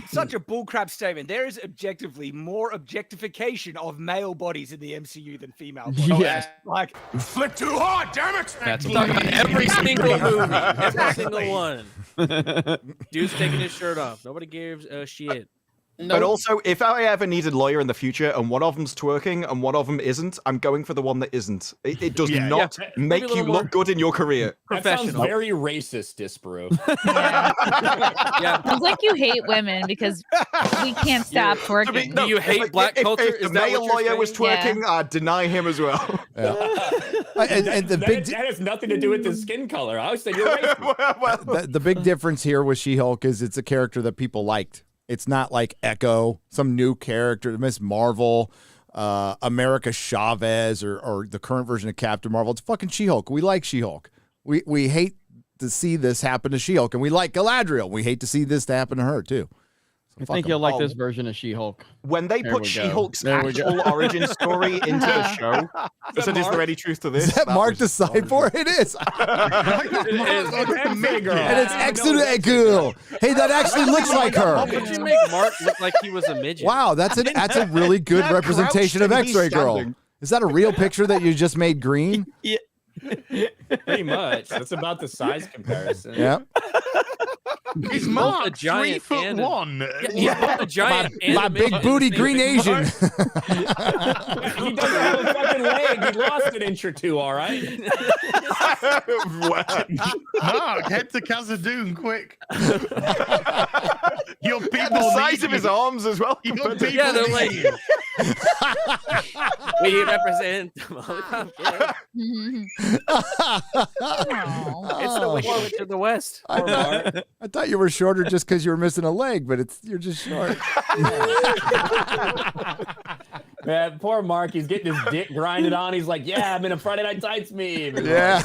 S10: such a bullcrap statement. There is objectively more objectification of male bodies in the MCU than female bodies.
S3: Yes.
S10: Like,
S12: Flip too hard, damn it!
S6: That's talking about every single movie. Every single one. Dude's taking his shirt off. Nobody gives a shit.
S1: But also, if I ever need a lawyer in the future and one of them's twerking and one of them isn't, I'm going for the one that isn't. It does not make you look good in your career.
S4: That sounds very racist, Disparu.
S8: Sounds like you hate women because we can't stop twerking.
S10: Do you hate black culture?
S1: If the male lawyer was twerking, I'd deny him as well.
S2: And
S4: that has nothing to do with the skin color. I was saying you're racist.
S2: the big difference here with She-Hulk is it's a character that people liked. It's not like Echo, some new character, Miss Marvel, America Chavez, or the current version of Captain Marvel. It's fucking She-Hulk. We like She-Hulk. We hate to see this happen to She-Hulk, and we like Galadriel. We hate to see this to happen to her, too.
S3: I think you'll like this version of She-Hulk.
S1: When they put She-Hulk's actual origin story into the show, is there any truth to this?
S2: Is that Mark the Cyborg? It is. And it's X-ray girl. Hey, that actually looks like her.
S6: How could you make Mark look like he was a midget?
S2: Wow, that's a really good representation of X-Ray Girl. Is that a real picture that you just made green?
S4: Yeah. Pretty much. That's about the size comparison.
S2: Yeah.
S5: Is Mark 3'1"?
S6: Yeah, a giant.
S2: My big booty green Asian.
S4: He doesn't have a fucking leg. He lost an inch or two, all right?
S5: Mark, head to Khazad-dûm quick. Your people
S1: the size
S5: need
S1: of his
S5: you.
S1: arms as well.
S5: Your people
S6: Yeah, they're like,
S5: need you.
S6: we represent the lollipop kid. It's the Wicked Witch of the West.
S2: I thought you were shorter just because you were missing a leg, but you're just short.
S4: Man, poor Mark. He's getting his dick grinded on. He's like, yeah, I'm in a Friday Night Tights meme.
S2: Yeah.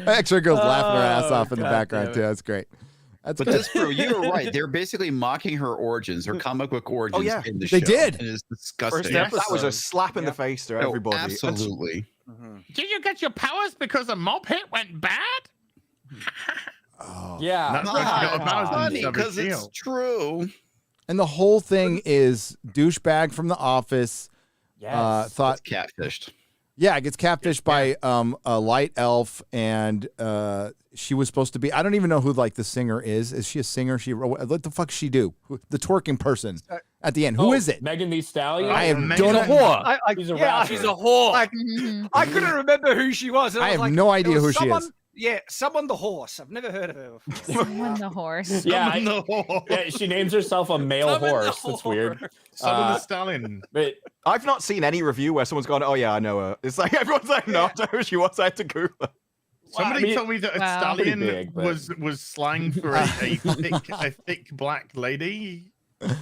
S2: X-Ray Girl's laughing her ass off in the background, too. That's great.
S14: But Disparu, you were right. They're basically mocking her origins, her comic book origins in the
S2: They
S14: show.
S2: did.
S14: And it's disgusting.
S1: That was a slap in the face to everybody.
S14: Absolutely.
S5: Did you get your powers because a mob hit went bad?
S4: Yeah.
S14: That's funny because it's true.
S2: And the whole thing is douchebag from The Office thought
S14: catfished.
S2: Yeah, gets catfished by a light elf, and she was supposed to be. I don't even know who the singer is. Is she a singer? What the fuck she do? The twerking person at the end. Who is it?
S4: Megan Thee Stallion.
S2: I am
S10: She's a whore.
S4: She's a rapper.
S10: She's a whore. I couldn't remember who she was.
S2: I have no idea who she is.
S10: Yeah, someone the horse. I've never heard of her before.
S8: Someone the horse.
S4: Yeah, yeah, she names herself a male horse. That's weird.
S5: Summon the stallion.
S1: But I've not seen any review where someone's gone, "Oh yeah, I know her." It's like everyone's like, "No, I don't know who she was." I had to Google her.
S5: Somebody told me that a stallion
S4: big, but-
S5: was slang for a thick black lady.
S4: Maybe.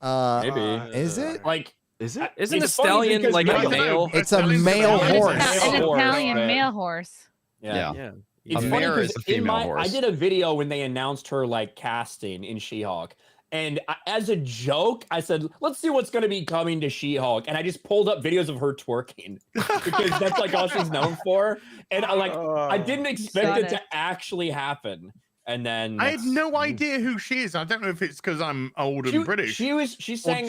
S2: Is it?
S4: Like,
S1: is it?
S6: Isn't
S4: It's
S6: a stallion
S4: funny
S6: like
S4: because
S6: a male?
S2: It's a male horse.
S8: An Italian male horse.
S4: Yeah.
S6: Yeah.
S4: It's
S14: A
S4: funny
S14: mare
S4: 'cause
S14: is a female horse.
S4: I did a video when they announced her casting in She-Hulk. And as a joke, I said, let's see what's going to be coming to She-Hulk. And I just pulled up videos of her twerking because that's all she's known for. And I didn't expect it to actually happen. And then
S5: I had no idea who she is. I don't know if it's because I'm old and British.
S4: She sang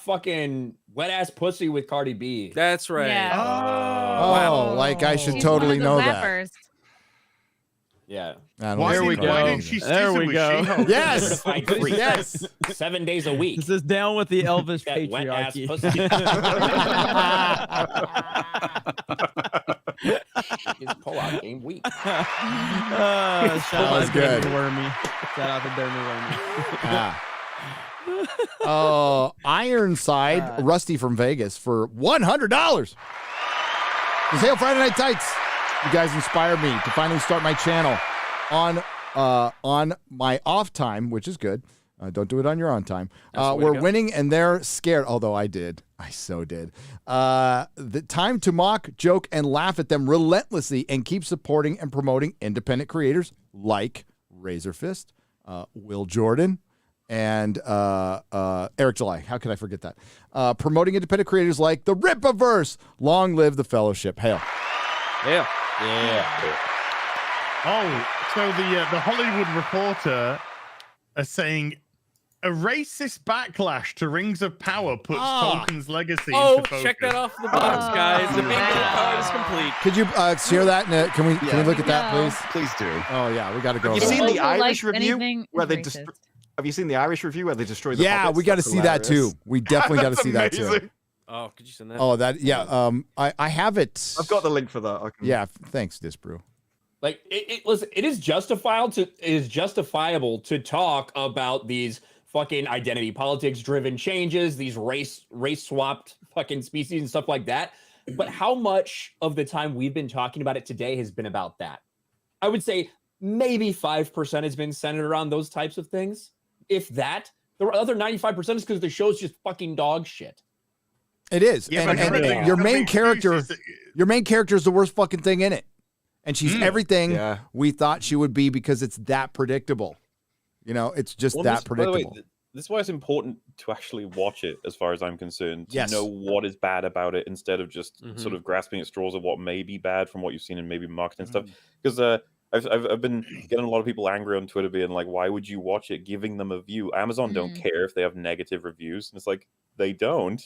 S4: fucking Wet Ass Pussy with Cardi B.
S6: That's right.
S8: Yeah.
S2: Oh, like I should
S8: She's
S2: totally
S8: one of the
S2: know that.
S8: rappers.
S4: Yeah.
S5: Why
S3: There we
S5: didn't- why
S3: go.
S5: didn't she
S3: There
S5: stick
S3: we
S5: with
S3: go.
S5: She-Hulk?
S2: Yes.
S4: Certified freak.
S2: Yes.
S4: 7 days a week.
S3: This is down with the Elvis
S4: That wet ass
S3: patriarchy.
S4: pussy. His pull-out game weak.
S3: Shout out
S2: was
S3: to
S2: good.
S3: Dermy Wormy. Shout out to Dermy Wormy.
S2: Oh, Ironside, Rusty from Vegas for $100. It's Hail Friday Night Tights. You guys inspired me to finally start my channel on my off time, which is good. Don't do it on your own time.
S6: That's the way to
S2: We're
S6: go.
S2: winning and they're scared. Although I did. I so did. The time to mock, joke, and laugh at them relentlessly and keep supporting and promoting independent creators like Razor Fist, Will Jordan, and Eric July. How could I forget that? Promoting independent creators like the RIPPAVERSE. Long live the Fellowship. Hail.
S6: Yeah.
S5: Oh, so the Hollywood Reporter are saying a racist backlash to Rings of Power puts Tolkien's legacy into focus.
S6: Check that off the box, guys. The bingo card is complete.
S2: Could you share that? Can we look at that, please?
S14: Please do.
S2: Oh yeah, we got to go.
S1: Have you
S2: over
S1: seen
S2: that.
S1: the Irish
S8: likes
S1: review
S8: anything
S1: where they
S8: racist.
S1: Have you seen the Irish review where they destroy the
S2: Yeah,
S1: hobbits?
S2: we got to
S1: That's
S2: see that too.
S1: hilarious.
S2: We definitely got to
S1: That's
S2: see that too.
S1: amazing.
S6: Oh, could you send that?
S2: Oh, that yeah. I have it.
S1: I've got the link for that. I can...
S2: Yeah, thanks, Disparu.
S4: Like listen, it is justifiable to talk about these fucking identity politics driven changes, these race swapped fucking species and stuff like that. But how much of the time we've been talking about it today has been about that? I would say maybe 5% has been centered around those types of things. If that, the other 95% is because the show's just fucking dog shit.
S2: It is.
S5: Yeah,
S2: and
S5: but
S2: and your main character, is the worst fucking thing in it. And she's everything we thought she would be because it's that predictable. You know, it's just that predictable.
S9: By the way, this is why it's important to actually watch it, as far as I'm concerned, to
S2: Yes.
S9: know what is bad about it instead of just sort of grasping at straws of what may be bad from what you've seen in maybe marketing stuff. Because I've been getting a lot of people angry on Twitter being like, why would you watch it? Giving them a view. Amazon don't care if they have negative reviews. And it's like, they don't.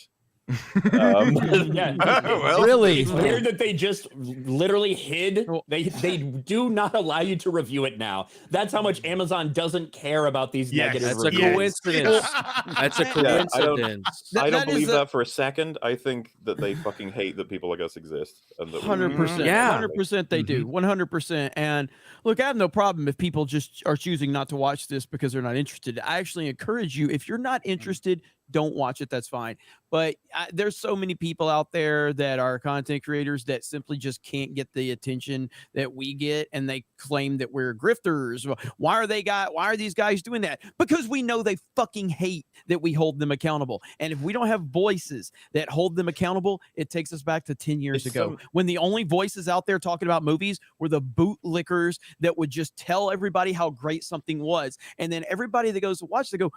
S4: Yeah.
S1: Well,
S2: really?
S4: It's weird that they just literally hid. They do not allow you to review it now. That's how much Amazon doesn't care about these negative
S6: That's a
S4: reviews.
S6: coincidence. That's a coincidence.
S9: I don't believe that for a second. I think that they fucking hate that people like us exist. And that
S3: 100%.
S6: Yeah.
S3: 100% they do. 100%. And look, I have no problem if people just are choosing not to watch this because they're not interested. I actually encourage you, if you're not interested, don't watch it. That's fine. But there's so many people out there that are content creators that simply just can't get the attention that we get, and they claim that we're grifters. Why are these guys doing that? Because we know they fucking hate that we hold them accountable. And if we don't have voices that hold them accountable, it takes us back to 10 years ago when the only voices out there talking about movies were the bootlickers that would just tell everybody how great something was. And then everybody that goes to watch, they go,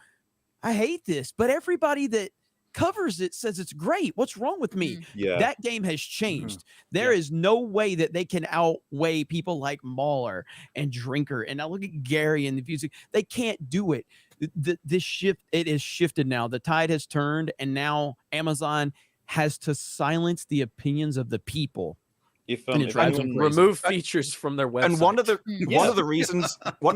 S3: I hate this, but everybody that covers it says it's great. What's wrong with me?
S9: Yeah.
S3: That game has changed. There is no way that they can outweigh people like MauLer and Drinker. And now look at Gary and the views. They can't do it. This shift, it is shifted now. The tide has turned, and now Amazon has to silence the opinions of the people.
S9: If
S6: remove features from their website.
S1: And one of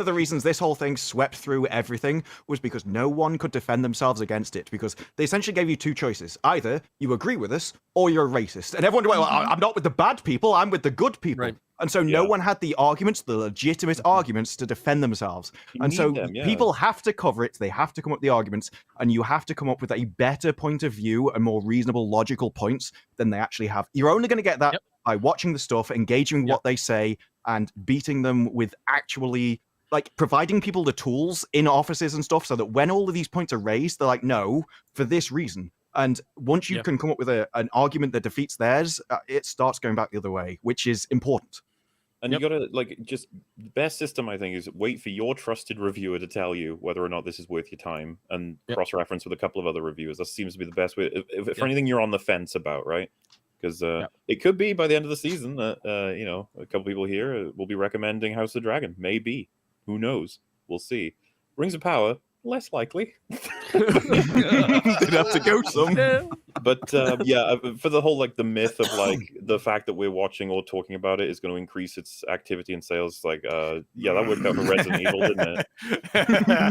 S1: the reasons this whole thing swept through everything was because no one could defend themselves against it, because they essentially gave you two choices: either you agree with us or you're racist. And everyone went, well, I'm not with the bad people, I'm with the good people.
S6: Right.
S1: And so no one had the arguments, the legitimate arguments to defend themselves. And so people have to cover it. They have to come up with the arguments, and you have to come up with a better point of view and more reasonable, logical points than they actually have. You're only going to get that by watching the stuff, engaging what they say, and beating them with actually like providing people the tools in offices and stuff, so that when all of these points are raised, they're like, no, for this reason. And once you can come up with an argument that defeats theirs, it starts going back the other way, which is important.
S9: And you gotta just the best system, I think, is wait for your trusted reviewer to tell you whether or not this is worth your time, and cross-reference with a couple of other reviewers. That seems to be the best way. If anything, you're on the fence about, right? Because it could be by the end of the season that a couple people here will be recommending House of the Dragon. Maybe, who knows? We'll see. Rings of Power, less likely.
S1: They'd have to go some.
S9: But for the whole the myth of the fact that we're watching or talking about it is going to increase its activity and sales. That worked out for Resident Evil, didn't it?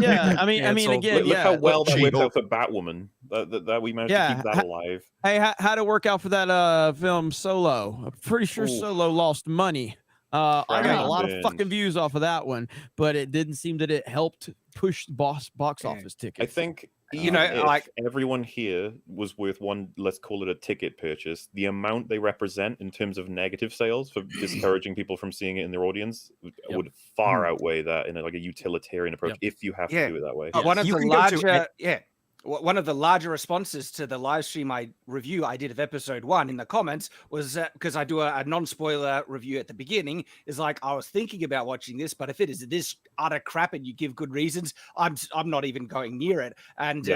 S3: Yeah, I mean, again,
S9: look how well that worked out for Batwoman. That we managed to keep that alive.
S3: Hey, how'd it work out for that film Solo? I'm pretty sure Solo lost money. I got a lot of fucking views off of that one, but it didn't seem that it helped push the box office tickets.
S9: I think
S10: You know,
S9: If
S10: like
S9: everyone here was worth one, let's call it a ticket purchase, the amount they represent in terms of negative sales for discouraging people from seeing it in their audience would far outweigh that in like a utilitarian approach if you have to do it that way.
S10: one of the larger, one of the larger responses to the live stream review I did of episode 1 in the comments was because I do a non-spoiler review at the beginning, is like, I was thinking about watching this, but if it is this utter crap and you give good reasons, I'm not even going near it. And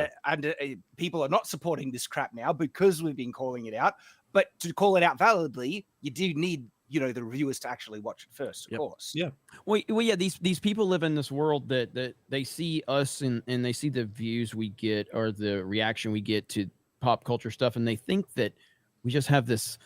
S10: people are not supporting this crap now because we've been calling it out. But to call it out validly, you do need, you know, the reviewers to actually watch it first, of course.
S3: Yeah. Well, yeah. These people live in this world that they see us and they see the views we get or the reaction we get to pop culture stuff, and they think that we just have this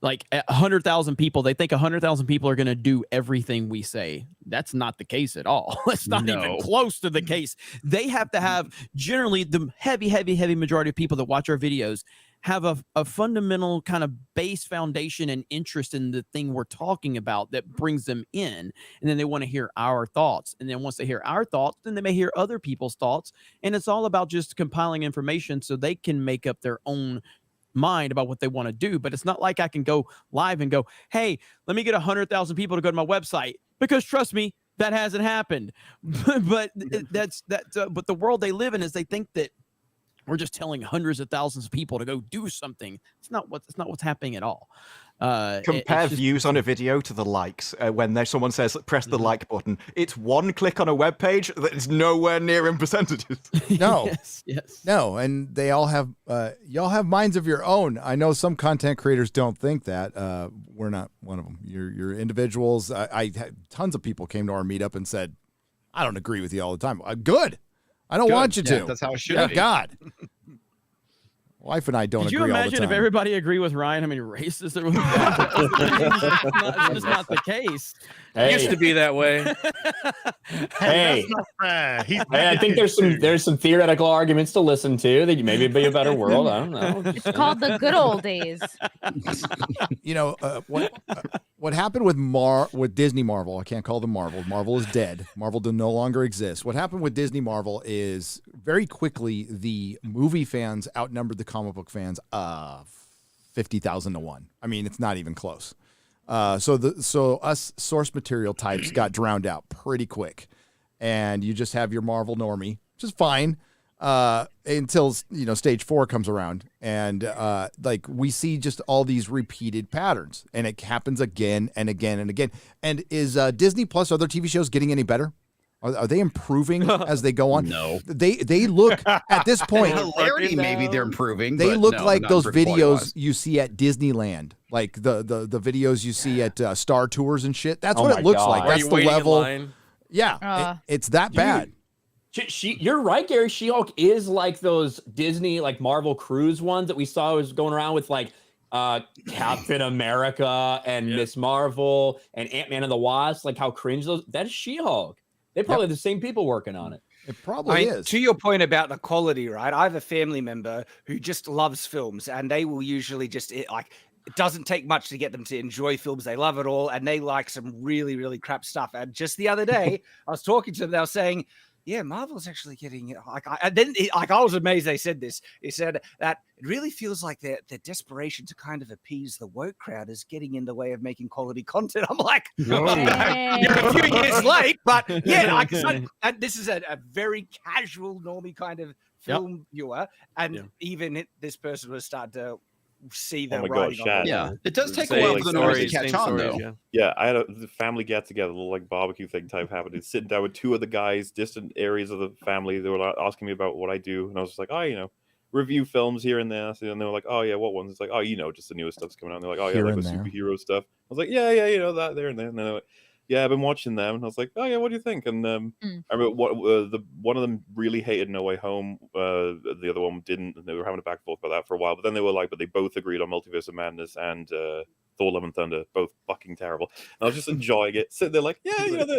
S3: like 100,000 people. They think 100,000 people are going to do everything we say. That's not the case at all. It's not even close to the case. They have to have generally the heavy majority of people that watch our videos have a fundamental kind of base foundation and interest in the thing we're talking about that brings them in. And then they want to hear our thoughts. And then once they hear our thoughts, then they may hear other people's thoughts. And it's all about just compiling information so they can make up their own mind about what they want to do. But it's not like I can go live and go, hey, let me get 100,000 people to go to my website, because trust me, that hasn't happened. But but the world they live in is they think that we're just telling hundreds of thousands of people to go do something. It's not what's happening at all.
S1: Compare views on a video to the likes. When someone says press the like button, it's one click on a web page that is nowhere near in percentages.
S2: No,
S3: yes,
S2: no, and they all have y'all have minds of your own. I know some content creators don't think that. We're not one of them. You're individuals. I had tons of people came to our meetup and said, "I don't agree with you all the time." Good. I don't want you to.
S14: That's how it should
S2: Thank
S14: be.
S2: God. Wife and I don't agree all the time.
S3: Could you imagine if everybody agreed with Ryan how many racists there would be? That's just not the case.
S6: It used to be that way.
S4: Hey, I think there's some theoretical arguments to listen to that maybe it'd be a better world. I don't know.
S8: It's called the good old days.
S2: You know what happened with Disney Marvel? I can't call them Marvel. Marvel is dead. Marvel no longer exists. What happened with Disney Marvel is very quickly the movie fans outnumbered the comic book fans 50,000 to 1. I mean, it's not even close. So us source material types got drowned out pretty quick, and you just have your Marvel normie, which is fine until stage 4 comes around, and like we see just all these repeated patterns, and it happens again and again and again. And is Disney Plus other TV shows getting any better? Are they improving as they go on?
S14: No.
S2: They look at this point.
S14: Hilarity, maybe they're improving.
S2: They
S14: but
S2: look
S14: no,
S2: like
S14: not
S2: those
S14: for
S2: videos
S14: quality-wise.
S2: you see at Disneyland, like the videos you see at Star Tours and shit. That's
S4: Oh
S2: what
S4: my
S2: it looks
S4: God.
S2: like.
S6: Are
S2: That's
S6: you
S2: the
S6: waiting in
S2: level.
S6: line?
S2: Yeah, it's that bad.
S4: You're right, Gary. She-Hulk is like those Disney, like Marvel cruise ones that we saw was going around with like Captain America and Miss Marvel and Ant-Man and the Wasp. Like how cringe those. That is She-Hulk. They're probably the same people working on it.
S2: It probably is.
S10: To your point about the quality, right? I have a family member who just loves films, and they will usually it doesn't take much to get them to enjoy films. They love it all, and they like some really, really crap stuff. And just the other day, I was talking to them. They were saying, yeah, Marvel's actually getting I was amazed they said this. He said that it really feels like their desperation to kind of appease the woke crowd is getting in the way of making quality content. I'm like, you're a few years late, but yeah, and this is a very casual, normie kind of film viewer, and even this person was starting to see the writing on
S9: Shad.
S14: Yeah, it does take a
S9: Say,
S14: while
S9: like,
S14: for the noise to
S6: stories,
S14: catch on,
S6: stories,
S14: though.
S9: Yeah, I had a family get together, little like barbecue thing type happening. Sitting down with two of the guys, distant areas of the family. They were asking me about what I do, and I was just like, review films here and there. So, and they were like, oh yeah, what ones? It's like, just the newest stuff's coming out. And they're like, oh yeah,
S2: Here
S9: like
S2: and
S9: the
S2: there.
S9: superhero stuff. I was like, yeah, that there and there. And they're like, yeah, I've been watching them. And I was like, oh yeah, what do you think? And I remember one of them really hated No Way Home. The other one didn't, and they were having a back and forth about that for a while. But then they were like, but they both agreed on Multiverse of Madness and Thor: Love and Thunder, both fucking terrible. And I was just enjoying it, sitting there like, yeah. And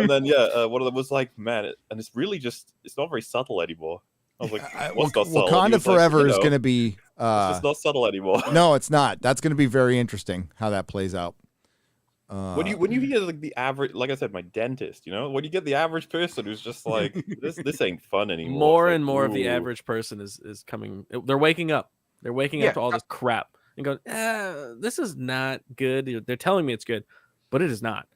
S9: then one of them was like, man, and it's really it's not very subtle anymore. I was like, what's not subtle?
S2: Wakanda Forever is going to be.
S9: It's not subtle anymore.
S2: No, it's not. That's going to be very interesting how that plays out.
S9: When you hear like the average, like I said, my dentist, when you get the average person who's just like, this ain't fun anymore.
S6: More
S9: It's
S6: and
S9: like,
S6: more of the
S9: ooh.
S6: average person is coming. They're waking up. They're waking up to all this crap and going, this is not good. They're telling me it's good, but it is not.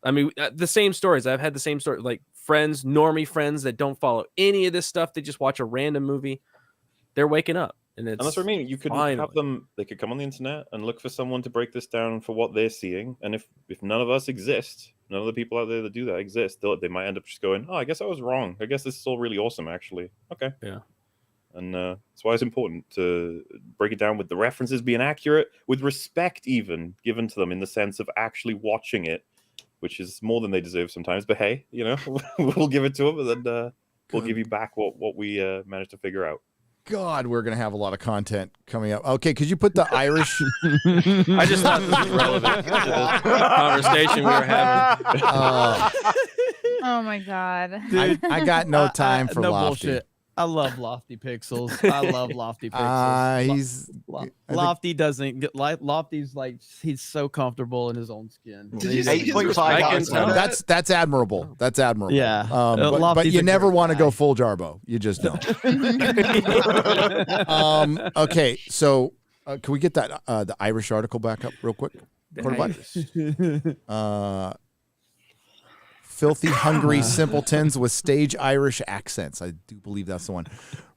S6: I mean, the same stories. I've had the same story, like friends, normie friends that don't follow any of this stuff. They just watch a random movie. They're waking up. And
S9: that's what I mean. You could have them. They could come on the internet and look for someone to break this down for what they're seeing. And if none of us exist, none of the people out there that do that exist, they might end up just going, "Oh, I guess I was wrong. I guess this is all really awesome, actually." Okay.
S6: Yeah.
S9: And that's why it's important to break it down with the references being accurate, with respect even given to them in the sense of actually watching it, which is more than they deserve sometimes. But hey, we'll give it to them, and then we'll give you back what we managed to figure out.
S2: God, we're going to have a lot of content coming up. Okay, could you put the Irish?
S6: I just thought this was relevant to the conversation we were having.
S8: Oh my God.
S2: Dude, I got no time for
S3: no
S2: Lofty.
S3: bullshit. I love Lofty Pixels. I love Lofty Pixels. Lofty doesn't get Lofty's like he's so comfortable in his own skin.
S14: Did you see
S2: That's admirable. That's admirable.
S3: Yeah.
S2: But
S3: Lofty's
S2: you
S3: a
S2: never
S3: great
S2: want to
S3: guy.
S2: go full Jarbo. You just don't. Okay, so can we get that the Irish article back up real quick? Quarterback. Filthy, hungry simpletons with stage Irish accents. I do believe that's the one.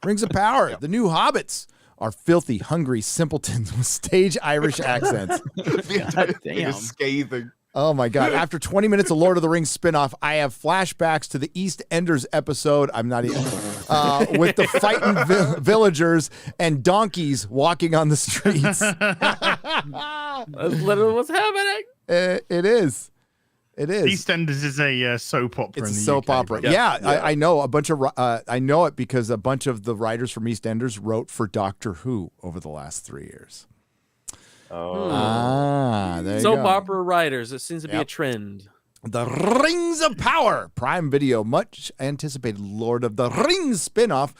S2: Rings of Power. The new hobbits are filthy, hungry simpletons with stage Irish accents.
S1: Damn. Scathing.
S2: Oh my God. After 20 minutes of Lord of the Rings spinoff, I have flashbacks to the East Enders episode. I'm not even. With the fighting villagers and donkeys walking on the streets.
S6: That's literally what's happening.
S2: It is. It is.
S5: EastEnders is a soap opera.
S2: It's
S5: in
S2: a
S5: the
S2: soap
S5: UK,
S2: opera.
S5: but-
S2: Yeah, I know a bunch of. I know it because a bunch of the writers from EastEnders wrote for Doctor Who over the last 3 years.
S6: Oh,
S2: there you
S6: soap
S2: go.
S6: opera writers. It seems to be a trend.
S2: The Rings of Power, Prime Video, much anticipated Lord of the Rings spinoff,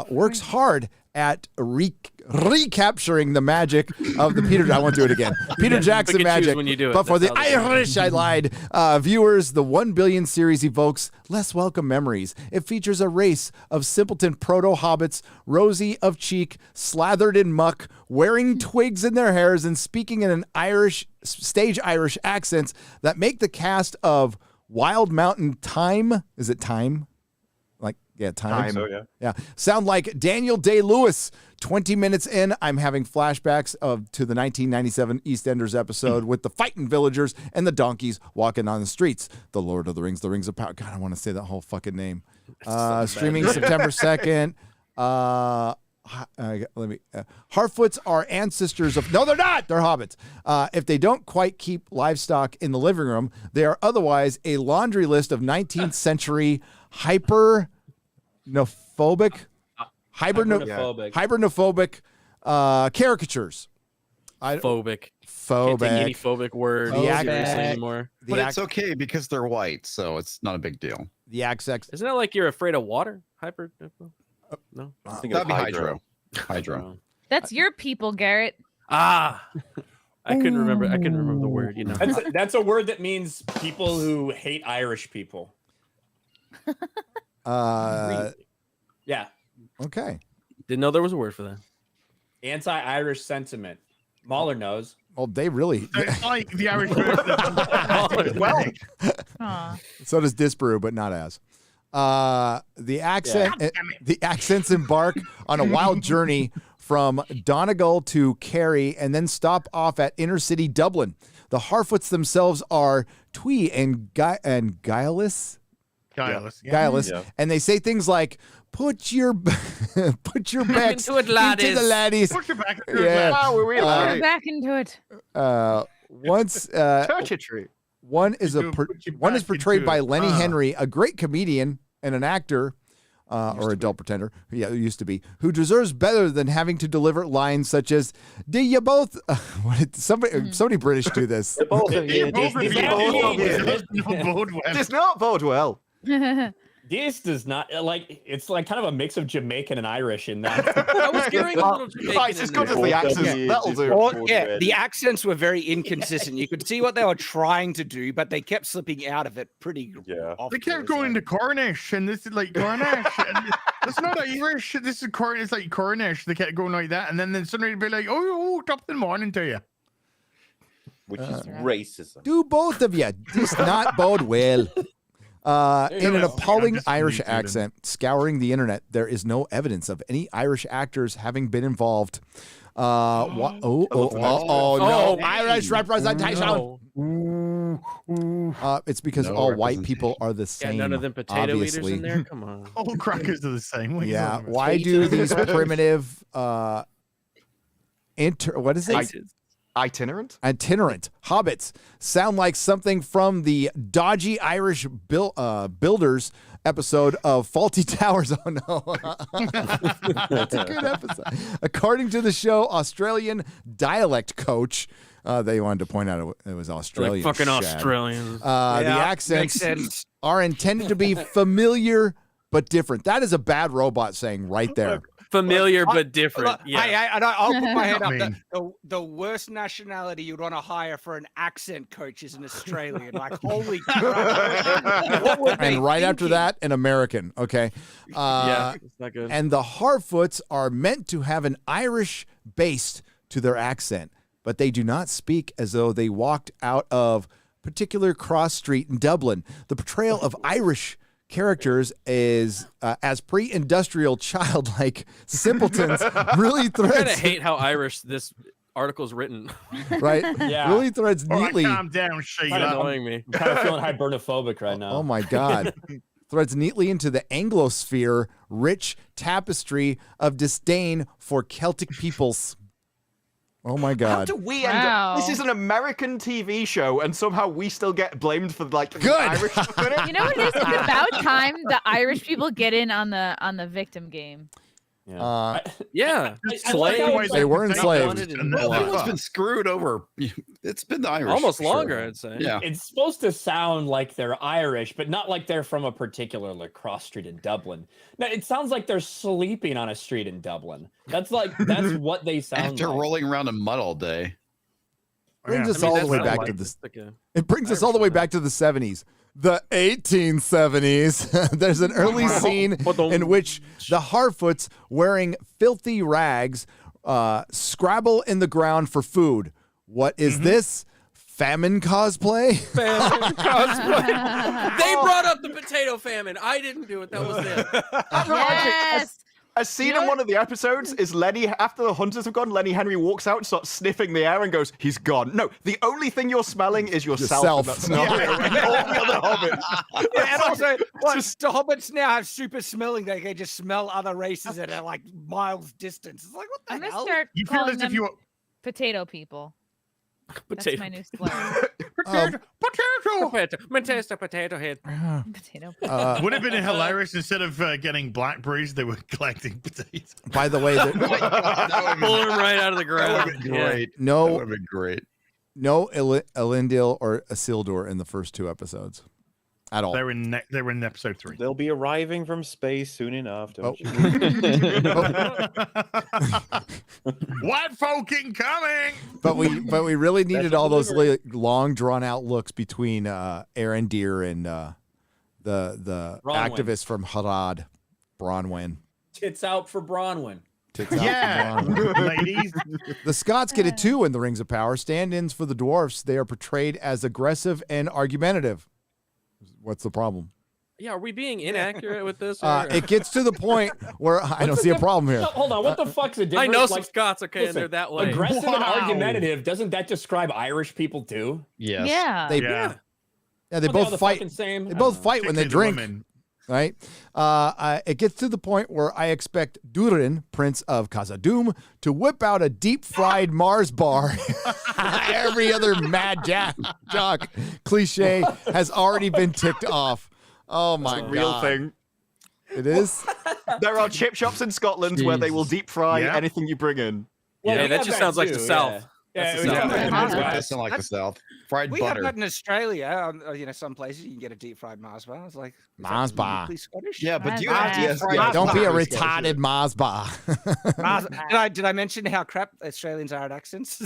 S2: works hard at recapturing the magic of the Peter. I won't do it again. Peter Jackson
S6: Pick and choose
S2: magic.
S6: when you do it.
S2: But for the
S6: That's how
S2: Irish, I lied. Viewers, the 1 billion series evokes less welcome memories. It features a race of simpleton proto-hobbits, rosy of cheek, slathered in muck, wearing twigs in their hairs, and speaking in an stage Irish accents that make the cast of Wild Mountain Time. Is it Time? Yeah, time.
S9: So, yeah.
S2: Sound like Daniel Day-Lewis. 20 minutes in, I'm having flashbacks to the 1997 EastEnders episode with the fighting villagers and the donkeys walking on the streets. The Lord of the Rings, the Rings of Power. God, I want to say that whole fucking name. Streaming September 2nd. Harfoots are ancestors of. No, they're not. They're hobbits. If they don't quite keep livestock in the living room, they are otherwise a laundry list of 19th century hybernophobic caricatures.
S6: Phobic.
S2: Phobic.
S6: Can't take any phobic word seriously anymore.
S14: But it's okay because they're white, so it's not a big deal.
S2: The accents.
S6: Isn't that like you're afraid of water? No.
S14: That'd be hydro. Hydro.
S8: That's your people, Garrett.
S6: I couldn't remember. I couldn't remember the word. You know.
S4: That's a word that means people who hate Irish people. Yeah.
S2: Okay.
S6: Didn't know there was a word for that.
S4: Anti-Irish sentiment. MauLer knows.
S2: Well, they really.
S5: It's like the Irish version of
S4: Well,
S2: So does Disparu, but not as. The accents embark on a wild journey from Donegal to Kerry and then stop off at inner city Dublin. The Harfoots themselves are twee and guileless. Guileless.
S5: Yeah.
S2: And they say things like, put your backs
S8: into it, laddies.
S2: into the laddies.
S5: Put your back into it,
S2: Yeah.
S8: Put it back into it.
S2: Once
S1: Churchitry.
S2: one is portrayed by Lenny
S5: Ah.
S2: Henry, a great comedian and an actor, or adult pretender. Yeah, it used to be, who deserves better than having to deliver lines such as "Do you both?" Somebody British do this.
S1: Does not bode well.
S4: This does not like. It's like kind of a mix of Jamaican and Irish in that.
S6: I was hearing a little Jamaican.
S1: Right, it's good as the accents. That'll do.
S10: Or, yeah, the accents were very inconsistent. You could see what they were trying to do, but they kept slipping out of it pretty often.
S5: They kept going to Cornish, and this is like Cornish. And it's not Irish. This is Cornish. It's like Cornish. They kept going like that, and then suddenly they'd be like, "Oh, top of the morning to you,"
S9: which is racism.
S2: Do both of you just not bode well? In an appalling Irish accent, scouring the internet, there is no evidence of any Irish actors having been involved. No, Irish representation. It's because all white people are the same.
S6: None of them potato eaters
S2: obviously.
S6: in there. Come on.
S5: All crackers are the same. What are you
S2: Yeah.
S5: talking about?
S2: Why do these primitive what is it?
S1: Itinerant
S2: hobbits sound like something from the dodgy Irish builders episode of Faulty Towers? Oh no. That's a good episode. According to the show Australian dialect coach, they wanted to point out it was Australian.
S6: Like fucking
S2: Shad.
S6: Australians.
S2: The accents are intended to be familiar but different. That is a bad robot saying right there.
S6: Familiar but different.
S10: Look,
S6: Yeah.
S10: I'll put my hand up. The worst nationality you'd want to hire for an accent coach is an Australian. Like, holy crap. What were they
S2: And right after
S10: thinking?
S2: that, an American. Okay.
S6: Yeah, it's not good.
S2: And the Harfoots are meant to have an Irish base to their accent, but they do not speak as though they walked out of particular cross street in Dublin. The portrayal of Irish characters is as pre-industrial childlike simpletons really
S6: I kind of
S2: threads
S6: hate how Irish this article's written.
S2: right really threads neatly.
S5: Calm down, Sheila.
S6: Annoying me.
S4: I'm kind of feeling hibernophobic right now.
S2: Oh my God. Threads neatly into the Anglosphere rich tapestry of disdain for Celtic peoples. Oh my
S1: How
S2: God.
S1: do we end up? This is an American TV show, and somehow we still get blamed for like the Irish stuff in it?
S8: You know what it is? It's about time the Irish people get in on the victim game.
S2: Yeah.
S6: Yeah.
S2: They were enslaved.
S14: Everyone's been screwed over. It's been the Irish.
S6: Almost
S14: for sure.
S6: longer, I'd say.
S14: Yeah.
S4: It's supposed to sound like they're Irish, but not like they're from a particular like cross street in Dublin. No, it sounds like they're sleeping on a street in Dublin. That's what they sound
S14: After
S4: like.
S14: rolling around in mud all day.
S2: Brings us all the way back to this. It brings us all the way back to the 70s. The 1870s. There's an early scene in which the Harfoots, wearing filthy rags, scrabble in the ground for food. What is this? Famine cosplay?
S6: Famine cosplay. They brought up the potato famine. I didn't do it. That was them.
S8: Yes.
S1: A scene in one of the episodes is Lenny, after the hunters have gone, Lenny Henry walks out and starts sniffing the air and goes, he's gone. No, the only thing you're smelling is yourself.
S2: Yourself.
S1: And that's not all the other hobbits.
S10: Yeah, and also, the hobbits now have super smelling. They can just smell other races at like miles distance. It's like, what the
S8: I'm gonna
S10: hell?
S8: start
S5: You feel
S8: calling
S5: as if
S8: them
S5: you
S8: potato people. That's
S6: Potato.
S8: my new slur.
S6: Potato. Potato head.
S8: Potato.
S5: Would have been hilarious instead of getting blackberries, they were collecting potatoes.
S2: By the way,
S6: Pulling them right out of the ground.
S14: That would have been great. That
S2: no,
S14: would have been great.
S2: no Elendil or Isildur in the first two episodes at all.
S5: They were in episode 3.
S9: They'll be arriving from space soon enough. Don't you?
S5: White folk incoming.
S2: But we really needed all those long drawn out looks between Arendir and the
S4: Bronwyn.
S2: activist from Harad, Bronwyn.
S4: Tits out for Bronwyn.
S2: Tits out for
S5: Yeah,
S2: Bronwyn.
S5: ladies.
S2: The Scots get it too in the Rings of Power. Stand-ins for the dwarfs. They are portrayed as aggressive and argumentative. What's the problem?
S6: Yeah, are we being inaccurate with this?
S2: It gets to the point where I don't see a problem here.
S4: No, hold on, what the fuck's the difference?
S6: I know some
S4: Like,
S6: Scots, okay, and
S4: listen,
S6: they're that way.
S4: aggressive and
S5: Wow.
S4: argumentative, doesn't that describe Irish people too?
S14: Yes.
S8: Yeah.
S2: They,
S5: Yeah.
S2: yeah, they
S4: Are they all
S2: both
S4: the
S2: fight.
S4: fucking same?
S2: They
S4: I
S2: both
S4: don't know.
S2: fight when they
S5: Particularly
S2: drink.
S5: the women.
S2: Right? It gets to the point where I expect Durin, Prince of Khazad-dûm, to whip out a deep-fried Mars bar. Every other mad jock cliche has already been ticked off. Oh my god!
S1: Real thing.
S2: It is.
S1: There are chip shops in Scotland where they will deep fry
S5: Yeah.
S1: anything you bring in.
S4: Well,
S6: Yeah,
S4: we
S6: that
S4: have
S6: just sounds like the
S4: too,
S6: South.
S4: Yeah,
S6: That's
S4: it
S6: the
S4: was
S6: South.
S4: definitely
S8: Yeah.
S4: the Midwest.
S14: That's not like the South. Fried
S10: We have
S14: butter.
S10: that in Australia. Some places you can get a deep fried Mars bar. I was like, is that
S2: Mars bar.
S10: uniquely Scottish?
S14: Yeah, but do you
S8: Mars
S14: have
S8: bar.
S14: deep fried?
S2: Don't be a
S14: butter?
S2: retarded Mars bar.
S10: Mars- did I mention how crap Australians are at accents?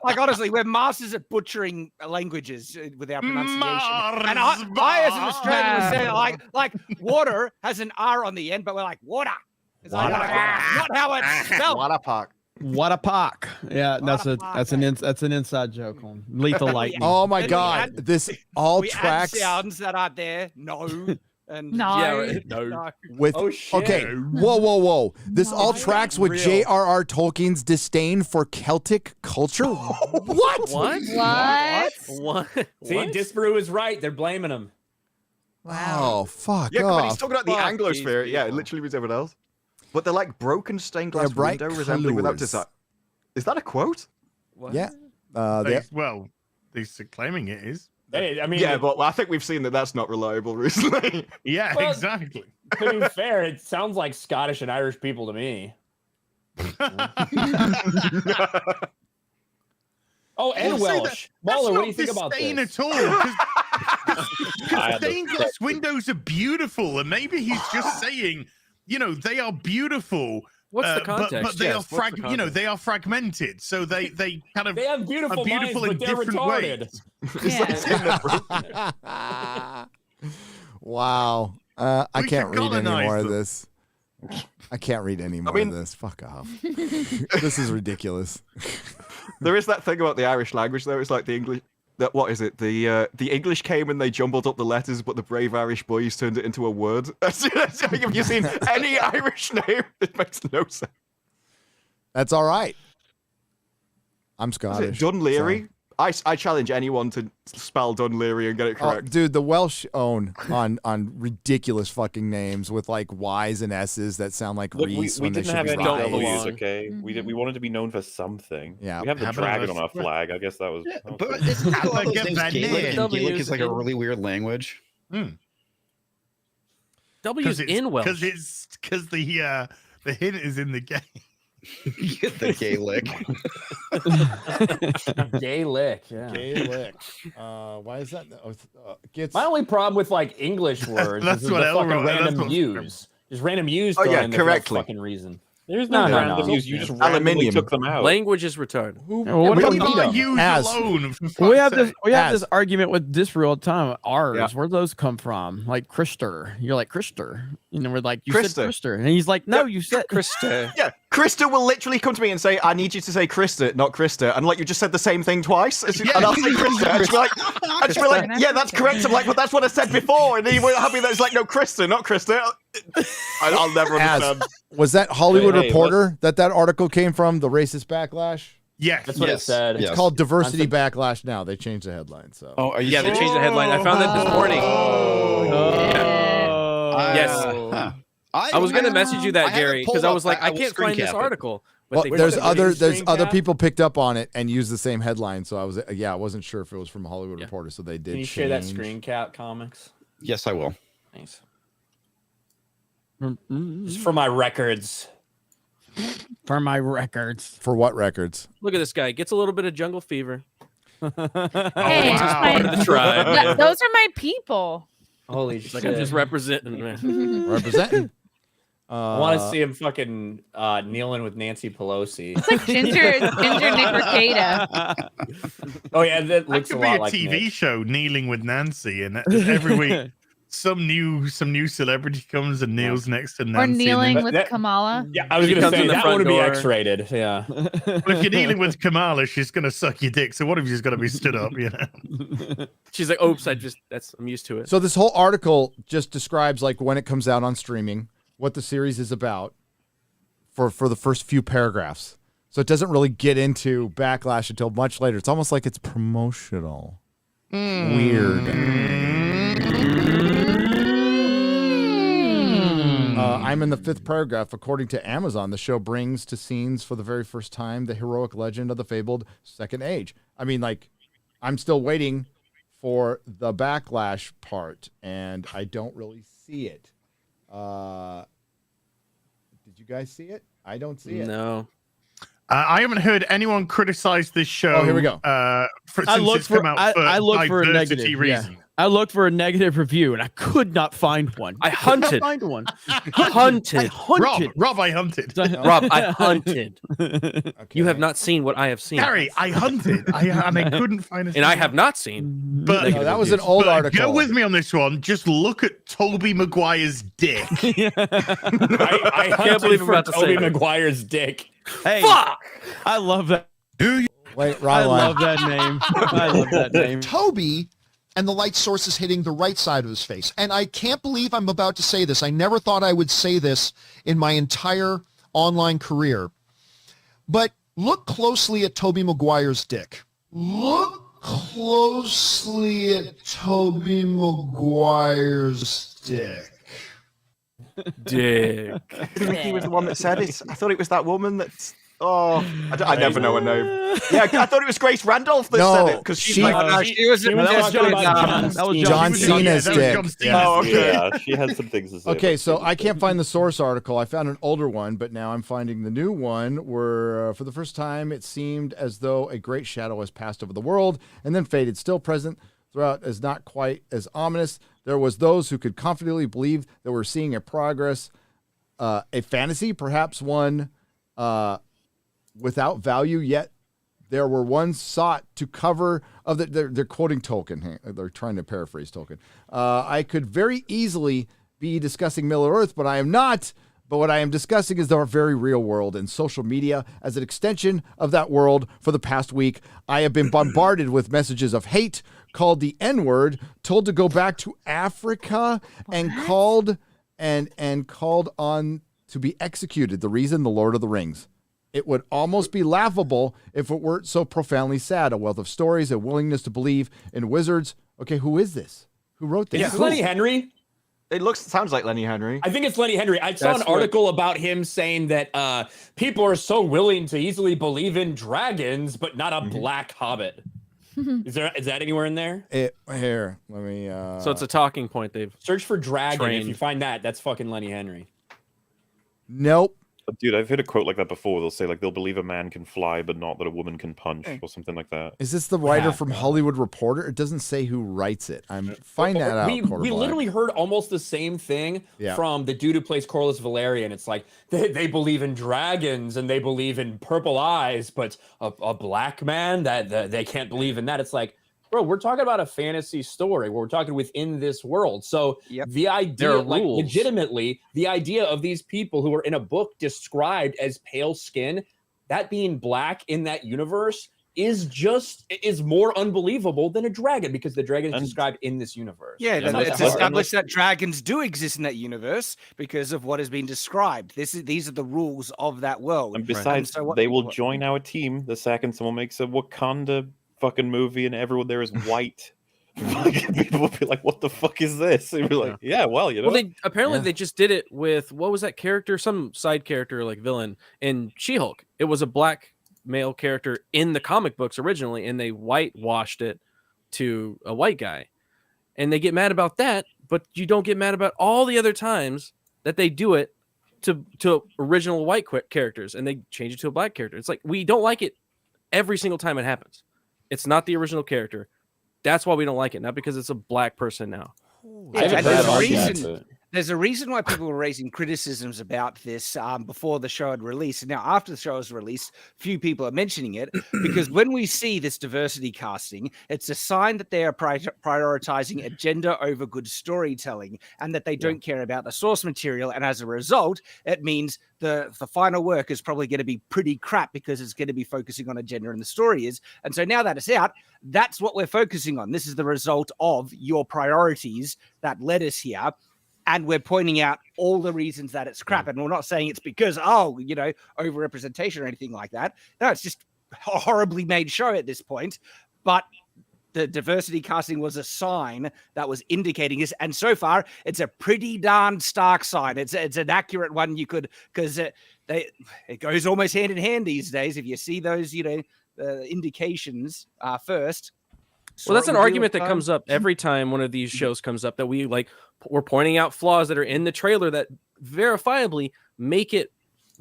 S10: Like honestly, we're masters at butchering languages with our pronunciation. And I as an Australian was saying like water has an R on the end, but we're like water. It's like, not how it's spelled.
S1: What a park.
S3: What a pock. Yeah, that's an inside joke on Lethal Lightning.
S2: Oh my
S10: And we
S2: God!
S10: add-
S2: This all
S10: we
S2: tracks
S10: add sounds that aren't there. No. And
S8: No.
S6: Yeah, no.
S2: with.
S4: Oh, shit.
S2: Okay, whoa! This all tracks with
S4: Real.
S2: J.R.R. Tolkien's disdain for Celtic culture. What?
S6: What?
S8: What?
S4: See, Disparu is right. They're blaming him.
S2: Oh fuck
S1: Yeah, but he's
S2: off!
S1: talking about the
S10: Fuck
S1: Anglosphere.
S10: these
S1: Yeah, it
S10: people.
S1: literally means everyone else. But they're like broken stained glass
S2: bright
S1: window resembling without
S2: colours.
S1: design. Is that a quote?
S2: Yeah.
S5: Well, they're claiming it is.
S4: Hey, I mean,
S1: Yeah, but I think we've seen that that's not reliable recently.
S5: Yeah,
S4: Well,
S5: exactly.
S4: to be fair, it sounds like Scottish and Irish people to me. Oh, and Welsh. MauLer, what do you think about
S5: disdain
S4: this?
S5: at all. Because stained glass windows are beautiful, and maybe he's just saying, they are beautiful.
S6: What's the
S5: but
S6: context?
S5: they
S6: Yes,
S5: are
S6: what's the context?
S5: they are fragmented, so they kind of
S4: They have beautiful,
S5: are beautiful
S4: minds,
S5: in
S4: but they're
S5: different
S4: retarded.
S5: ways.
S8: Yeah.
S2: Wow. I
S5: We
S2: can't
S5: should
S2: read any
S5: colonize
S2: more of
S5: them.
S2: this. I can't read any more of this. Fuck off. This is ridiculous.
S1: There is that thing about the Irish language, though. It's like the English. What is it? The English came and they jumbled up the letters, but the brave Irish boys turned it into a word. Have you seen any Irish name? It makes no sense.
S2: That's all right. I'm
S1: Is it
S2: Scottish.
S1: Dunleary? I challenge anyone to spell Dunleary and get it
S2: Oh,
S1: correct.
S2: dude, the Welsh own on ridiculous fucking names with like Y's and S's that sound like
S9: Look,
S2: Reese
S9: we
S2: when they
S9: didn't
S2: should
S9: have
S2: be
S9: any
S2: Y's.
S9: W's, okay?
S8: Mhm.
S9: We wanted to be known for something.
S2: Yeah.
S9: We have the
S5: How about
S9: dragon
S5: us?
S9: on our flag. I guess that was.
S14: Yeah,
S9: that was
S14: but
S9: good.
S14: isn't like a lot of those
S5: Get
S14: names
S5: that
S14: Gaelic,
S5: name.
S14: and Gaelic is like a
S6: W's
S14: really weird language.
S6: W's in Welsh.
S5: Because the hint is in the game.
S14: The Gaelic.
S4: Gaelic, yeah.
S2: Gaelic. Why is that? Gets
S4: My only problem with like English words
S5: That's
S4: is
S5: what
S4: the
S5: Elroy-
S4: fucking
S5: that's
S4: random
S5: what-
S4: U's. Just random U's
S1: Oh,
S4: thrown
S1: yeah,
S4: in there for
S1: correctly.
S4: no fucking reason.
S9: There's
S4: No,
S9: no,
S4: no,
S9: random
S4: no.
S9: use. You just randomly
S1: Aluminium.
S9: took them out.
S6: Language is retarded.
S3: Well, what
S1: Leave
S3: about
S1: our
S3: Vito?
S5: Use
S2: As-
S5: alone. For
S3: We
S5: fuck's
S3: have this.
S5: sake.
S3: We have
S2: As-
S3: this argument with Disparu all the time. R's.
S1: Yeah.
S3: Where do those come from? Like Krister. You're like Krister. We're like you
S1: Krister.
S3: said Krister, and he's like, no, you said
S10: Krista.
S1: Yeah, Krista will literally come to me and say, "I need you to say Krista, not Krista," and like you just said the same thing twice, and I'll say Krista, and she'll be like, "Yeah, that's correct." I'm like, "But that's what I said before," and then you were happy that it's like, "No, Krista, not Krista." I'll never
S2: As-
S1: understand.
S2: Was that Hollywood
S9: Hey,
S2: Reporter that article came from? The racist backlash.
S5: Yes.
S4: That's what it said.
S2: It's
S14: Yes.
S2: called diversity backlash. Now they changed the headline. So
S14: Oh, are you
S6: Yeah, they
S14: serious?
S6: changed the headline. I found that this morning. Yes.
S14: Huh.
S6: I was gonna message you
S14: I
S6: that,
S14: have it
S6: Gary,
S14: pulled
S6: because I
S14: up.
S6: was like, I
S14: will
S6: can't
S14: screen
S6: find this
S14: cap it.
S6: article. But
S2: well,
S6: they
S2: there's
S6: put it-
S2: other people picked up on it and used the same headline. So I was I wasn't sure if it was from Hollywood Reporter. So they did.
S4: Can you share that
S2: change.
S4: screen cap comics?
S14: Yes, I will.
S4: Thanks.
S3: Mm-hmm.
S4: Just for my records.
S3: for my records.
S2: For what records?
S6: Look at this guy. Gets a little bit of jungle fever.
S8: Hey,
S6: Just part of the tribe.
S8: Th- those are my people.
S4: Holy
S6: It's
S4: shit!
S6: like I'm just representing, man.
S2: Representing.
S4: I want to see him fucking kneeling with Nancy Pelosi.
S8: It's like Ginger Nick Rekieta.
S4: Oh yeah, that
S5: That
S4: looks
S5: could
S4: a
S5: be
S4: lot
S5: a
S4: like
S5: TV
S4: Nick.
S5: show, Kneeling with Nancy, and every week some new celebrity comes and kneels next to Nancy.
S8: Or
S5: and
S8: kneeling
S5: then-
S8: with
S4: that-
S8: Kamala.
S4: Yeah, I was
S6: She
S4: gonna
S6: comes
S4: say
S6: in the
S4: that
S6: front
S4: would be
S6: door.
S4: X-rated. Yeah.
S5: Well, if you're kneeling with Kamala, she's gonna suck your dick. So one of you's gonna be stood up, you know.
S6: She's like, oops, I'm used to it.
S2: So this whole article just describes like when it comes out on streaming, what the series is about for the first few paragraphs. So it doesn't really get into Backlash until much later. It's almost like it's promotional. Weird. I'm in the 5th paragraph. According to Amazon, the show brings to scenes for the very first time the heroic legend of the fabled Second Age. I mean, like, I'm still waiting for the Backlash part, and I don't really see it. Did you guys see it? I don't see it.
S6: No.
S5: I haven't heard anyone criticize this show.
S2: Oh, here we go.
S5: Since
S3: I looked
S5: it's
S3: for
S5: come out
S3: I looked for a
S5: diversity
S3: negative.
S5: reason.
S3: Yeah. I looked for a negative review and I could not find one.
S6: I
S3: could not
S6: hunted.
S3: find one.
S6: Hunted.
S5: Rob, I hunted.
S6: Rob, I hunted. You have not seen what I have seen.
S5: Harry, I hunted. and I couldn't find a
S6: And I have not seen.
S5: But
S2: No, that was an old article.
S5: Go with me on this one. Just look at Toby Maguire's dick.
S4: I
S6: can't believe I'm about to say
S4: Tobey
S6: that.
S4: Maguire's dick.
S3: Hey,
S6: Fuck!
S3: I love that.
S2: Wait,
S3: I
S2: Ron.
S3: love that name. I love that name.
S11: Toby, and the light source is hitting the right side of his face. And I can't believe I'm about to say this. I never thought I would say this in my entire online career. But look closely at Toby Maguire's dick. Look closely at Toby Maguire's dick.
S6: Dick.
S1: I think he was the one that said it. I thought it was that woman that's. Oh, I never know her name. Yeah, I thought it was Grace Randolph that
S2: No,
S1: said it because she's
S2: she-
S1: like.
S10: She was
S4: That was
S10: just doing
S2: John Cena's dick.
S1: Oh, okay.
S9: Yeah, she had some things to say.
S2: Okay,
S9: about
S2: so
S9: Cena's
S2: I
S9: dick.
S2: can't find the source article. I found an older one, but now I'm finding the new one where, for the first time, it seemed as though a great shadow has passed over the world and then faded. Still present throughout, is not quite as ominous. There was those who could confidently believe that we're seeing a progress, a fantasy, perhaps one without value, yet there were ones sought to cover of the. They're quoting Tolkien. They're trying to paraphrase Tolkien. I could very easily be discussing Middle Earth, but I am not. But what I am discussing is our very real world and social media as an extension of that world. For the past week, I have been bombarded with messages of hate, called the N-word, told to go back to Africa, and called on to be executed. The reason, the Lord of the Rings. It would almost be laughable if it weren't so profoundly sad. A wealth of stories, a willingness to believe in wizards. Okay, who is this? Who wrote this?
S4: It's Lenny Henry.
S1: It sounds like Lenny Henry.
S4: I think it's Lenny Henry. I saw an article about him saying that people are so willing to easily believe in dragons, but not a black hobbit. Is that anywhere in there?
S2: Here, let me.
S6: So it's a talking point. They've
S4: search for dragon.
S6: trained.
S4: If you find that, that's fucking Lenny Henry.
S2: Nope.
S9: Dude, I've heard a quote like that before. They'll say, like, they'll believe a man can fly, but not that a woman can punch, or something like that.
S2: Is this the writer from Hollywood Reporter? It doesn't say who writes it. Find that out.
S4: We literally heard almost the same thing from the dude who plays Corlys Velaryon. It's like they believe in dragons and they believe in purple eyes, but a black man that they can't believe in that. It's like, bro, we're talking about a fantasy story where we're talking within this world. So the idea, like legitimately, the idea of these people who are in a book described as pale skin, that being black in that universe is more unbelievable than a dragon, because the dragon is described in this universe.
S10: Yeah,
S4: You know,
S10: it's
S4: that's
S10: established that dragons do exist in that universe because of what has been described. These are the rules of that world.
S9: And besides, they will join our team the second someone makes a Wakanda fucking movie and everyone there is white. People will be like, what the fuck is this? And be like, yeah, well, you know.
S6: Well, they just did it with, what was that character? Some side character, like villain in She-Hulk. It was a black male character in the comic books originally, and they whitewashed it to a white guy. And they get mad about that, but you don't get mad about all the other times that they do it to original white characters, and they change it to a black character. It's like, we don't like it every single time it happens. It's not the original character. That's why we don't like it, not because it's a black person now.
S10: Yeah, there's a reason why people were raising criticisms about this before the show had released. And now, after the show was released, few people are mentioning it, because when we see this diversity casting, it's a sign that they are prioritizing agenda over good storytelling, and that they don't care about the source material. And as a result, it means the final work is probably going to be pretty crap, because it's going to be focusing on agenda and the story is. And so now that it's out, that's what we're focusing on. This is the result of your priorities that led us here. And we're pointing out all the reasons that it's crap. And we're not saying it's because, overrepresentation or anything like that. No, it's just a horribly made show at this point. But the diversity casting was a sign that was indicating this. And so far, it's a pretty darn stark sign. It's an accurate one because it goes almost hand in hand these days. If you see those, indications first.
S6: Well, that's an argument that comes up every time one of these shows comes up, that we're pointing out flaws that are in the trailer that verifiably make it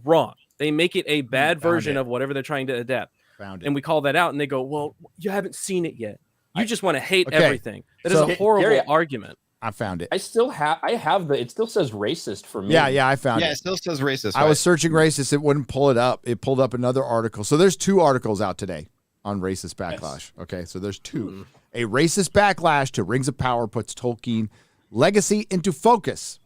S6: wrong. They make it a bad version
S2: it.
S6: of whatever they're trying to adapt.
S2: Found it.
S6: And we call that out, and they go, "Well, you haven't seen it yet. You just want to hate
S2: Okay.
S6: everything." That is
S2: So-
S6: a horrible
S4: Gary,
S6: argument.
S2: I found it.
S4: I have it still says racist for me.
S2: Yeah, I found
S14: Yeah,
S2: it.
S14: it still says racist.
S2: I was searching racist. It wouldn't pull it up. It pulled up another article. So there's 2 articles out today on racist backlash. Okay, so there's 2. A racist backlash to Rings of Power puts Tolkien legacy into focus.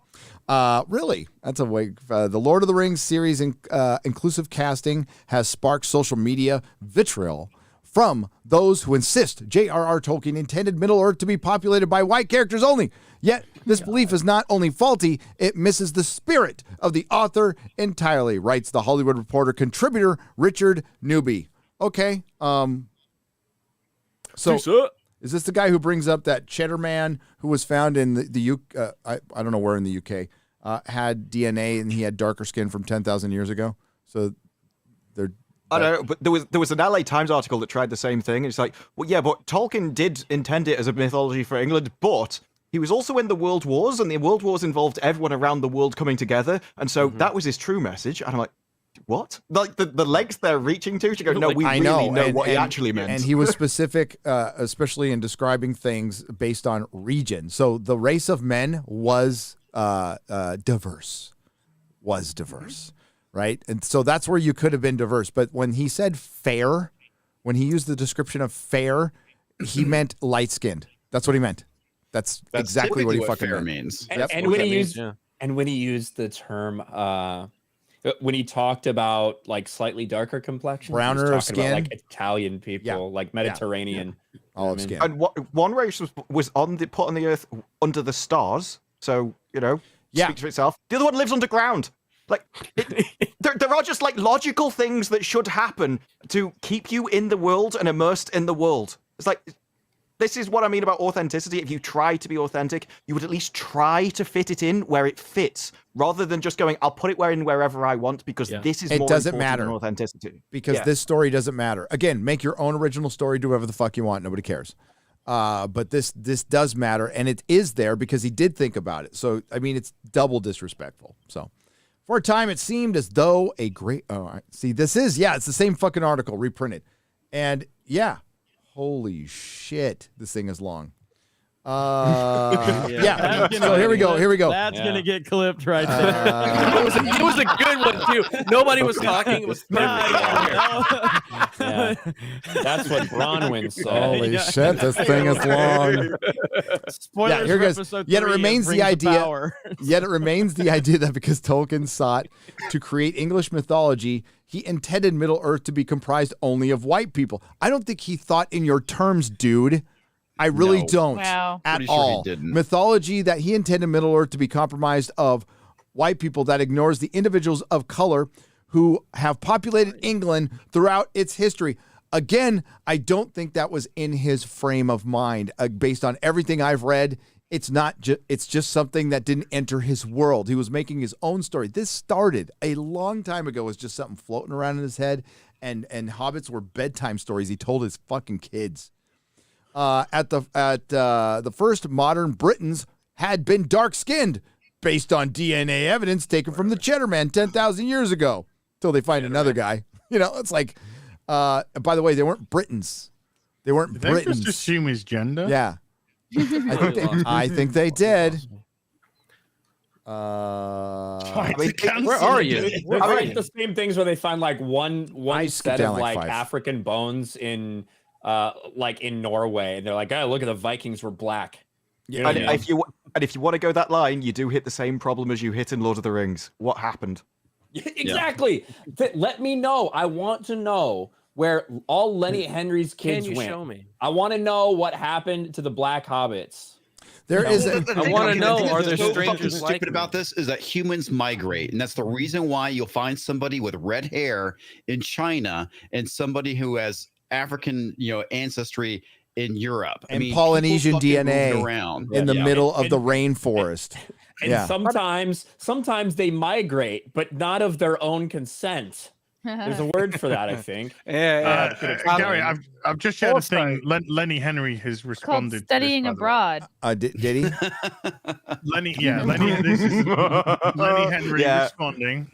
S2: Really, that's a way. The Lord of the Rings series inclusive casting has sparked social media vitriol from those who insist J.R.R. Tolkien intended Middle-earth to be populated by white characters only. Yet, this belief is not only faulty, it misses the spirit of the author entirely, writes The Hollywood Reporter contributor Richard Newby. Okay, so is this the guy who brings up that Cheddar Man who was found in the UK? I don't know where in the UK, had DNA and he had darker skin from 10,000 years ago? So they're...
S1: I don't know, but there was an LA Times article that tried the same thing. It's like, well, yeah, but Tolkien did intend it as a mythology for England, but he was also in the World Wars, and the World Wars involved everyone around the world coming together, and so that was his true message. And I'm like, what? Like the lengths they're reaching to go, no, we
S2: I
S1: really know
S2: and,
S1: what he
S2: and-
S1: actually meant.
S2: And he was specific, especially in describing things based on region. So the race of men was diverse. Right? And so that's where you could have been diverse. But when he said fair, when he used the description of fair, he meant light-skinned. That's what he meant. That's exactly what he fucking
S14: fair
S2: meant.
S14: means.
S4: And when he used the term when he talked about like slightly darker complexion,
S2: browner of skin,
S4: like Italian people, like Mediterranean,
S2: olive skin.
S1: And one race was put on the earth under the stars, so speaks for itself. The other one lives underground. Like there are just like logical things that should happen to keep you in the world and immersed in the world. It's like, this is what I mean about authenticity. If you try to be authentic, you would at least try to fit it in where it fits, rather than just going, I'll put it wherever I want, because this is more
S2: doesn't
S1: important
S2: matter.
S1: than authenticity.
S2: Because this story doesn't matter. Again, make your own original story, do whatever the fuck you want. Nobody cares. But this does matter, and it is there because he did think about it. So, I mean, it's double disrespectful. So, for a time, it seemed as though a great... Oh, see, it's the same fucking article reprinted. And, holy shit, this thing is long. So here we go.
S3: That's gonna get clipped right there.
S6: It was a good one too. Nobody was talking. It was perfect.
S4: That's what Bronwyn said.
S2: Holy shit, this thing is long.
S3: Spoilers
S2: here
S3: for
S2: goes.
S3: episode
S2: Yet it
S3: 3 of
S2: remains the
S3: Rings of
S2: idea.
S3: Power.
S2: Yet it remains the idea that because Tolkien sought to create English mythology, he intended Middle Earth to be comprised only of white people. I don't think he thought in your terms, dude. I really don't
S8: Wow.
S2: at
S14: Pretty sure
S2: all.
S14: he didn't.
S2: Mythology that he intended Middle Earth to be comprised of white people that ignores the individuals of color who have populated England throughout its history. Again, I don't think that was in his frame of mind. Based on everything I've read, it's not. It's just something that didn't enter his world. He was making his own story. This started a long time ago as just something floating around in his head, and hobbits were bedtime stories he told his fucking kids. At the first, modern Britons had been dark-skinned based on DNA evidence taken from the Cheddar Man 10,000 years ago. Until they find another guy. It's like, by the way, they weren't Britons. They weren't
S5: Did they
S2: Britons.
S5: just assume his gender?
S2: Yeah. I think they did.
S6: Where are you?
S4: It's like the same things where they find like one set of
S2: like
S4: like
S2: 5.
S4: African bones in like in Norway, and they're like, oh, look at the Vikings were black.
S1: Yeah, and if you want to go that line, you do hit the same problem as you hit in Lord of the Rings. What happened?
S4: Exactly. Let me know. I want to know where all Lenny Henry's kids
S6: Can you
S4: went.
S6: show me?
S4: I want to know what happened to the black hobbits.
S2: There is.
S6: I want to know, are there
S14: so
S6: strangers like
S14: stupid about this is that humans migrate, and that's the reason why you'll find somebody with red hair in China and somebody who has African, ancestry in Europe.
S2: And
S14: people
S2: Polynesian
S14: fucking
S2: DNA
S14: moved around.
S2: in the middle of the rainforest.
S4: And sometimes they migrate, but not of their own consent. There's a word for that, I think.
S5: Gary, I've just shared a thing. Lenny Henry has
S8: Called
S5: responded.
S8: studying abroad.
S2: Did he?
S5: Lenny Henry responding.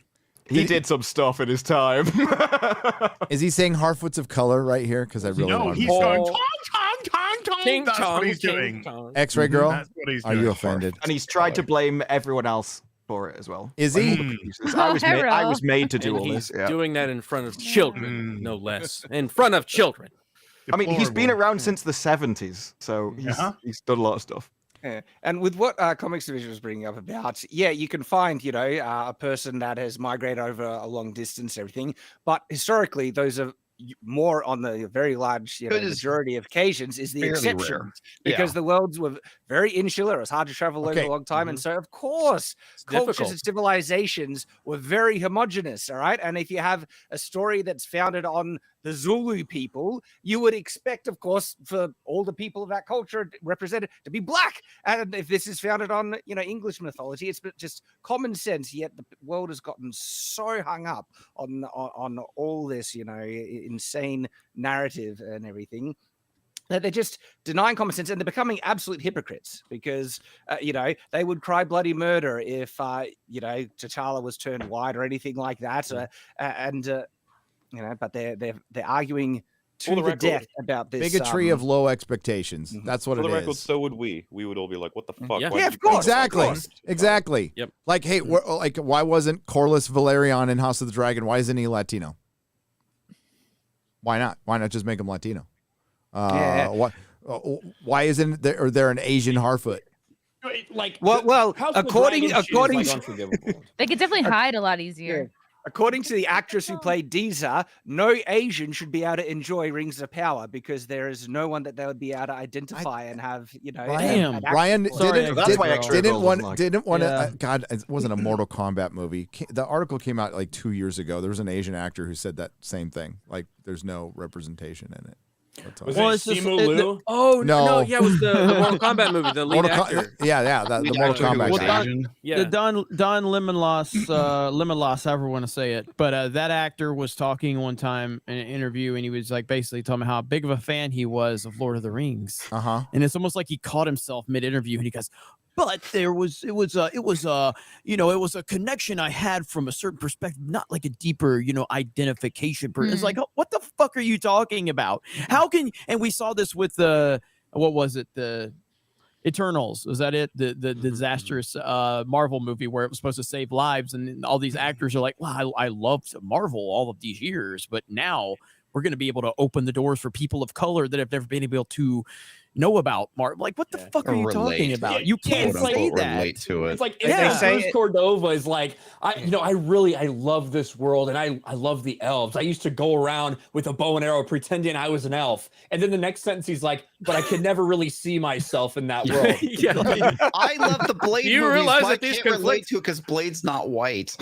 S1: He did some stuff in his time.
S2: Is he saying Harfoots of color right here? Because I really
S5: No,
S2: want
S5: he's
S2: to.
S5: going tong, tong, tong, tong.
S6: Ting
S5: That's
S6: tong,
S5: what he's
S6: ting
S5: doing.
S6: tong.
S2: X-ray girl.
S5: That's what he's
S2: Are
S5: doing.
S2: you offended?
S1: And he's tried to blame everyone else for it as well.
S2: Is
S1: Like
S2: he?
S1: all the producers. I was made to do
S6: And
S1: all
S6: he's
S1: this. Yeah.
S6: doing that in front of children, no less. In front of children.
S1: I mean, he's been
S5: Deplorable.
S1: around since the 70s, so he's done a lot of stuff.
S10: Yeah. And with what Comics Division was bringing up about, yeah, you can find, a person that has migrated over a long distance, everything. But historically, those are more on the very large majority of occasions is the
S14: fairly
S10: exception
S14: rare.
S10: because the worlds were very insular. It was hard to travel over a long time. And so, of course, cultures
S6: difficult.
S10: and civilizations were very homogenous. All right. And if you have a story that's founded on the Zulu people, you would expect, of course, for all the people of that culture represented to be black. And if this is founded on, English mythology, it's just common sense. Yet the world has gotten so hung up on all this, insane narrative and everything, that they're just denying common sense, and they're becoming absolute hypocrites because, they would cry bloody murder if, T'Challa was turned white or anything like that. But they're arguing to the death about this
S2: Bigotry of low expectations. That's what
S9: For
S2: it
S9: the record,
S2: is.
S9: so would we. We would all be like, "What the fuck?"
S6: Yeah.
S9: Why
S10: Yeah,
S9: did
S10: of
S9: you
S10: course.
S2: Exactly. Exactly.
S6: Yep.
S2: Like, hey, why wasn't Corlys Valerian in House of the Dragon? Why isn't he Latino? Why not? Why not just make him Latino? Why isn't there an Asian Harfoot?
S4: Like,
S10: well,
S4: House of the
S10: according
S4: Dragon shit is, like,
S10: to
S4: unforgivable.
S8: They could definitely hide a lot easier.
S10: according to the actress who played Deezer, no Asian should be able to enjoy Rings of Power because there is no one that they would be able to identify and have,
S2: Ryan,
S10: an
S2: Ryan
S10: accent for.
S2: didn't want to. God, it wasn't a Mortal Kombat movie. The article came out like 2 years ago. There was an Asian actor who said that same thing. Like, there's no representation in it.
S6: Was
S3: Well,
S6: it
S3: it's just-
S6: Simu
S3: it-
S6: Liu? Oh
S2: No.
S6: no, yeah, it was the Mortal Kombat movie, the lead
S2: Mortal
S6: actor.
S2: yeah, the Mortal Kombat guy.
S6: Yeah.
S3: The Don Lemonloss, however you want to say it, but that actor was talking one time in an interview, and he was like basically telling me how big of a fan he was of Lord of the Rings. And it's almost like he caught himself mid-interview, and he goes, "But it was a connection I had from a certain perspective, not like a deeper, identification." It's like, what the fuck are you talking about? How can? And we saw this with what was it? The Eternals, was that it? The disastrous Marvel movie where it was supposed to save lives, and all these actors are like, "Well, I loved Marvel all of these years, but now we're going to be able to open the doors for people of color that have never been able to know about Marvel." Like, what the fuck are you talking about? You can't say that.
S14: Relate to it.
S4: It's like
S10: say
S4: Bruce Cordova is like, I love this world, and I love the elves. I used to go around with a bow and arrow pretending I was an elf. And then the next sentence he's like, but I could never really see myself in that world.
S14: I love the Blade
S6: You
S14: movies,
S6: realize
S14: but
S6: that
S14: I
S6: these
S14: can't relate
S6: conflict-
S14: to it because Blade's not white.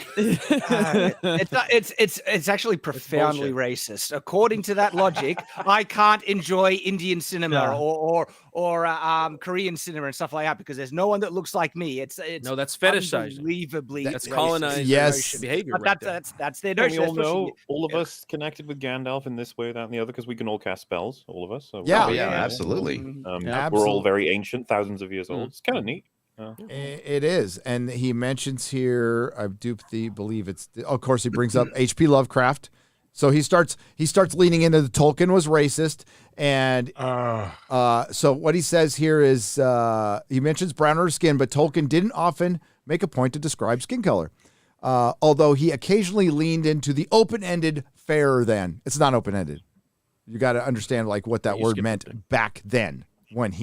S10: It's actually profoundly racist. According to that logic, I can't enjoy Indian cinema or Korean cinema and stuff like that because there's no one that looks like me. It's
S6: No, that's fetishizing.
S10: Unbelievably,
S6: That's
S10: racist.
S6: colonized
S2: Yes.
S6: behavior.
S10: But
S6: Right there.
S10: that's their
S9: And we
S10: notion.
S9: all know,
S10: especially-
S9: all of us connected with Gandalf in this way, that, and the other, because we can all cast spells, all of us. So
S2: Yeah.
S14: Oh, yeah, absolutely.
S9: We're all very ancient, thousands of years old. It's kind of neat.
S2: It is, and he mentions here. I do believe it's. Of course, he brings up H.P. Lovecraft. So he starts leaning into the Tolkien was racist, and so what he says here is he mentions browner skin, but Tolkien didn't often make a point to describe skin color, although he occasionally leaned into the open-ended fairer than. It's not open-ended. You got to understand like what that word meant back then when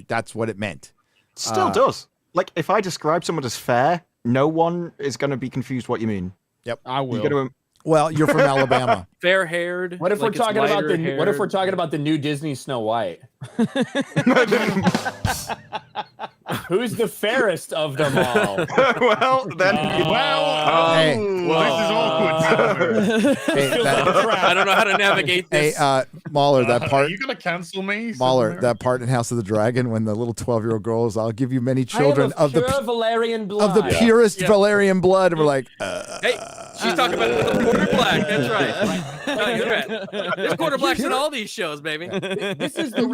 S2: that's what it meant.
S1: Still does. Like, if I describe someone as fair, no one is going to be confused what you mean.
S2: Yep,
S3: I will.
S1: You're gonna,
S2: Well, you're from Alabama.
S6: Fair-haired.
S4: What if
S6: like
S4: we're talking
S6: it's
S4: about the
S6: lighter
S4: what if we're
S6: haired?
S4: talking about the new Disney Snow White? Who's the fairest of them all?
S1: well, then.
S2: Hey.
S5: This is awkward.
S2: Hey,
S6: I don't know how to navigate
S2: hey,
S6: this.
S2: MauLer, that part.
S5: Are you gonna cancel me?
S2: MauLer, that part in House of the Dragon when the little 12-year-old girl is, "I'll give you many children
S4: I have
S2: of
S4: pure
S2: the
S4: Valerian blood.
S2: purest Valerian blood," and we're like,
S6: Hey, she's talking about the quarter black. That's right. No, you're right. There's quarter blacks in all these shows, baby.
S4: This is the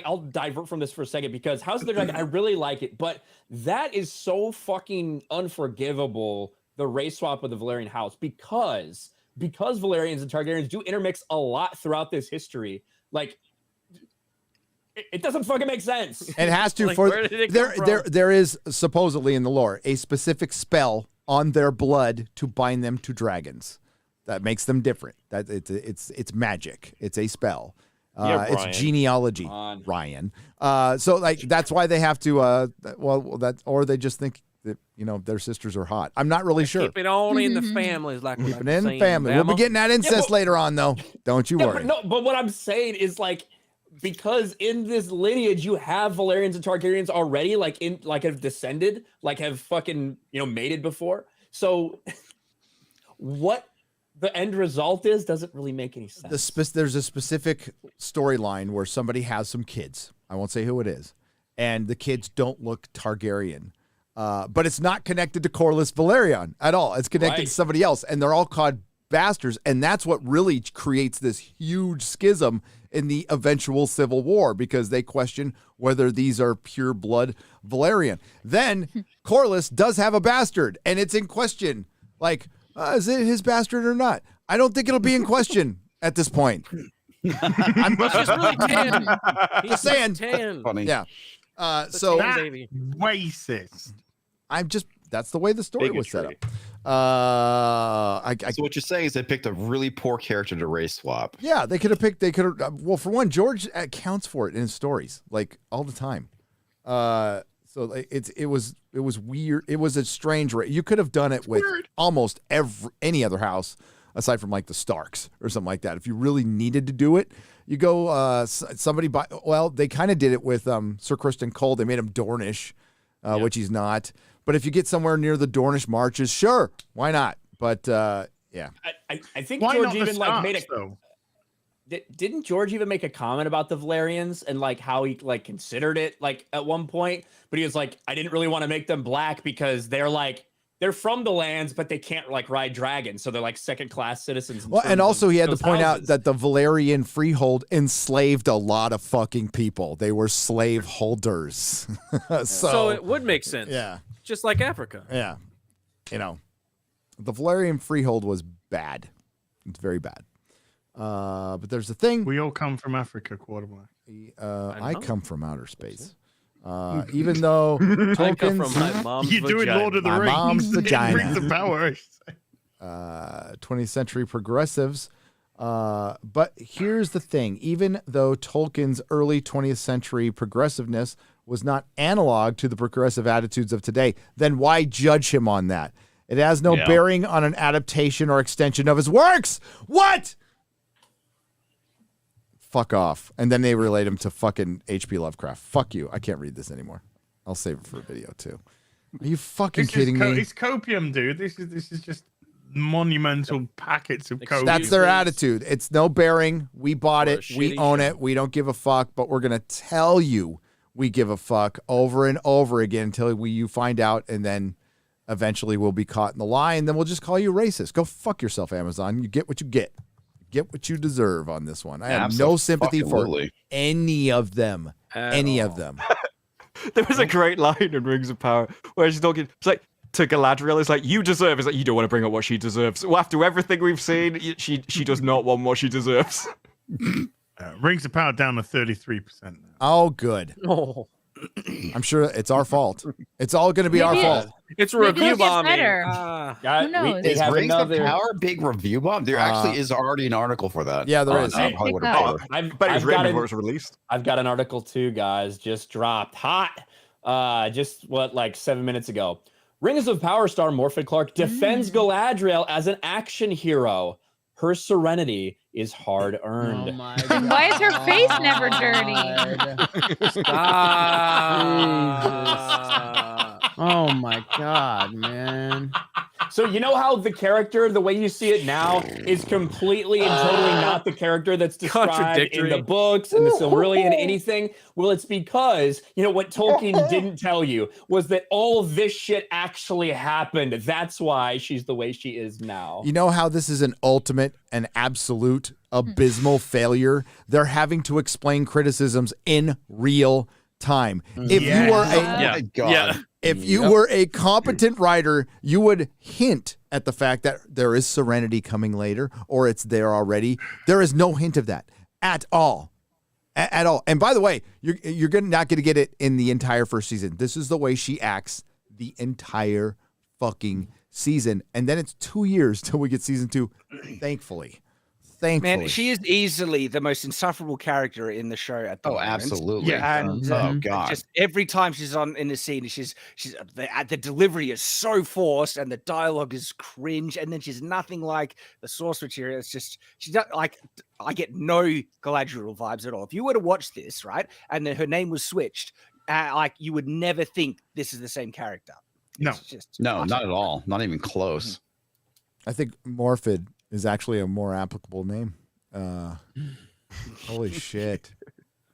S4: I'll divert from this for a second because House of the Dragon, I really like it, but that is so fucking unforgivable the race swap of the Valyrian house because Valyrians and Targaryens do intermix a lot throughout this history. Like, it doesn't fucking make sense.
S2: It has to.
S6: Like,
S2: For
S6: where did it come from?
S2: there is supposedly in the lore a specific spell on their blood to bind them to dragons that makes them different. That it's magic. It's a spell. It's genealogy, Ryan. So like that's why they have to. Or they just think that their sisters are hot. I'm not really sure.
S6: Keep it only in the families, like
S2: Keep it in the family. We'll be getting that incest later on, though. Don't you worry.
S4: But what I'm saying is like, because in this lineage you have Valyrians and Targaryens already, have descended, have fucking mated before. So what the end result is doesn't really make any sense.
S2: There's a specific storyline where somebody has some kids. I won't say who it is, and the kids don't look Targaryen. But it's not connected to Corlys Velaryon at all. It's connected to somebody else, and they're all called bastards, and that's what really creates this huge schism in the eventual civil war, because they question whether these are pure blood Valyrian. Then Corlys does have a bastard, and it's in question. Like, is it his bastard or not? I don't think it'll be in question at this point. I'm
S6: just really tan.
S2: Just saying.
S6: Tan.
S14: Funny.
S2: Yeah. So
S5: racist.
S2: That's the way the story was set up.
S14: So what you're saying is they picked a really poor character to race swap.
S2: Yeah, they could have. Well, for one, George accounts for it in his stories, like all the time. So it was weird. It was a strange race. You could have done it with almost any other house aside from like the Starks or something like that. If you really needed to do it, you go they kind of did it with Sir Criston Cole. They made him Dornish, which he's not. But if you get somewhere near the Dornish marches, sure, why not? But yeah,
S4: I think
S5: Why
S4: George
S5: not the
S4: even
S5: Starks,
S4: made didn't George even make a comment about the Valyrians and like how he like considered it like at one point? But he was like, I didn't really want to make them black because they're from the lands, but they can't like ride dragons, so they're like second-class citizens.
S2: Well, and also he had to point out that the Valyrian freehold enslaved a lot of fucking people. They were slave holders.
S6: So it would make sense.
S2: Yeah.
S6: Just like Africa.
S2: Yeah. The Valyrian freehold was bad. It's very bad. But there's a thing.
S5: We all come from Africa, Quarterback.
S2: I come from outer space. Even though Tolkien's,
S6: I come from my mom's
S5: You're doing
S6: vagina.
S5: Lord of the
S2: My
S5: Rings.
S2: mom's vagina.
S5: Rings of Power.
S2: 20th century progressives. But here's the thing. Even though Tolkien's early 20th century progressiveness was not analog to the progressive attitudes of today, then why judge him on that? It has no bearing on an adaptation or extension of his works. What? Fuck off. And then they relate him to fucking H.P. Lovecraft. Fuck you. I can't read this anymore. I'll save it for a video too. Are you fucking kidding me?
S5: It's copium, dude. This is just monumental packets of copium.
S2: That's their attitude. It's no bearing. We bought it. We own it. We don't give a fuck, but we're going to tell you we give a fuck over and over again until you find out, and then eventually we'll be caught in the lie, and then we'll just call you racist. Go fuck yourself, Amazon. You get what you get. Get what you deserve on this one. I have no sympathy for any of them. Any of them.
S1: There was a great line in Rings of Power where she's talking. It's like to Galadriel. It's like you deserve. It's like you don't want to bring up what she deserves. Well, after everything we've seen, she does not want what she deserves.
S5: Rings of Power down to 33% now.
S2: Oh, good.
S6: Oh.
S2: I'm sure it's our fault. It's all going to be our fault.
S6: It's review bombing.
S8: Who knows?
S14: Is Rings of Power big review bomb? There actually is already an article for that.
S2: Yeah, there is.
S14: Hollywood
S1: Oh,
S14: Reporter.
S1: but it's written before it was released.
S4: I've got an article too, guys. Just dropped hot. Just like 7 minutes ago. Rings of Power star Morfydd Clark defends Galadriel as an action hero. Her serenity is hard earned.
S8: Oh my God. Why is her face never dirty?
S3: Oh my God, man.
S4: So you know how the character, the way you see it now, is completely and totally not the character that's described in the books and the Silmarillion, anything? Well, it's because, what Tolkien didn't tell you was that all of this shit actually happened. That's why she's the way she is now.
S2: You know how this is an ultimate and absolute abysmal failure? They're having to explain criticisms in real time. If you were If you were a competent writer, you would hint at the fact that there is Serenity coming later, or it's there already. There is no hint of that at all. At all. And by the way, you're not going to get it in the entire first season. This is the way she acts the entire fucking season. And then it's 2 years till we get season 2, thankfully.
S10: Man, she is easily the most insufferable character in the show at the moment.
S14: Absolutely.
S10: Yeah, and
S14: God.
S10: just every time she's on in the scene, she's the delivery is so forced, and the dialogue is cringe, and then she's nothing like the source material. It's just she's not like I get no Galadriel vibes at all. If you were to watch this, right, and then her name was switched, like you would never think this is the same character.
S5: No,
S14: not at all. Not even close.
S2: I think Morphid is actually a more applicable name. Holy shit.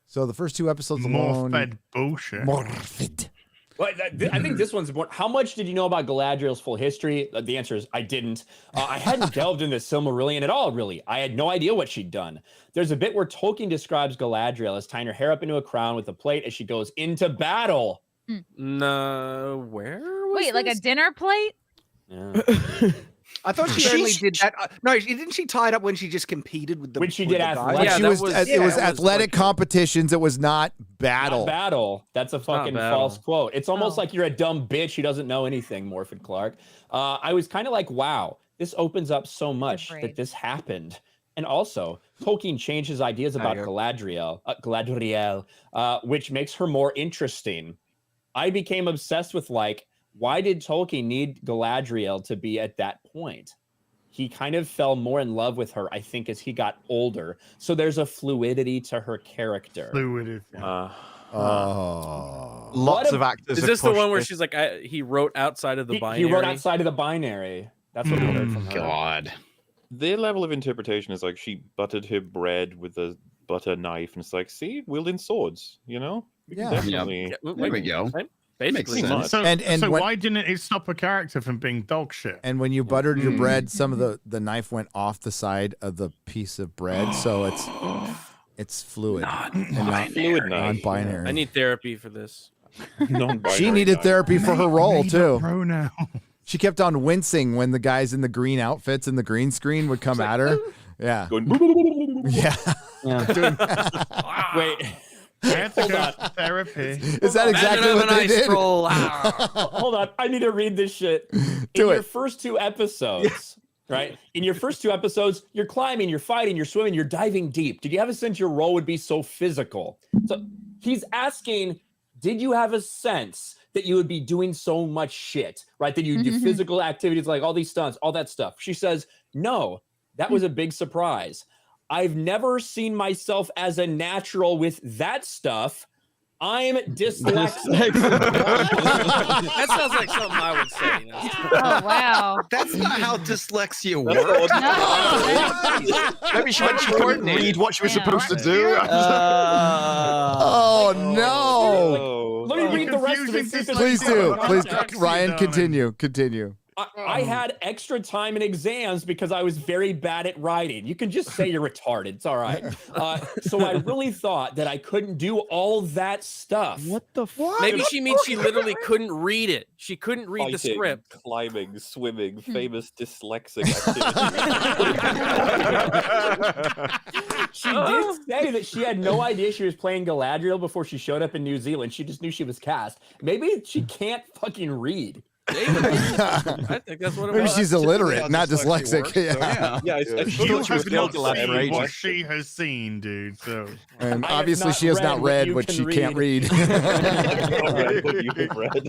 S2: So the first 2 episodes alone.
S5: Morphid bullshit.
S2: Morphid.
S4: Well, I think this one's important. How much did you know about Galadriel's full history? The answer is I didn't. I hadn't delved into Silmarillion at all, really. I had no idea what she'd done. There's a bit where Tolkien describes Galadriel as tying her hair up into a crown with a plate as she goes into battle.
S6: No, where was
S8: Wait, like a dinner plate?
S4: Yeah.
S10: I thought she only did that. No, didn't she tie it up when she just competed with the
S4: when she
S10: with
S4: did
S10: the
S4: athletics?
S10: guys?
S2: It was athletic competitions. It was not battle.
S4: Not battle. That's a fucking false quote. It's almost like you're a dumb bitch who doesn't know anything, Morphid Clark. I was kind of like, wow, this opens up so much that this happened. And also, Tolkien changed his ideas about Galadriel, which makes her more interesting. I became obsessed with like, why did Tolkien need Galadriel to be at that point? He kind of fell more in love with her, I think, as he got older. So there's a fluidity to her character.
S5: Fluidity.
S1: Lots of actors.
S6: Is this the one where she's like, he wrote outside of the binary?
S4: He wrote outside of the binary. That's what we heard from her.
S14: God.
S9: Their level of interpretation is like she buttered her bread with a butter knife, and it's like, see, wielding swords, you know?
S2: Yeah.
S9: Definitely.
S14: There we go.
S6: Basically.
S5: So,
S2: And
S5: so
S2: when-
S5: why didn't it stop a character from being dog shit?
S2: And when you buttered your bread, some of the knife went off the side of the piece of bread, so it's fluid. Not
S9: fluid knife.
S2: non-binary.
S6: I need therapy for this.
S2: She needed therapy for her role too.
S5: Pronoun.
S2: She kept on wincing when the guys in the green outfits and the green screen would come at her. Yeah. Yeah.
S4: Wait.
S5: I have to go to therapy.
S2: Is that exactly what they did?
S4: Hold on. I need to read this shit. Your first 2 episodes, right? In your first 2 episodes, you're climbing, you're fighting, you're swimming, you're diving deep. Did you have a sense your role would be so physical? So he's asking, did you have a sense that you would be doing so much shit, right? That you do physical activities like all these stunts, all that stuff. She says, no, that was a big surprise. I've never seen myself as a natural with that stuff. I'm dyslexic.
S6: That sounds like something I would say. You know?
S8: Oh, wow.
S14: That's not how dyslexia works.
S1: Maybe she couldn't read what she was supposed to do.
S2: Oh no!
S4: Let me read the rest of it.
S2: Please do. Please, Ryan, continue.
S4: I had extra time in exams because I was very bad at writing. You can just say you're retarded. It's all right. So I really thought that I couldn't do all that stuff.
S3: What the fuck?
S6: Maybe she means she literally couldn't read it. She couldn't read the
S9: Fighting,
S6: script.
S9: Climbing, swimming, famous dyslexic activity.
S4: She did say that she had no idea she was playing Galadriel before she showed up in New Zealand. She just knew she was cast. Maybe she can't fucking read.
S6: I think that's what it
S2: Maybe
S6: was.
S2: she's illiterate, not dyslexic.
S9: Yeah, I
S5: You
S9: thought she was
S5: have not
S9: called
S5: seen what
S9: Galadriel.
S5: she has seen, dude. So
S2: And
S4: I have
S2: obviously,
S4: not
S2: she has not
S4: read
S2: read
S4: what
S2: what
S4: you
S2: she
S4: can
S2: can't read.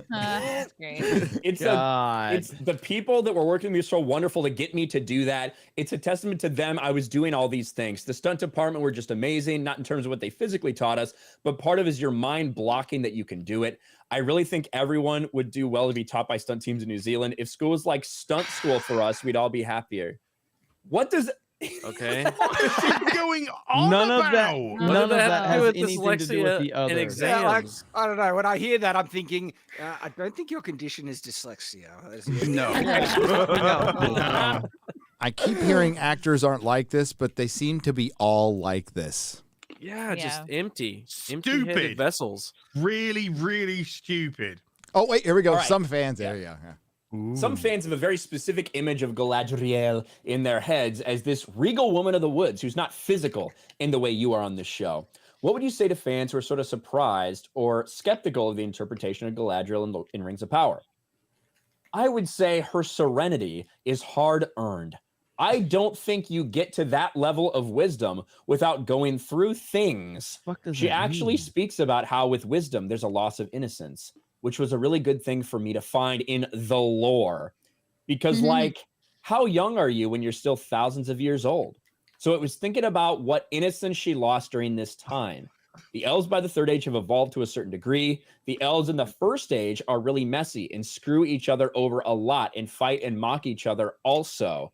S8: That's great.
S4: It's the people that were working with me so wonderful to get me to do that. It's a testament to them. I was doing all these things. The stunt department were just amazing, not in terms of what they physically taught us, but part of it is your mind blocking that you can do it. I really think everyone would do well to be taught by stunt teams in New Zealand. If school was like stunt school for us, we'd all be happier. What does
S6: Okay.
S5: what is she going on
S3: None of
S5: about?
S3: that.
S6: What
S3: None
S6: did
S3: of
S6: that
S3: that
S6: have to
S3: has
S6: do with
S3: anything to do with the
S6: dyslexia
S3: other.
S6: and exams?
S10: Yeah, like, I don't know. When I hear that, I'm thinking, I don't think your condition is dyslexia.
S14: No.
S2: I keep hearing actors aren't like this, but they seem to be all like this.
S6: Yeah, just empty
S5: Stupid
S6: vessels.
S5: Really, really stupid.
S2: Oh wait, here we go.
S4: All right.
S2: Some fans. There you go. Yeah.
S4: Some fans have a very specific image of Galadriel in their heads as this regal woman of the woods who's not physical in the way you are on this show. What would you say to fans who are sort of surprised or skeptical of the interpretation of Galadriel in Rings of Power? I would say her serenity is hard-earned. I don't think you get to that level of wisdom without going through things. She actually speaks about how with wisdom, there's a loss of innocence, which was a really good thing for me to find in the lore. Because like, how young are you when you're still thousands of years old? So it was thinking about what innocence she lost during this time. The elves by the third age have evolved to a certain degree. The elves in the first age are really messy and screw each other over a lot and fight and mock each other also.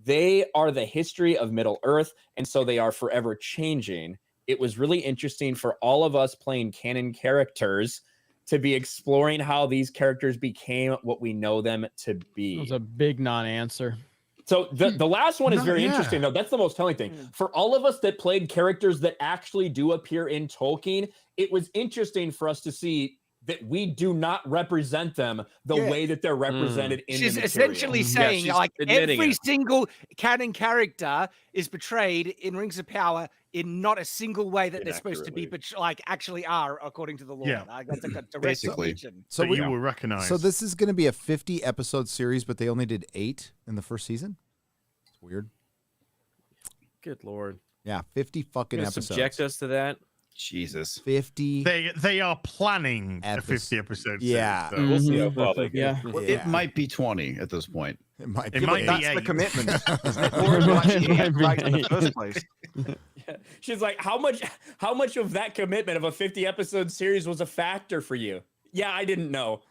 S4: They are the history of Middle Earth, and so they are forever changing. It was really interesting for all of us playing canon characters to be exploring how these characters became what we know them to be.
S3: That was a big non-answer.
S4: So the last one is very interesting, though. That's the most telling thing. For all of us that played characters that actually do appear in Tolkien, it was interesting for us to see that we do not represent them the way that they're represented in
S10: She's
S4: the material.
S10: essentially saying,
S6: she's
S10: like,
S6: admitting
S10: every
S6: it.
S10: single canon character is portrayed in Rings of Power in not a single way that they're supposed to be, but like actually are according to the lore.
S5: Yeah.
S10: Like, that's a direct
S14: Basically.
S10: mention.
S2: So
S5: that you will recognize.
S2: So this is going to be a 50 episode series, but they only did 8 in the first season. It's weird.
S6: Good Lord.
S2: Yeah, 50 fucking
S6: Gonna
S2: episodes.
S6: subject us to that.
S14: Jesus.
S2: 50.
S5: They are planning a 50 episode series.
S2: Yeah.
S5: so-
S9: We'll see how far they get.
S3: Yeah.
S14: Well, it might be 20 at this point.
S2: It might
S5: It
S2: be.
S5: might be
S1: That's the
S5: 8.
S1: commitment. Or you actually get right in the first place.
S4: She's like, how much of that commitment of a 50 episode series was a factor for you? Yeah, I didn't know.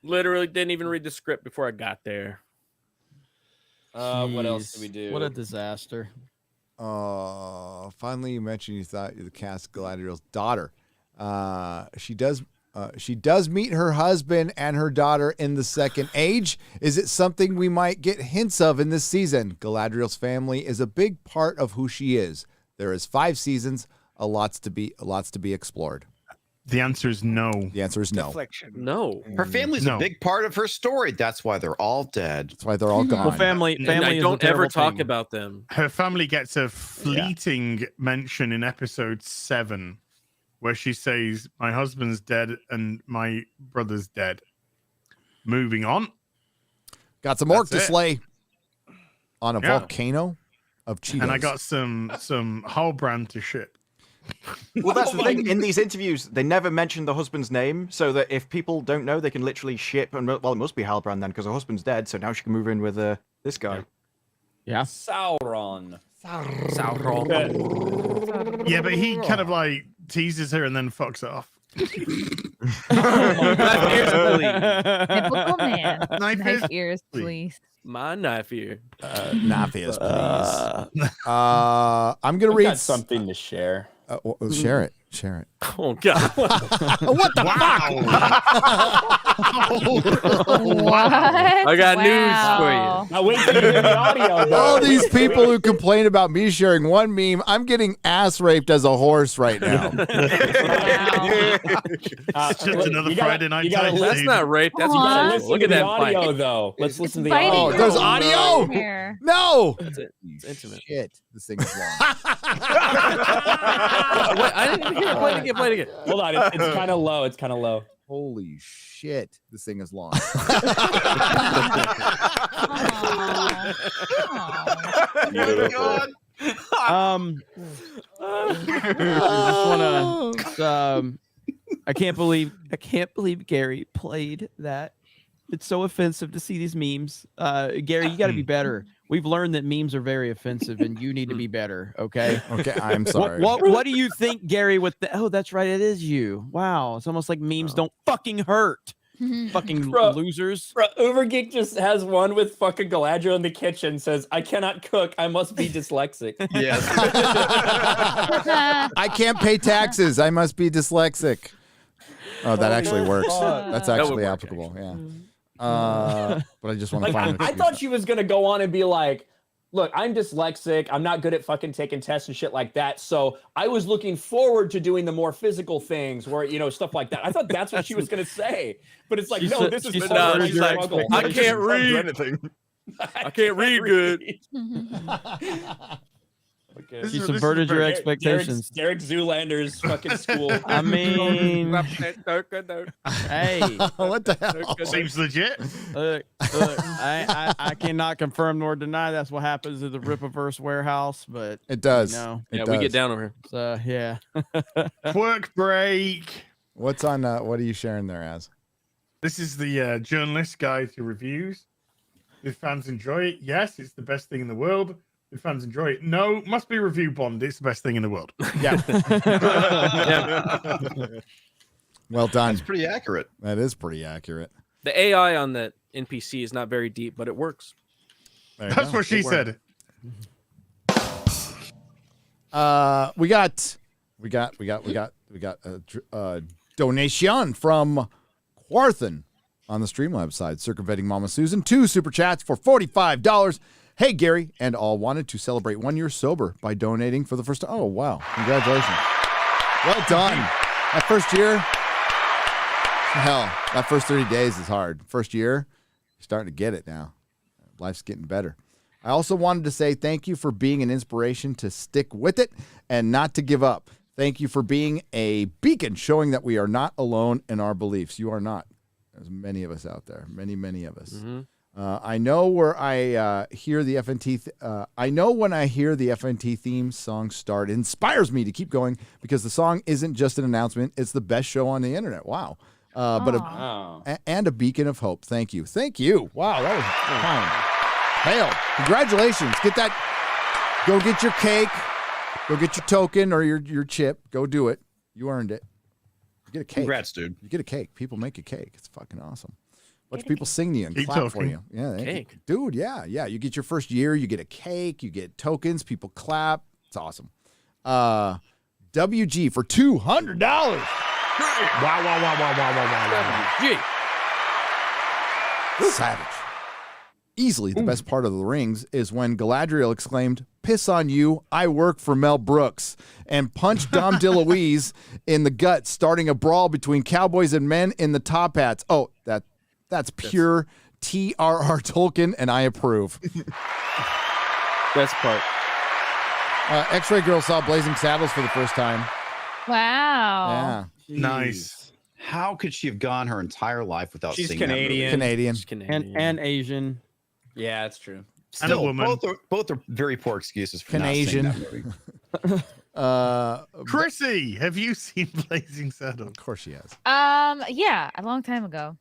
S6: Literally didn't even read the script before I got there.
S4: What else
S3: Jeez,
S4: do we do?
S3: What a disaster.
S2: Finally, you mentioned you thought you cast Galadriel's daughter. She does meet her husband and her daughter in the second age. Is it something we might get hints of in this season? Galadriel's family is a big part of who she is. There is 5 seasons, lots to be explored.
S5: The answer is no.
S2: The answer is no.
S10: Deflection.
S6: No.
S14: Her family's
S5: No.
S14: a big part of her story. That's why they're all dead.
S2: That's why they're all gone.
S3: Well, family
S6: And I
S3: is a
S6: don't ever
S3: terrible
S6: talk
S3: thing.
S6: about them.
S5: Her family gets a fleeting mention in episode 7 where she says, "My husband's dead and my brother's dead." Moving on.
S2: Got some orc to
S5: That's it.
S2: slay on a
S5: Yeah.
S2: volcano of Cheetos.
S5: And I got some Halbrand to ship.
S1: Well, that's the thing. In these interviews, they never mention the husband's name, so that if people don't know, they can literally ship. And well, it must be Halbrand then, because her husband's dead. So now she can move in with this guy.
S3: Yeah.
S4: Sauron.
S5: Yeah, but he kind of like teases her and then fucks it off.
S8: Typical man.
S5: Knife
S8: Ears, please.
S6: My knife here.
S2: Knife ears, please. I'm gonna
S4: I've
S2: read
S4: got something to share.
S2: Share it. Share it.
S6: Oh God.
S2: What the
S8: What?
S6: I got news for
S8: Wow.
S6: you.
S4: Now wait till you hear the audio. though.
S2: All these people who complain about me sharing one meme, I'm getting ass raped as a horse right now.
S8: Wow.
S5: It's just another
S4: you gotta-
S5: Friday night
S4: you gotta
S5: type
S6: That's
S5: scene.
S6: not rape. That's
S8: Aw.
S4: Gotta
S6: violence.
S4: listen
S6: Look
S4: to
S6: at
S4: the
S6: that
S4: audio,
S6: fight.
S4: though. Let's listen to the
S8: fighting.
S2: Oh,
S4: audio.
S2: there's
S8: Oh,
S2: audio?
S8: Here.
S2: No.
S6: That's it. It's intimate.
S2: Shit. This thing is long.
S6: Wait, I didn't even hear it. Play it again. Play it again.
S4: Hold on, it's kind of low. It's kind of low.
S2: Holy shit. This thing is long.
S8: Aw.
S3: I just wanna. I can't believe Gary played that. It's so offensive to see these memes. Gary, you got to be better. We've learned that memes are very offensive, and you need to be better. Okay.
S2: Okay, I'm sorry.
S3: What do you think, Gary? With the oh, that's right, it is you. Wow, it's almost like memes don't fucking hurt. Fucking
S4: Bro.
S3: losers.
S4: Bro, Ubergeek just has one with fucking Galadriel in the kitchen. Says, "I cannot cook. I must be dyslexic."
S14: Yes.
S2: I can't pay taxes. I must be dyslexic. Oh, that actually works. That's
S6: That would
S2: actually
S6: work,
S2: applicable. Yeah. But I just want to
S4: Like,
S2: find.
S4: I thought she was gonna go on and be like, look, I'm dyslexic. I'm not good at fucking taking tests and shit like that. So I was looking forward to doing the more physical things where, stuff like that. I thought that's what she was going to say. But it's like, no, this is
S6: she's
S4: part of
S6: not-
S4: the
S6: she's like,
S4: struggle.
S6: I can't read. I can't read good.
S4: Okay.
S3: She subverted your expectations.
S4: Derek Zoolander's fucking school.
S3: I mean, hey,
S2: what the hell?
S5: Seems legit.
S3: Look, I cannot confirm nor deny that's what happens at the RIPPAVERSE warehouse, but
S2: It does.
S3: No,
S2: It
S6: Yeah,
S2: does.
S6: we get down over here.
S3: so yeah.
S5: Twerk break.
S2: What's on? What are you sharing there as?
S5: This is the journalist guide to reviews. If fans enjoy it, yes, it's the best thing in the world. If fans enjoy it, no, must be review bond. It's the best thing in the world.
S2: Yeah. Well done.
S14: That's pretty accurate.
S2: That is pretty accurate.
S6: The AI on that NPC is not very deep, but it works.
S2: There you
S5: That's
S2: go.
S5: what she
S6: It worked.
S2: said. We got a donation from Quarthan on the Streamlabs side, circumventing Mama Susan. 2 super chats for $45. Hey, Gary and all, wanted to celebrate 1 year sober by donating for the first time. Oh, wow. Congratulations. Well done. That first year, hell, that first 30 days is hard. First year, you're starting to get it now. Life's getting better. I also wanted to say thank you for being an inspiration to stick with it and not to give up. Thank you for being a beacon showing that we are not alone in our beliefs. You are not. There's many of us out there, many of us.
S6: Mm-hmm.
S2: I know where I hear the FNT. I know when I hear the FNT theme song start, it inspires me to keep going because the song isn't just an announcement; it's the best show on the internet. Wow! But and a beacon of hope. Thank you. Wow, that was kind. Hail! Congratulations! Get that. Go get your cake. Go get your token or your chip. Go do it. You earned it. You get a cake.
S14: Congrats, dude.
S2: You get a cake. People make a cake. It's fucking awesome. Bunch of people sing to you and
S5: Keep
S2: clap for
S5: talking.
S2: you. Yeah,
S6: Cake.
S2: dude. Yeah. You get your first year. You get a cake. You get tokens. People clap. It's awesome. WG for $200.
S5: Wow.
S6: Gee.
S2: Savage. Easily the best part of the rings is when Galadriel exclaimed, "Piss on you, I work for Mel Brooks," and punched Dom DeLuise in the gut, starting a brawl between cowboys and men in the top hats. Oh, that's pure T.R.R. Tolkien, and I approve.
S6: Best part.
S2: X-Ray Girl saw Blazing Saddles for the first time.
S8: Wow.
S2: Yeah.
S5: Nice.
S14: How could she have gone her entire life without
S4: She's
S14: seeing
S4: Canadian.
S2: Canadian.
S6: It's Canadian.
S3: And Asian.
S4: Yeah, that's true.
S5: And a
S14: Still,
S5: woman.
S14: both are very poor excuses for
S2: Canadian.
S14: not seeing that movie.
S5: Chrissy, have you seen Blazing Saddles?
S2: Of course she has.
S8: Yeah, a long time ago.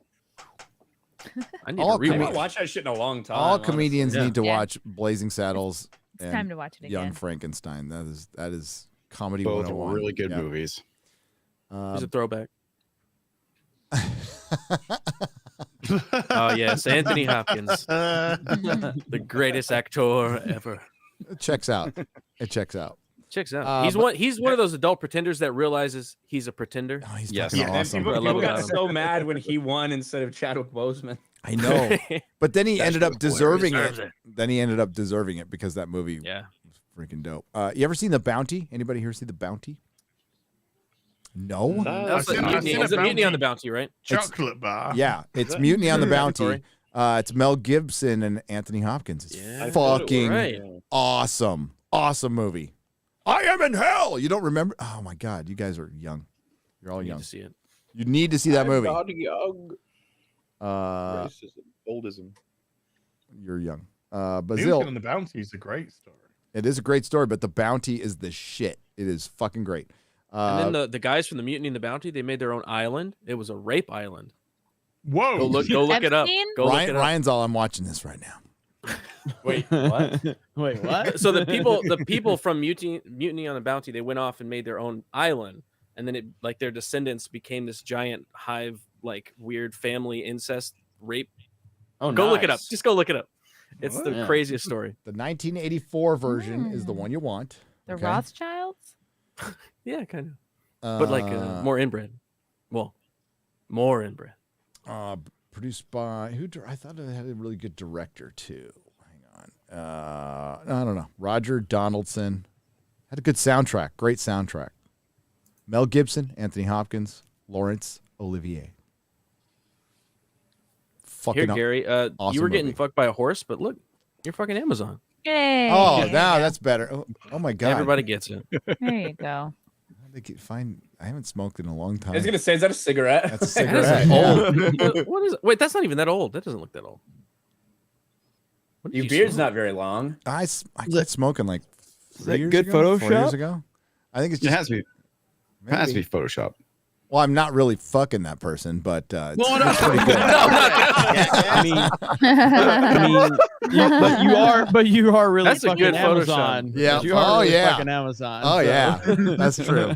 S6: I need
S2: All
S6: to
S4: I
S6: rewatch.
S4: haven't watched that shit in a long time.
S2: All
S4: honestly.
S2: comedians
S6: Yeah.
S2: need to
S8: Yeah.
S2: watch Blazing Saddles
S8: It's
S2: and
S8: time to watch it
S2: Young
S8: again.
S2: Frankenstein. That is comedy
S14: Both
S2: 101.
S14: are really good
S2: Yeah.
S14: movies.
S6: Here's a throwback. Oh yes, Anthony Hopkins, the greatest actor ever.
S2: It checks out. It checks out.
S6: Checks out. He's one of those adult pretenders that realizes he's a pretender.
S2: Oh, he's
S14: Yes.
S2: fucking
S4: And
S2: awesome.
S4: people,
S6: I love
S4: people
S6: about
S4: got
S6: him.
S4: so mad when he won instead of Chadwick Boseman.
S2: I know. But then he ended up deserving
S6: Deserves
S2: it.
S6: it.
S2: Then he ended up deserving it because that movie
S6: Yeah.
S2: was freaking dope. You ever seen The Bounty? Anybody here see The Bounty? No?
S6: That's
S5: I've
S6: like
S5: seen
S6: Mutiny. Is it
S5: a
S6: Mutiny on the
S5: Bounty.
S6: Bounty, right?
S5: Chocolate bar.
S2: Yeah, it's
S5: that-
S2: Mutiny on the Bounty.
S6: Story?
S2: It's Mel Gibson and Anthony Hopkins. It's
S6: Yeah.
S2: fucking
S6: Right.
S2: awesome. Awesome movie. I am in hell. You don't remember? Oh my God, you guys are young. You're all
S6: Need
S2: young.
S6: to see it.
S2: You need to see that movie.
S9: Not young.
S2: Racism,
S9: Oldism.
S2: You're young.
S5: Mutiny
S2: Bazil,
S5: on the Bounty is a great story.
S2: it is a great story, but The Bounty is the shit. It is fucking great.
S6: And then the guys from the Mutiny and the Bounty, they made their own island. It was a rape island.
S5: Whoa.
S6: Go look it up.
S8: Epstein?
S6: Go look
S2: Ryan,
S6: it up.
S2: Ryan's all I'm watching this right now.
S4: Wait, what?
S3: Wait, what?
S6: So the people from Mutiny on the Bounty, they went off and made their own island, and then their descendants became this giant hive, like weird family incest rape.
S4: Oh,
S6: Go look it up.
S4: nice.
S6: Just go look it up. It's the
S3: Yeah.
S6: craziest story.
S2: The 1984 version is the one you want.
S8: The
S2: okay?
S8: Rothschilds?
S6: Yeah, kind of. But more inbred. Well, more inbred.
S2: Produced by I thought it had a really good director too. Hang on. don't know. Roger Donaldson had a good soundtrack. Great soundtrack. Mel Gibson, Anthony Hopkins, Laurence Olivier.
S6: Here, Gary,
S2: awesome
S6: you were getting
S2: movie.
S6: fucked by a horse, but look, you're fucking Amazon.
S8: Yay.
S2: Oh, now that's better. Oh my god.
S6: Everybody gets it.
S8: There you go.
S2: I haven't smoked in a long time.
S4: I was gonna say, is that a cigarette?
S2: That's a
S6: That is
S2: cigarette.
S6: old. What is it? Wait, that's not even that old. That doesn't look that old. What did
S4: Your
S6: you
S4: beard's
S6: smoke?
S4: not very long.
S2: I quit smoking like 3 years
S3: good
S2: ago, 4 years
S3: Photoshop?
S2: ago. I think it's
S14: It
S2: just
S14: has to be. It has to be Photoshop.
S2: Well, I'm not really fucking that person, but it's,
S3: Well, no.
S2: it's pretty good.
S3: But you are really
S6: That's a
S3: fucking
S6: good
S3: Amazon.
S6: Photoshop.
S2: Yeah.
S3: You are
S2: Oh,
S3: really
S2: yeah.
S3: fucking Amazon.
S2: Oh
S3: so.
S2: yeah, that's true.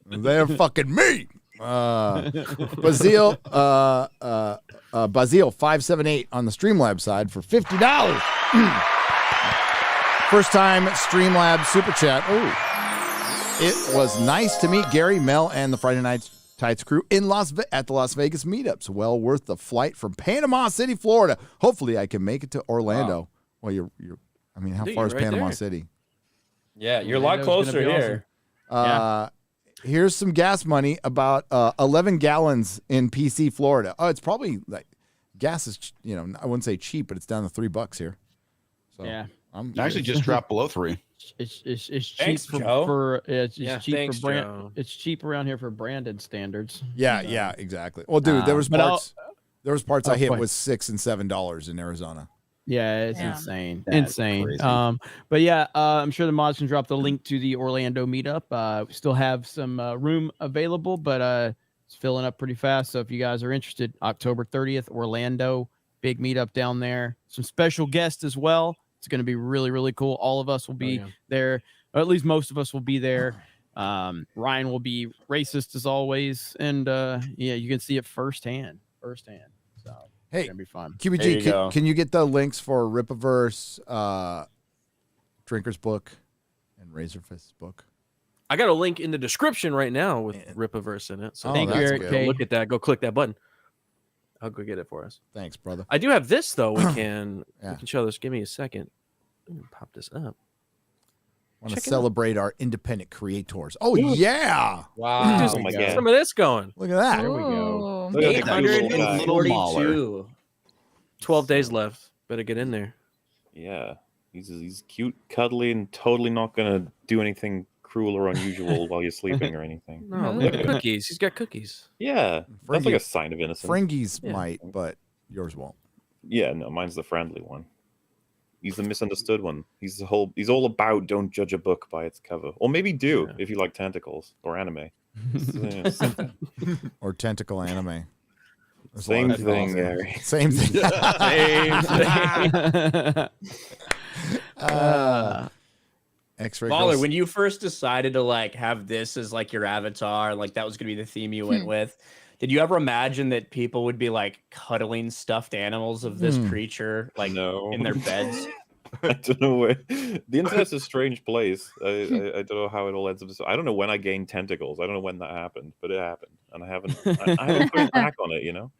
S2: They're fucking me. Bazil, Bazil 578 on the Streamlabs side for $50. First time Streamlabs super chat. Oh, it was nice to meet Gary, Mel, and the Friday Night Tights crew in at the Las Vegas meetups. Well worth the flight from Panama City, Florida. Hopefully, I can make it to Orlando.
S4: Wow.
S2: Well, you're. I mean, how
S6: Dude,
S2: far
S6: you're
S2: is
S6: right
S2: Panama
S6: there.
S2: City?
S4: Yeah, you're a lot
S3: Orlando's gonna
S4: closer
S3: be
S4: here.
S2: Here's some gas money, about 11 gallons in PC, Florida. Oh, it's probably like gas is, I wouldn't say cheap, but it's down to $3 here. So
S3: Yeah.
S14: It actually just dropped below 3.
S3: It's cheap
S4: Thanks,
S3: for,
S4: Joe.
S3: for it's
S6: Yeah,
S3: cheap
S6: thanks,
S3: for brand.
S6: Joe.
S3: It's cheap around here for branded standards.
S2: yeah, exactly. Well, dude, there was
S3: but I'll-
S2: parts. There was parts I
S3: Oh,
S2: hit
S3: boy.
S2: with $6 and $7 in Arizona.
S3: Yeah, it's
S8: Yeah.
S3: insane.
S14: That's
S3: Insane.
S14: crazy.
S3: But yeah, I'm sure the mods can drop the link to the Orlando meetup. We still have some room available, but it's filling up pretty fast. So if you guys are interested, October 30th, Orlando, big meetup down there. Some special guests as well. It's going to be really, really cool. All of us will be there, or at least most of us will be there. Ryan will be racist as always, and yeah, you can see it firsthand. So
S2: Hey,
S3: it's gonna be fun.
S4: There you
S2: QBG,
S4: go.
S2: can you get the links for RIPPAVERSE, Drinker's Book, and Razorfist's book?
S6: I got a link in the description right now with RIPPAVERSE in it. So
S3: Thank you,
S2: that's
S3: Eric
S2: good.
S3: K.
S6: look at that. Go click that button. I'll go get it for us.
S2: Thanks, brother.
S6: I do have this though. We can
S2: Yeah.
S6: show this. Give me a second. Let me pop this up.
S2: Want to
S6: Check it out.
S2: celebrate our independent creators. Oh, yeah.
S4: Wow.
S6: Just
S9: Oh my
S6: get
S9: God.
S6: some of this going.
S2: Look at that.
S3: There we go.
S8: Ooh.
S9: Look at that little guy.
S4: 842.
S6: 12 days left. Better get in there.
S9: Yeah, he's cute, cuddly, and totally not gonna do anything cruel or unusual while you're sleeping or anything.
S6: No,
S8: Ooh.
S6: look at cookies. He's got cookies.
S9: Yeah, that's like
S2: Fringy-
S9: a sign of innocence.
S2: Fringies
S6: Yeah.
S2: might, but yours won't.
S9: Yeah, no, mine's the friendly one. He's the misunderstood one. He's all about don't judge a book by its cover, or maybe do if you like tentacles or anime.
S2: Or tentacle anime. There's a
S9: Same
S2: lot of
S9: thing,
S2: people.
S9: Gary.
S2: Same thing. X-ray
S4: MauLer,
S2: girls.
S4: when you first decided to like have this as like your avatar, like that was gonna be the theme you went with, did you ever imagine that people would be like cuddling stuffed animals of this creature like
S9: No.
S4: in their beds?
S9: I don't know where the internet's a strange place. I don't know how it all ends up. I don't know when I gained tentacles. I don't know when that happened, but it happened, and I haven't put back on it.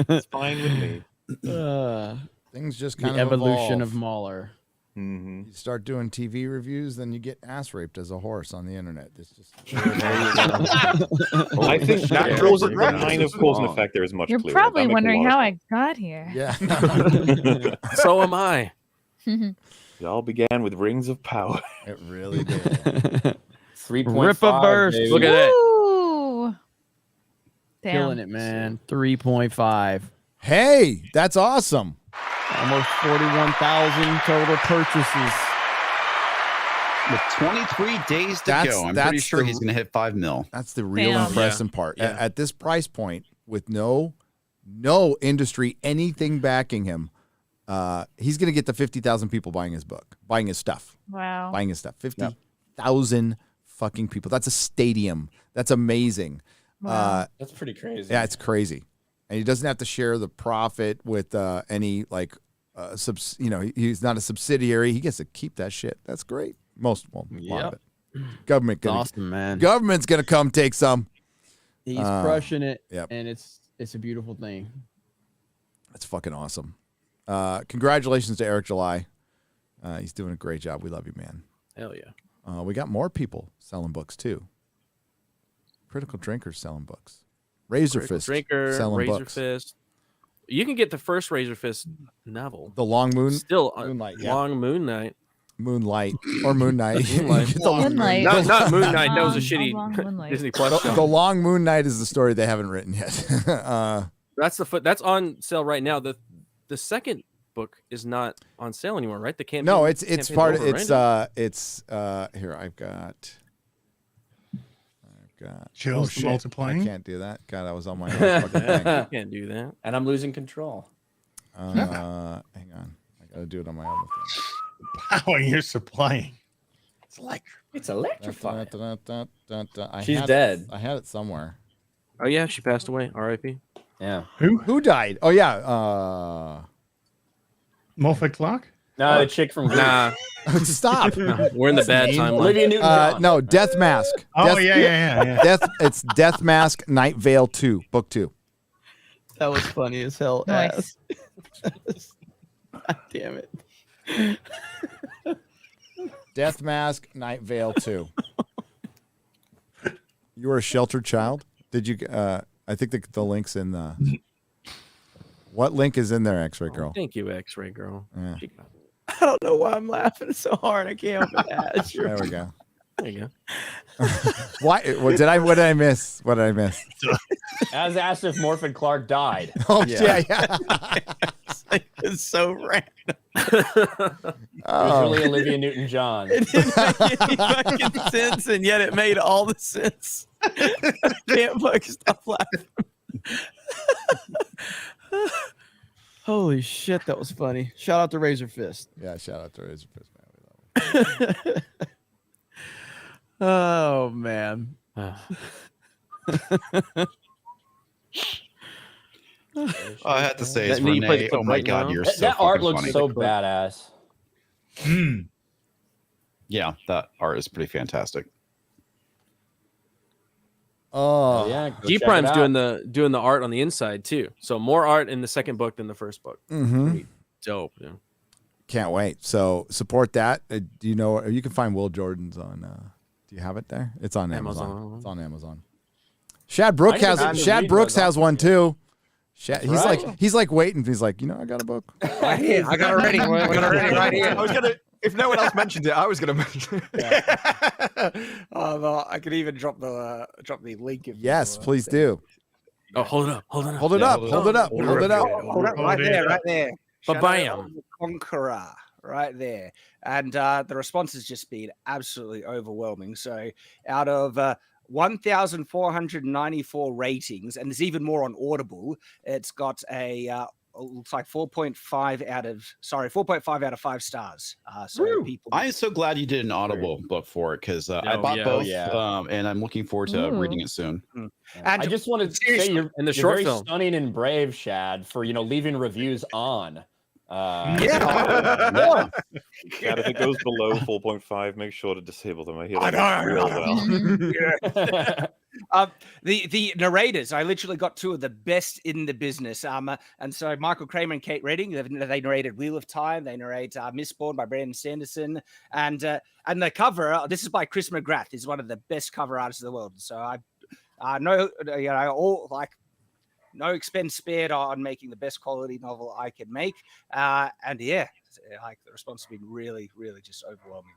S9: It's fine with me.
S2: Things just
S3: The
S2: kind of
S3: evolution of
S2: evolve.
S3: MauLer.
S2: You start doing TV reviews, then you get ass raped as a horse on the internet. It's just
S9: I think that kind of cause and effect there is much
S8: You're
S9: clearer. That
S8: probably
S9: makes a
S8: wondering
S9: lot of
S8: how I got here.
S2: yeah.
S6: So am I.
S9: It all began with rings of power.
S2: It really did.
S4: 3.5.
S3: RIPPAVERSE.
S4: baby.
S6: Look at that.
S8: Ooh. Damn.
S3: Killing it, man. 3.5.
S2: Hey, that's awesome.
S3: Almost 41,000 total purchases.
S14: With 23 days to
S2: That's-
S14: go, I'm
S2: that's
S14: pretty sure
S2: the-
S14: he's going to hit 5 mil.
S2: That's the real
S8: Damn.
S2: impressive part.
S6: Yeah.
S2: At this price point, with no industry, anything backing him, he's going to get the 50,000 people buying his book, buying his stuff,
S8: Wow.
S2: buying his stuff. 50,000 fucking people. That's a stadium. That's amazing.
S8: Wow.
S4: That's pretty crazy.
S2: Yeah, it's crazy. And he doesn't have to share the profit with any he's not a subsidiary. He gets to keep that shit. That's great. A lot of it. Government
S3: Awesome, man.
S2: Government's gonna come take some.
S3: He's crushing it,
S2: yep.
S3: and it's a beautiful thing.
S2: That's fucking awesome. Congratulations to Eric July. He's doing a great job. We love you, man.
S6: Hell yeah.
S2: We got more people selling books too. Critical Drinkers selling books. Razor Fist selling
S6: Razor
S2: books.
S6: Fist. You can get the first Razor Fist novel.
S2: The Long Moon.
S6: Still
S2: Moonlight.
S6: Long Moon Night.
S2: Moonlight or Moon Night.
S6: Moonlight.
S8: Moonlight.
S6: No, not Moon Night. That was a
S8: Long
S6: shitty
S8: Moonlight.
S6: Disney Plus show.
S2: The Long Moon Night is the story they haven't written yet.
S6: That's on sale right now. The second book is not on sale anymore, right? The campaign.
S2: No, it's
S6: campaign's
S2: part.
S6: over,
S2: It's
S6: right?
S2: here. I've got.
S5: Shills
S2: shit.
S5: multiplying?
S2: I can't do that. God, I was on my own fucking thing.
S6: You can't do that.
S4: And I'm losing control.
S2: Hang on. I gotta do it on my other thing.
S5: Power you're supplying. It's electric.
S4: It's electrifying.
S2: I
S4: She's
S2: had
S4: dead.
S2: It, I had it somewhere.
S6: Oh yeah, she passed away. R.I.P.
S4: Yeah.
S2: Who died? Oh yeah.
S5: Morphy Clark?
S4: No, the chick from Geek.
S6: Nah.
S2: Stop.
S6: We're in the bad timeline.
S4: Olivia Newton-John.
S2: No, Death Mask.
S5: Oh,
S2: Death,
S5: yeah.
S2: It's Death Mask Night Veil 2, book 2.
S3: That was funny as hell.
S8: Nice.
S3: God damn it.
S2: Death Mask Night Veil 2. You were a sheltered child? Did you I think the link's in the What link is in there, X-Ray Girl?
S6: Thank you, X-Ray Girl.
S2: Yeah.
S3: I don't know why I'm laughing so hard. I can't help it.
S2: There we go.
S6: There you go.
S2: What did I miss? What did I miss?
S4: As asked if Morphin Clark died.
S2: Oh yeah.
S3: It's so random.
S4: It was really Olivia Newton-John.
S3: It didn't make any fucking sense, and yet it made all the sense. I can't fucking stop laughing. Holy shit, that was funny. Shout out to Razor Fist.
S2: Yeah, shout out to Razor Fist, man. We love it.
S3: Oh man.
S14: I have to say, it's
S6: That- you play the
S14: Renee.
S6: clip
S14: Oh my
S6: right
S14: god,
S6: now?
S14: you're
S4: That,
S14: so
S4: that art
S14: fucking
S4: looks
S14: funny.
S4: so badass.
S14: Yeah, that art is pretty fantastic.
S2: Oh
S4: Yeah, go
S6: G
S4: check
S6: Prime's
S4: it out.
S6: doing the art on the inside too. So more art in the second book than the first book.
S2: Mm-hmm.
S6: Dope. Yeah.
S2: Can't wait. So support that. Do you know? You can find Will Jordan's on. Do you have it there? It's on Amazon.
S6: Amazon.
S2: It's on Amazon. Shad Brooks
S4: I didn't
S2: Shad
S4: read
S2: Brooks
S4: those
S2: has one too. Shad,
S4: right.
S2: he's like waiting. He's like, I got a book.
S10: Right here. I got it ready. I got it ready right here.
S1: I was gonna. If no one else mentioned it, I was gonna mention it.
S10: Well, I could even drop the link. If
S2: Yes, please do.
S6: Oh, hold it up. Hold it up.
S2: Hold it up. Hold it up.
S6: Hold
S2: Hold it up.
S10: Hold it right there, right there.
S6: Ba-bam.
S10: Shadow of the Conqueror, right there. And the response has just been absolutely overwhelming. So out of 1,494 ratings, and there's even more on Audible, it's got a looks like 4.5 out of 5 stars. So people,
S14: I am so glad you did an Audible book for it because I bought
S6: yeah.
S14: both,
S4: Yeah.
S14: and I'm looking forward to
S8: Ooh.
S14: reading it soon.
S10: and
S4: I just wanted to say you're,
S6: And the
S4: you're
S6: short
S4: very
S6: film.
S4: stunning and brave, Shad, for leaving reviews on.
S9: Yeah, if it goes below 4.5, make sure to disable them. I hear that real well.
S10: The narrators, I literally got two of the best in the business. And so Michael Kramer and Kate Redding, they narrated Wheel of Time. They narrate Mistborn by Brandon Sanderson, and the cover. This is by Chris McGrath. He's one of the best cover artists in the world. So I know, no expense spared on making the best quality novel I can make. And yeah, like the response has been really, really just overwhelming.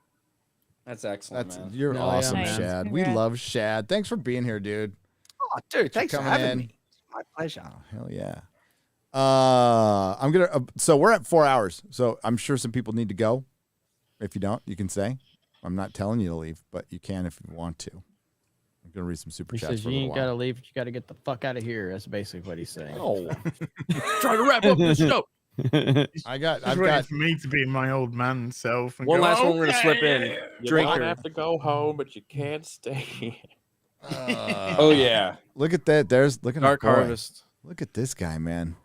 S4: That's excellent, man.
S2: You're
S8: No,
S2: awesome,
S8: yeah.
S2: Shad. We
S8: Congrats.
S2: love Shad. Thanks for being here, dude.
S10: Oh, dude, thanks for
S2: coming
S10: having
S2: in.
S10: me. My pleasure.
S2: Oh, hell yeah. I'm gonna. So we're at 4 hours. So I'm sure some people need to go. If you don't, you can say. I'm not telling you to leave, but you can if you want to. I'm gonna read some super
S3: He
S2: chats
S3: says
S2: for a
S3: you
S2: little
S3: ain't gotta
S2: while.
S3: leave. You gotta get the fuck out of here. That's basically what he's saying.
S6: Oh, trying to wrap up this show.
S2: I've got.
S5: For me to be my old man self. And
S6: One
S5: go,
S6: last one we're gonna slip in.
S9: You
S6: Drinker.
S9: might have to go home, but you can't stay.
S4: Oh yeah.
S2: Look at that. Look at
S6: Dark
S2: our boy.
S6: Harvest.
S2: Look at this guy, man.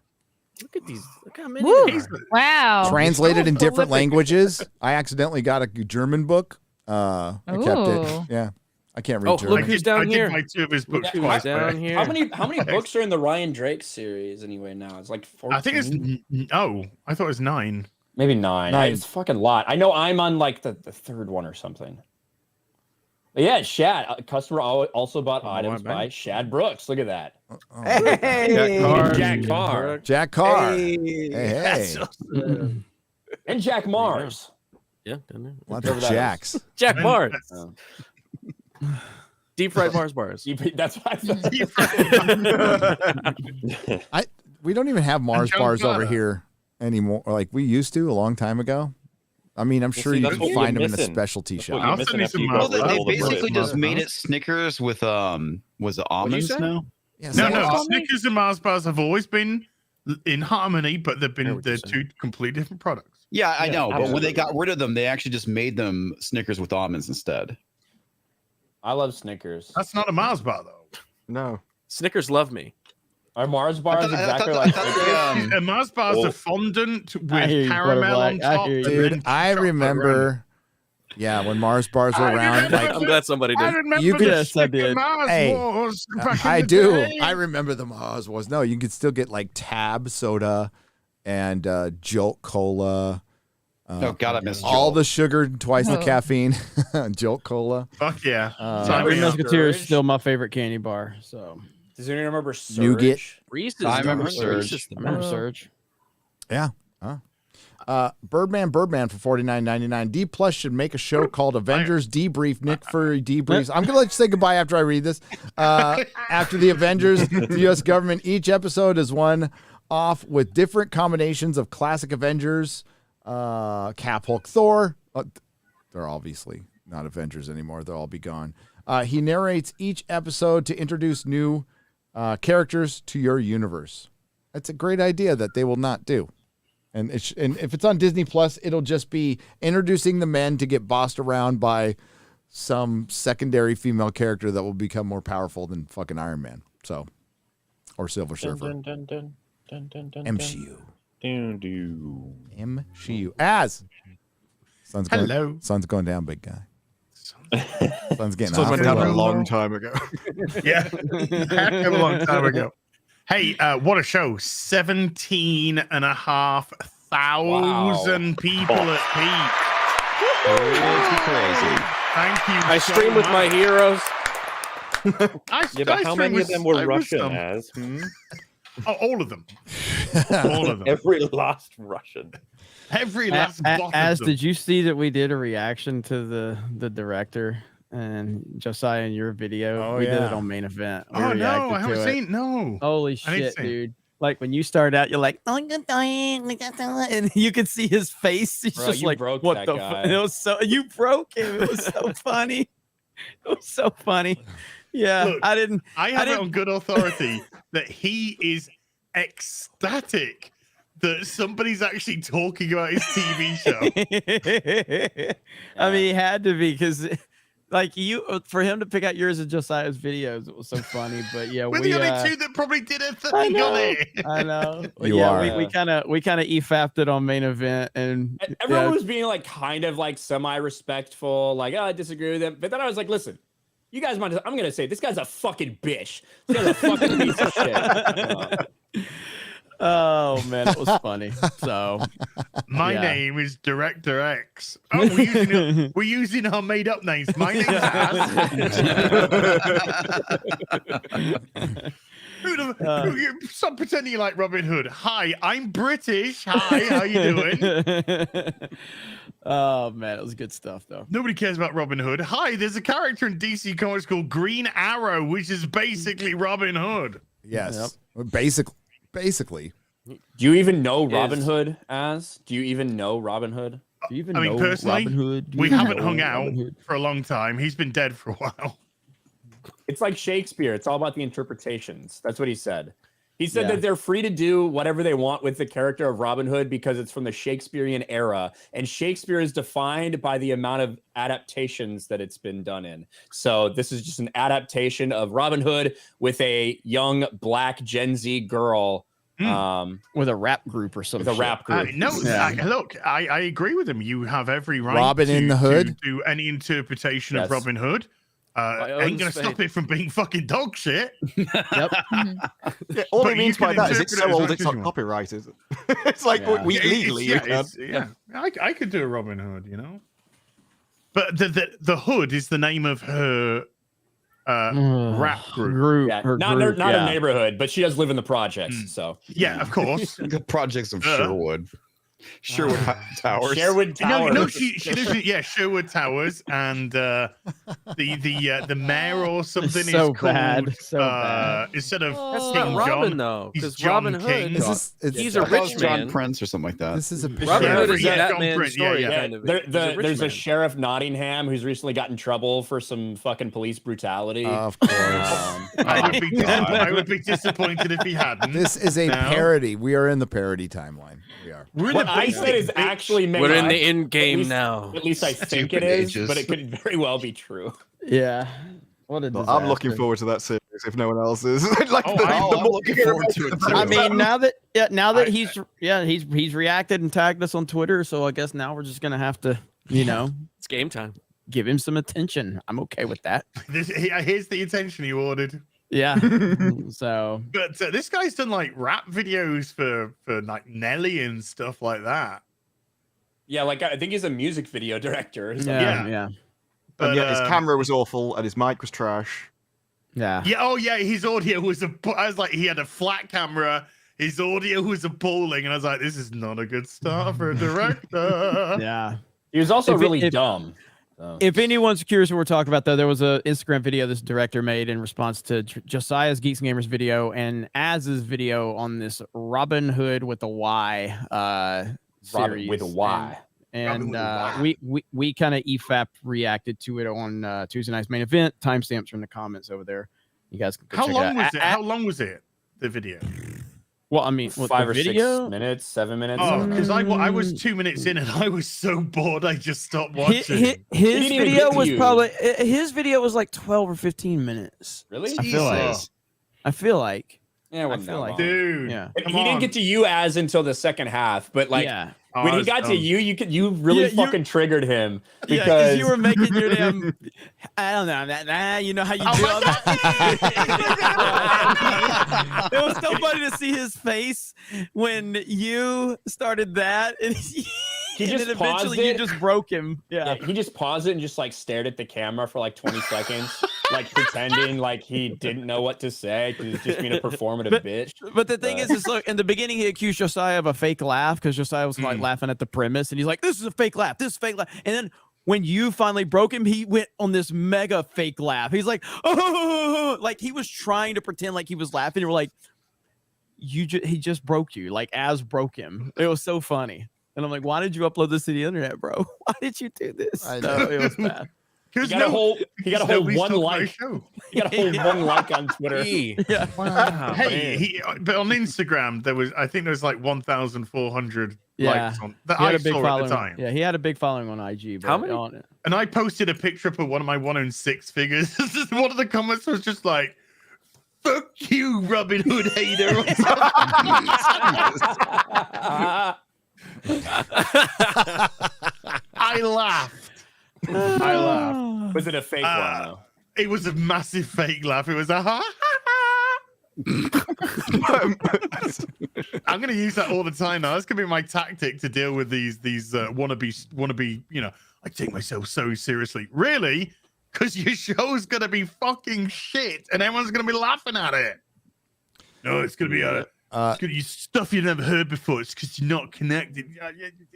S6: Look at these. Look how many.
S8: Woo.
S6: there are.
S8: Wow.
S2: Translated in different
S6: prolific.
S2: languages. I accidentally got a German book. I kept it.
S8: Ooh.
S2: Yeah. I can't read
S6: Oh,
S2: German.
S6: look who's down
S5: I
S6: here.
S5: did buy 2 of his books
S6: Who's
S5: twice.
S6: down
S5: but-
S6: here?
S4: How many books are in the Ryan Drake series anyway now? It's like 14.
S5: I think it's I thought it was 9.
S4: Maybe 9.
S2: 9.
S4: It's a fucking lot. I know I'm on like the third one or something. But yeah, Shad. A customer also bought items by Shad Brooks. Look at that.
S10: Hey,
S4: Jack Carr.
S2: Jack Carr.
S10: Hey,
S2: Hey.
S10: that's awesome.
S4: And Jack Mars.
S6: Yeah, down there.
S2: Lots of Jacks.
S6: Jack Mars.
S4: Oh.
S6: Deep fried Mars bars.
S4: That's what I thought.
S2: We don't even have Mars
S5: John
S2: bars over
S5: Connor.
S2: here anymore, like we used to a long time ago. I mean, I'm sure
S9: see,
S2: you
S9: that's
S2: can
S9: what
S2: find
S9: you're
S2: them in a
S9: missing.
S2: specialty
S9: That's
S2: shop.
S9: what you're
S5: I'll
S9: missing
S5: send you
S9: after
S5: some
S9: you
S5: Mars
S9: go
S14: Well,
S5: bars.
S14: they
S9: all the
S14: basically
S9: Mars
S14: just made
S9: bars.
S14: it Snickers with was it almonds
S6: say?
S14: now?
S2: Yeah,
S5: No,
S2: so-
S5: no. Snickers and Mars bars have always been in harmony, but they've
S6: I know
S5: been
S6: what you're
S5: they're two completely different products.
S14: Yeah, I
S9: Yeah,
S14: know. But when they
S9: absolutely.
S14: got rid of them, they actually just made them Snickers with almonds instead.
S4: I love Snickers.
S5: That's not a Mars bar though.
S1: No.
S6: Snickers love me.
S4: Are Mars bars exactly
S14: I
S4: like
S14: thought
S4: Snickers?
S14: they,
S5: And Mars bars
S9: Oh.
S5: are fondant
S3: I hear
S5: with
S3: you,
S5: caramel on
S3: Butterblack. I
S5: top.
S3: hear you.
S5: and
S2: Dude,
S5: then
S2: I
S5: chocolate
S2: remember. Yeah, when Mars bars were
S5: I
S2: around,
S5: remember
S2: like
S6: I'm glad somebody
S5: I
S6: did.
S5: remember
S2: You
S5: the
S2: could-
S3: Yes, I
S5: Snicker
S3: did.
S5: Mars
S2: Hey,
S5: wars back in
S2: I
S5: the
S2: do.
S5: day.
S2: I remember the Mars was. No, you could still get like Tab soda and Jolt Cola.
S14: oh God, I missed
S2: all
S14: Joel.
S2: the sugar, twice the caffeine. Jolt Cola.
S5: Fuck yeah.
S2: Sorry,
S3: Three
S5: yeah.
S3: Musketeers is
S4: Surge.
S3: still my favorite candy bar. So
S4: Does anyone remember Surge?
S2: Nougat.
S6: Reese's.
S14: I remember
S6: Reese's
S14: Surge.
S6: the
S3: I remember
S6: best.
S3: Surge.
S2: Yeah. Birdman for $49.99. D Plus should make a show called Avengers Debrief. Nick Fury Debriefs. I'm gonna let you say goodbye after I read this. After the Avengers, the U.S. government. Each episode is one off with different combinations of classic Avengers. Cap, Hulk, Thor. They're obviously not Avengers anymore. They'll all be gone. He narrates each episode to introduce new characters to your universe. That's a great idea that they will not do. And and if it's on Disney Plus, it'll just be introducing the men to get bossed around by some secondary female character that will become more powerful than fucking Iron Man. So, or Silver Surfer. MCU. MCU. As sun's going down, big guy. Sun's getting
S1: Sun
S2: off.
S1: went down a long time ago.
S5: Yeah. A long time ago. Hey, what a show. 17,500 people at peak.
S14: Crazy.
S5: Thank you.
S6: I
S5: so
S6: stream with my
S5: much.
S6: heroes.
S9: Yeah, but how many of them were Russian? As
S5: Oh, all of them. All of them.
S9: every last Russian.
S5: Every last block
S3: As
S5: of them.
S3: did you see that we did a reaction to the director and Josiah in your video?
S2: Oh,
S3: we did
S2: yeah.
S3: it on Main Event. We
S5: Oh, no.
S3: reacted
S5: I haven't
S3: to it.
S5: seen No.
S3: Holy
S5: I need to
S3: shit,
S5: see it.
S3: dude. Like when you start out, you're like, oh, good dying, like that's and you could see his face. He's
S4: Bro,
S3: just
S4: you
S3: like,
S4: broke
S3: what
S4: that
S3: the
S4: guy.
S3: It was so you broke him. It was so funny. It was so funny. Yeah,
S5: Look,
S3: I didn't.
S5: I have it
S3: didn't-
S5: on good authority that he is ecstatic that somebody's actually talking about his TV show.
S3: I mean, he had to be because, like, for him to pick out yours and Josiah's videos, it was so funny. But yeah,
S5: We're
S3: we
S5: the only two that probably did a
S3: I
S5: thing on
S3: know.
S5: it.
S3: I know. Well,
S2: You
S3: yeah,
S2: are.
S3: we kind of EFAP'd it on Main Event, and
S4: Everyone
S3: yeah,
S4: was being like kind of like semi-respectful, like, oh, I disagree with him. But then I was like, listen, you guys might. I'm gonna say this guy's a fucking bitch. This guy's a fucking piece of shit.
S3: oh man, it was funny. So
S5: My
S3: yeah.
S5: name is Director X. Oh, we're using our made-up names. My name's Stop pretending you like Robin Hood. Hi, I'm British. Hi, how you doing?
S3: Oh man, it was good stuff though.
S5: Nobody cares about Robin Hood. Hi, there's a character in DC Comics called Green Arrow, which is basically Robin Hood.
S2: Yes. Basically.
S4: Do you even know Robin Hood? Do you even know Robin Hood?
S3: Do you even
S5: I mean,
S3: know
S5: personally,
S3: Robin Hood? Do
S5: we
S3: you
S5: haven't
S3: know
S5: hung out
S3: Robin Hood?
S5: for a long time. He's been dead for a while.
S4: It's like Shakespeare. It's all about the interpretations. That's what he said. He said
S3: Yeah.
S4: that they're free to do whatever they want with the character of Robin Hood because it's from the Shakespearean era. And Shakespeare is defined by the amount of adaptations that it's been done in. So this is just an adaptation of Robin Hood with a young black Gen Z girl.
S3: With a rap group or something.
S4: With a rap group.
S5: Look, I agree with him. You have every right
S2: Robin in the Hood?
S5: to do any interpretation of
S4: Yes.
S5: Robin Hood. Ain't gonna stop it from being fucking dog shit.
S3: Yep.
S1: Yeah, all
S5: But
S1: he means
S5: you
S1: by
S5: can
S1: that is it's so
S5: interpret it as
S1: old
S5: much
S1: it's
S5: as
S1: not
S5: you want.
S1: copyrighted. It's like we legally you can.
S5: I could do a Robin Hood, you know. But the Hood is the name of her rap group.
S4: Yeah,
S3: her
S4: not
S3: group,
S4: not
S3: yeah.
S4: a neighborhood, but she does live in the projects. So
S5: Yeah, of course.
S14: The projects of Sherwood. Sherwood Towers.
S4: Sherwood Towers.
S5: No, she lives in Sherwood Towers, and the mayor or something
S3: So
S5: is
S3: bad,
S5: called
S3: so bad.
S5: instead of
S6: That's
S5: King
S6: not Robin
S5: John,
S6: though,
S5: he's
S6: because
S5: John
S6: Robin
S5: King.
S6: Hood, he's a rich
S14: John
S6: man.
S14: Prince or something like that.
S2: This is a
S6: Robin Hood is
S5: Yeah,
S6: that
S5: John
S6: man's
S5: Prince, yeah,
S6: story,
S5: yeah.
S6: kind of.
S4: There's a sheriff Nottingham who's recently got in trouble for some fucking police brutality.
S2: Of course.
S5: I would be disappointed if he hadn't.
S2: This is a parody. We are in the parody timeline. We are.
S4: What I said is actually made
S6: We're in
S4: up.
S6: the end game
S4: At least-
S6: now.
S4: At least I think it
S15: Stupid
S4: is,
S15: ages.
S4: but it could very well be true.
S3: Yeah. What a
S1: Well,
S3: disaster.
S1: I'm looking forward to that series if no one else is. like
S14: I'm
S1: more
S14: looking forward to it too.
S3: I mean, now that he's reacted and tagged us on Twitter, so I guess now we're just gonna have to,
S6: It's game time.
S3: give him some attention. I'm okay with that.
S5: Here's the attention you ordered.
S3: Yeah. So,
S5: But this guy's done like rap videos for like Nelly and stuff like that.
S4: Yeah, like I think he's a music video director. Or something.
S3: yeah.
S5: But
S1: and yet his camera was awful and his mic was trash.
S3: Yeah.
S5: Yeah, oh yeah, his audio was I was like, he had a flat camera. His audio was appalling, and I was like, this is not a good start for a director.
S3: Yeah.
S4: He was also
S3: If-
S4: really
S3: if-
S4: dumb. So.
S3: If anyone's curious what we're talking about, though, there was an Instagram video this director made in response to Josiah's Geeks and Gamers video and Az's video on this Robin Hood with a Y series.
S4: With a Y.
S3: And we kind of EFAP reacted to it on Tuesday night's main event. Timestamps are in the comments over there. You guys can go
S5: How
S3: check
S5: long
S3: it out.
S5: was it? How long was it? The video?
S3: Well, I mean, what,
S4: 5
S3: the
S4: or
S3: video?
S4: 6 minutes, 7 minutes.
S5: Oh, because I was 2 minutes in and I was so bored I just stopped watching.
S3: His
S4: didn't even
S3: video
S4: get to
S3: was
S4: you.
S3: probably his video was like 12 or 15 minutes.
S4: Really?
S3: I feel like. I feel like.
S4: Yeah, it
S3: I
S4: wasn't
S3: feel
S4: that
S3: like.
S4: long.
S5: Dude,
S3: Yeah.
S4: He
S5: come
S4: didn't
S5: on.
S4: get to you as until the second half, but like
S3: Yeah.
S5: Oh,
S4: when
S5: I
S4: he
S5: was
S4: got to
S5: dumb.
S4: you really
S3: Yeah, you-
S4: fucking triggered him
S3: Yeah,
S4: because
S3: you were making your damn. I don't know. You know how you do all that. It was so funny to see his face when you started that, and,
S4: He
S3: and
S4: just
S3: then
S4: paused
S3: eventually you
S4: it.
S3: just broke him. Yeah.
S4: he just paused it and just like stared at the camera for like 20 seconds, like pretending like he didn't know what to say because he's just being a performative bitch.
S3: But the thing is, look, in the beginning, he accused Josiah of a fake laugh because Josiah was like laughing at the premise, and he's like, "This is a fake laugh. This is a fake laugh." And then when you finally broke him, he went on this mega fake laugh. He's like, "Oh," like he was trying to pretend like he was laughing. You were like, he just broke you, like as broke him. It was so funny, and I'm like, "Why did you upload this to the internet, bro? Why did you do this?"
S2: I
S3: No, it was bad.
S4: He got a whole one like. He got a whole one like on Twitter.
S3: Yeah.
S6: Wow.
S5: Hey, but on Instagram I think there was like 1,400
S3: Yeah.
S5: likes on that
S3: He had
S5: I
S3: a big
S5: saw
S3: following.
S5: at the time.
S3: Yeah, he had a big following on IG. But
S6: How many?
S3: on it.
S5: And I posted a picture up of one of my 1 in 6 figures. One of the comments was just like, "Fuck you, Robin Hood hater." I laughed. I laughed.
S4: Was it a fake one though?
S5: It was a massive fake laugh. It was a ha. I'm gonna use that all the time now. That's gonna be my tactic to deal with these wannabe. I take myself so seriously. Really? Because your show's gonna be fucking shit, and everyone's gonna be laughing at it. No, it's gonna be it's gonna be stuff you've never heard before. It's because you're not connected.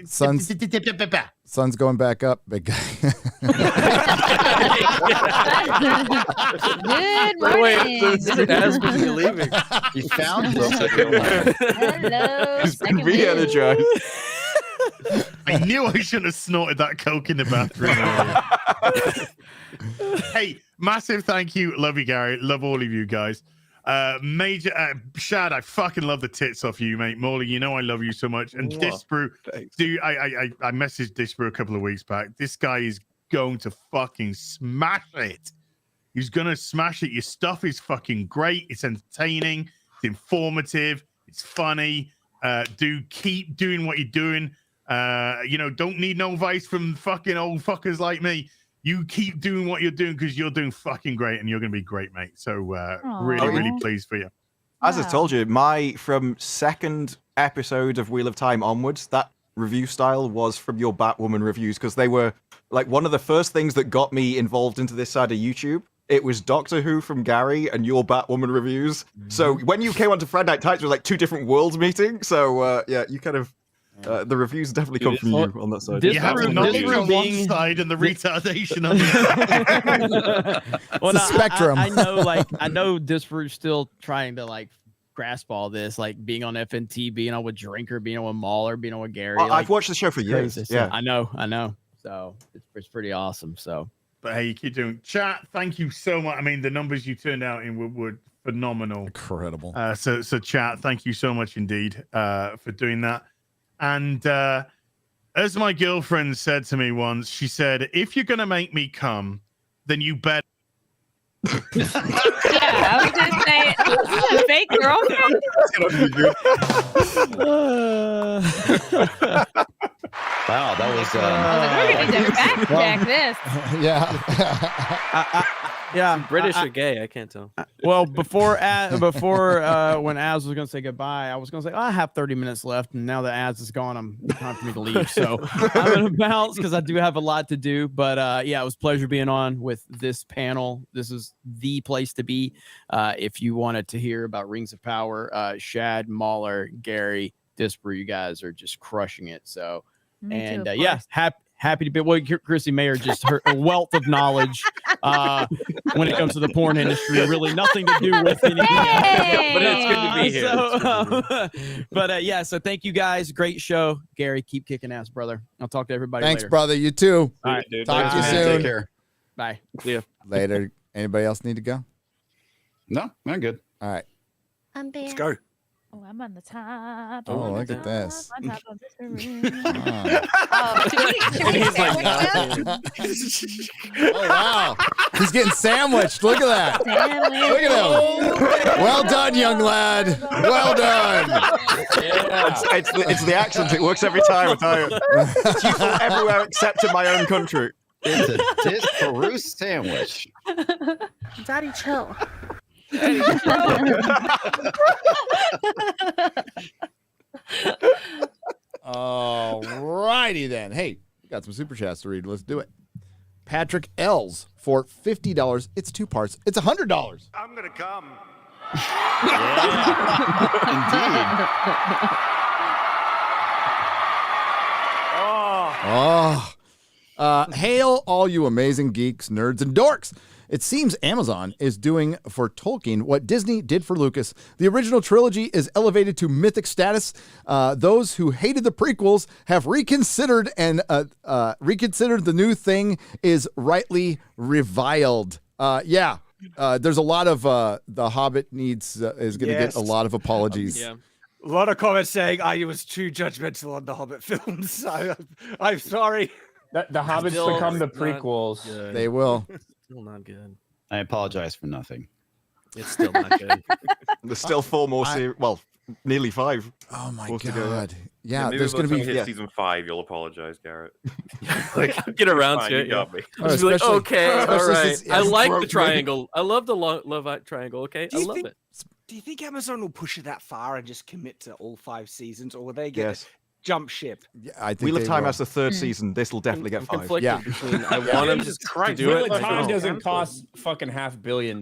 S2: Sun's going back up, big guy.
S8: Good
S6: Wait,
S8: morning.
S6: so as was he leaving?
S14: He found
S8: Hello.
S1: He's been
S8: second
S1: re-energized.
S5: I knew I shouldn't have snorted that coke in the bathroom. Hey, massive thank you. Love you, Gary. Love all of you guys. Major Shad, I fucking love the tits off you, mate. MauLer, you know I love you so much. And Disparu, dude, I messaged Disparu a couple of weeks back. This guy is going to fucking smash it. He's gonna smash it. Your stuff is fucking great. It's entertaining. It's informative. It's funny. Keep doing what you're doing. Don't need no advice from fucking old fuckers like me. you keep doing what you're doing because you're doing fucking great and you're going to be great, mate. So really, really pleased for you.
S1: As I told you, from second episode of Wheel of Time onwards, that review style was from your Batwoman reviews, because they were like one of the first things that got me involved into this side of YouTube. It was Doctor Who from Gary and your Batwoman reviews. So when you came onto Friday Night Tights, it was like two different worlds meeting. So yeah, you kind of the reviews definitely come from you on that side.
S5: You have the knowledge on one side and the retardation on the other.
S3: Well,
S2: It's a spectrum.
S3: I know Disparu's still trying to like grasp all this, like being on FNT, being on with Drinker, being on with MauLer, being on with Gary.
S1: I've watched the show for years.
S3: crazy.
S1: Yeah,
S3: I know. So it's pretty awesome. So,
S5: but hey, you keep doing. Chat, thank you so much. I mean, the numbers you turned out in were phenomenal.
S2: Incredible.
S5: So chat, thank you so much indeed for doing that. And as my girlfriend said to me once, she said, "If you're gonna make me come, then you better."
S8: Yeah, I was gonna say, this is a fake girlfriend.
S14: Wow, that was.
S8: We're gonna back check this.
S3: yeah,
S6: British or gay? I can't tell.
S3: Well, before when Az was gonna say goodbye, I was gonna say I have 30 minutes left, and now that Az is gone, I'm time for me to leave. So I'm gonna bounce because I do have a lot to do. But yeah, it was a pleasure being on with this panel. This is the place to be if you wanted to hear about Rings of Power. Shad, MauLer, Gary, Disparu, you guys are just crushing it. So. And yeah, happy to be. Well, Chrissy Mayer just her a wealth of knowledge when it comes to the porn industry. Really, nothing to do with anything.
S6: But it's good to be here.
S3: But yeah, so thank you guys. Great show, Gary. Keep kicking ass, brother. I'll talk to everybody.
S2: Thanks,
S3: later.
S2: brother. You too.
S3: All right,
S14: dude.
S2: Talk to you soon.
S14: Take care.
S3: Bye.
S6: See ya.
S2: Later. Anybody else need to go?
S14: No, I'm good.
S2: All right.
S7: I'm
S10: Let's go.
S8: Oh, I'm on the top.
S2: Oh, look at this.
S8: On top of this room.
S7: Should we
S2: Oh, wow. He's getting sandwiched. Look at that. Look at him. Well done, young lad. Well done.
S1: Yeah. It's the accent. It works every time. I tell you. It's useful everywhere except in my own country.
S14: It's a Disparu sandwich.
S7: Daddy, chill.
S2: All righty then. Hey, we got some super chats to read. Let's do it. Patrick L's for $50. It's two parts. It's $100.
S12: I'm gonna come.
S14: Indeed.
S2: Hail all you amazing geeks, nerds, and dorks. It seems Amazon is doing for Tolkien what Disney did for Lucas. The original trilogy is elevated to mythic status. Those who hated the prequels have reconsidered, and reconsidered the new thing is rightly reviled. Yeah, there's a lot of The Hobbit is going to get a lot of apologies.
S10: Yeah. A lot of comments saying I was too judgmental on the Hobbit films. I'm sorry.
S16: The Hobbits become the prequels.
S2: They will.
S6: Still not good.
S14: I apologize for nothing.
S6: It's still not good.
S1: There's still four more series. Well, nearly five.
S2: Oh my
S1: Supposed to
S2: God.
S1: go.
S2: Yeah,
S9: maybe
S2: there's
S9: by the
S2: going to
S9: time
S2: be
S9: we hit season 5, you'll apologize, Garrett.
S6: Get around
S9: Fine,
S6: to
S9: you
S6: it.
S9: got me.
S6: I'll just be like,
S2: Especially-
S6: okay, all
S2: especially
S6: right.
S2: since-
S6: I like
S2: broke
S6: the
S2: me.
S6: triangle. I love the love triangle. Okay, I love it.
S10: Do you think Amazon will push it that far and just commit to all 5 seasons, or will they get
S1: Yes.
S10: jump ship?
S2: Yeah, I think
S1: Wheel of
S2: they
S1: Time
S2: will.
S1: has the third season. This will definitely get 5.
S6: Conflicted
S2: Yeah.
S6: between I want them to do
S16: Wheel
S6: it.
S16: of Time
S6: I
S16: doesn't cost fucking $500 million.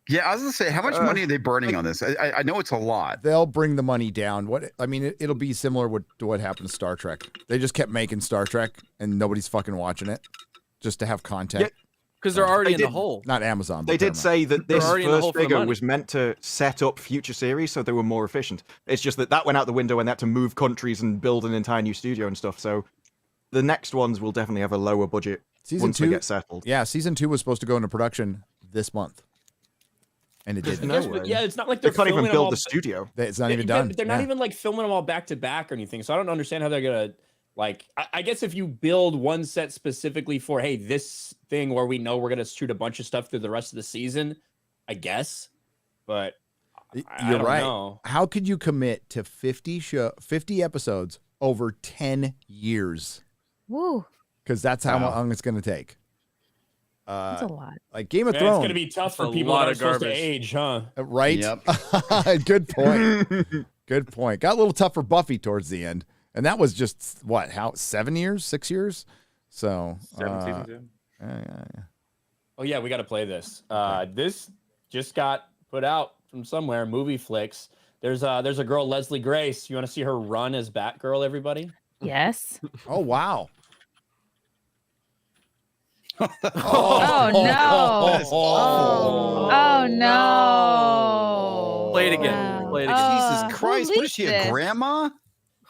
S14: Yeah, I was gonna say, how much money are they burning on this? I know it's a lot.
S2: They'll bring the money down. It'll be similar to what happened to Star Trek. They just kept making Star Trek, and nobody's fucking watching it, just to have content.
S6: because they're already
S1: They
S6: in the
S1: did-
S6: hole.
S2: Not Amazon.
S1: They
S2: but
S1: did
S2: Paramount.
S1: say that
S6: They're
S1: this
S6: already in the hole
S1: first
S6: for the
S1: figure
S6: money.
S1: was meant to set up future series so they were more efficient. It's just that went out the window and they had to move countries and build an entire new studio and stuff. So the next ones will definitely have a lower budget once they get settled.
S2: Yeah, season 2 was supposed to go into production this month, and it didn't.
S4: Yes, but yeah, it's not like
S1: They
S4: they're
S1: can't even
S4: filming them
S1: build
S4: all-
S1: the studio.
S2: It's not
S4: Yeah,
S2: even
S4: yeah,
S2: done.
S4: but they're not
S2: Yeah.
S4: even like filming them all back to back or anything. So I don't understand how they're gonna like. I guess if you build one set specifically for, hey, this thing where we know we're gonna shoot a bunch of stuff through the rest of the season, I guess. But I
S2: You're
S4: don't
S2: right.
S4: know.
S2: How could you commit to 50 episodes over 10 years?
S8: Woo.
S2: Because that's how
S14: Wow.
S2: long it's going to take.
S8: That's a lot.
S2: Like Game of
S4: Man,
S2: Thrones.
S4: it's gonna be tough for
S6: a
S4: people
S6: lot
S4: that are
S6: of
S4: supposed to
S6: garbage.
S4: age, huh?
S2: Right?
S14: Yep.
S2: Good point. Good point. Got a little tough for Buffy towards the end. And that was just, what, 7 years, 6 years? So.
S9: 7 seasons in.
S2: Yeah.
S4: Oh yeah, we got to play this. This just got put out from somewhere. Movie Flicks. There's a girl, Leslie Grace. You want to see her run as Batgirl? Everybody.
S8: Yes.
S2: Oh wow.
S8: Oh no. Oh no.
S6: Play it again. Play it again.
S8: Oh,
S14: Jesus Christ,
S8: who
S14: what is she,
S8: leaked
S14: a
S8: this?
S14: grandma?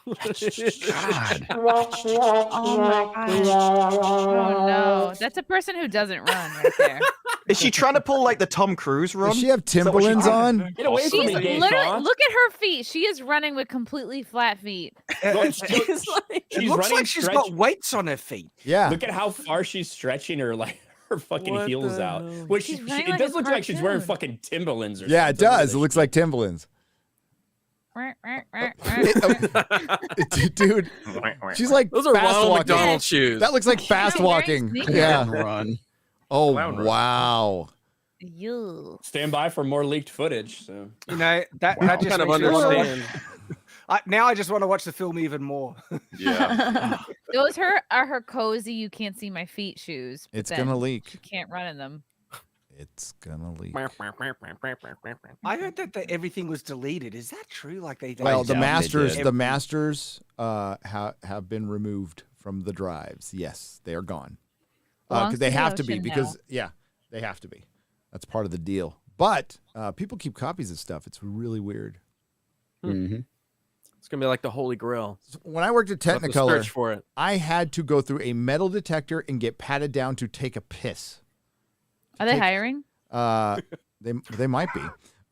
S14: God.
S8: Oh my gosh. Oh no. That's a person who doesn't run right there.
S1: Is she trying to pull like the Tom Cruise run?
S2: Does she have Timberlands on?
S4: Get away from
S8: She's
S4: me, Gay
S8: literally
S4: Con.
S8: look at her feet. She is running with completely flat feet.
S10: It looks like she's got weights on her feet.
S2: Yeah.
S4: Look at how far she's stretching her her fucking
S6: What
S4: heels
S6: the
S4: out.
S6: hell?
S4: Which
S8: She's
S4: it
S8: running like
S4: does
S8: a
S4: look like she's wearing
S8: cartoon.
S4: fucking Timberlands or
S2: Yeah, it
S4: something.
S2: does. It looks like Timberlands. Dude, she's like
S6: Those are
S2: fast
S6: Ronald
S2: walking.
S6: McDonald shoes.
S2: That looks like fast
S8: very
S2: walking.
S8: sneaky.
S2: Yeah.
S14: Run.
S2: Oh
S9: Clown run.
S2: wow.
S8: You.
S4: Stand by for more leaked footage. So
S10: You know that
S9: Wow.
S10: that just
S6: kind of
S10: makes me wanna watch-
S6: understand.
S10: now I just want to watch the film even more.
S9: Yeah.
S8: Those are her cozy. You can't see my feet shoes. but
S2: It's
S8: then
S2: gonna leak.
S8: She can't run in them.
S2: It's gonna leak.
S10: I heard that everything was deleted. Is that true? Like they
S2: Well,
S14: doubt they
S2: the masters have been removed from the drives. Yes, they are gone.
S8: Belongs
S2: Because they
S8: to the
S2: have to be
S8: ocean
S2: because
S8: now.
S2: they have to be. That's part of the deal. But people keep copies of stuff. It's really weird.
S14: Mm-hmm.
S6: It's gonna be like the Holy Grail.
S2: When I worked at
S6: We'll have to
S2: Technicolor,
S6: search for it.
S2: I had to go through a metal detector and get patted down to take a piss.
S8: Are they hiring?
S2: They might be.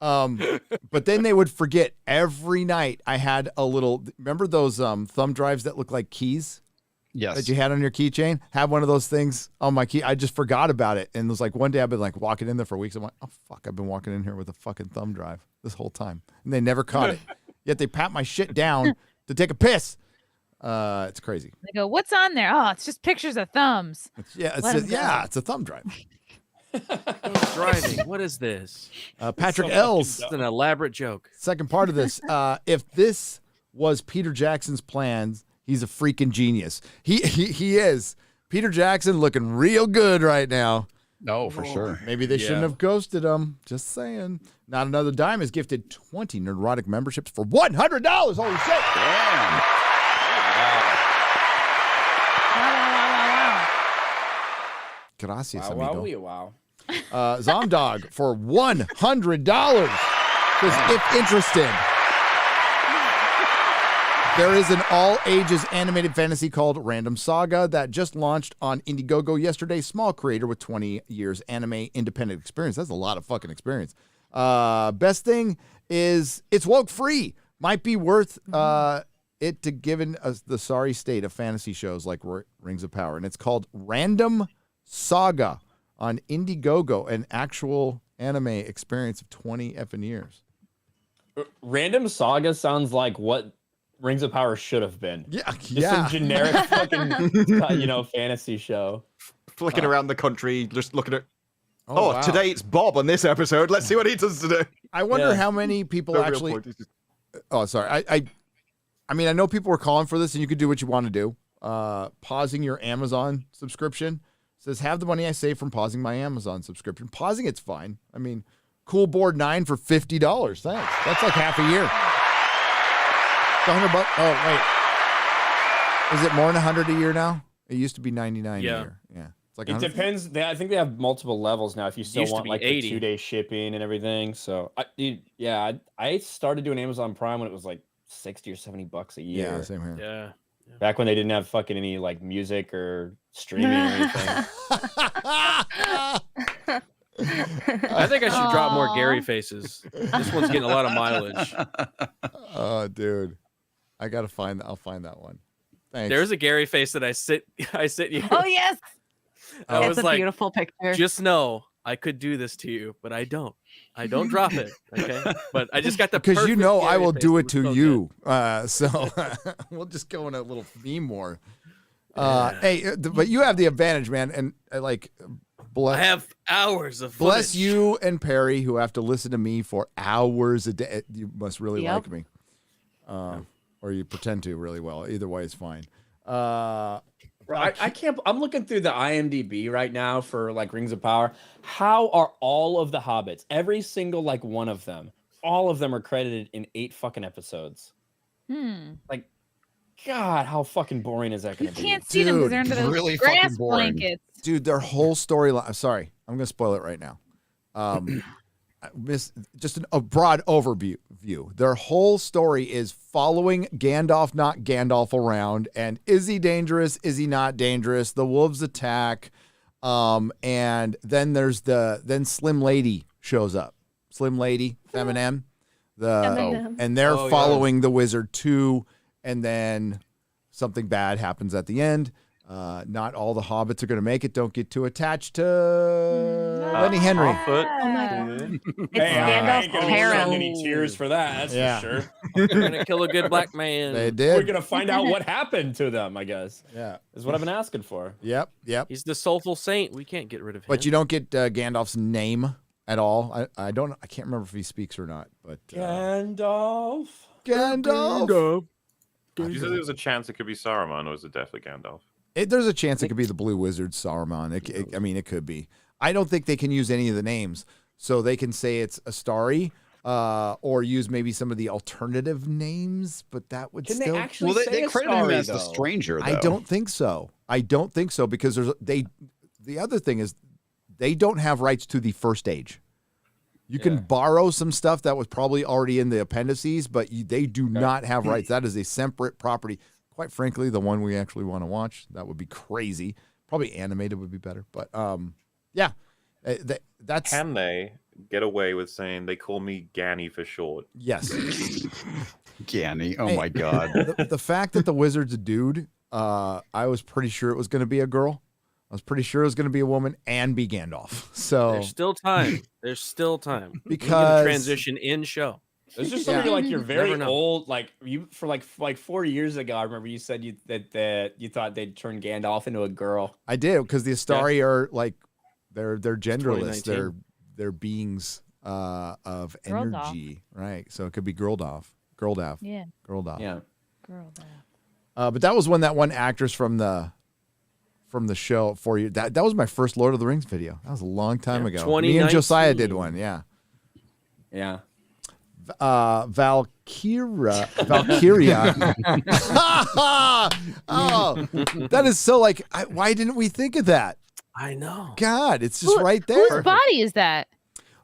S2: But then they would forget every night. I had a little. Remember those thumb drives that look like keys
S14: Yes.
S2: that you had on your keychain? Have one of those things on my key. I just forgot about it, and it was like one day I've been like walking in there for weeks. I'm like, oh fuck, I've been walking in here with a fucking thumb drive this whole time, and they never caught it. Yet they pat my shit down to take a piss. It's crazy.
S8: They go, what's on there? Oh, it's just pictures of thumbs. Let 'em go.
S2: It's a thumb drive.
S6: Driving. What is this?
S2: Patrick
S4: so
S2: L's
S6: It's an elaborate joke.
S2: second part of this. If this was Peter Jackson's plans, he's a freaking genius. He is. Peter Jackson looking real good right now.
S14: No, for sure.
S2: Maybe they shouldn't
S6: Yeah.
S2: have ghosted him. Just saying. Not Another Dime is gifted 20 Nerdrotic memberships for $100. Holy shit.
S14: Damn.
S2: Gracias,
S4: wow,
S2: amigo.
S4: wow.
S2: Zomdog for $100. Says, if interested. There is an all-ages animated fantasy called Random Saga that just launched on Indiegogo yesterday. Small creator with 20 years anime independent experience. That's a lot of fucking experience. Best thing is it's woke-free. Might be worth it to given us the sorry state of fantasy shows like Rings of Power. And it's called Random Saga on Indiegogo, an actual anime experience of 20 effing years.
S4: Random Saga sounds like what Rings of Power should have been.
S2: Yeah,
S4: Just some generic fucking, fantasy show.
S1: Flicking around the country, just looking at. Oh,
S2: wow.
S1: today it's Bob on this episode. Let's see what he does today.
S2: I wonder how many people
S1: No real
S2: actually.
S1: point, it's just-
S2: Oh, sorry. I mean, I know people were calling for this, and you could do what you want to do. Pausing your Amazon subscription says have the money I save from pausing my Amazon subscription. Pausing it's fine. I mean, Cool Board 9 for $50. Thanks. That's like half a year. $100. Oh wait, is it more than 100 a year now? It used to be 99 a year. Yeah, it's like
S4: It
S2: 100.
S4: depends. I think they have multiple levels now. If you still
S6: Used to
S4: want
S6: be
S4: like
S6: 80.
S4: the 2-day shipping and everything. So I started doing Amazon Prime when it was like $60 or $70 a year.
S2: Yeah, same here.
S6: Yeah.
S4: Back when they didn't have fucking any like music or streaming or anything.
S6: I think I should drop more Gary faces. This one's getting a lot of mileage.
S2: Oh, dude, I gotta find. I'll find that one. Thanks.
S6: There's a Gary face that I sit you.
S7: Oh yes,
S6: I
S7: it's
S6: was
S7: a
S6: like,
S7: beautiful picture.
S6: just know I could do this to you, but I don't. I don't drop it. Okay, but I just got the
S2: because you
S6: perfect
S2: know I
S6: Gary
S2: will
S6: face.
S2: do
S6: It
S2: it
S6: was
S2: to
S6: so
S2: you. So we'll just go in a little theme war. Hey, but you have the advantage, man. And
S6: I have hours of footage.
S2: Bless you and Perry, who have to listen to me for hours a day. You must really like me. Or you pretend to really well. Either way is fine.
S4: I can't. I'm looking through the IMDb right now for like Rings of Power. How are all of the Hobbits, every single like one of them, all of them are credited in 8 fucking episodes? Like, God, how fucking boring is that going to be?
S8: You can't see them because they're under those
S14: really
S8: grass
S14: fucking boring.
S8: blankets.
S2: Dude, their whole storyline. Sorry, I'm going to spoil it right now. Just a broad overview. Their whole story is following Gandalf, not Gandalf, around. And is he dangerous? Is he not dangerous? The wolves attack. And then then Slim Lady shows up. Slim Lady, Eminem. And they're following the wizard too. And then something bad happens at the end. Not all the hobbits are going to make it. Don't get too attached to Lenny Henry.
S7: Oh my God. It's
S4: Gandalf's
S7: Gandalf's harem.
S4: Any tears for that? That's for sure.
S6: We're gonna kill a good black man.
S2: They did.
S4: We're gonna find out what happened to them. I guess.
S2: Yeah,
S4: is what I've been asking for.
S2: Yep.
S6: He's the soulful saint. We can't get rid of him.
S2: But you don't get Gandalf's name at all. I can't remember if he speaks or not. But
S4: Gandalf.
S9: You said there was a chance it could be Saruman, or is it definitely Gandalf?
S2: There's a chance it could be the Blue Wizard Saruman. I mean, it could be. I don't think they can use any of the names, so they can say it's Astari, or use maybe some of the alternative names. But that would
S4: Can
S2: still.
S4: they actually
S14: Well,
S4: say
S14: they credit him
S4: Astari,
S14: as the
S4: though?
S14: stranger. Though.
S2: I don't think so. Because the other thing is they don't have rights to the first age. You can borrow some stuff that was probably already in the appendices, but they do not have rights. That is a separate property. Quite frankly, the one we actually want to watch, that would be crazy. Probably animated would be better. But yeah, that's.
S9: Can they get away with saying they call me Ganny for short?
S2: Yes.
S14: Ganny. Oh my God.
S2: The fact that the wizard's a dude, I was pretty sure it was going to be a girl. I was pretty sure it was going to be a woman and be Gandalf. So
S6: there's still time. There's still time.
S2: Because
S6: transition in show.
S4: It's just something like you're very old. Like you for like 4 years ago, I remember you said that you thought they'd turn Gandalf into a girl.
S2: I did, because the Astari are like they're genderless. They're beings of energy, right? So it could be Girldolf.
S8: Yeah.
S2: Girldolf.
S8: Yeah.
S2: But that was when that one actress from the show for you. That was my first Lord of the Rings video. That was a long time ago. Me and Josiah did one. Yeah.
S4: Yeah.
S2: Valkyria. Oh, that is so like. Why didn't we think of that?
S6: I know.
S2: God, it's just right there.
S8: Whose body is that?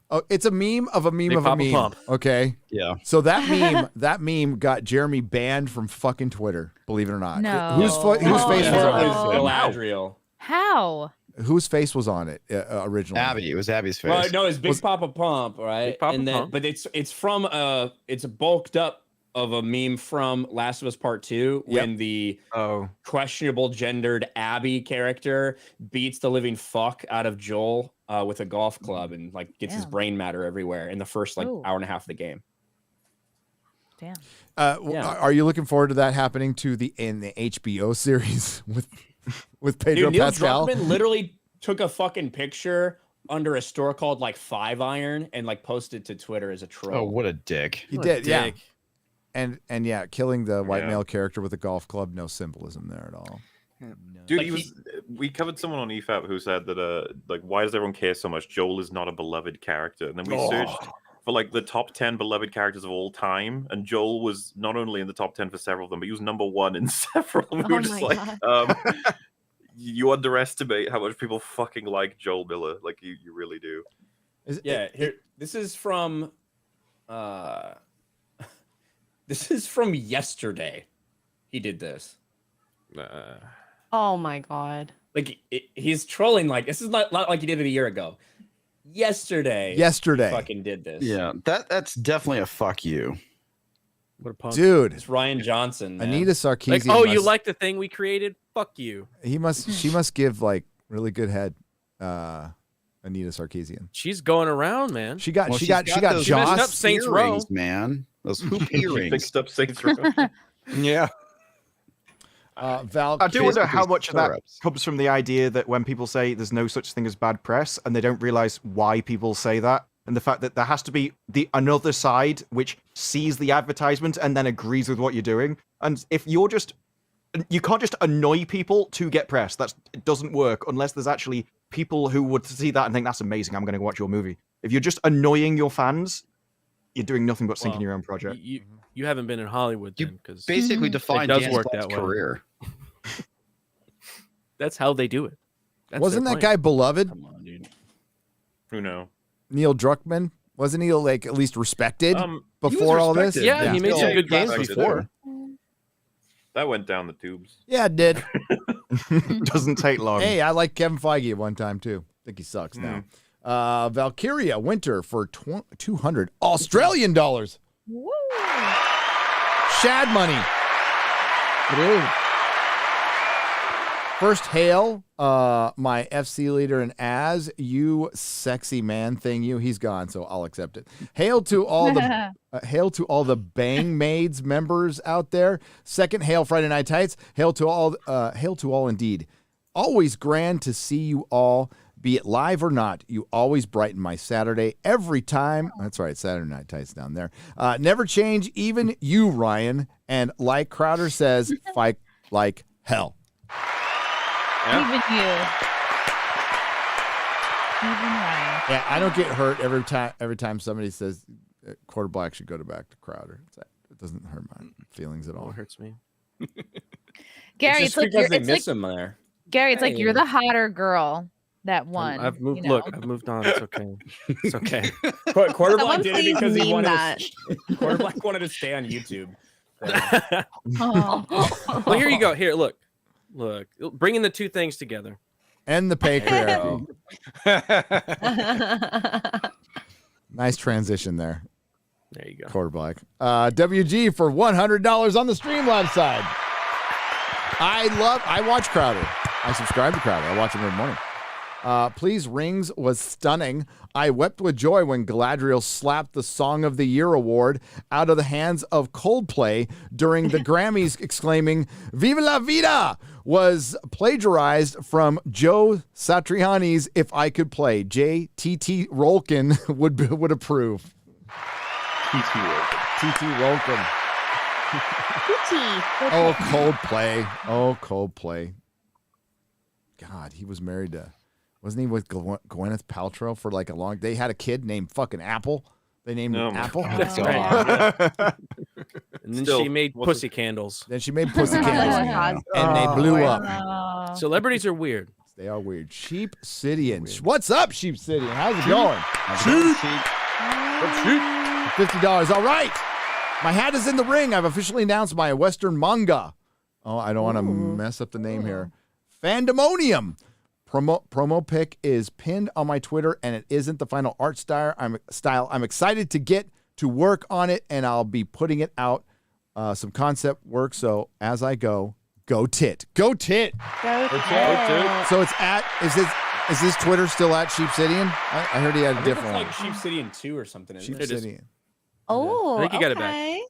S2: Oh, it's a meme of a meme
S6: Big
S2: of a
S6: Papa
S2: meme.
S6: Pump.
S2: Okay.
S14: Yeah.
S2: So that meme got Jeremy banned from fucking Twitter. Believe it or not.
S8: No.
S2: Whose face was
S4: Galadriel.
S8: How?
S2: Whose face was on it originally?
S14: Abby. It was Abby's face.
S4: Well, no, it's Big Papa Pump, right?
S6: Big Papa
S4: and then,
S6: Pump.
S4: but it's from it's bulked up of a meme from Last of Us Part 2 when the questionable gendered Abby character beats the living fuck out of Joel with a golf club and like gets his brain matter everywhere in the first like hour and a half of the game.
S8: Damn.
S2: Are you looking forward to that happening in the HBO series with Pedro
S4: Dude, Neil
S2: Pascal?
S4: Druckmann literally took a fucking picture under a store called like 5 Iron and like posted to Twitter as a troll.
S14: Oh, what a dick.
S2: He did, yeah. And yeah, killing the white male character with a golf club, no symbolism there at all.
S9: Dude, like we covered someone on EFAP who said that like, why does everyone care so much? Joel is not a beloved character. And then we searched for like the top 10 beloved characters of all time, and Joel was not only in the top 10 for several of them, but he was number 1 in several. We were just like, you underestimate how much people fucking like Joel Miller. Like you really do.
S4: Here, this is from this is from yesterday. He did this.
S7: Oh my God.
S4: Like he's trolling. Like this is not like he did it a year ago. Yesterday fucking did this.
S14: Yeah, that's definitely a fuck you.
S6: What a punk.
S2: Dude,
S4: it's Ryan Johnson, man.
S2: Anita Sarkeesian.
S6: Like, you like the thing we created? Fuck you.
S2: She must give like really good head. Anita Sarkeesian.
S6: She's going around, man.
S2: She got
S6: those
S2: Joss.
S6: messed up Saints Row,
S14: man. Those hoop earrings.
S9: Fixed up Saints Row.
S16: Yeah.
S2: Val,
S1: I do wonder how
S14: Basically
S1: much of that
S14: stirrups.
S1: comes from the idea that when people say there's no such thing as bad press, and they don't realize why people say that, and the fact that there has to be another side which sees the advertisement and then agrees with what you're doing. And if you can't just annoy people to get press. It doesn't work unless there's actually people who would see that and think that's amazing. I'm going to go watch your movie. If you're just annoying your fans, you're doing nothing but sinking your own project.
S6: You haven't been in Hollywood then, because
S14: Basically defined
S6: does
S14: Dan
S6: work
S14: Slott's
S6: that way.
S14: career.
S6: That's how they do it. That's
S2: Wasn't
S6: their
S2: that
S6: plan.
S2: guy beloved?
S9: Come on, dude. Who knows?
S2: Neil Druckmann? Wasn't he like at least respected
S9: He was
S2: before all this?
S9: respected.
S6: Yeah, he made some good games
S9: respected
S6: before.
S9: That went down the tubes.
S2: Yeah, it did.
S1: Doesn't take long.
S2: Hey, I liked Kevin Feige at one time too. I think he sucks now. Valkyria Winter for 200 Australian dollars.
S8: Woo.
S2: Shad money. First, hail my FC leader and as you sexy man thing. He's gone, so I'll accept it. Hail to all the Bang Maids members out there. Second, hail Friday Night Tights. Hail to all indeed. Always grand to see you all. Be it live or not, you always brighten my Saturday every time. That's right, Saturday Night Tights down there. Never change, even you, Ryan. And like Crowder says, fight like hell.
S8: Even you. Even Ryan.
S2: Yeah, I don't get hurt every time somebody says quarter black should go back to Crowder. It doesn't hurt my feelings at all.
S6: It hurts me.
S8: Gary,
S16: It's
S8: it's
S16: just
S8: like
S16: because they miss him there.
S8: Gary, it's like
S6: Hey.
S8: you're the hotter girl that won.
S6: I've moved.
S8: you know?
S6: Look, I've moved on. It's okay. It's okay.
S4: Quarter
S7: Someone
S4: Black did it
S7: please
S4: because he
S7: meme
S4: wanted
S7: that.
S4: Quarter Black wanted to stay on YouTube.
S8: Oh.
S6: Well, here you go. Here, look. Bringing the two things together.
S2: And the patriarchy. Nice transition there.
S6: There you go.
S2: Quarter black. WG for $100 on the Streamlabs side. I watch Crowder. I subscribe to Crowder. I watch him every morning. Please, Rings was stunning. I wept with joy when Galadriel slapped the Song of the Year award out of the hands of Coldplay during the Grammys, exclaiming, "Viva la vida!" was plagiarized from Joe Satriani's "If I Could Play." J.T.T. Rolkin would approve.
S9: T.T.
S2: Rolkin. Oh, Coldplay. Oh, Coldplay. God, he was married to... Wasn't he with Gwyneth Paltrow for like a long... They had a kid named fucking Apple. They named him Apple.
S6: That's right. And then
S9: Still,
S6: she made pussy candles.
S2: Then she made pussy
S7: Oh my
S2: candles.
S7: God.
S2: And they blew up.
S8: Oh.
S6: Celebrities are weird.
S2: They are weird. Sheep Cityans. What's up, Sheep Cityans? How's it going? $50. All right. My hat is in the ring. I've officially announced my Western manga. Oh, I don't want to mess up the name here. Fandemonium. Promo pic is pinned on my Twitter, and it isn't the final art style. I'm excited to get to work on it, and I'll be putting it out some concept work. So as I go tit.
S8: Go tit.
S2: So it's at is his Twitter still at Sheep Cityan? I heard he had a different
S4: Like
S2: one.
S4: Sheep City and 2 or something.
S2: Sheep
S4: Isn't it?
S2: Cityan.
S7: Oh,
S6: I think you got it back.
S7: okay.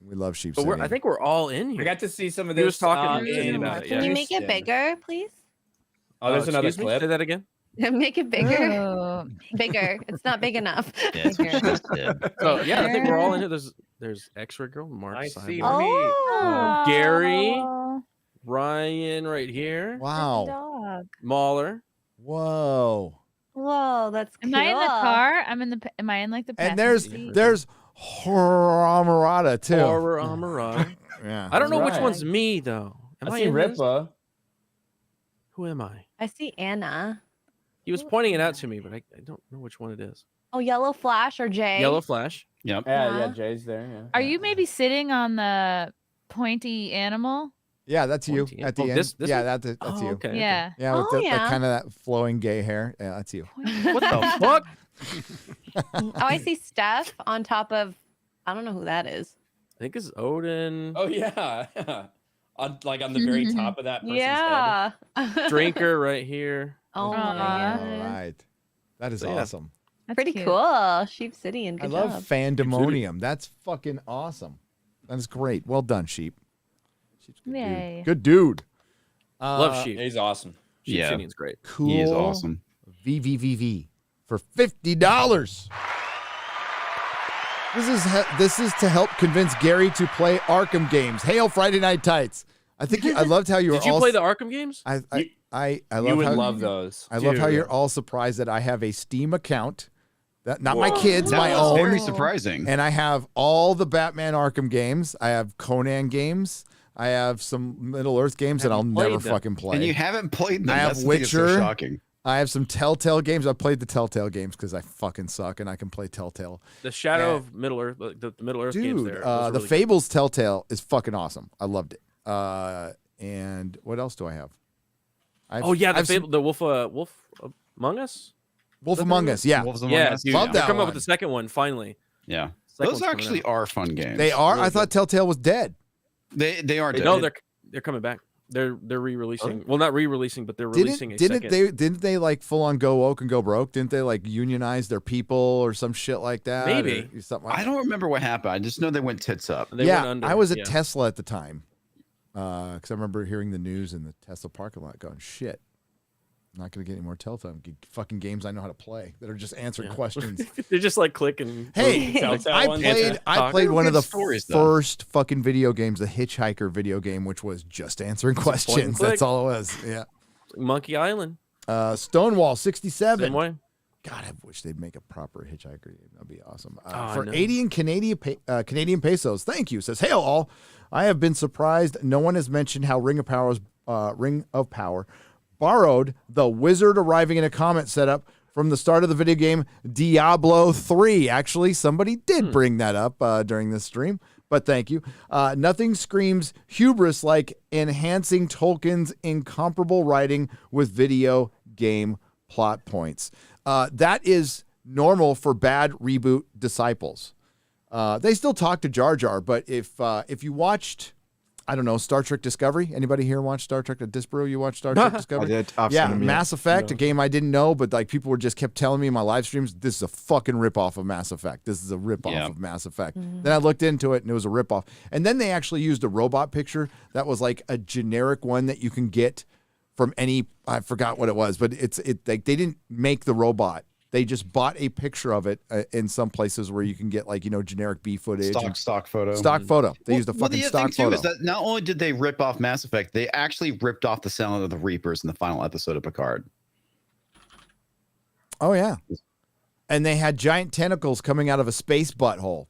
S2: We love Sheep
S6: But
S2: Cityan.
S6: I think we're all in
S4: I
S6: here.
S4: got to see some of
S6: He
S4: this.
S6: was talking to me
S4: in
S6: about it,
S7: Can you make it
S4: Houston.
S7: bigger, please?
S4: Oh, there's another
S6: excuse me?
S4: clip.
S6: Say that again.
S7: Make it bigger.
S8: Ooh.
S7: Bigger. It's not big enough.
S8: Bigger.
S6: So yeah, I think we're all in here. There's X-Ray Girl, Mark,
S9: I
S6: Simon,
S9: see.
S8: Oh.
S6: Gary. Ryan right here.
S2: Wow.
S8: Dog.
S6: MauLer.
S2: Whoa.
S7: Whoa, that's
S8: Am
S7: cool.
S8: I in the car? Am I in like the
S2: And
S8: passenger
S2: there's
S8: seat?
S2: Horror too.
S6: Horror Amara.
S2: Yeah.
S6: I don't know which
S4: Right.
S6: one's me though. Am
S4: I
S6: I
S4: see
S6: in this?
S4: Rippa.
S6: Who am I?
S7: I see Anna.
S6: He was pointing it out to me, but I don't know which one it is.
S7: Oh, Yellow Flash or Jay?
S6: Yellow Flash.
S14: Yep.
S4: Yeah,
S7: Yeah.
S4: Jay's there. Yeah.
S8: Are you maybe sitting on the pointy animal?
S2: Yeah, that's you
S6: Pointy.
S2: at the
S6: Oh,
S2: end.
S6: this
S2: yeah,
S6: is-
S2: that's
S6: Oh,
S2: you.
S6: okay.
S8: Yeah.
S2: Yeah, with
S7: Oh,
S2: the
S7: yeah.
S2: kind of that flowing gay hair. Yeah, that's you.
S6: What the fuck?
S7: Oh, I see Steph on top of. I don't know who that is.
S6: I think it's Odin.
S4: Oh yeah. on the very top of that person's
S7: Yeah.
S6: Drinker right here.
S7: Oh my
S8: Aw.
S2: All
S7: god.
S2: right. That is
S6: So, yeah.
S2: awesome.
S8: That's
S7: Pretty
S8: cute.
S7: cool. Sheep City and
S2: I
S7: good
S2: love
S7: job.
S2: Fandemonium. That's fucking awesome. That is great. Well done, Sheep.
S8: Yay.
S2: Good dude.
S6: Love Sheep.
S4: He's awesome.
S6: Sheep
S14: Yeah.
S6: Shooting's great.
S2: Cool.
S14: He is awesome.
S2: VVVV for $50. This is to help convince Gary to play Arkham games. Hail Friday Night Tights. I think I loved how you were.
S6: Did you play the Arkham games?
S2: I love
S4: You would
S2: how,
S4: love those.
S2: I love how
S4: Dude.
S2: you're all surprised that I have a Steam account. That not my kids, my
S14: was
S2: own.
S14: very surprising.
S2: And I have all the Batman Arkham games. I have Conan games. I have some Middle Earth games that I'll never fucking play.
S14: And you haven't played them.
S2: I have
S14: That's the thing that's so
S2: Witcher.
S14: shocking.
S2: I have some Telltale games. I played the Telltale games because I fucking suck and I can play Telltale.
S6: The Shadow of Middle Earth, the Middle Earth games
S2: Dude,
S6: there.
S2: the
S6: Really
S2: Fables Telltale is fucking awesome. I loved it. And what else do I have?
S6: Oh yeah, the Wolf Among Us.
S2: Wolf Among Us, yeah.
S14: Wolves Among
S6: Yeah,
S14: Us.
S6: dude,
S2: Love
S6: they're
S2: that
S6: coming up
S2: one.
S6: with the second one finally.
S14: Yeah.
S6: Second
S14: Those
S6: one's coming
S14: actually
S6: out.
S14: are fun games.
S2: They are.
S6: Really
S2: I thought Telltale was dead.
S14: They are dead.
S6: No, they're coming back. They're re-releasing. Well, not re-releasing, but they're releasing a second.
S2: Didn't they like full on go woke and go broke? Didn't they like unionize their people or some shit like that?
S6: Maybe.
S2: Or something like
S14: I don't remember what happened. I just know they went tits up.
S6: They
S2: yeah,
S6: went under,
S2: I was at
S6: yeah.
S2: Tesla at the time because I remember hearing the news in the Tesla parking lot going, shit, I'm not going to get any more Telltale fucking games I know how to play that are just answering questions.
S6: They're just like clicking.
S2: Hey, I played one of the
S14: stories, though.
S2: first fucking video games, the Hitchhiker video game, which was just answering questions.
S6: click.
S2: That's all it was. Yeah.
S6: Monkey Island.
S2: Stonewall 67.
S6: Same way.
S2: God, I wish they'd make a proper Hitchhiker game. That'd be awesome.
S6: Oh, I
S2: for
S6: know.
S2: 80 Canadian pesos, thank you. Says, hail all. I have been surprised no one has mentioned how Ring of Power borrowed the wizard arriving in a comet setup from the start of the video game Diablo 3. Actually, somebody did bring that up during this stream, but thank you. Nothing screams hubris like enhancing Tolkien's incomparable writing with video game plot points. That is normal for bad reboot disciples. They still talk to Jar Jar, but if you watched, I don't know, Star Trek Discovery. Anybody here watch Star Trek? Disparu, you watch Star Trek Discovery?
S1: I did. I've
S2: Yeah,
S1: seen them,
S2: Mass Effect, a game I didn't know, but like people were just kept telling me in my live streams, this is a fucking ripoff of Mass Effect. This is a ripoff of Mass Effect. Then I looked into it and it was a ripoff. And then they actually used a robot picture that was like a generic one that you can get from any, I forgot what it was, but it's like they didn't make the robot. They just bought a picture of it in some places where you can get like, generic B footage.
S14: Stock photo.
S2: Stock photo. They used a fucking
S14: the
S2: stock
S14: thing too
S2: photo.
S14: is that not only did they rip off Mass Effect, they actually ripped off the sound of the Reapers in the final episode of Picard.
S2: Oh yeah. And they had giant tentacles coming out of a space butthole.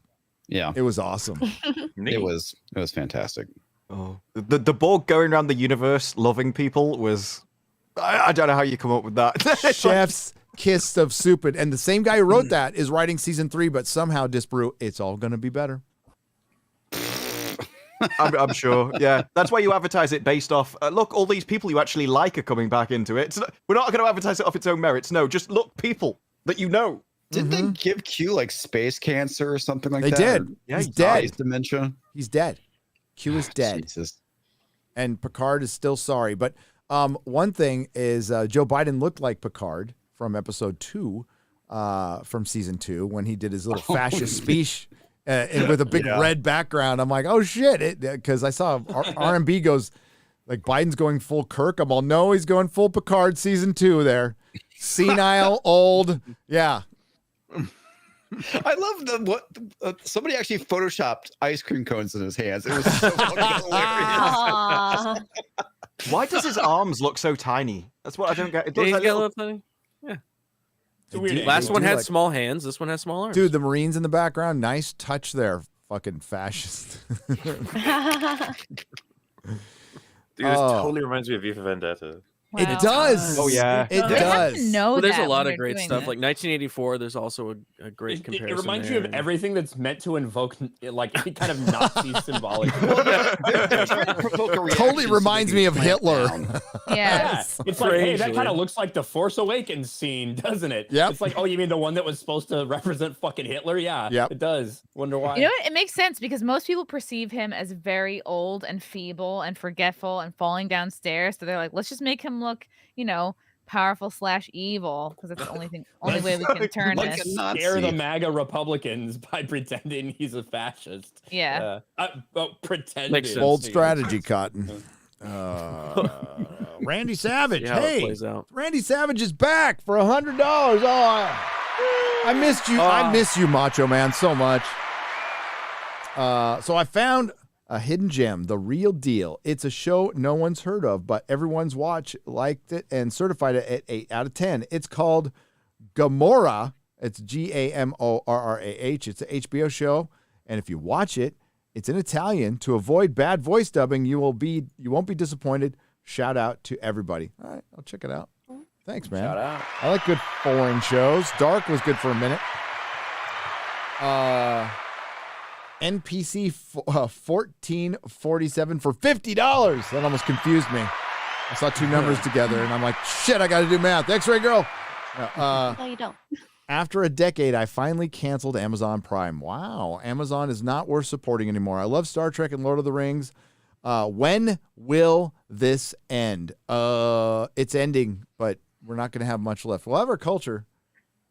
S14: Yeah.
S2: It was awesome.
S14: It was fantastic.
S1: Oh, the Borg going around the universe loving people was. I don't know how you come up with that.
S2: Chef's kiss of soup. And the same guy who wrote that is writing season 3, but somehow Disparu, it's all going to be better.
S1: I'm sure. Yeah, that's why you advertise it based off. Look, all these people you actually like are coming back into it. We're not going to advertise it off its own merits. No, just look, people that you know.
S14: Didn't they give Q like space cancer or something like
S2: They
S14: that?
S2: did.
S14: Or
S2: Yeah, he's dead.
S14: Space dementia.
S2: He's dead. Q is dead.
S14: Jesus.
S2: And Picard is still sorry. But one thing is Joe Biden looked like Picard from episode 2 from season 2 when he did his little fascist speech and with a big red background. I'm like, oh shit. Because I saw R&B goes like Biden's going full Kirk. I'm all, no, he's going full Picard season 2 there. Senile, old. Yeah.
S14: I love somebody actually photoshopped ice cream cones in his hands. It was so fucking hilarious.
S1: Why does his arms look so tiny? That's what I don't get. It looks
S6: He's
S1: like
S6: got a little tiny. Yeah. Last one had small hands. This one has small arms.
S2: Dude, the Marines in the background, nice touch there. Fucking fascist.
S9: Dude, this totally reminds me of V for Vendetta.
S2: It does.
S1: Oh yeah,
S2: it does.
S6: Well, there's a lot of great stuff. Like 1984, there's also a great comparison.
S4: It reminds
S6: there.
S4: you of everything that's meant to invoke like any kind of Nazi symbology.
S2: Totally reminds me of Hitler.
S4: Yeah, it's like, hey, that kind of looks like the Force Awakens scene, doesn't it?
S2: Yep.
S4: It's like, oh, you mean the one that was supposed to represent fucking Hitler? Yeah,
S2: Yep.
S4: It does. Wonder why.
S8: You know what? It makes sense because most people perceive him as very old and feeble and forgetful and falling downstairs. So they're like, let's just make him look, powerful / evil because it's the only way we can turn
S4: Let's
S8: this.
S4: scare the MAGA Republicans by pretending he's a fascist.
S8: Yeah.
S4: Pretending.
S2: Bold strategy, Cotton. Randy Savage.
S6: See how it
S2: Hey,
S6: plays out.
S2: Randy Savage is back for $100. Oh, I missed you. I miss you, Macho Man, so much. So I found a hidden gem, The Real Deal. It's a show no one's heard of, but everyone's watched, liked it, and certified it at 8 out of 10. It's called Gamorrah. It's Gamorrah. It's an HBO show, and if you watch it, it's in Italian. To avoid bad voice dubbing, you won't be disappointed. Shout out to everybody. All right, I'll check it out. Thanks, man.
S4: Shout out.
S2: I like good foreign shows. Dark was good for a minute. NPC 1447 for $50. That almost confused me. I saw two numbers together, and I'm like, shit, I got to do math. X-ray girl.
S7: No, you don't.
S2: After a decade, I finally canceled Amazon Prime. Wow, Amazon is not worth supporting anymore. I love Star Trek and Lord of the Rings. When will this end? It's ending, but we're not going to have much left. We'll have our culture,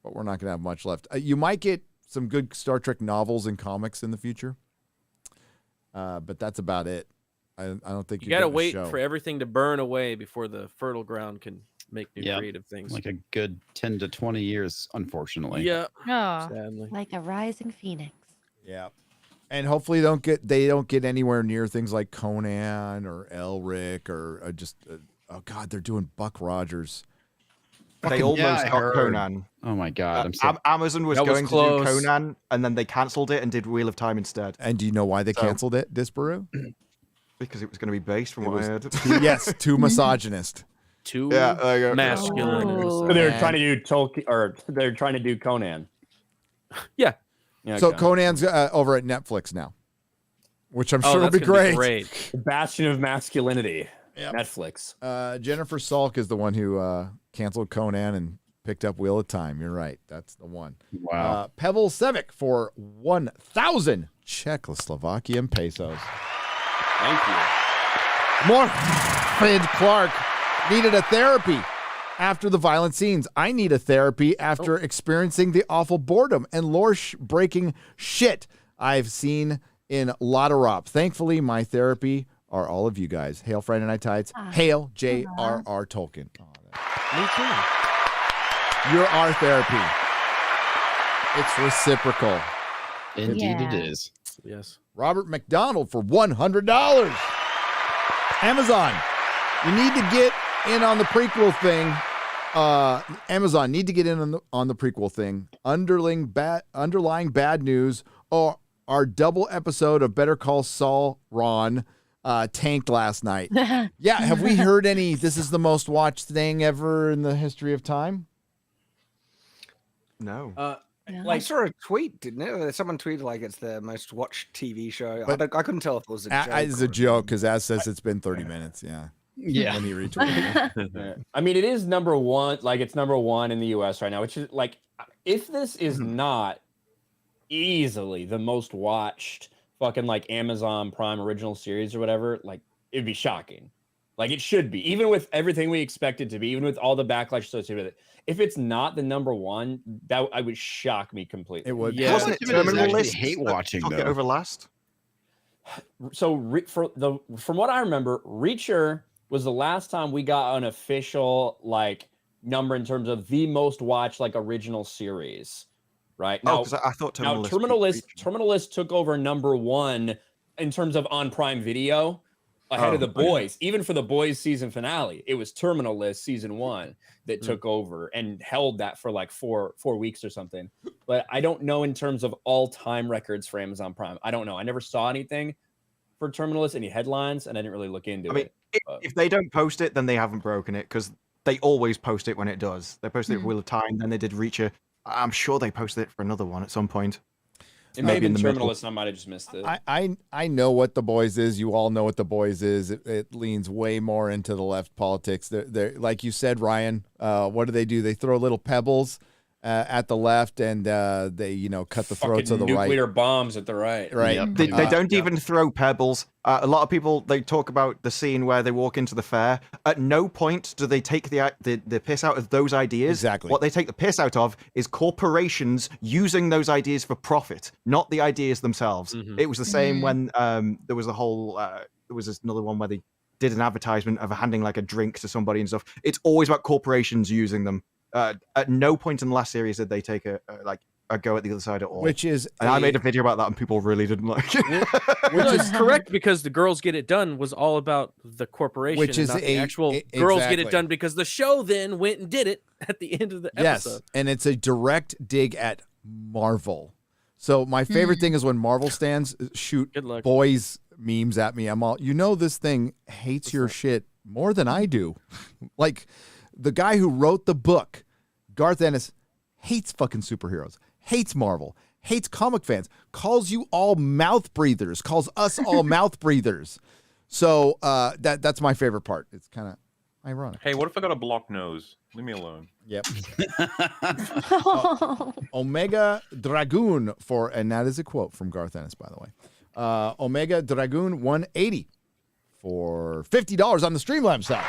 S2: but we're not going to have much left. You might get some good Star Trek novels and comics in the future, but that's about it. I don't think
S6: You got to wait for everything to burn away before the fertile ground can make new creative things.
S14: Like a good 10 to 20 years, unfortunately.
S6: Yeah.
S8: Oh.
S6: Sadly.
S7: Like a rising phoenix.
S2: Yeah. And hopefully they don't get anywhere near things like Conan or Elric or just oh god, they're doing Buck Rogers.
S1: They almost got Conan.
S14: Oh my god,
S1: Amazon was going to do Conan, and then they cancelled it and did Wheel of Time instead.
S2: And do you know why they canceled it, Disparu?
S1: Because it was going to be based from what I heard.
S2: Yes, too misogynist.
S6: Too
S1: Yeah,
S6: masculine.
S4: So they're trying to do Tolkien, or they're trying to do Conan.
S6: Yeah.
S2: So Conan's over at Netflix now, which I'm sure will
S6: that's
S2: be
S6: gonna
S2: great.
S4: Bastion of masculinity.
S2: Yep.
S4: Netflix.
S2: Jennifer Salk is the one who canceled Conan and picked up Wheel of Time. You're right. That's the one.
S14: Wow.
S2: Pebble Sevic for 1,000 Czechoslovakian pesos.
S4: Thank you.
S2: More. Fred Clark needed a therapy after the violent scenes. I need a therapy after experiencing the awful boredom and lore-breaking shit I've seen in Lotterop. Thankfully, my therapy are all of you guys. Hail Friday Night Tides. Hail J.R.R. Tolkien.
S6: Me too.
S2: You're our therapy. It's reciprocal.
S14: Indeed it is.
S6: Yes.
S2: Robert McDonald for $100. Amazon, you need to get in on the prequel thing. Amazon need to get in on the prequel thing. Underlying bad news or our double episode of Better Call Saul Ron tanked last night. Yeah, have we heard any? This is the most watched thing ever in the history of time.
S1: No.
S10: I saw a tweet, didn't it? Someone tweeted like it's the most watched TV show.
S2: But
S10: I couldn't tell if it was a joke.
S2: It's a joke because Az says it's been 30 minutes. Yeah.
S14: Yeah.
S2: When he retweeted it.
S4: I mean, it is number one. Like, it's number one in the U.S. right now, which is like, if this is not easily the most watched fucking like Amazon Prime original series or whatever, like, it'd be shocking. Like, it should be, even with everything we expect it to be, even with all the backlash associated with it. If it's not the number one, that I would shock me completely.
S2: It would.
S1: Yeah. Wasn't it Terminal List
S14: hate watching
S1: took it over last?
S4: So from what I remember, Reacher was the last time we got an official like number in terms of the most watched like original series, right?
S1: Now, because I thought
S4: Terminal List took over number one in terms of on Prime Video ahead of The Boys. Even for The Boys season finale, it was Terminal List season 1 that took over and held that for like four weeks or something. But I don't know in terms of all-time records for Amazon Prime. I don't know. I never saw anything for Terminal List, any headlines, and I didn't really look into it.
S1: If they don't post it, then they haven't broken it, because they always post it when it does. They posted it for Wheel of Time, then they did Reacher. I'm sure they posted it for another one at some point.
S4: It may be in Terminal List, and I might have just missed it.
S2: I know what The Boys is. You all know what The Boys is. It leans way more into the left politics. They're like you said, Ryan. What do? They throw little pebbles at the left, and they cut the throats of the right.
S4: Nuclear bombs at the right.
S2: Right.
S14: Yep.
S1: They don't even throw pebbles. A lot of people, they talk about the scene where they walk into the fair. At no point do they take the piss out of those ideas.
S2: Exactly.
S1: What they take the piss out of is corporations using those ideas for profit, not the ideas themselves. It was the same when there was a whole there was another one where they did an advertisement of handing like a drink to somebody and stuff. It's always about corporations using them. At no point in the last series did they take a go at the other side at all.
S2: Which is,
S1: and I made a video about that, and people really didn't like it.
S6: Which is correct, because the Girls Get It Done was all about the corporation,
S2: which is
S6: and not the actual Girls Get It Done, because the show then went and did it at the end of the episode.
S2: Yes, and it's a direct dig at Marvel. So my favorite thing is when Marvel stands shoot boys memes at me. I'm all, this thing hates your shit more than I do. Like, the guy who wrote the book, Garth Ennis, hates fucking superheroes, hates Marvel, hates comic fans, calls you all mouth breathers, calls us all mouth breathers. So that's my favorite part. It's kind of ironic.
S17: Hey, what if I got a blocked nose? Leave me alone.
S2: Yep. Omega Dragoon and that is a quote from Garth Ennis, by the way. Omega Dragoon 180 for $50 on the Streamlabs side.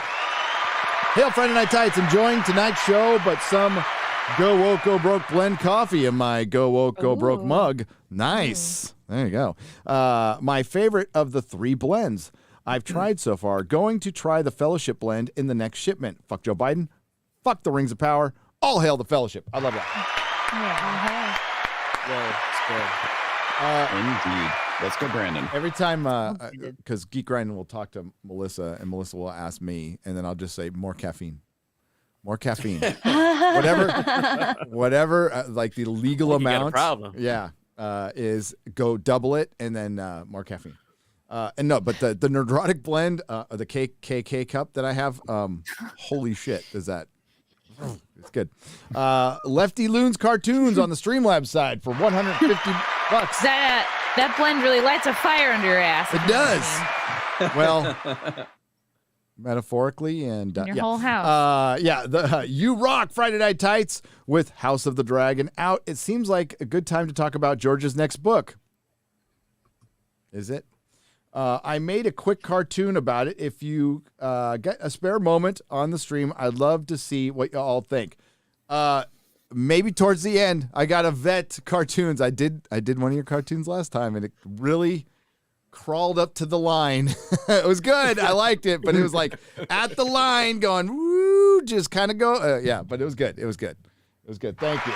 S2: Hail Friday Night Tights, enjoying tonight's show, but some Go Woke Go Broke blend coffee in my Go Woke Go Broke mug. Nice. There you go. My favorite of the 3 blends I've tried so far. Going to try the Fellowship blend in the next shipment. Fuck Joe Biden. Fuck the Rings of Power. All hail the Fellowship. I love that.
S14: Indeed. Let's go, Brandon.
S2: Every time, because Geek Grinding will talk to Melissa, and Melissa will ask me, and then I'll just say, more caffeine. More caffeine. whatever, like the legal amount.
S6: You got a problem.
S2: Yeah, is go double it, and then more caffeine. And no, but the Nerdrotic blend, the KKK cup that I have, holy shit, is that... It's good. Lefty Loons cartoons on the Streamlabs side for $150.
S8: That blend really lights a fire under your ass.
S2: It does. Well, metaphorically and
S8: in your whole house.
S2: You rock Friday Night Tights with House of the Dragon out. It seems like a good time to talk about George's next book. Is it? I made a quick cartoon about it. If you get a spare moment on the stream, I'd love to see what you all think. Maybe towards the end, I got a vet cartoons. I did one of your cartoons last time, and it really crawled up to the line. It was good. I liked it, but it was like at the line going, woo, just kind of go. Yeah, but it was good. It was good. It was good. Thank you.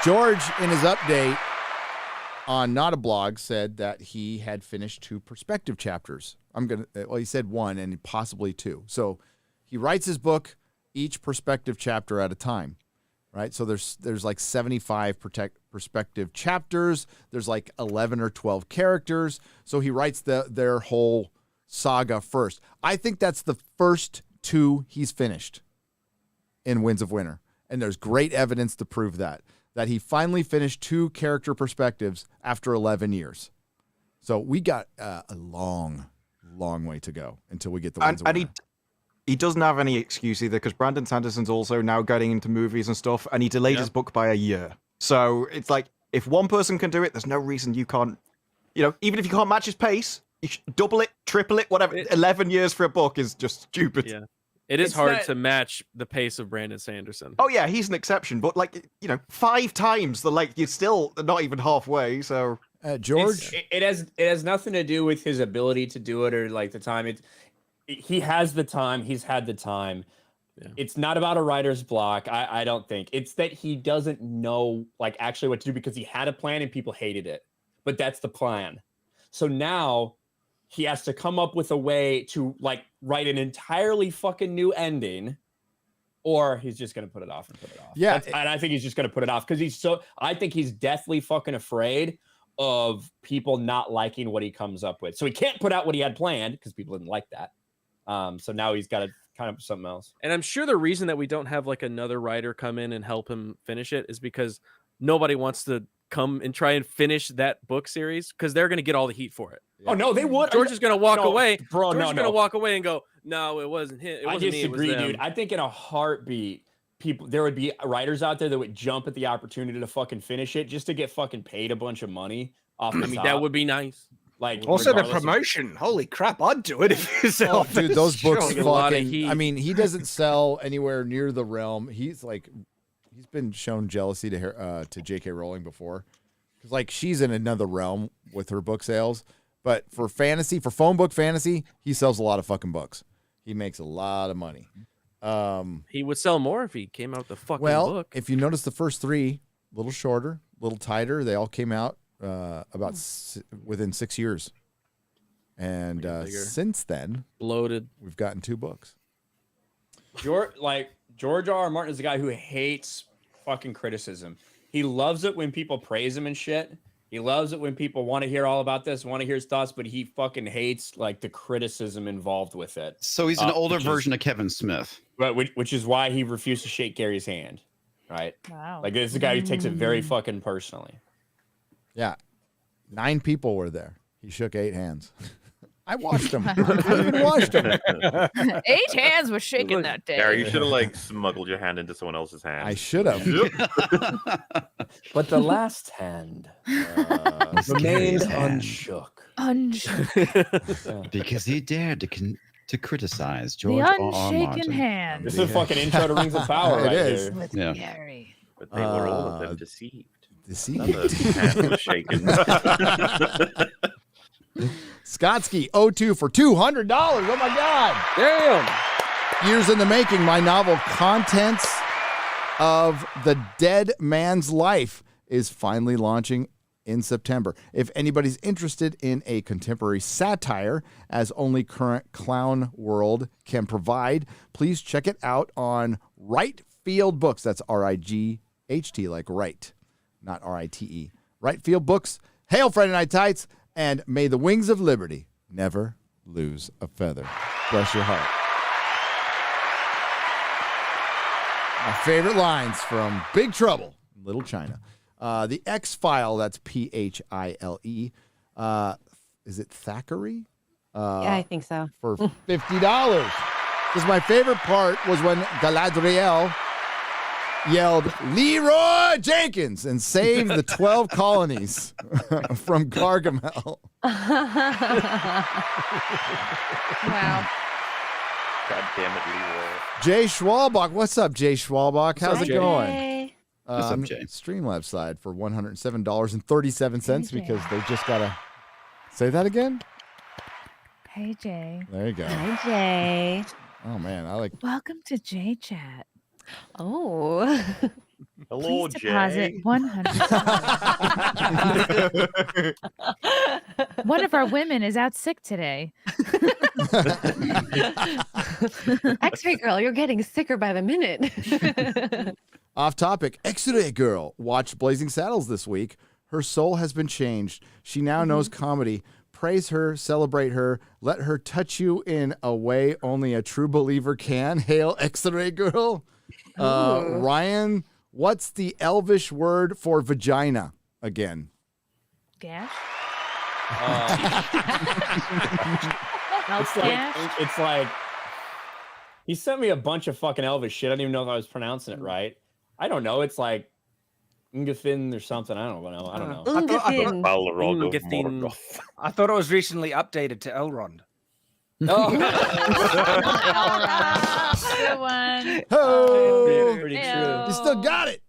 S2: George, in his update on Not a Blog, said that he had finished 2 perspective chapters. He said 1 and possibly 2. So he writes his book each perspective chapter at a time, right? So there's like 75 perspective chapters. There's like 11 or 12 characters. So he writes their whole saga first. I think that's the first 2 he's finished in Winds of Winter. And there's great evidence to prove that he finally finished 2 character perspectives after 11 years. So we got a long way to go until we get the Winds of Winter.
S1: He doesn't have any excuse either, because Brandon Sanderson's also now getting into movies and stuff, and he delayed his book by a year. So it's like, if one person can do it, there's no reason you can't. Even if you can't match his pace, you should double it, triple it, whatever. 11 years for a book is just stupid.
S6: Yeah. It is hard to match the pace of Brandon Sanderson.
S1: Oh yeah, he's an exception, but 5 times the length, you're still not even halfway. So
S2: George,
S4: it has nothing to do with his ability to do it or the time. He has the time. He's had the time. Yeah. It's not about a writer's block. I don't think it's that he doesn't know actually what to do, because he had a plan and people hated it, but that's the plan. So now he has to come up with a way to write an entirely fucking new ending, or he's just going to put it off and put it off.
S2: Yeah.
S4: And I think he's just going to put it off because I think he's deathly fucking afraid of people not liking what he comes up with. So he can't put out what he had planned because people didn't like that. So now he's got to kind of something else.
S6: And I'm sure the reason that we don't have another writer come in and help him finish it is because nobody wants to come and try and finish that book series because they're going to get all the heat for it.
S4: Oh no, they would.
S6: George is going to walk away.
S4: bro.
S6: George
S4: no,
S6: is
S4: no.
S6: going to walk away and go, "No, it wasn't him. It
S4: I
S6: wasn't me. It was
S4: disagree,
S6: them."
S4: dude. I think in a heartbeat, there would be writers out there that would jump at the opportunity to fucking finish it just to get fucking paid a bunch of money off.
S6: I mean, that would be nice.
S4: Like
S10: Also, the
S4: regardless of-
S10: promotion. Holy crap, I'd do it if you sell.
S2: Oh, dude, those books
S6: Get a lot of
S2: fucking.
S6: heat.
S2: I mean, he doesn't sell anywhere near the realm. He's been shown jealousy to J.K. Rowling before, because like she's in another realm with her book sales. But for fantasy, for phone book fantasy, he sells a lot of fucking books. He makes a lot of money.
S6: He would sell more if he came out with a fucking
S2: Well,
S6: book.
S2: if you notice the first three, a little shorter, a little tighter, they all came out within 6 years. And since then,
S6: bloated,
S2: we've gotten 2 books.
S4: George R. R. Martin is a guy who hates fucking criticism. He loves it when people praise him and shit. He loves it when people want to hear all about this, want to hear his thoughts, but he fucking hates like the criticism involved with it.
S14: So he's an older version of Kevin Smith.
S4: Right, which is why he refused to shake Gary's hand. Right?
S8: Wow.
S4: Like this is a guy who takes it very fucking personally.
S2: Yeah. 9 people were there. He shook 8 hands. I watched him. I even watched him.
S8: 8 hands were shaking that day.
S17: Gary, you should have like smuggled your hand into someone else's hand.
S2: I should have.
S4: But the last hand remained unshook.
S14: Because he dared to criticize George
S8: The
S14: R. R.
S8: unshaken
S14: Martin.
S8: hand.
S4: This is a fucking intro to Rings of Power right
S2: is.
S4: here.
S8: With
S14: Yeah.
S8: Gary.
S17: But they were all of them deceived.
S2: Deceived.
S17: Hand was shaken.
S2: Skotsky 02 for $200. Oh my God.
S6: Damn.
S2: Years in the making, my novel Contents of the Dead Man's Life is finally launching in September. If anybody's interested in a contemporary satire, as only current clown world can provide, please check it out on Right Field Books. That's R-I-G-H-T, like right, not R-I-T-E. Right Field Books. Hail Friday Night Tights, and may the wings of liberty never lose a feather. Bless your heart. My favorite lines from Big Trouble in Little China. The X-File, that's P-H-I-L-E. Is it Thackeray?
S7: Yeah, I think so.
S2: For $50. Because my favorite part was when Galadriel yelled, Leroy Jenkins, and saved the 12 colonies from Gargamel.
S8: Wow.
S17: God damn it, Leroy.
S2: Jay Schwalbach. What's up, Jay Schwalbach? How's it going?
S7: Hey.
S14: What's up, Jay?
S2: Streamlabs side for $107.37 because they just got to say that again.
S8: Hey, Jay.
S2: There you go.
S7: Hi, Jay.
S2: Oh, man. I like.
S8: Welcome to J Chat.
S7: Oh.
S17: Hello,
S8: Please deposit
S17: Jay.
S8: 100. One of our women is out sick today.
S7: X-ray girl, you're getting sicker by the minute.
S2: Off topic. X-Ray Girl watched Blazing Saddles this week. Her soul has been changed. She now knows comedy. Praise her, celebrate her, let her touch you in a way only a true believer can. Hail X-Ray Girl. Ryan, what's the Elvish word for vagina again?
S8: Gash?
S4: It's like he sent me a bunch of fucking Elvish shit. I don't even know if I was pronouncing it right. I don't know. It's like Ngafin or something. I don't know. I don't know.
S10: I thought it was recently updated to Elrond.
S4: Oh.
S8: Good one.
S4: Pretty
S8: Ew.
S4: true.
S2: You still got it.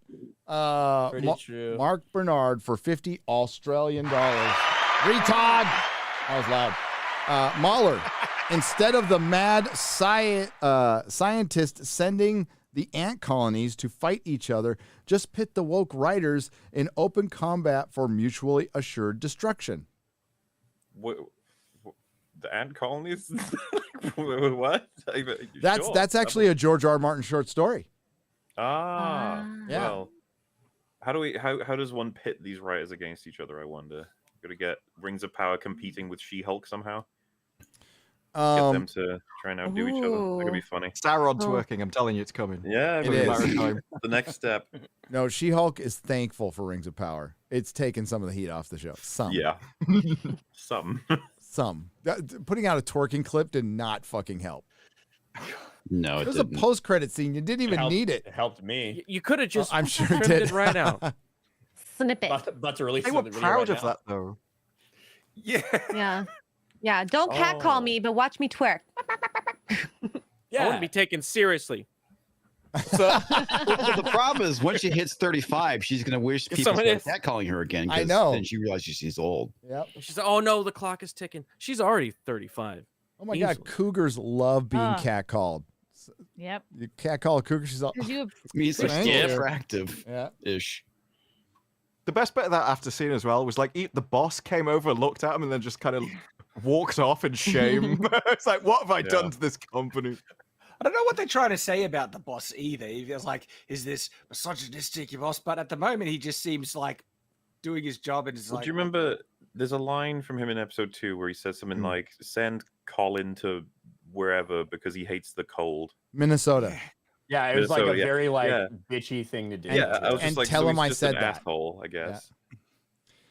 S4: Pretty true.
S2: Mark Bernard for $50 Australian dollars. Retard. That was loud. MauLer, instead of the mad scientist sending the ant colonies to fight each other, just pit the woke writers in open combat for mutually assured destruction.
S17: The ant colonies? What?
S2: That's actually a George R. R. Martin short story.
S17: Yeah.
S2: Well,
S17: how does one pit these writers against each other? I wonder. Got to get Rings of Power competing with She-Hulk somehow. Get them to try and outdo each other. That could be funny.
S1: Sauron twerking. I'm telling you, it's coming.
S17: Yeah,
S1: It is.
S17: the next step.
S2: No, She-Hulk is thankful for Rings of Power. It's taken some of the heat off the show. Some.
S17: Yeah. Some.
S2: Putting out a twerking clip did not fucking help.
S14: No,
S2: it was a post-credit scene. You didn't even need it.
S4: It helped me.
S6: You could have just
S2: I'm sure it
S6: trimmed
S2: did.
S6: it right out.
S7: Snippet.
S4: About to release
S1: They were
S4: the video
S1: proud
S4: right
S1: of
S4: now.
S1: that, though.
S7: Yeah. Yeah. Don't catcall me, but watch me twerk.
S6: I wouldn't be taken seriously.
S14: So the problem is when she hits 35, she's gonna wish people
S6: Somebody-
S14: start catcalling her again.
S2: I
S14: 'cause
S2: know.
S14: Then she realizes she's old.
S2: Yep.
S6: She's like, oh no, the clock is ticking. She's already 35.
S2: Oh my God, cougars love being catcalled.
S8: Yep.
S2: You catcall a cougar, she's all.
S8: Because you
S14: Means they're
S2: Thank
S14: still
S2: you.
S14: attractive.
S2: Yeah.
S14: Ish.
S1: The best bit of that after scene as well was like the boss came over, looked at him, and then just kind of walked off in shame. It's like, what have I done to this company?
S10: I don't know what they're trying to say about the boss either. He feels like, is this misogynistic, your boss? But at the moment, he just seems like doing his job and is
S17: Well,
S10: like.
S17: do you remember? There's a line from him in episode 2 where he says something like, "Send Colin to wherever because he hates the cold."
S2: Minnesota.
S4: Yeah, it was like a
S17: Minnesota, yeah.
S4: very like
S17: Yeah.
S4: bitchy thing to do.
S17: Yeah, I was just
S2: And
S17: like,
S2: tell
S17: so
S2: him
S17: he's
S2: I
S17: just
S2: said
S17: an
S2: that.
S17: asshole, I guess.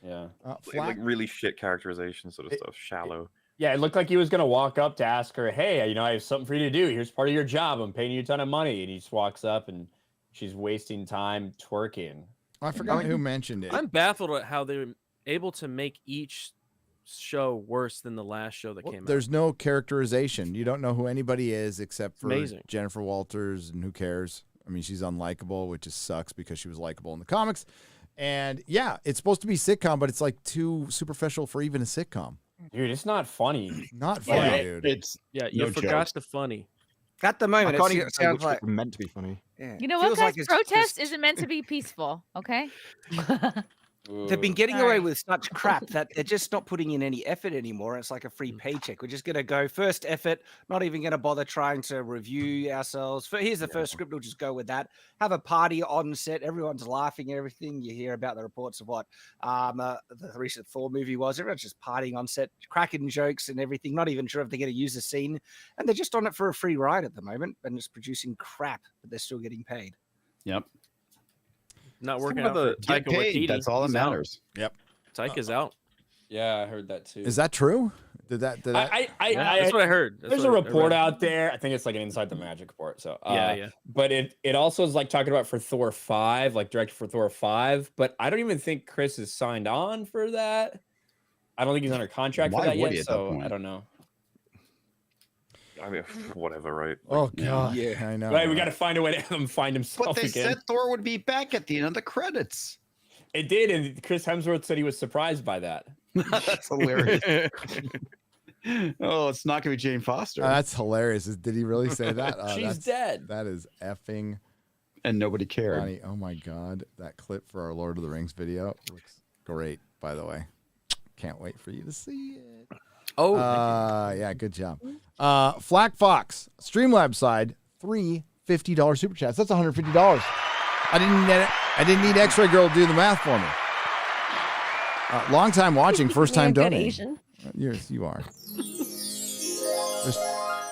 S4: Yeah.
S17: Like really shit characterization sort of stuff, shallow.
S4: Yeah, it looked like he was gonna walk up to ask her, "Hey, I have something for you to do. Here's part of your job. I'm paying you a ton of money." And he just walks up, and she's wasting time twerking.
S2: I forgot who mentioned it.
S6: I'm baffled at how they're able to make each show worse than the last show that came out.
S2: There's no characterization. You don't know who anybody is except for
S6: Amazing.
S2: Jennifer Walters, and who cares? I mean, she's unlikable, which just sucks because she was likable in the comics. And yeah, it's supposed to be sitcom, but it's like too superficial for even a sitcom.
S4: Dude, it's not funny.
S2: Not funny, dude.
S14: It's
S6: you forgot the funny.
S10: At the moment,
S1: I can't
S10: it
S1: even say
S10: sounds
S1: which
S10: like
S1: was meant to be funny.
S10: Yeah,
S8: You know
S10: feels
S8: what, guys?
S10: like it's
S8: Protest
S10: just-
S8: isn't meant to be peaceful, okay?
S10: They've been getting
S8: Sorry.
S10: away with such crap that they're just not putting in any effort anymore. It's like a free paycheck. We're just going to go first effort, not even going to bother trying to review ourselves. Here's the first script. We'll just go with that. Have a party on set. Everyone's laughing, everything. You hear about the reports of what the recent Thor movie was. Everyone's just partying on set, cracking jokes and everything. Not even sure if they're going to use the scene. And they're just on it for a free ride at the moment and just producing crap, but they're still getting paid.
S14: Yep.
S6: Not working
S14: Some
S6: out
S14: of
S6: for
S14: the- get
S6: Taika
S14: paid,
S6: Waititi.
S14: that's all that
S6: He's out.
S14: matters.
S2: Yep.
S6: Taika's out.
S4: Yeah, I heard that too.
S2: Is that true? Did that?
S6: That's what I heard. That's
S4: There's a
S6: what I
S4: report
S6: read.
S4: out there. I think it's like an Inside the Magic report. So
S6: Yeah.
S4: But it also is like talking about for Thor 5, like directed for Thor 5. But I don't even think Chris is signed on for that. I don't think he's under contract
S14: Why
S4: for that
S14: would he
S4: yet.
S14: at that
S4: So
S14: point?
S4: I don't know.
S17: I mean, whatever, right?
S2: Oh God, yeah, I know.
S4: Right, we got to find a way to have him find himself
S14: But they
S4: again.
S14: said Thor would be back at the end of the credits.
S4: It did, and Chris Hemsworth said he was surprised by that.
S14: That's hilarious. Oh, it's not going to be Jane Foster.
S2: That's hilarious. Did he really say that?
S4: She's
S2: that's-
S4: dead.
S2: That is effing
S14: and nobody cared.
S2: funny. Oh my God, that clip for our Lord of the Rings video looks great. By the way, can't wait for you to see it.
S6: Oh,
S2: yeah, good job. Flack Fox, Streamlabs side, $3 $50 super chats. That's $150. I didn't need X-Ray Girl to do the math for me. Long time watching, first time
S7: You're a good
S2: donating.
S7: Asian.
S2: Yes, you are.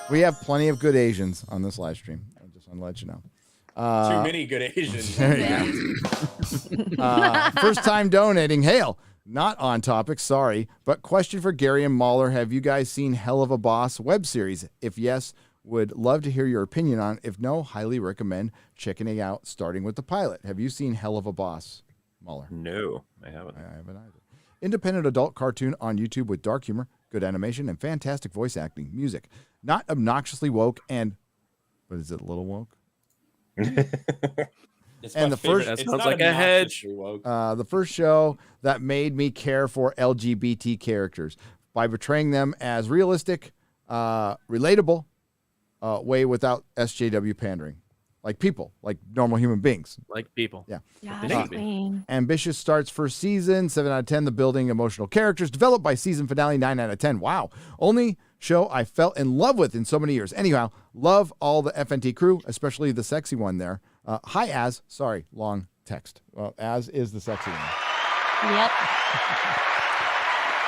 S2: We have plenty of good Asians on this live stream. I just want to let you know.
S4: Too many good Asians.
S2: There you go. First time donating. Hail. Not on topic, sorry. But question for Gary and MauLer. Have you guys seen Hell of a Boss web series? If yes, would love to hear your opinion on. If no, highly recommend checking it out, starting with the pilot. Have you seen Hell of a Boss, MauLer?
S17: No, I haven't.
S2: I haven't either. Independent adult cartoon on YouTube with dark humor, good animation, and fantastic voice acting. Music. Not obnoxiously woke and, what is it, a little woke?
S4: It's
S2: And
S4: my
S2: the
S4: favorite.
S2: first-
S6: That
S4: It's
S6: sounds
S4: not
S6: like a hedge.
S4: obnoxiously woke.
S2: The first show that made me care for LGBT characters by portraying them as realistic, relatable way without SJW pandering. Like people, like normal human beings.
S6: Like people.
S2: Yeah.
S7: Yeah, Queen.
S2: Ambitious starts first season, 7 out of 10. The building emotional characters developed by season finale, 9 out of 10. Wow. Only show I fell in love with in so many years. Anyhow, love all the FNT crew, especially the sexy one there. Hi, Az. Sorry, long text. Well, Az is the sexy one.
S7: Yep.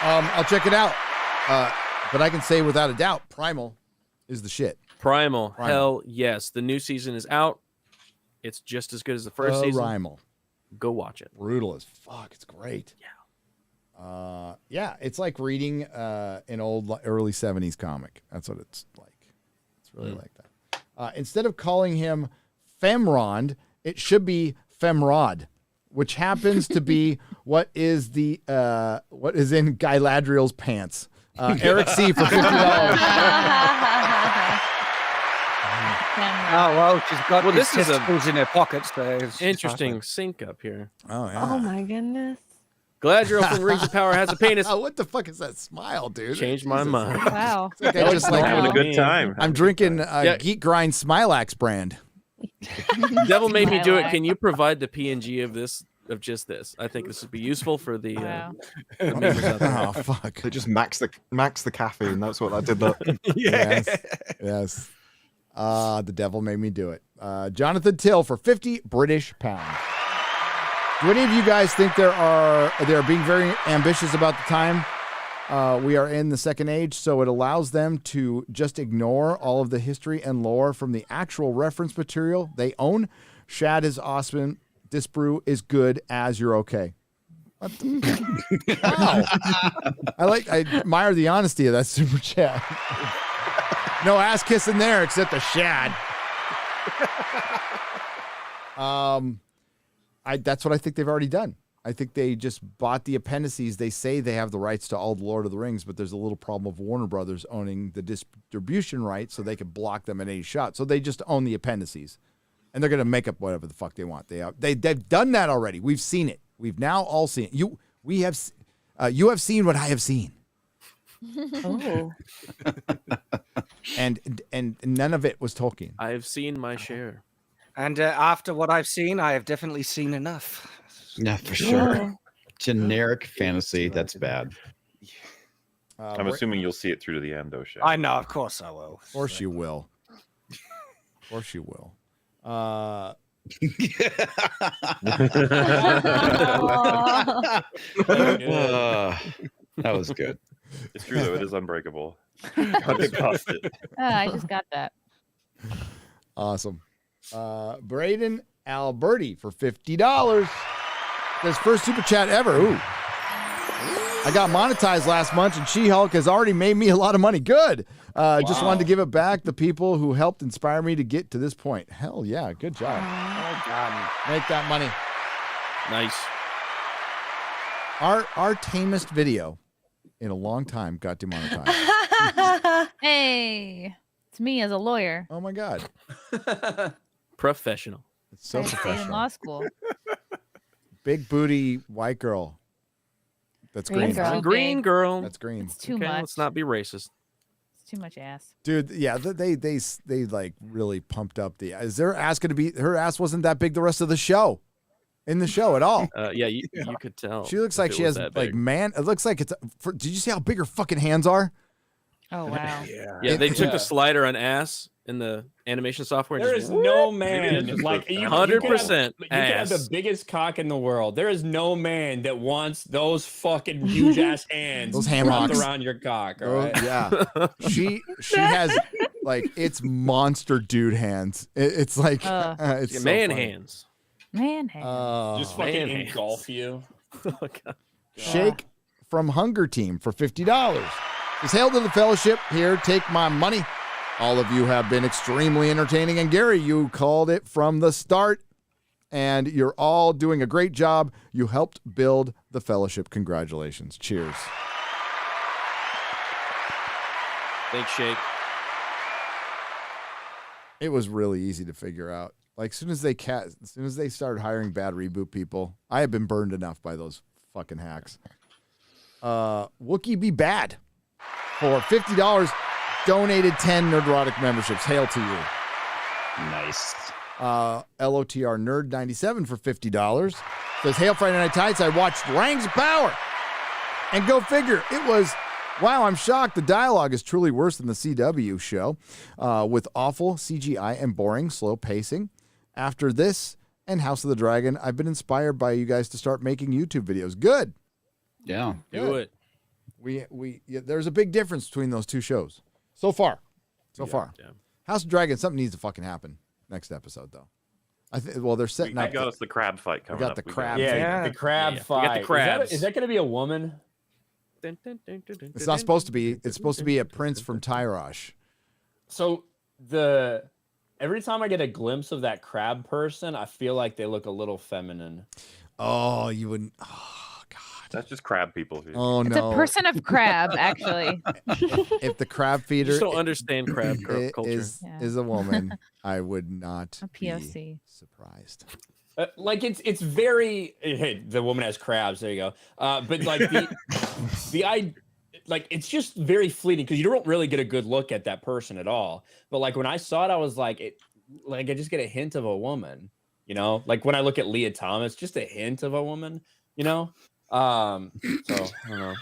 S2: I'll check it out. But I can say without a doubt, Primal is the shit.
S6: Primal. Hell yes. The new season is out. It's just as good as the first season.
S2: Rimal.
S6: Go watch it.
S2: Brutal as fuck. It's great. Yeah, it's like reading an old early 70s comic. That's what it's like. It's really like that. Instead of calling him Femrond, it should be Femrod, which happens to be what is in Galadriel's pants. Eric C for $50.
S10: Oh well, she's got
S6: this is
S10: testicles in her pocket. So it's
S6: interesting sync up here.
S2: Oh yeah.
S7: Oh my goodness.
S6: Galadriel from Rings of Power has a penis.
S2: What the fuck is that smile, dude?
S6: Changed my mind.
S8: Wow.
S2: It's like I just like
S17: having a good time.
S2: I'm drinking Geek Grind Smilax brand.
S6: Devil made me do it. Can you provide the PNG of this? Of just this, I think this would be useful for the. The members out there.
S2: Oh fuck!
S1: They just max the caffeine. That's what I did. That.
S2: Yes. The devil made me do it. Jonathan Till for 50 British pounds. Do any of you guys think they're being very ambitious about the time we are in the second age, so it allows them to just ignore all of the history and lore from the actual reference material they own? Shad is awesome. Disparu is good as you're okay. Wow. I admire the honesty of that super chat. No ass kissing there except a Shad. That's what I think they've already done. I think they just bought the appendices. They say they have the rights to all the Lord of the Rings, but there's a little problem of Warner Brothers owning the distribution rights, so they can block them at any shot. So they just own the appendices. And they're going to make up whatever the fuck they want. They've done that already. We've seen it. We've now all seen it. You have seen what I have seen.
S7: Oh.
S2: and none of it was Tolkien.
S6: I have seen my share.
S10: And after what I've seen, I have definitely seen enough.
S14: Yeah, for sure. Generic fantasy. That's bad.
S17: I'm assuming you'll see it through to the end, though, Shad.
S10: I know, of course I will.
S2: Of course you will. Of course you will.
S14: That was good.
S17: It's true though; it is unbreakable. It cost it.
S8: I just got that.
S2: Awesome. Braden Alberti for $50. His first super chat ever. Ooh. I got monetized last month, and She-Hulk has already made me a lot of money. Good. Just wanted to give it back the people who helped inspire me to get to this point. Hell yeah, good job.
S10: Well done.
S2: Make that money.
S6: Nice.
S2: Our tamest video in a long time got demonetized.
S8: Hey, it's me as a lawyer.
S2: Oh my god.
S6: Professional.
S2: It's so
S8: I stayed in
S2: professional.
S8: law school.
S2: Big booty white girl. That's green.
S6: Green girl.
S2: That's green.
S8: It's too
S6: Okay,
S8: much.
S6: let's not be racist.
S8: It's too much ass.
S2: Dude, yeah, they like really pumped up the. Is their ass going to be? Her ass wasn't that big the rest of the show, in the show at all.
S6: Yeah, you could tell.
S2: She looks
S6: if
S2: like
S6: it
S2: she
S6: was
S2: has
S6: that
S2: like
S6: big.
S2: man. It looks like it's. Did you see how big her fucking hands are?
S8: Oh wow.
S6: Yeah, they took the slider on ass in the animation software. and
S4: There
S6: just
S4: is no man like you.
S6: 100%
S4: You can have the
S6: ass.
S4: biggest cock in the world. There is no man that wants those fucking huge ass hands
S2: Those ham
S4: wrapped
S2: hocks.
S4: around your cock. All
S2: Oh,
S4: right?
S2: yeah, she has like it's monster dude hands. It's like it's so
S6: man
S2: funny.
S6: hands.
S8: Man hands.
S4: Just fucking
S6: Man
S4: engulf you.
S6: Oh, God.
S2: Shake from Hunger Team for $50. Says, hail to the fellowship. Here, take my money. All of you have been extremely entertaining. And Gary, you called it from the start. And you're all doing a great job. You helped build the fellowship. Congratulations. Cheers.
S6: Thanks, Shake.
S2: It was really easy to figure out. Like, as soon as they started hiring bad reboot people, I have been burned enough by those fucking hacks. Wookie Be Bad for $50 donated 10 Nerdrotic memberships. Hail to you.
S14: Nice.
S2: LOTR Nerd 97 for $50 says, hail Friday Night Tights. I watched Rings of Power. And go figure, it was, wow, I'm shocked. The dialogue is truly worse than the CW show with awful CGI and boring, slow pacing. After this and House of the Dragon, I've been inspired by you guys to start making YouTube videos. Good.
S14: Yeah.
S6: Do it.
S2: There's a big difference between those two shows. So far.
S6: Yeah.
S2: House of Dragon, something needs to fucking happen next episode, though. Well, they're setting
S17: I
S2: up.
S17: got us the crab fight coming
S2: got
S17: up.
S2: the
S17: We
S2: crab.
S4: Yeah, the crab fight.
S6: We got the crabs.
S4: Is that going to be a woman?
S2: It's not supposed to be. It's supposed to be a prince from Tyrosh.
S4: So every time I get a glimpse of that crab person, I feel like they look a little feminine.
S2: Oh, you wouldn't.
S17: That's just crab people.
S2: Oh
S8: It's
S2: no.
S8: a person of crab, actually.
S2: If the crab
S6: You
S2: feeder
S6: just don't understand crab culture.
S2: is a woman, I would not
S8: A POC.
S2: be surprised.
S4: Like it's very hey, the woman has crabs. There you go. But like like it's just very fleeting because you don't really get a good look at that person at all. But like when I saw it, I was like, I just get a hint of a woman. You know, like when I look at Leah Thomas, just a hint of a woman. You know. So I don't know.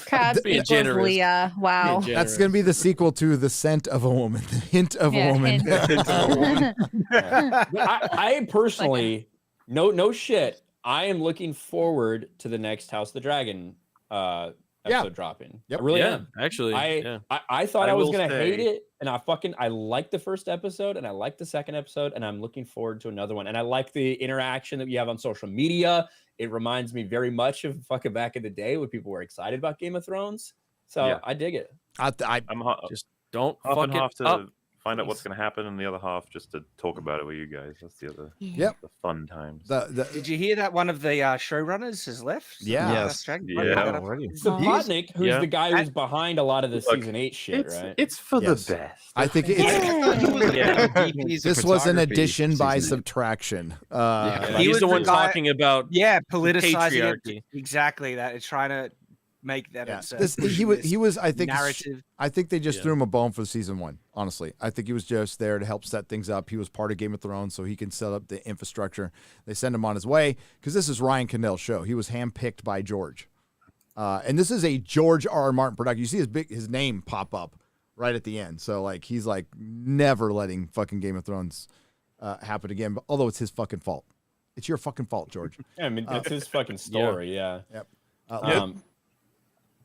S7: Crab
S6: Being
S7: equals
S6: generous.
S7: Leah. Wow.
S2: That's gonna be the sequel to The Scent of a Woman. The Hint of a Woman.
S4: I personally, no shit. I am looking forward to the next House of the Dragon episode dropping.
S2: Yep.
S4: I really
S6: Yeah,
S4: am.
S6: actually, yeah.
S4: I thought I was
S17: will
S4: gonna
S17: say-
S4: hate it, and I liked the first episode, and I liked the second episode, and I'm looking forward to another one. And I like the interaction that you have on social media. It reminds me very much of fucking back in the day when people were excited about Game of Thrones. So
S17: Yeah.
S4: I dig it.
S17: I'm
S6: Just don't
S17: half
S6: fuck
S17: and
S6: it
S17: half to
S6: up.
S17: find out what's going to happen, and the other half just to talk about it with you guys. That's the other.
S2: Yep.
S17: The fun times.
S10: Did you hear that one of the showrunners has left?
S2: Yeah.
S17: Yes.
S10: Dragon?
S17: Yeah.
S4: Sapotnik, who's the guy who's behind a lot of the season 8 shit, right?
S17: It's for
S2: Yes.
S17: the best.
S2: I think this was an addition by subtraction.
S6: He's the one talking about
S10: politicizing
S6: patriarchy.
S10: it. Exactly that. It's trying to make that.
S2: Yeah.
S10: It's,
S2: He was. I think.
S10: narrative.
S2: I think they just threw him a bone for season 1. Honestly, I think he was just there to help set things up. He was part of Game of Thrones, so he can set up the infrastructure. They send him on his way because this is Ryan Cannell's show. He was handpicked by George, and this is a George R. R. Martin production. You see his name pop up right at the end. So like he's like never letting fucking Game of Thrones happen again. But although it's his fucking fault, it's your fucking fault, George.
S4: Yeah, I mean, it's his fucking story. Yeah.
S2: Yep.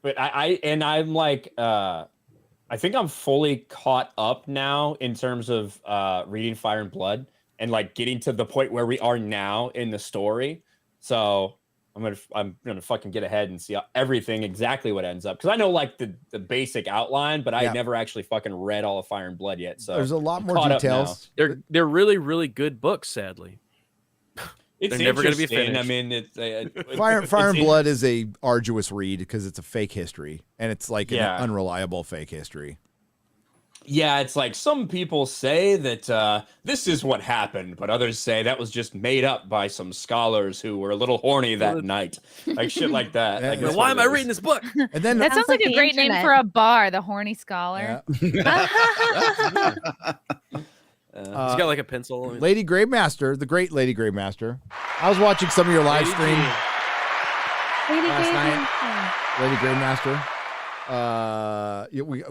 S4: But I'm like, I think I'm fully caught up now in terms of reading Fire and Blood and like getting to the point where we are now in the story. So I'm gonna fucking get ahead and see everything exactly what ends up because I know like the basic outline, but I never actually fucking read all of Fire and Blood yet. So
S2: there's a lot
S4: I'm
S2: more
S4: caught up
S2: details.
S6: They're really, really good books, sadly.
S4: It's
S6: They're never going to be
S4: interesting.
S6: finished.
S4: I mean, it's
S2: Fire
S4: it's
S2: and Blood is a arduous read because it's a fake history and it's like an
S4: Yeah.
S2: unreliable fake history.
S4: Yeah, it's like some people say that this is what happened, but others say that was just made up by some scholars who were a little horny that night, like shit like that.
S2: Yeah,
S4: Like,
S2: yeah.
S4: that's
S6: Why
S4: what
S6: am I
S4: it is.
S6: reading this book?
S2: And then
S8: That sounds like a
S7: the
S8: great name
S7: internet.
S8: for a bar, the Horny Scholar.
S6: He's got like a pencil.
S2: Lady Gravemaster, the great Lady Gravemaster. I was watching some of your live stream last night. Lady Gravemaster.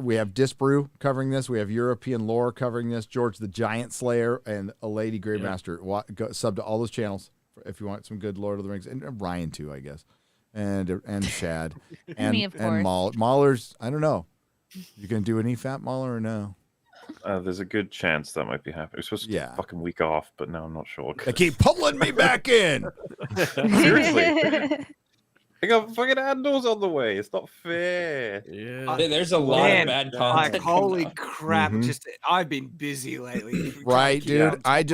S2: We have Disparu covering this. We have European Lore covering this. George the Giant Slayer and a Lady Gravemaster. Sub to all those channels if you want some good Lord of the Rings, and Ryan too, I guess, and Shad and
S8: Me, of
S2: and MauLer's. I don't know. You gonna do any fat MauLer or no?
S17: There's a good chance that might be happening. It's supposed to
S2: Yeah.
S17: fucking week off, but no, I'm not sure.
S2: They keep pulling me back in.
S17: Seriously. I got fucking Andor's on the way. It's not fair.
S6: Yeah.
S4: There's a lot of bad content.
S10: Like, holy
S4: coming out.
S10: crap!
S2: Mhm.
S10: Just I've been busy lately.
S2: Right, dude. I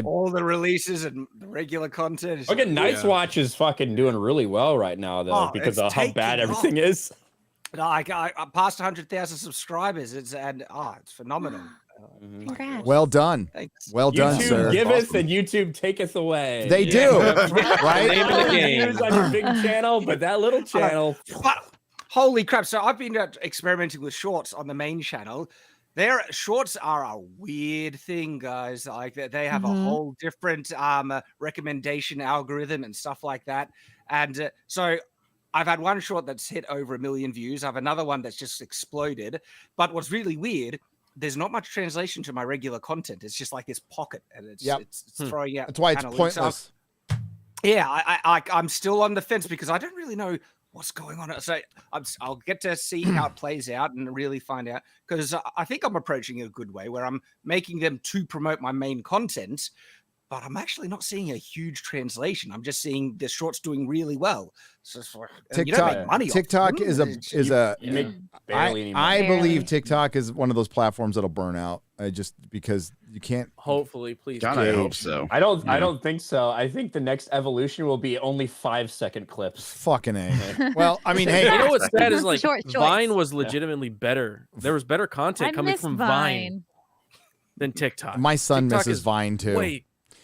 S10: all the releases and the regular content.
S4: Fucking Night's Watch is fucking doing really well right now though,
S10: Oh,
S4: because
S10: it's
S4: of how
S10: taking
S4: bad everything
S10: off.
S4: is.
S10: No, I passed 100,000 subscribers. It's phenomenal.
S7: Congrats.
S2: Well done.
S10: Thanks.
S2: Well done,
S4: YouTube
S2: sir.
S4: giveth and YouTube taketh away.
S2: They do, right?
S6: Name of the game.
S4: Views on your big channel, but that little channel.
S10: Holy crap! So I've been experimenting with shorts on the main channel. Their shorts are a weird thing, guys. Like they have a whole different recommendation algorithm and stuff like that. And so I've had one short that's hit over 1 million views. I have another one that's just exploded. But what's really weird, there's not much translation to my regular content. It's just like this pocket, and it's throwing out.
S2: That's why it's
S10: analytics.
S2: pointless.
S10: Yeah, I'm still on the fence because I don't really know what's going on? So I'll get to see how it plays out and really find out, because I think I'm approaching it a good way where I'm making them to promote my main content, but I'm actually not seeing a huge translation. I'm just seeing the shorts doing really well. So you don't make money
S2: TikTok
S10: off them.
S2: you
S4: make barely any
S2: I
S4: money.
S2: believe TikTok is one of those platforms that'll burn out. Just because you can't.
S6: Hopefully, please.
S14: God, I hope so.
S4: I don't think so. I think the next evolution will be only 5-second clips.
S2: Fucking A. Well, I mean, hey,
S6: You know what's sad is like
S7: Short
S6: Vine
S7: shorts.
S6: was legitimately better. There was better content
S8: I
S6: coming
S8: miss
S6: from
S8: Vine.
S6: than TikTok.
S2: my son
S6: TikTok
S2: misses
S6: is
S2: Vine too.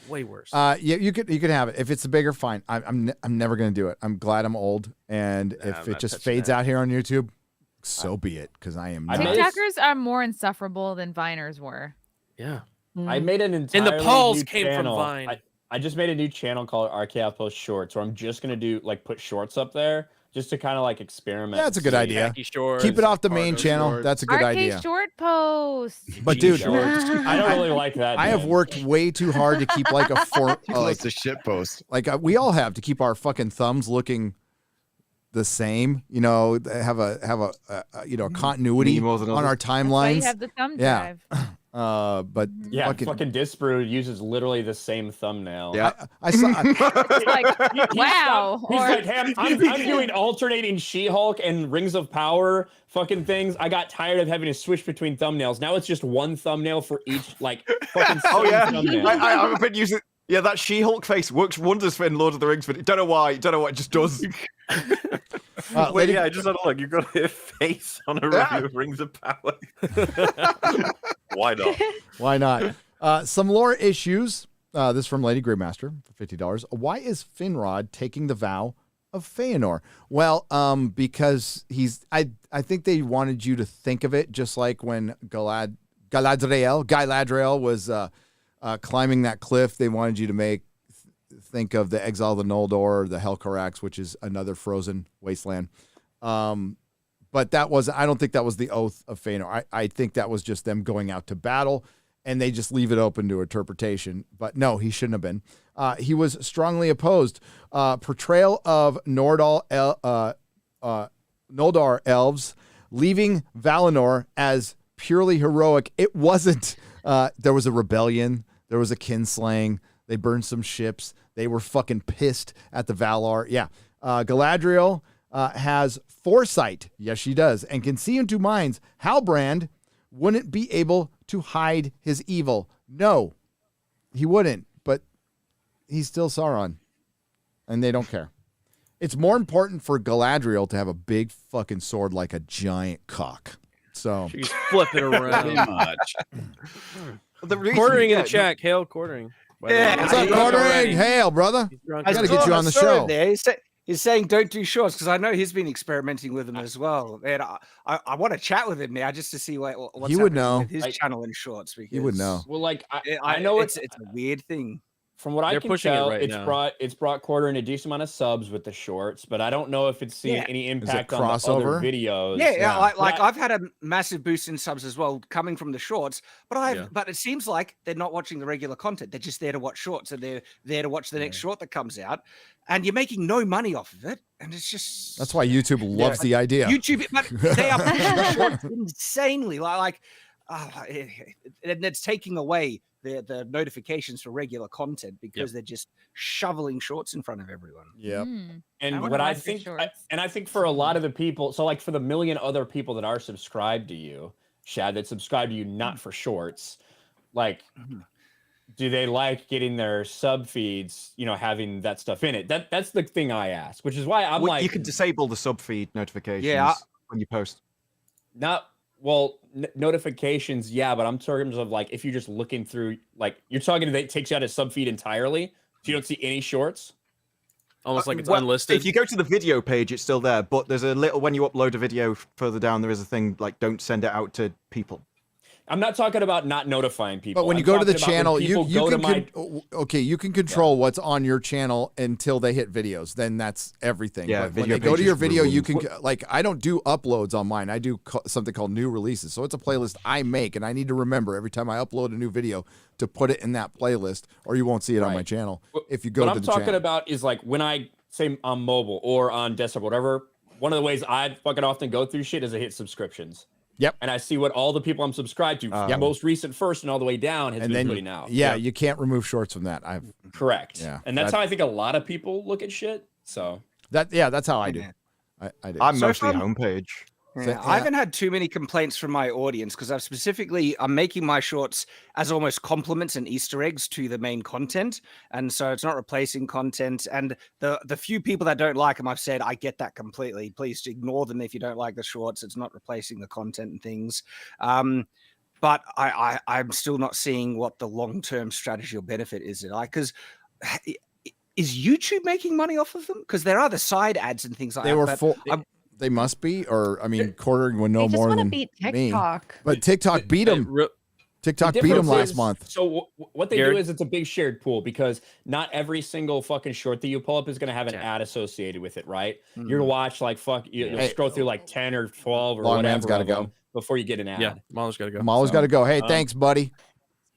S6: Way worse.
S2: Yeah, you could have it if it's bigger. Fine. I'm never gonna do it. I'm glad I'm old, and if
S17: I'm
S2: it
S17: not
S2: just
S17: touching
S2: fades
S17: that.
S2: out here on YouTube, so be it. Because I am.
S4: I
S2: Not.
S4: made-
S8: TikTokers are more insufferable than Viners were.
S6: Yeah.
S4: I made an entirely
S6: Pauls
S4: new
S6: came from
S4: channel.
S6: Vine.
S4: I just made a new channel called RK Outpost Shorts, where I'm just gonna do like put shorts up there just to kind of like experiment.
S2: That's a good
S4: and
S2: idea.
S6: Khaki shorts,
S2: Keep it off the main
S6: cargo
S2: channel.
S6: shorts.
S2: That's a good
S8: RK
S2: idea.
S8: short posts.
S2: But dude,
S4: I don't really like that.
S2: I have
S4: man.
S2: worked way too hard to keep like a
S14: Like the shit post.
S2: like we all have to keep our fucking thumbs looking the same. You know, have a continuity
S1: Me more than
S2: on our
S1: others.
S8: That's why you
S2: timelines.
S8: have the thumb
S2: Yeah.
S8: drive.
S2: But
S4: Yeah, fucking Disparu uses literally the same thumbnail.
S1: Yeah.
S2: I saw.
S8: It's like, wow.
S4: He's
S8: Or
S4: like, hey, I'm doing alternating She-Hulk and Rings of Power fucking things. I got tired of having to switch between thumbnails. Now it's just one thumbnail for each like fucking
S1: Oh yeah,
S4: thumbnail.
S1: I've been using. Yeah, that She-Hulk face works wonders for in Lord of the Rings, but don't know why. Don't know what it just does.
S17: Wait,
S2: Lady-
S17: yeah, I just had a look. You got a face on a review of Rings of Power. Why not?
S2: Why not? Some lore issues. This from Lady Greymaster for $50. Why is Finrod taking the vow of Feanor? Well, because I think they wanted you to think of it just like when Galadriel was climbing that cliff. They wanted you to think of the Exile of the Noldor, the Helcarax, which is another frozen wasteland. But that was, I don't think that was the oath of Feanor. I think that was just them going out to battle, and they just leave it open to interpretation. But no, he shouldn't have been. He was strongly opposed. Portrayal of Noldor elves leaving Valinor as purely heroic. It wasn't. There was a rebellion. There was a kinslaying. They burned some ships. They were fucking pissed at the Valar. Yeah. Galadriel has foresight. Yes, she does. And can see into minds. Halbrand wouldn't be able to hide his evil. No, he wouldn't. But he's still Sauron. And they don't care. It's more important for Galadriel to have a big fucking sword like a giant cock. So
S6: she's flipping around.
S14: Pretty much.
S6: Quartering in the chat. Hail quartering.
S10: Yeah,
S2: what's up, Quartering? Hail, brother. I got to get you on the show.
S10: There. He's saying don't do shorts because I know he's been experimenting with them as well. And I want to chat with him now just to see what's
S2: He would
S10: happening
S2: know.
S10: with his channel in shorts. Because
S2: He would know.
S4: Well, like
S10: I
S4: know
S10: it's a weird thing.
S4: From what I
S6: They're
S4: can
S6: pushing it
S4: tell,
S6: right
S4: it's
S6: now.
S4: brought Quarter in a decent amount of subs with the shorts, but I don't know if it's seen any impact on the
S2: crossover?
S4: other videos.
S10: Yeah. I've had a massive boost in subs as well coming from the shorts, but it seems like they're not watching the regular content. They're just there to watch shorts, and they're there to watch the next short that comes out, and you're making no money off of it, and it's just
S2: That's why YouTube loves the idea.
S10: YouTube, but they are pushing shorts insanely, and it's taking away the notifications for regular content because they're just shoveling shorts in front of everyone.
S2: Yeah.
S4: And what I think, I think for a lot of the people, so like for the million other people that are subscribed to you, Shad, that subscribe to you not for shorts, like, do they like getting their sub feeds, having that stuff in it? That's the thing I ask, which is why I'm like,
S1: you can disable the sub feed notifications when you post.
S4: Notifications, yeah, but I'm talking of like if you're just looking through, like you're talking that it takes you out of sub feed entirely, so you don't see any shorts.
S6: Almost like it's unlisted.
S1: If you go to the video page, it's still there, but there's a little, when you upload a video further down, there is a thing like don't send it out to people.
S4: I'm not talking about not notifying people.
S2: But when you
S4: I'm
S2: go to the
S4: talking about
S2: channel,
S4: when
S2: you
S4: people go
S2: can
S4: to
S2: you can control what's on your channel until they hit videos. Then that's everything.
S1: Yeah,
S2: But when
S1: video
S2: they go to your
S1: pages
S2: video, you
S1: removed.
S2: can like I don't do uploads on mine. I do something called new releases. So it's a playlist I make, and I need to remember every time I upload a new video to put it in that playlist, or you won't see it on my channel if you go
S4: what
S2: to
S4: I'm
S2: the
S4: talking
S2: channel.
S4: about is like when I say on mobile or on desktop, whatever one of the ways I fucking often go through shit is I hit subscriptions.
S2: Yep.
S4: And I see what all the people I'm subscribed to, most recent first and all the way down, has been putting out.
S2: Yeah, you can't remove shorts from that.
S4: Correct.
S2: Yeah,
S4: and that's how I think a lot of people look at shit. So
S2: that's how I do. I do.
S1: I'm mostly homepage.
S10: Yeah, I haven't had too many complaints from my audience because I'm making my shorts as almost compliments and Easter eggs to the main content, and so it's not replacing content. And the few people that don't like them, I've said I get that completely. Please ignore them if you don't like the shorts. It's not replacing the content and things. But I'm still not seeing what the long-term strategy or benefit is. Because is YouTube making money off of them? Because there are the side ads and things like
S2: They
S10: that.
S2: were
S10: but
S2: full. They must be, or I mean, Quartering would know
S7: They just
S2: more
S7: wanna
S2: than
S7: beat
S2: me.
S7: TikTok.
S2: But TikTok beat them. TikTok beat them last month.
S4: So what they do is it's a big shared pool because not every single fucking short that you pull up is going to have an ad associated with it, right? You're gonna watch like you'll scroll through like 10 or 12 or
S2: Long
S4: whatever.
S2: man's gotta
S4: of
S2: go.
S4: them before you get an ad.
S6: Yeah, MauLer's got to go.
S2: MauLer's got to go. Hey, thanks, buddy.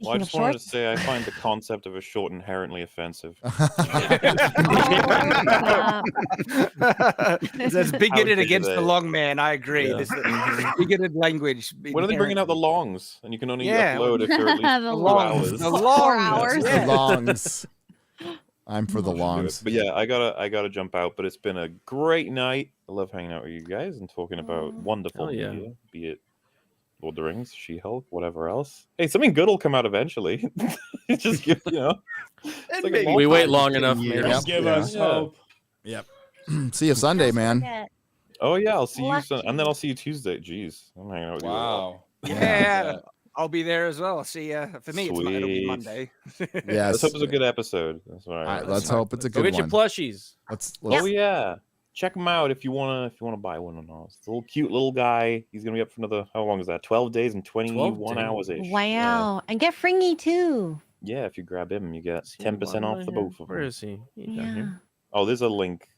S17: Well, I just wanted to say I find the concept of a short inherently offensive.
S10: There's bigoted against the long man. I agree.
S17: Yeah.
S10: There's bigoted language.
S17: When are they bringing out the longs? And you can only
S10: Yeah.
S17: upload if they're at least
S8: The
S17: 2
S10: longs.
S17: hours.
S10: The longs. 4 hours.
S2: The longs. I'm for the longs.
S17: But yeah, I gotta jump out. But it's been a great night. I love hanging out with you guys and talking about wonderful media, be it Lord of the Rings, She-Hulk, whatever else. Hey, something good will come out eventually. Just give, it's like
S6: we wait long enough. Maybe.
S4: Just give us hope.
S2: Yep. See you Sunday, man.
S17: Oh yeah, I'll see you and then I'll see you Tuesday. Jeez, I'm hanging out with you.
S4: Wow.
S10: Yeah, I'll be there as well. I'll see you. For me, it'll be
S17: Sweet.
S10: Monday.
S2: Yes.
S17: Let's hope it's a good episode. That's all
S2: All
S17: right.
S2: right, let's hope it's a
S6: Go
S2: good
S6: get your
S2: one.
S6: plushies.
S2: Let's
S17: Oh yeah, check him out if you wanna buy one or not. It's a little cute little guy. He's gonna be up for another. How long is that? 12 days and 21 hours ish.
S7: Wow. And get Fringy too.
S17: Yeah, if you grab him, you get 10% off for both of them.
S6: Where is he? He's down
S7: Yeah.
S6: here.
S17: Oh, there's a link.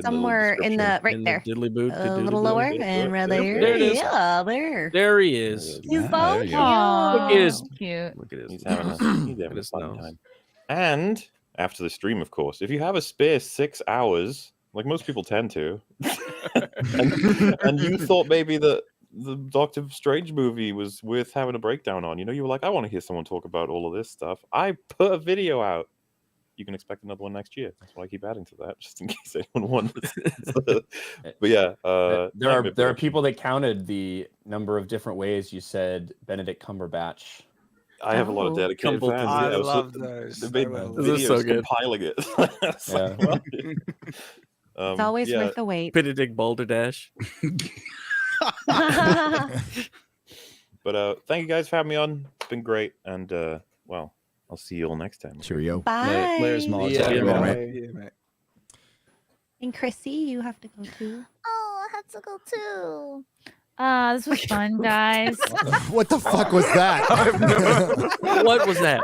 S7: Somewhere in the right
S6: In
S7: there.
S6: the diddly boot.
S7: A little lower and right there.
S6: There it is.
S7: Yeah, there.
S6: There he is.
S7: He's so
S17: there you
S7: cute.
S17: go.
S6: Look at his.
S8: Cute.
S6: Look at his.
S17: He's having a fun time. And after the stream, of course, if you have a spare 6 hours, like most people tend to, and you thought maybe the Doctor Strange movie was worth having a breakdown on, you were like, I want to hear someone talk about all of this stuff. I put a video out. You can expect another one next year. That's why I keep adding to that, just in case anyone wonders. But yeah,
S4: there are people that counted the number of different ways you said Benedict Cumberbatch.
S17: I have a lot of dedicated fans.
S10: I
S17: yeah,
S10: love those.
S17: They made
S6: This is
S17: videos
S6: so good.
S17: compiling it. It's like, well,
S7: It's always
S17: yeah.
S7: worth the wait.
S6: Benedict Balderdash.
S17: But thank you guys for having me on. It's been great, and well, I'll see you all next time.
S2: Cheerio.
S7: Bye.
S14: Layers, MauLer.
S6: Yeah,
S2: Later,
S6: man.
S2: mate.
S7: And Chrissy, you have to go too.
S8: Oh, I had to go too. This was fun, guys.
S2: What the fuck was that?
S6: What was that?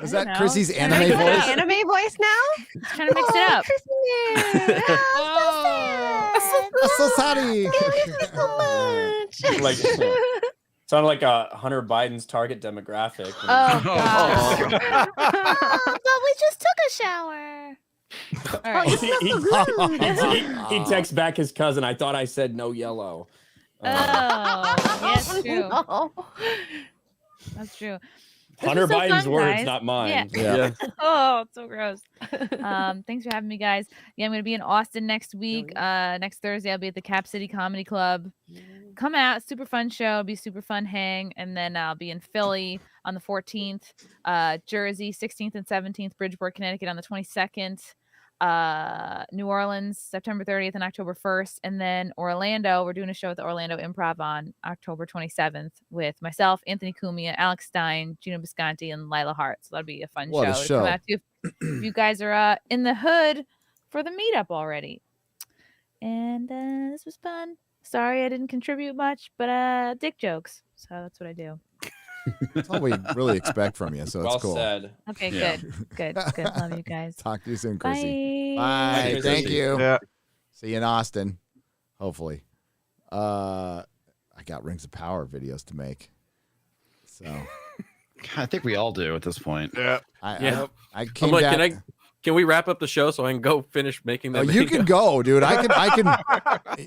S2: Was that
S8: know.
S2: Chrissy's
S7: Can
S2: anime
S7: I get
S2: voice?
S7: an anime voice now?
S8: Just trying to mix it up.
S7: Chrissy. Oh,
S2: That's so sorry.
S7: so much.
S4: Like sounded like Hunter Biden's target demographic.
S8: Oh, God. But we just took a shower. All right.
S4: He texts back his cousin. I thought I said no yellow.
S8: Oh, yes, true.
S7: No.
S8: That's true.
S4: Hunter
S8: was so
S4: Biden's
S8: fun,
S4: words,
S8: guys.
S4: not mine.
S2: Yeah.
S8: Oh, it's so gross. Thanks for having me, guys. Yeah, I'm gonna be in Austin next week. Next Thursday, I'll be at the Cap City Comedy Club. Come out, super fun show. It'll be super fun hang, and then I'll be in Philly on the 14th, Jersey 16th and 17th, Bridgeport, Connecticut on the 22nd. New Orleans September 30th and October 1st, and then Orlando, we're doing a show at the Orlando Improv on October 27th with myself, Anthony Cumia, Alex Stein, Gino Bisconti, and Lila Hart. So that'll be a fun
S2: What a
S8: show to
S2: show.
S8: come out to if you guys are in the hood for the meetup already. And this was fun. Sorry I didn't contribute much, but dick jokes, so that's what I do.
S2: That's all we really expect from you, so
S4: Well
S2: it's cool.
S4: said.
S8: Okay,
S14: Yeah.
S8: good. Love you guys.
S2: Talk to you soon, Chrissy.
S8: Bye.
S2: Bye.
S4: Bye,
S2: Thank
S4: Chrissy.
S2: you.
S1: Yeah.
S2: See you in Austin, hopefully. I got Rings of Power videos to make, so
S14: I think we all do at this point.
S1: Yeah.
S2: I
S6: Yeah.
S2: I
S6: I'm
S2: came
S6: like,
S2: back.
S6: Can we wrap up the show so I can go finish making that?
S2: You can go, dude. I can.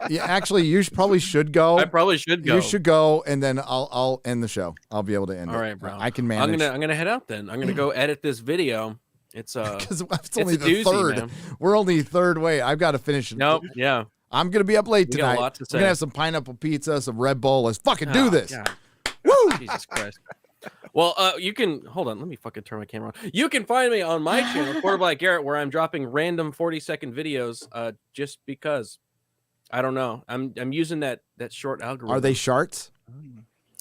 S2: Yeah, actually, you probably should go.
S6: I probably should go.
S2: You should go, and then I'll end the show. I'll be able to end it.
S6: All right, bro.
S2: I can manage.
S6: I'm gonna head out then. I'm gonna go edit this video. It's
S2: because it's only
S6: it's a
S2: the
S6: doozy,
S2: third.
S6: man.
S2: We're only third way. I've got to finish it.
S6: Nope. Yeah.
S2: I'm gonna be up late
S6: We got a
S2: tonight.
S6: lot to
S2: We're
S6: say.
S2: gonna have some pineapple pizza, some Red Bull. Let's fucking do
S6: Oh,
S2: this.
S6: God.
S2: Woo!
S6: Jesus Christ. Well, you can hold on. Let me fucking turn my camera on. You can find me on my channel, Quarterback Garrett, where I'm dropping random 40-second videos. Just because I don't know. I'm using that short algorithm.
S2: Are they sharts?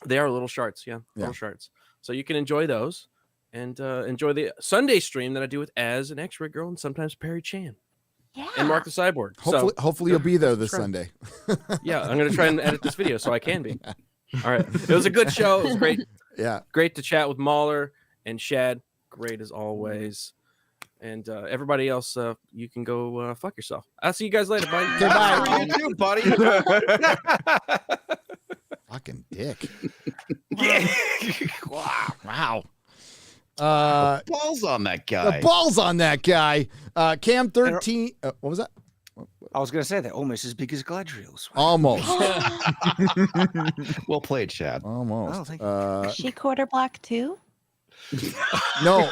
S6: They are little sharts. Yeah, little sharts. So you can enjoy those and enjoy the Sunday stream that I do with Az and X-Ray Girl and sometimes Perry Chan. Yeah. And Mark the Cyborg.
S2: Hopefully you'll be there this Sunday.
S6: Yeah, I'm gonna try and edit this video so I can be. All right. It was a good show. It was great.
S2: Yeah.
S6: Great to chat with MauLer and Shad. Great as always. And everybody else, you can go fuck yourself. I'll see you guys later. Bye.
S2: Okay, bye.
S14: You too, buddy.
S2: Fucking dick.
S10: Yeah.
S2: Wow.
S14: Balls on that guy.
S2: The balls on that guy. Cam 13. What was that?
S10: I was going to say they're almost as big as Galadriel's.
S2: Almost.
S14: Well played, Shad.
S2: Almost.
S10: Oh, thank you.
S7: Is she quarter black too?
S2: No,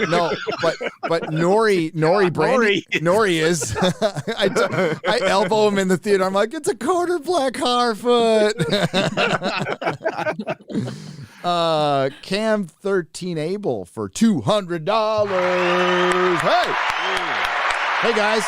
S2: but Nori Nori is. I elbow him in the theater. I'm like, it's a quarter black Harfoot. Cam 13 Abel for $200. Hey guys.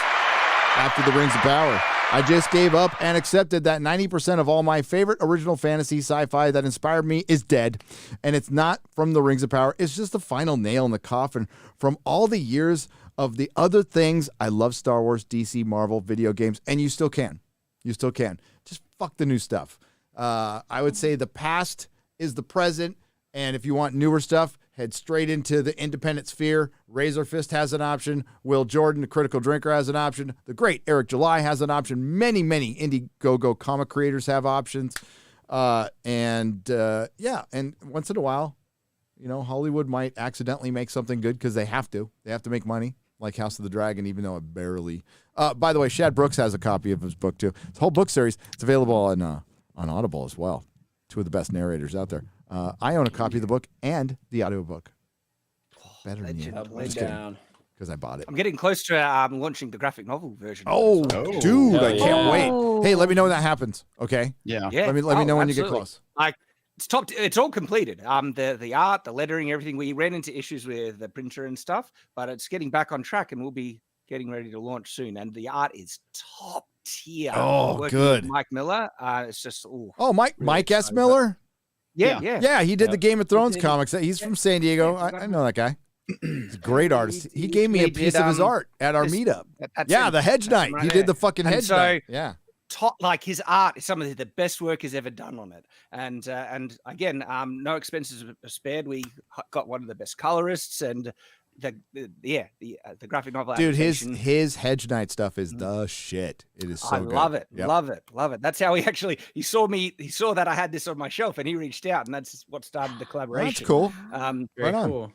S2: After the Rings of Power, I just gave up and accepted that 90% of all my favorite original fantasy sci-fi that inspired me is dead. And it's not from the Rings of Power. It's just the final nail in the coffin from all the years of the other things. I love Star Wars, DC, Marvel, video games, and you still can. You still can. Just fuck the new stuff. I would say the past is the present. And if you want newer stuff, head straight into the independent sphere. Razor Fist has an option. Will Jordan, the Critical Drinker, has an option. The great Eric July has an option. Many Indiegogo comic creators have options. And once in a while, Hollywood might accidentally make something good because they have to. They have to make money, like House of the Dragon, even though it barely. By the way, Shad Brooks has a copy of his book, too. It's a whole book series. It's available on Audible as well. Two of the best narrators out there. I own a copy of the book and the audiobook. Better than you. Because I bought it.
S10: I'm getting close to launching the graphic novel version.
S2: Oh, dude, I can't wait. Hey, let me know when that happens. Okay.
S14: Yeah.
S2: Let me know when you get close.
S10: Like it's all completed. The art, the lettering, everything. We ran into issues with the printer and stuff, but it's getting back on track, and we'll be getting ready to launch soon. And the art is top tier.
S2: Oh,
S10: Working
S2: good.
S10: with Mike Miller. It's just
S2: Mike S. Miller.
S10: Yeah.
S2: He did the Game of Thrones comics. He's from San Diego. I know that guy. He's a great artist. He gave me a piece of his art at our meetup. The Hedge Knight. He did the fucking Hedge Knight. Yeah.
S10: Like his art is some of the best work he's ever done on it. And again, no expenses are spared. We got one of the best colorists and the graphic novel.
S2: Dude,
S10: adaptation.
S2: his Hedge Knight stuff is the shit. It is so
S10: I
S2: good.
S10: love it.
S2: Yep.
S10: Love it. That's how he saw that I had this on my shelf and he reached out, and that's what started the collaboration.
S2: That's cool.
S10: Very
S2: cool.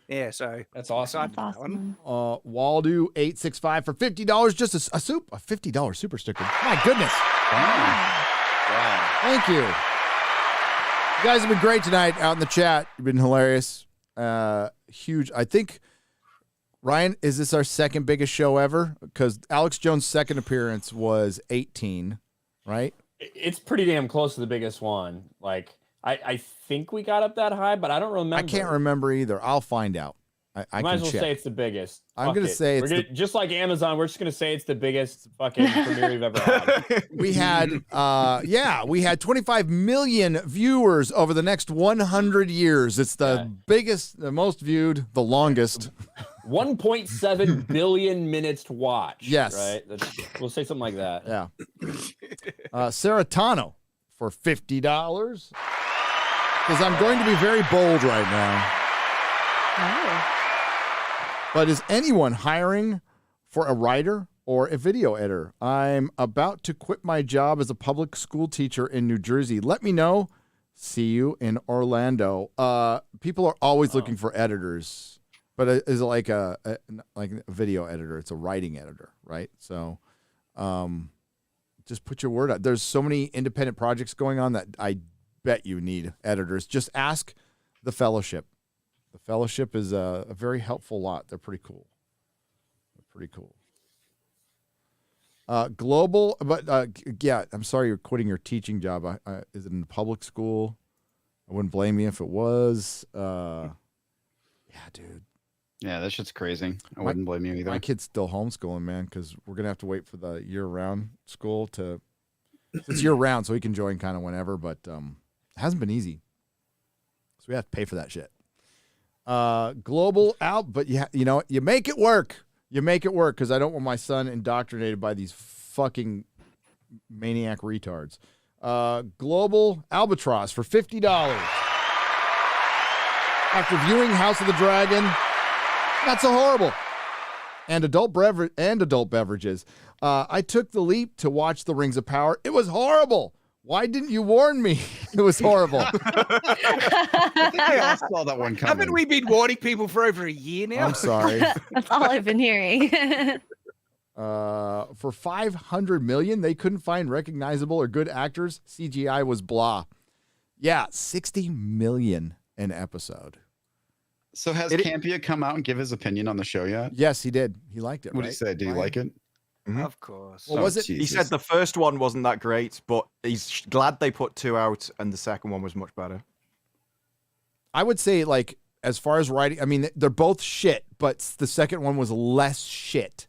S10: Yeah, so
S4: that's awesome.
S10: That's awesome.
S2: Waldo865 for $50. Just a $50 super sticker. My goodness.
S14: Wow.
S2: Thank you. You guys have been great tonight out in the chat. You've been hilarious. Huge. I think, Ryan, is this our second biggest show ever? Because Alex Jones' second appearance was 18, right?
S4: It's pretty damn close to the biggest one. Like, I think we got up that high, but I don't remember.
S2: I can't remember either. I'll find out. I
S4: might
S2: can
S4: as well
S2: check.
S4: say it's the biggest.
S2: I'm going to say it's
S4: just like Amazon. We're just going to say it's the biggest fucking premiere we've ever had.
S2: We had 25 million viewers over the next 100 years. It's the biggest, the most viewed, the longest.
S4: 1.7 billion minutes to watch.
S2: Yes.
S4: Right? We'll say something like that.
S2: Yeah. Seratano for $50. Because I'm going to be very bold right now. But is anyone hiring for a writer or a video editor? I'm about to quit my job as a public school teacher in New Jersey. Let me know. See you in Orlando. People are always looking for editors. But is it like a video editor? It's a writing editor, right? So, just put your word out. There's so many independent projects going on that I bet you need editors. Just ask the Fellowship. The Fellowship is a very helpful lot. They're pretty cool. Global, but yeah, I'm sorry you're quitting your teaching job. Is it in the public school? I wouldn't blame you if it was. Yeah, dude.
S14: Yeah, that shit's crazy. I wouldn't blame you either.
S2: My kid's still homeschooling, man, because we're going to have to wait for the year-round school to... It's year-round, so he can join kind of whenever, but it hasn't been easy. So we have to pay for that shit. Global out, but you know, you make it work. You make it work, because I don't want my son indoctrinated by these fucking maniac retards. Global Albatross for $50. After viewing House of the Dragon... Not so horrible. And adult beverages. I took the leap to watch The Rings of Power. It was horrible. Why didn't you warn me? It was horrible.
S14: I think we all saw that one coming.
S10: Haven't we been warning people for over a year now?
S2: I'm sorry.
S7: That's all I've been hearing.
S2: For $500 million, they couldn't find recognizable or good actors. CGI was blah. Yeah, $60 million an episode.
S14: So has Campia come out and give his opinion on the show yet?
S2: Yes, he did. He liked it.
S14: What did he say? Did he like it?
S10: Of course.
S2: Well, was it?
S1: He said the first one wasn't that great, but he's glad they put 2 out, and the second one was much better.
S2: I would say, like, as far as writing, I mean, they're both shit, but the second one was less shit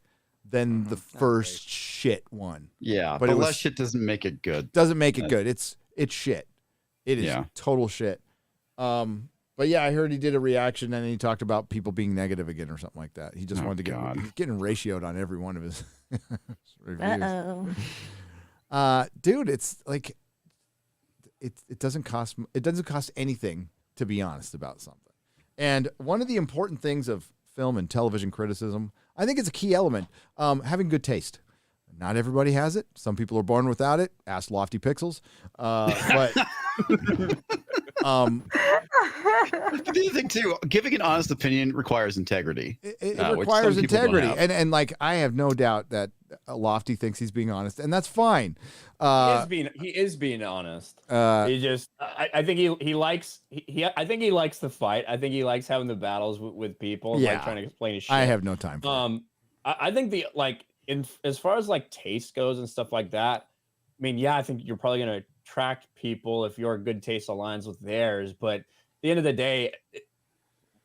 S2: than the first shit one.
S14: Yeah,
S2: but
S14: but less shit doesn't make it good.
S2: Doesn't make it good. It's shit. It is total shit. But yeah, I heard he did a reaction and he talked about people being negative again or something like that. He just wanted to he's getting ratioed on every one of his reviews. Dude, it's like it doesn't cost anything to be honest about something. And one of the important things of film and television criticism, I think it's a key element, having good taste. Not everybody has it. Some people are born without it. Ask Lofty Pixels. But
S14: The other thing too, giving an honest opinion requires integrity.
S2: It requires integrity, and like I have no doubt that Lofty thinks he's being honest, and that's fine.
S4: He is being honest. He just, I think he likes I think he likes the fight. I think he likes having the battles with people. And, like, trying to explain his shit.
S2: I have no time for it.
S4: I think as far as like taste goes and stuff like that, I mean, yeah, I think you're probably gonna attract people if your good taste aligns with theirs, but at the end of the day,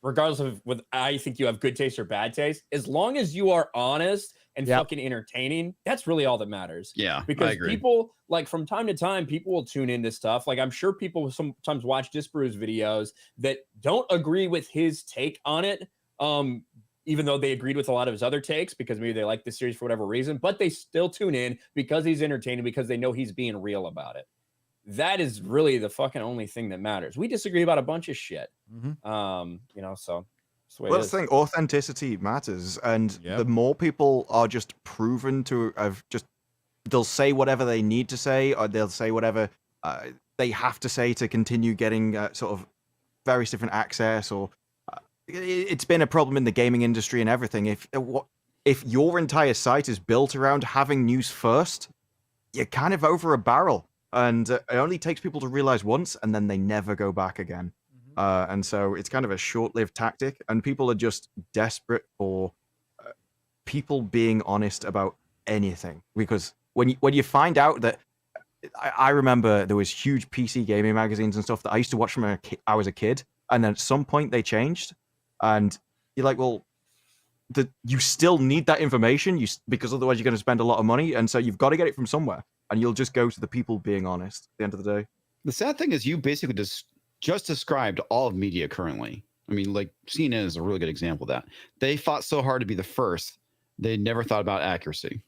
S4: regardless of whether I think you have good taste or bad taste, as long as you are honest and fucking entertaining, that's really all that matters.
S14: Yeah,
S4: because people, like, from time to time, people will tune into stuff. Like, I'm sure people will sometimes watch Disparu's videos that don't agree with his take on it, even though they agreed with a lot of his other takes because maybe they like the series for whatever reason, but they still tune in because he's entertaining, because they know he's being real about it. That is really the fucking only thing that matters. We disagree about a bunch of shit. You know, so that's the way
S1: Well,
S4: it
S1: that's
S4: is.
S1: the thing, authenticity matters, and the more people are just proven to have they'll say whatever they need to say, or they'll say whatever they have to say to continue getting sort of various different access, or it's been a problem in the gaming industry and everything. If your entire site is built around having news first, you're kind of over a barrel. And it only takes people to realize once, and then they never go back again. And so it's kind of a short-lived tactic, and people are just desperate for people being honest about anything. Because when you find out that, I remember there was huge PC gaming magazines and stuff that I used to watch from I was a kid, and then at some point they changed, and you're like, well, you still need that information, because otherwise you're going to spend a lot of money, and so you've got to get it from somewhere. And you'll just go to the people being honest at the end of the day.
S14: The sad thing is you basically just described all of media currently. I mean, like, CNN is a really good example of that. They fought so hard to be the first, they never thought about accuracy.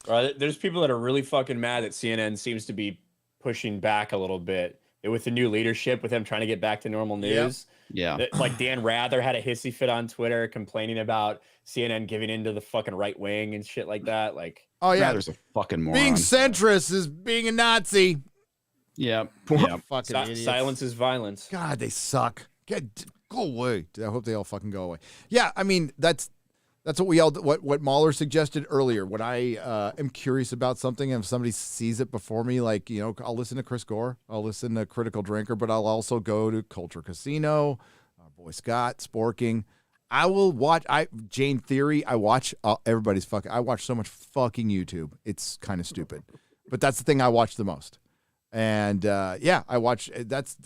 S4: There's people that are really fucking mad that CNN seems to be pushing back a little bit with the new leadership, with them trying to get back to normal news.
S14: Yeah.
S4: Like Dan Rather had a hissy fit on Twitter complaining about CNN giving into the fucking right wing and shit like that. Like,
S2: oh yeah,
S14: Rather's a fucking moron.
S2: Being centrist is being a Nazi.
S14: Yeah.
S2: Fucking idiot.
S4: Silence is violence.
S2: God, they suck. Go away. I hope they all fucking go away. Yeah, I mean, that's what what MauLer suggested earlier. When I am curious about something, and if somebody sees it before me, like, I'll listen to Chris Gore, I'll listen to Critical Drinker, but I'll also go to Culture Casino, Boy Scott, Sporking. I will watch Jane Theory. I watch everybody's fucking. I watch so much fucking YouTube. It's kind of stupid, but that's the thing I watch the most. And yeah, I watch. That's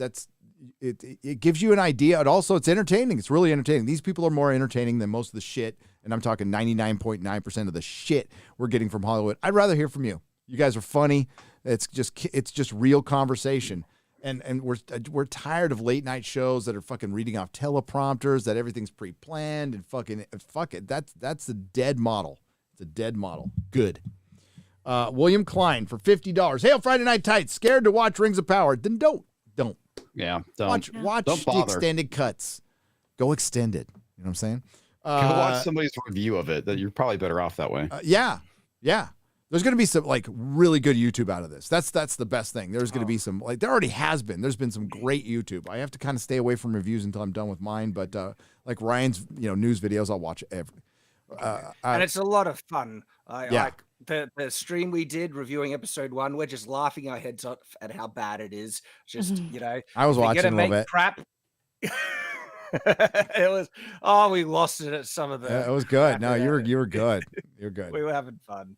S2: it gives you an idea. And also, it's entertaining. It's really entertaining. These people are more entertaining than most of the shit. And I'm talking 99.9% of the shit we're getting from Hollywood. I'd rather hear from you. You guys are funny. It's just real conversation. And we're tired of late night shows that are fucking reading off teleprompters, that everything's pre-planned and fuck it. That's a dead model. It's a dead model. Good. William Klein for $50. Hail Friday Night Tights. Scared to watch Rings of Power? Then don't.
S14: Yeah. Don't.
S2: Watch
S14: Don't
S2: the
S14: bother.
S2: extended cuts. Go extended. You know what I'm saying?
S14: Go watch somebody's review of it. That you're probably better off that way.
S2: Yeah. There's going to be some like really good YouTube out of this. That's the best thing. There's going to be some, like, there already has been. There's been some great YouTube. I have to kind of stay away from reviews until I'm done with mine. But like Ryan's, news videos, I'll watch every.
S10: And it's a lot of fun.
S2: Yeah.
S10: Like the stream we did reviewing episode 1, we're just laughing our heads off at how bad it is. Just
S2: I was
S10: if you're
S2: watching
S10: gonna
S2: a little
S10: make
S2: bit.
S10: crap. It was we lost it at some of the.
S2: It was good. No, you were good. You're good.
S10: We were having fun,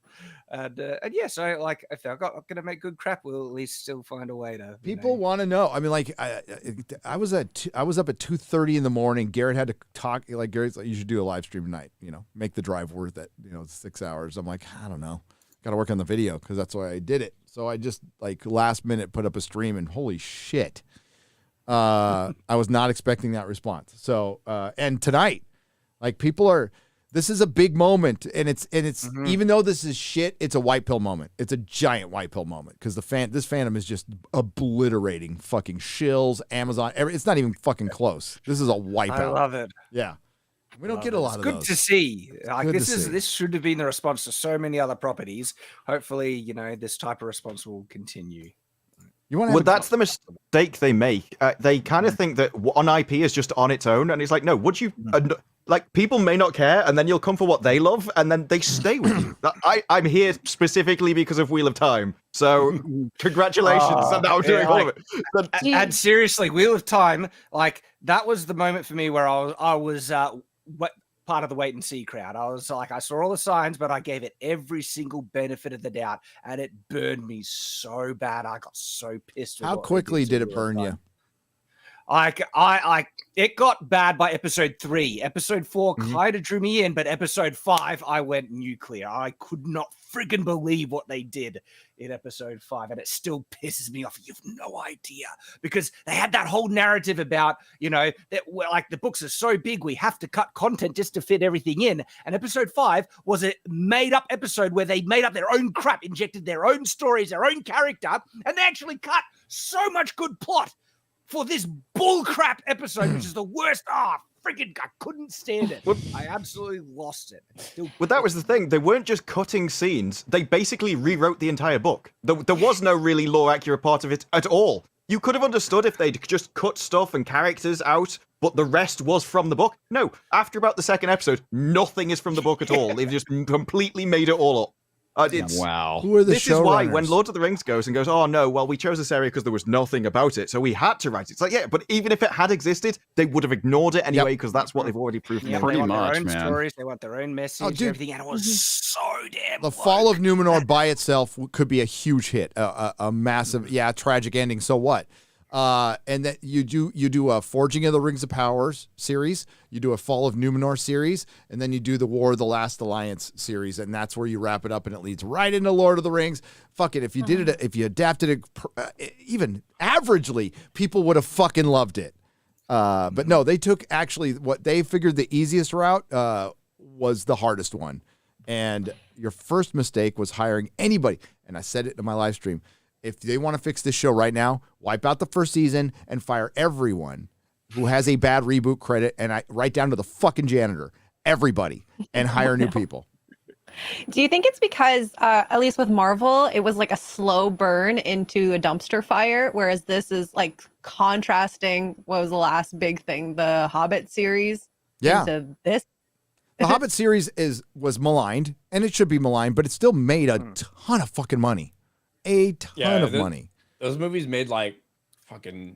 S10: and yeah, so like if I'm gonna make good crap, we'll at least still find a way to.
S2: People want to know. I mean, like I was up at 2:30 in the morning. Garrett had to talk. Like Garrett's like, you should do a live stream tonight. Make the drive worth it. 6 hours. I'm like, I don't know. Got to work on the video because that's why I did it. So I just like last minute put up a stream, and holy shit. I was not expecting that response. So, and tonight, like this is a big moment, and it's even though this is shit, it's a white pill moment. It's a giant white pill moment because this fandom is just obliterating fucking shills, Amazon. It's not even fucking close. This is a wipeout.
S10: I love it.
S2: Yeah. We don't get a lot of those.
S10: Good to see. Like
S2: Good to
S10: this should have been the response to so many other properties. Hopefully, this type of response will continue.
S1: Well, that's the mistake they make. They kind of think that one IP is just on its own, and it's like, no, would you? Like, people may not care, and then you'll come for what they love, and then they stay with you. I'm here specifically because of Wheel of Time, so congratulations on now doing all of it.
S10: And seriously, Wheel of Time, like that was the moment for me where I was part of the wait and see crowd. I was like, I saw all the signs, but I gave it every single benefit of the doubt, and it burned me so bad. I got so pissed.
S2: How quickly did it burn you?
S10: It got bad by episode 3. Episode 4 kind of drew me in, but episode 5, I went nuclear. I could not friggin' believe what they did in episode 5, and it still pisses me off. You've no idea, because they had that whole narrative about, that like the books are so big, we have to cut content just to fit everything in. And episode 5 was a made-up episode where they made up their own crap, injected their own stories, their own character, and they actually cut so much good plot for this bullcrap episode, which is the worst. Freaking, I couldn't stand it. I absolutely lost it.
S1: Well, that was the thing. They weren't just cutting scenes. They basically rewrote the entire book. There was no really lore-accurate part of it at all. You could have understood if they'd just cut stuff and characters out, but the rest was from the book. No, after about the second episode, nothing is from the book at all. They've just completely made it all up.
S14: Wow.
S2: Who are the
S1: This is why
S2: showrunners?
S1: when Lord of the Rings goes, oh no, well, we chose this area because there was nothing about it, so we had to write it. It's like, yeah, but even if it had existed, they would have ignored it anyway because that's what they've already proved.
S10: Yeah,
S14: Pretty
S10: they want
S14: much,
S10: their own
S14: man.
S10: stories, they want their own message,
S2: dude.
S10: everything, and it was so damn.
S2: The Fall of Numenor by itself could be a huge hit, a massive, tragic ending. So what? And that you do a Forging of the Rings of Powers series, you do a Fall of Numenor series, and then you do the War of the Last Alliance series, and that's where you wrap it up, and it leads right into Lord of the Rings. Fuck it, if you did it, if you adapted it even averagely, people would have fucking loved it. But no, they took actually what they figured the easiest route was the hardest one, and your first mistake was hiring anybody. And I said it in my live stream. If they want to fix this show right now, wipe out the first season and fire everyone who has a bad reboot credit, and right down to the fucking janitor, everybody, and hire new people.
S7: Do you think it's because, at least with Marvel, it was like a slow burn into a dumpster fire, whereas this is like contrasting what was the last big thing, the Hobbit series, into this?
S2: The Hobbit series was maligned, and it should be maligned, but it still made a ton of fucking money. A ton of money.
S4: Those movies made like fucking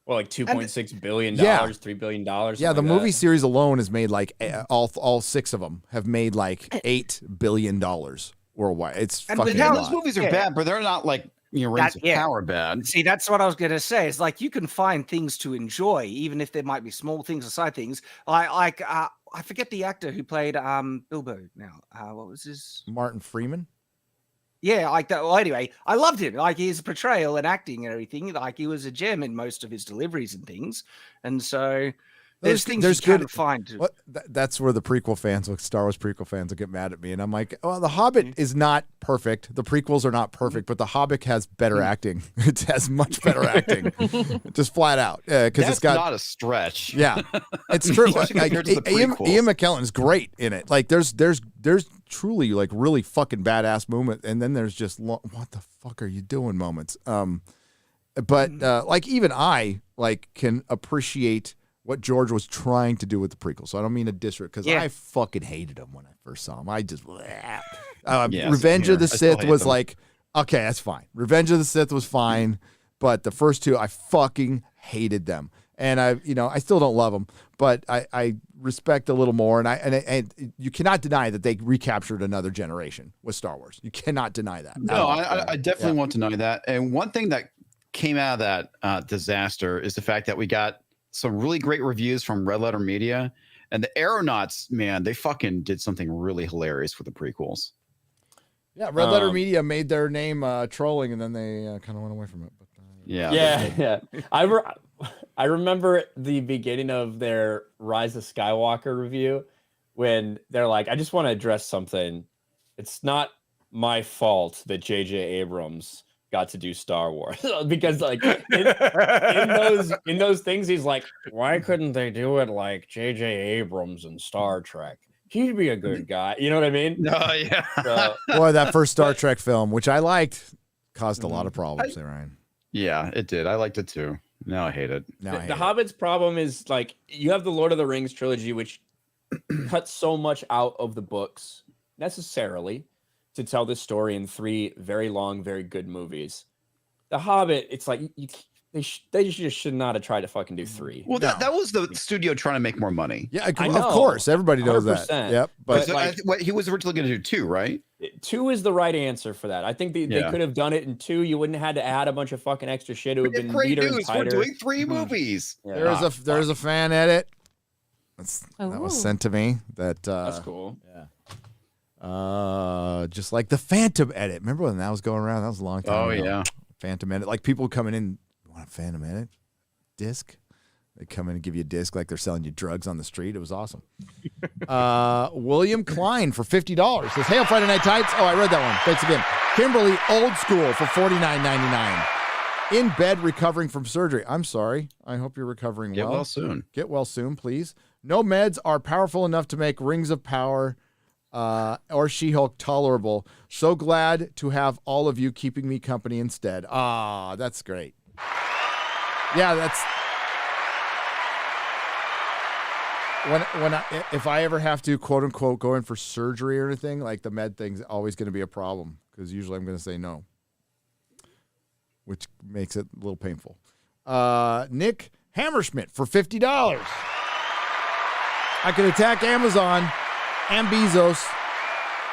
S4: like $2.6 billion, $3 billion.
S2: Yeah, the movie series alone has made like all 6 of them have made like $8 billion worldwide. It's fucking a lot.
S14: Those movies are bad, but they're not like Rings of Power bad.
S10: See, that's what I was gonna say. It's like you can find things to enjoy, even if there might be small things or side things. Like I forget the actor who played Bilbo now. What was his?
S2: Martin Freeman.
S10: Yeah, like that. Well, anyway, I loved him. Like his portrayal and acting and everything. Like he was a gem in most of his deliveries and things. And so there's things you can find.
S2: That's where the prequel fans, like Star Wars prequel fans, will get mad at me. And I'm like, well, The Hobbit is not perfect. The prequels are not perfect, but The Hobbit has better acting. It has much better acting, just flat out. Because it's got
S14: not a stretch.
S2: Yeah, it's true.
S14: Especially compared to the
S2: Ian
S14: prequels.
S2: McKellen's great in it. Like there's truly like really fucking badass moment, and then there's just what the fuck are you doing moments. But like even I like can appreciate what George was trying to do with the prequel. So I don't mean to disrespect, because I fucking hated him when I first saw him. I just Revenge of the Sith was like, okay, that's fine. Revenge of the Sith was fine, but the first 2 I fucking hated them. And I still don't love them, but I respect a little more. And you cannot deny that they recaptured another generation with Star Wars. You cannot deny that.
S14: No, I definitely won't deny that. And one thing that came out of that disaster is the fact that we got some really great reviews from Red Letter Media, and the Aeronauts, man, they fucking did something really hilarious with the prequels.
S2: Yeah, Red Letter Media made their name trolling, and then they kind of went away from it. But,
S4: yeah. I remember the beginning of their Rise of Skywalker review when they're like, I just want to address something. It's not my fault that J.J. Abrams got to do Star Wars, because like in those things, he's like, why couldn't they do it like J.J. Abrams and Star Trek? He'd be a good guy. You know what I mean?
S14: No, yeah.
S4: So,
S2: boy, that first Star Trek film, which I liked, caused a lot of problems there, Ryan.
S14: Yeah, it did. I liked it too. Now I hate it.
S4: The Hobbit's problem is like you have the Lord of the Rings trilogy, which cuts so much out of the books necessarily to tell this story in 3 very long, very good movies. The Hobbit, it's like they just should not have tried to fucking do 3.
S14: Well, that was the studio trying to make more money.
S2: Yeah, of course, everybody knows 100%. That. Yep,
S14: but what he was originally going to do 2, right?
S4: 2 is the right answer for that. I think they could have done it in 2. You wouldn't have had to add a bunch of fucking extra shit. It would have been neater and tighter.
S14: We're doing 3 movies.
S2: Yeah. There's a fan edit that was sent to me.
S4: That's cool.
S2: Yeah. Just like the Phantom edit. Remember when that was going around? That was a long time ago.
S14: Yeah.
S2: Phantom edit. Like people coming in, you want a Phantom edit disc? They come in and give you a disc like they're selling you drugs on the street. It was awesome. William Klein for $50 says, "Hail Friday Night Tights." Oh, I read that one. Thanks again. Kimberly Old School for $49.99. In bed recovering from surgery. I'm sorry. I hope you're recovering well.
S14: Get well soon.
S2: Get well soon, please. No meds are powerful enough to make Rings of Power or She-Hulk tolerable. So glad to have all of you keeping me company instead. Ah, that's great. Yeah, that's... If I ever have to, quote unquote, go in for surgery or anything, like the med thing's always going to be a problem, because usually I'm going to say no, which makes it a little painful. Nick Hammerschmidt for $50. I could attack Amazon and Bezos.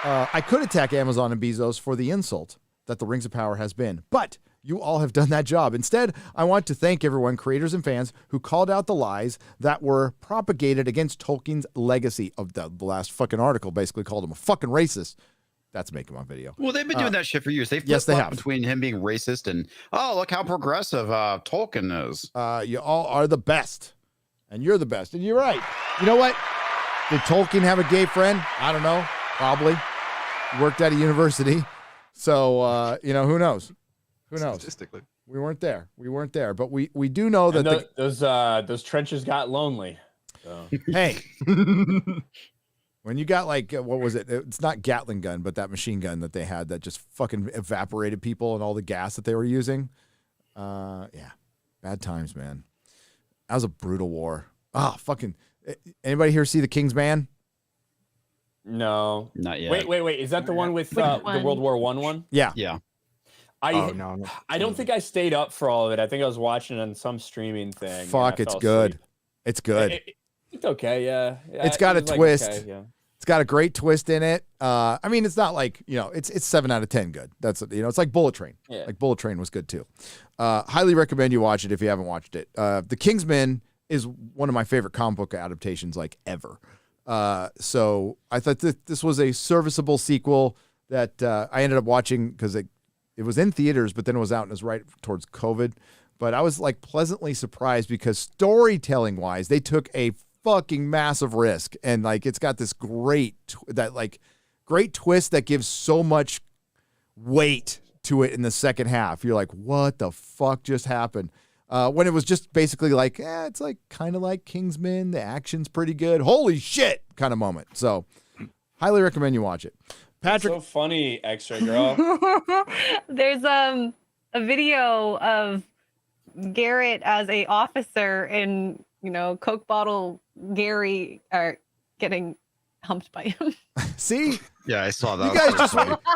S2: I could attack Amazon and Bezos for the insult that the Rings of Power has been, but you all have done that job. Instead, I want to thank everyone, creators and fans, who called out the lies that were propagated against Tolkien's legacy. Of the last fucking article basically called him a fucking racist. That's making my video.
S14: Well, they've been doing that shit for years. They've
S2: yes, they have.
S14: Between him being racist and, oh, look how progressive Tolkien is.
S2: You all are the best, and you're the best. And you're right. You know what? Did Tolkien have a gay friend? I don't know. Probably. Worked at a university. So, who knows? Who knows?
S1: Statistically.
S2: We weren't there. But we do know that
S4: those trenches got lonely. So.
S2: Hey. When you got like, what was it? It's not Gatling gun, but that machine gun that they had that just fucking evaporated people and all the gas that they were using. Yeah, bad times, man. That was a brutal war. Oh, fucking. Anybody here see The King's Man?
S4: No,
S14: not yet.
S4: Wait. Is that the one with the World War I one?
S2: Yeah.
S14: Yeah.
S4: I don't think I stayed up for all of it. I think I was watching it on some streaming thing.
S2: Fuck, it's good. It's good.
S4: It's okay, yeah.
S2: It's got a twist.
S4: Okay, yeah.
S2: It's got a great twist in it. I mean, it's not like, it's 7 out of 10 good. That's, it's like Bullet Train.
S4: Yeah.
S2: Like Bullet Train was good too. Highly recommend you watch it if you haven't watched it. The Kingsman is one of my favorite comic book adaptations like ever. So I thought that this was a serviceable sequel that I ended up watching because it was in theaters, but then it was out and it was right towards COVID. But I was like pleasantly surprised because storytelling wise, they took a fucking massive risk, and like it's got this great twist that gives so much weight to it in the second half. You're like, what the fuck just happened? When it was just basically like, it's like kind of like Kingsman. The action's pretty good. Holy shit, kind of moment. So, highly recommend you watch it. Patrick,
S4: so funny, X-Ray Girl.
S7: There's a video of Garrett as a officer and Coke bottle Gary are getting humped by him.
S2: See?
S14: Yeah, I saw that.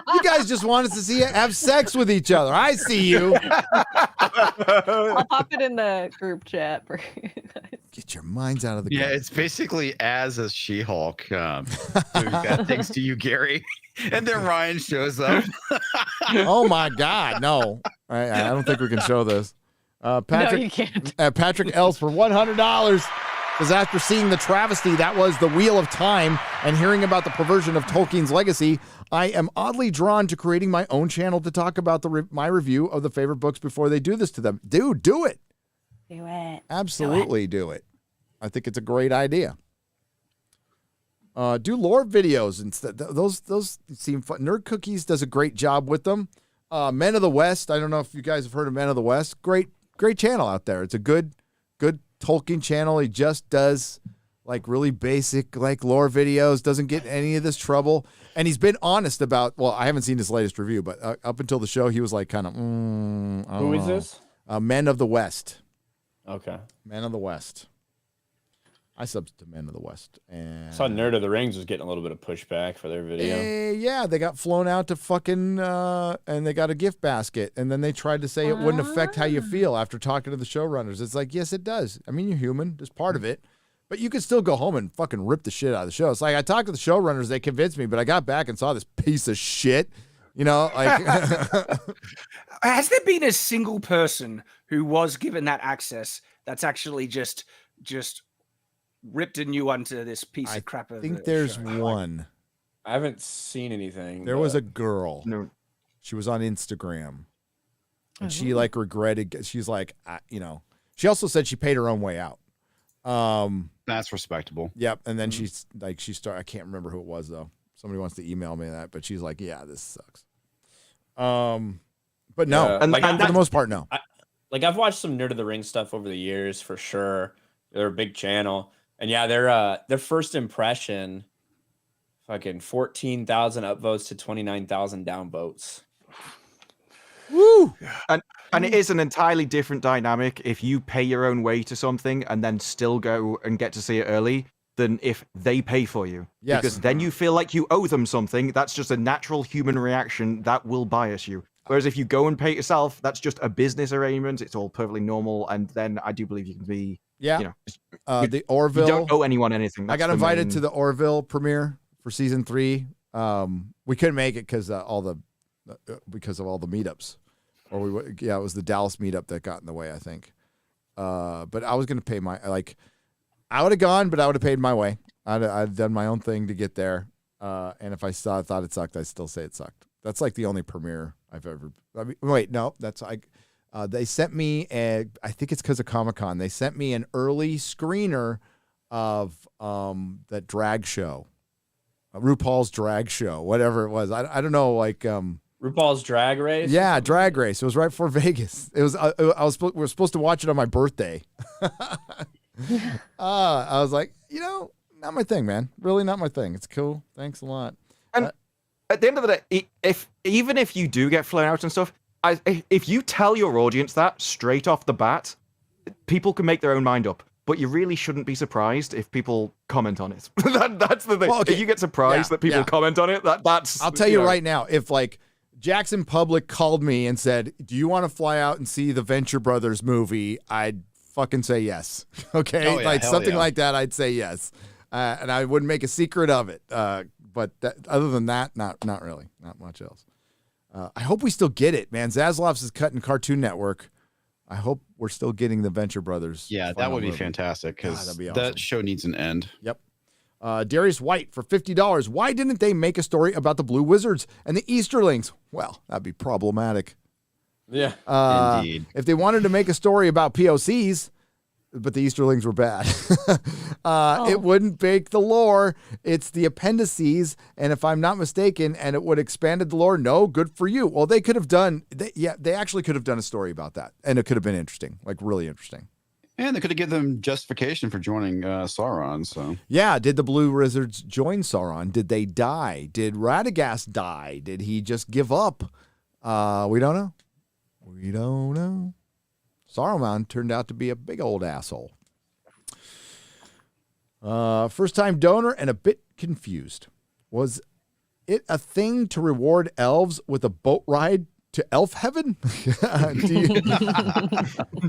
S2: You guys just wanted to see it have sex with each other. I see you.
S7: I'll pop it in the group chat for you guys.
S2: Get your minds out of the
S14: Yeah,
S2: gutter.
S14: it's basically as a She-Hulk doing bad things to you, Gary. And then Ryan shows up.
S2: Oh my God, no. I don't think we can show this. Patrick,
S7: No, you can't.
S2: Patrick Ells for $100 because after seeing the travesty that was The Wheel of Time and hearing about the perversion of Tolkien's legacy, I am oddly drawn to creating my own channel to talk about my review of the favorite books before they do this to them. Dude, do it.
S7: Do it.
S2: Absolutely do it. I think it's a great idea. Do lore videos instead. Those seem fun. Nerd Cookies does a great job with them. Men of the West. I don't know if you guys have heard of Men of the West. Great channel out there. It's a good Tolkien channel. He just does like really basic like lore videos. Doesn't get any of this trouble. And he's been honest about. Well, I haven't seen his latest review, but up until the show, he was like kind of.
S4: Who is this?
S2: Men of the West.
S4: Okay.
S2: Men of the West. I subbed to Men of the West. And
S4: I saw Nerd of the Rings was getting a little bit of pushback for their video.
S2: yeah, they got flown out to fucking, and they got a gift basket. And then they tried to say it wouldn't affect how you feel after talking to the showrunners. It's like, yes, it does. I mean, you're human. It's part of it. But you could still go home and fucking rip the shit out of the show. It's like I talked to the showrunners. They convinced me, but I got back and saw this piece of shit. Like.
S10: Has there been a single person who was given that access that's actually just ripped a new one to this piece of crap?
S2: I think there's one.
S4: I haven't seen anything.
S2: There was a girl. No. She was on Instagram. And she like regretted. She's like, she also said she paid her own way out.
S14: That's respectable.
S2: Yep. And then she's like, I can't remember who it was though. Somebody wants to email me that, but she's like, yeah, this sucks. But no, and for the most part, no.
S4: I've watched some Nerd of the Rings stuff over the years for sure. They're a big channel, and yeah, their first impression, fucking 14,000 upvotes to 29,000 downvotes.
S1: Woo! And it is an entirely different dynamic if you pay your own way to something and then still go and get to see it early than if they pay for you.
S2: Yes.
S1: Because then you feel like you owe them something. That's just a natural human reaction that will bias you. Whereas if you go and pay it yourself, that's just a business arrangement. It's all perfectly normal. And then I do believe you can be,
S2: the Orville.
S1: You don't owe anyone anything.
S2: I got invited to the Orville premiere for season 3. We couldn't make it because of all the meetups. Or it was the Dallas meetup that got in the way, I think. But I was going to pay I would have gone, but I would have paid my way. I'd done my own thing to get there. And if I thought it sucked, I'd still say it sucked. That's like the only premiere I've ever. They sent me I think it's because of Comic-Con. They sent me an early screener of that drag show, RuPaul's drag show, whatever it was. I don't know, like
S4: RuPaul's Drag Race.
S2: Yeah, Drag Race. It was right before Vegas. It was. We were supposed to watch it on my birthday. I was like, not my thing, man. Really not my thing. It's cool. Thanks a lot.
S1: And at the end of the day, even if you do get flown out and stuff, if you tell your audience that straight off the bat, people can make their own mind up. But you really shouldn't be surprised if people comment on it. That's the thing. Well, okay. If you get surprised that people comment on it, that's...
S2: I'll tell you right now, if like Jackson Public called me and said, do you want to fly out and see the Venture Brothers movie? I'd fucking say yes. Okay?
S14: Oh, yeah,
S2: like something
S14: yeah.
S2: like that, I'd say yes. And I wouldn't make a secret of it. But other than that, not really. Not much else. I hope we still get it, man. Zaslav's is cutting Cartoon Network. I hope we're still getting the Venture Brothers.
S14: Yeah, that would be fantastic because
S2: awesome.
S14: that show needs an end.
S2: Yep. Darius White for $50. Why didn't they make a story about the Blue Wizards and the Easterlings? Well, that'd be problematic.
S16: Yeah,
S14: indeed.
S2: If they wanted to make a story about POCs, but the Easterlings were bad, it wouldn't break the lore. It's the appendices, and if I'm not mistaken, and it would have expanded the lore. No, good for you. Well, they could have done. They actually could have done a story about that, and it could have been interesting, like really interesting.
S14: And they could have given them justification for joining Sauron. So
S2: yeah, did the Blue Wizards join Sauron? Did they die? Did Radagast die? Did he just give up? We don't know. We don't know. Saruman turned out to be a big old asshole. First-time donor and a bit confused. Was it a thing to reward elves with a boat ride to elf heaven?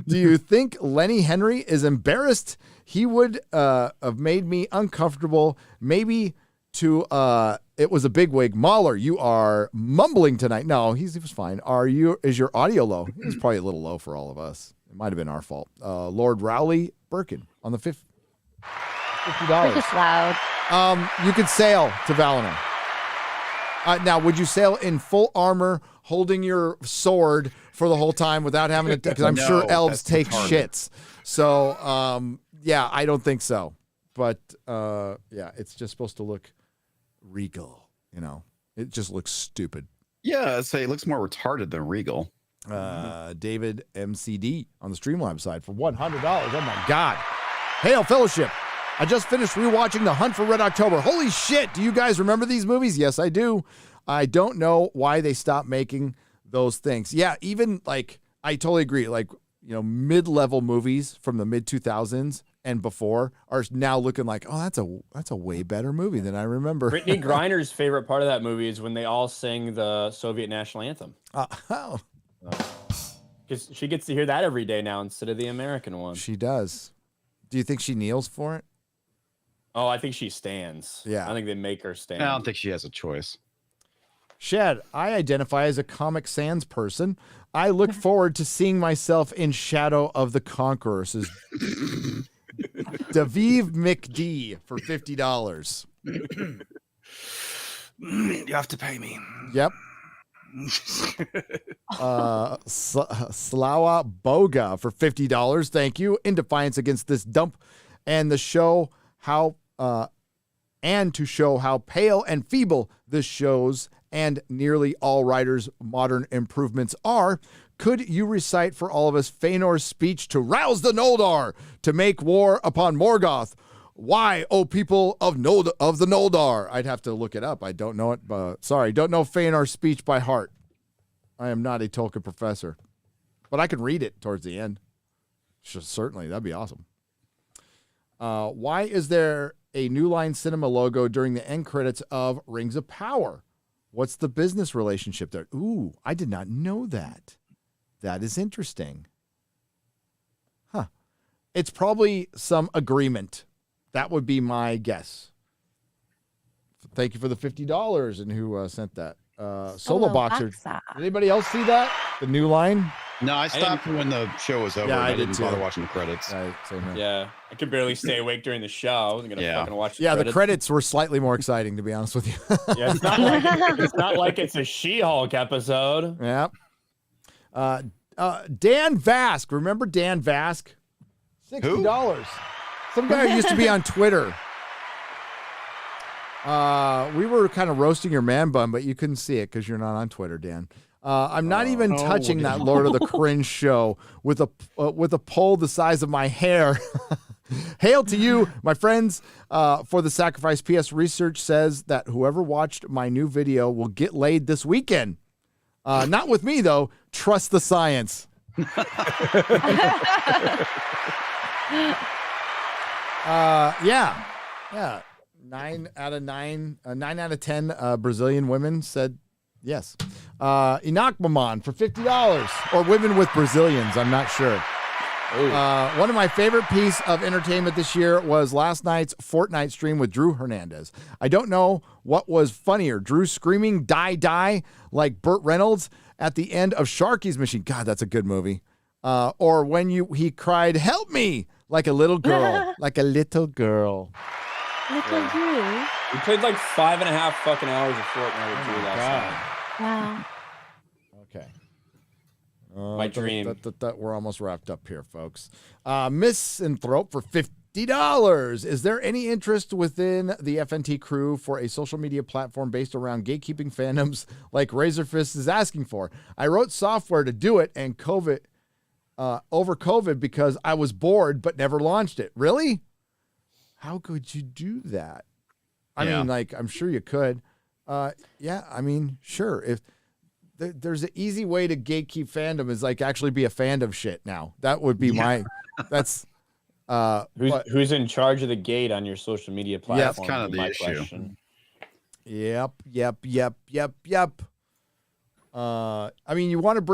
S2: Do you think Lenny Henry is embarrassed? He would have made me uncomfortable. Maybe to it was a big wig. MauLer, you are mumbling tonight. No, he was fine. Is your audio low? It's probably a little low for all of us. It might have been our fault. Lord Rowley Birkin on the $50.
S7: It's just loud.
S2: You could sail to Valinor. Now, would you sail in full armor, holding your sword for the whole time without having to? Because I'm sure elves take shits. So, yeah, I don't think so. But yeah, it's just supposed to look regal. You know, it just looks stupid.
S14: yeah, I'd say it looks more retarded than regal.
S2: David MCD on the Streamlabs side for $100. Oh my God. Hail Fellowship. I just finished rewatching The Hunt for Red October. Holy shit. Do you guys remember these movies? Yes, I do. I don't know why they stopped making those things. Yeah, even like, I totally agree. Like, you know, mid-level movies from the mid-2000s and before are now looking like, oh, that's a way better movie than I remember.
S16: Brittany Griner's favorite part of that movie is when they all sing the Soviet national anthem. Because she gets to hear that every day now instead of the American one.
S2: She does. Do you think she kneels for it?
S16: Oh, I think she stands.
S2: Yeah.
S16: I think they make her stand.
S14: I don't think she has a choice.
S2: Shad, I identify as a Comic Sans person. I look forward to seeing myself in Shadow of the Conqueror. Says Daviv McD for $50.
S10: You have to pay me.
S2: Yep. Slawa Boga for $50. Thank you. In defiance against this dump and to show how pale and feeble this shows and nearly all writers' modern improvements are, could you recite for all of us Feanor's speech to rouse the Noldor to make war upon Morgoth? Why, O people of the Noldor? I'd have to look it up. I don't know it. Sorry, don't know Feanor's speech by heart. I am not a Tolkien professor, but I can read it towards the end. Certainly, that'd be awesome. Why is there a New Line Cinema logo during the end credits of Rings of Power? What's the business relationship there? Ooh, I did not know that. That is interesting. Huh. It's probably some agreement. That would be my guess. Thank you for the $50 and who sent that. Solo Boxer. Did anybody else see that? The New Line?
S14: No, I stopped when the show was over.
S2: Yeah, I
S14: didn't
S2: did
S14: bother
S2: too.
S14: watching the credits.
S16: Yeah, I could barely stay awake during the show. I wasn't gonna fucking watch.
S2: The credits were slightly more exciting, to be honest with you.
S16: Yeah, it's not like it's a She-Hulk episode.
S2: Yeah. Dan Vask. Remember Dan Vask? $60. Some guy who used to be on Twitter. We were kind of roasting your man bun, but you couldn't see it because you're not on Twitter, Dan. I'm not even touching that Lord of the Cringe show with a pole the size of my hair. Hail to you, my friends, for the sacrifice. PS research says that whoever watched my new video will get laid this weekend. Not with me, though. Trust the science. Yeah. 9 out of 10 Brazilian women said yes. Inakmaman for $50, or women with Brazilians. I'm not sure. One of my favorite piece of entertainment this year was last night's Fortnite stream with Drew Hernandez. I don't know what was funnier, Drew screaming "die, die" like Burt Reynolds at the end of Sharky's Machine. God, that's a good movie. Or when he cried "help me" like a little girl, like a little girl.
S8: Little Drew.
S16: We played like 5.5 fucking hours of Fortnite with Drew last night.
S8: Wow.
S2: Okay.
S16: My dream.
S2: We're almost wrapped up here, folks. Misanthrope for $50. Is there any interest within the FNT crew for a social media platform based around gatekeeping fandoms like Razorfist is asking for? I wrote software to do it and over COVID because I was bored but never launched it. Really? How could you do that? I mean, like, I'm sure you could. Yeah, I mean, sure. If there's an easy way to gatekeep fandom is like actually be a fan of shit now. That would be that's
S16: who's in charge of the gate on your social media platform?
S14: Yeah, that's kind of the issue.
S16: Question.
S2: Yep. I mean, you want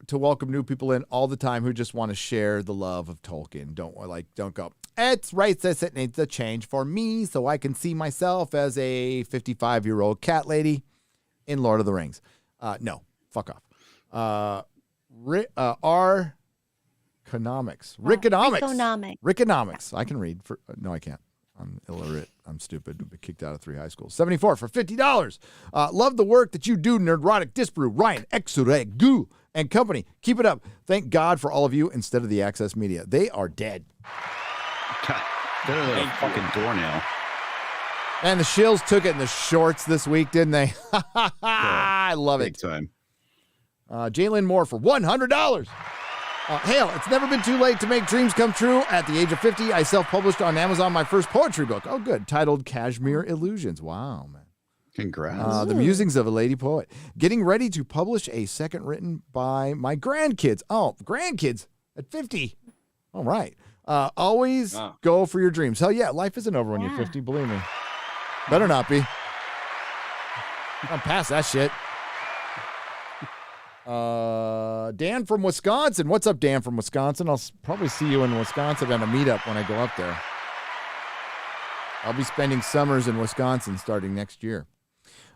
S2: to welcome new people in all the time who just want to share the love of Tolkien. Don't go, it's racist, it needs a change for me so I can see myself as a 55-year-old cat lady in Lord of the Rings. No, fuck off. Rickonomics. I can read. No, I can't. I'm illiterate. I'm stupid. I've been kicked out of 3 high schools. 74 for $50. Love the work that you do, Nerdrotic, Disparu, Ryan, Exuregu, and company. Keep it up. Thank God for all of you instead of the Access Media. They are dead.
S14: Better than a fucking doornail.
S2: And the Shills took it in the shorts this week, didn't they? I love it.
S14: Big time.
S2: Jalen Moore for $100. Hail, it's never been too late to make dreams come true. At the age of 50, I self-published on Amazon my first poetry book. Oh, good. Titled Cashmere Illusions. Wow, man.
S14: Congrats.
S2: The musings of a lady poet. Getting ready to publish a second written by my grandkids. Oh, grandkids at 50. All right. Always go for your dreams. Hell yeah, life isn't over when you're 50, believe me. Better not be. I'm past that shit. Dan from Wisconsin. What's up, Dan from Wisconsin? I'll probably see you in Wisconsin at a meetup when I go up there. I'll be spending summers in Wisconsin starting next year.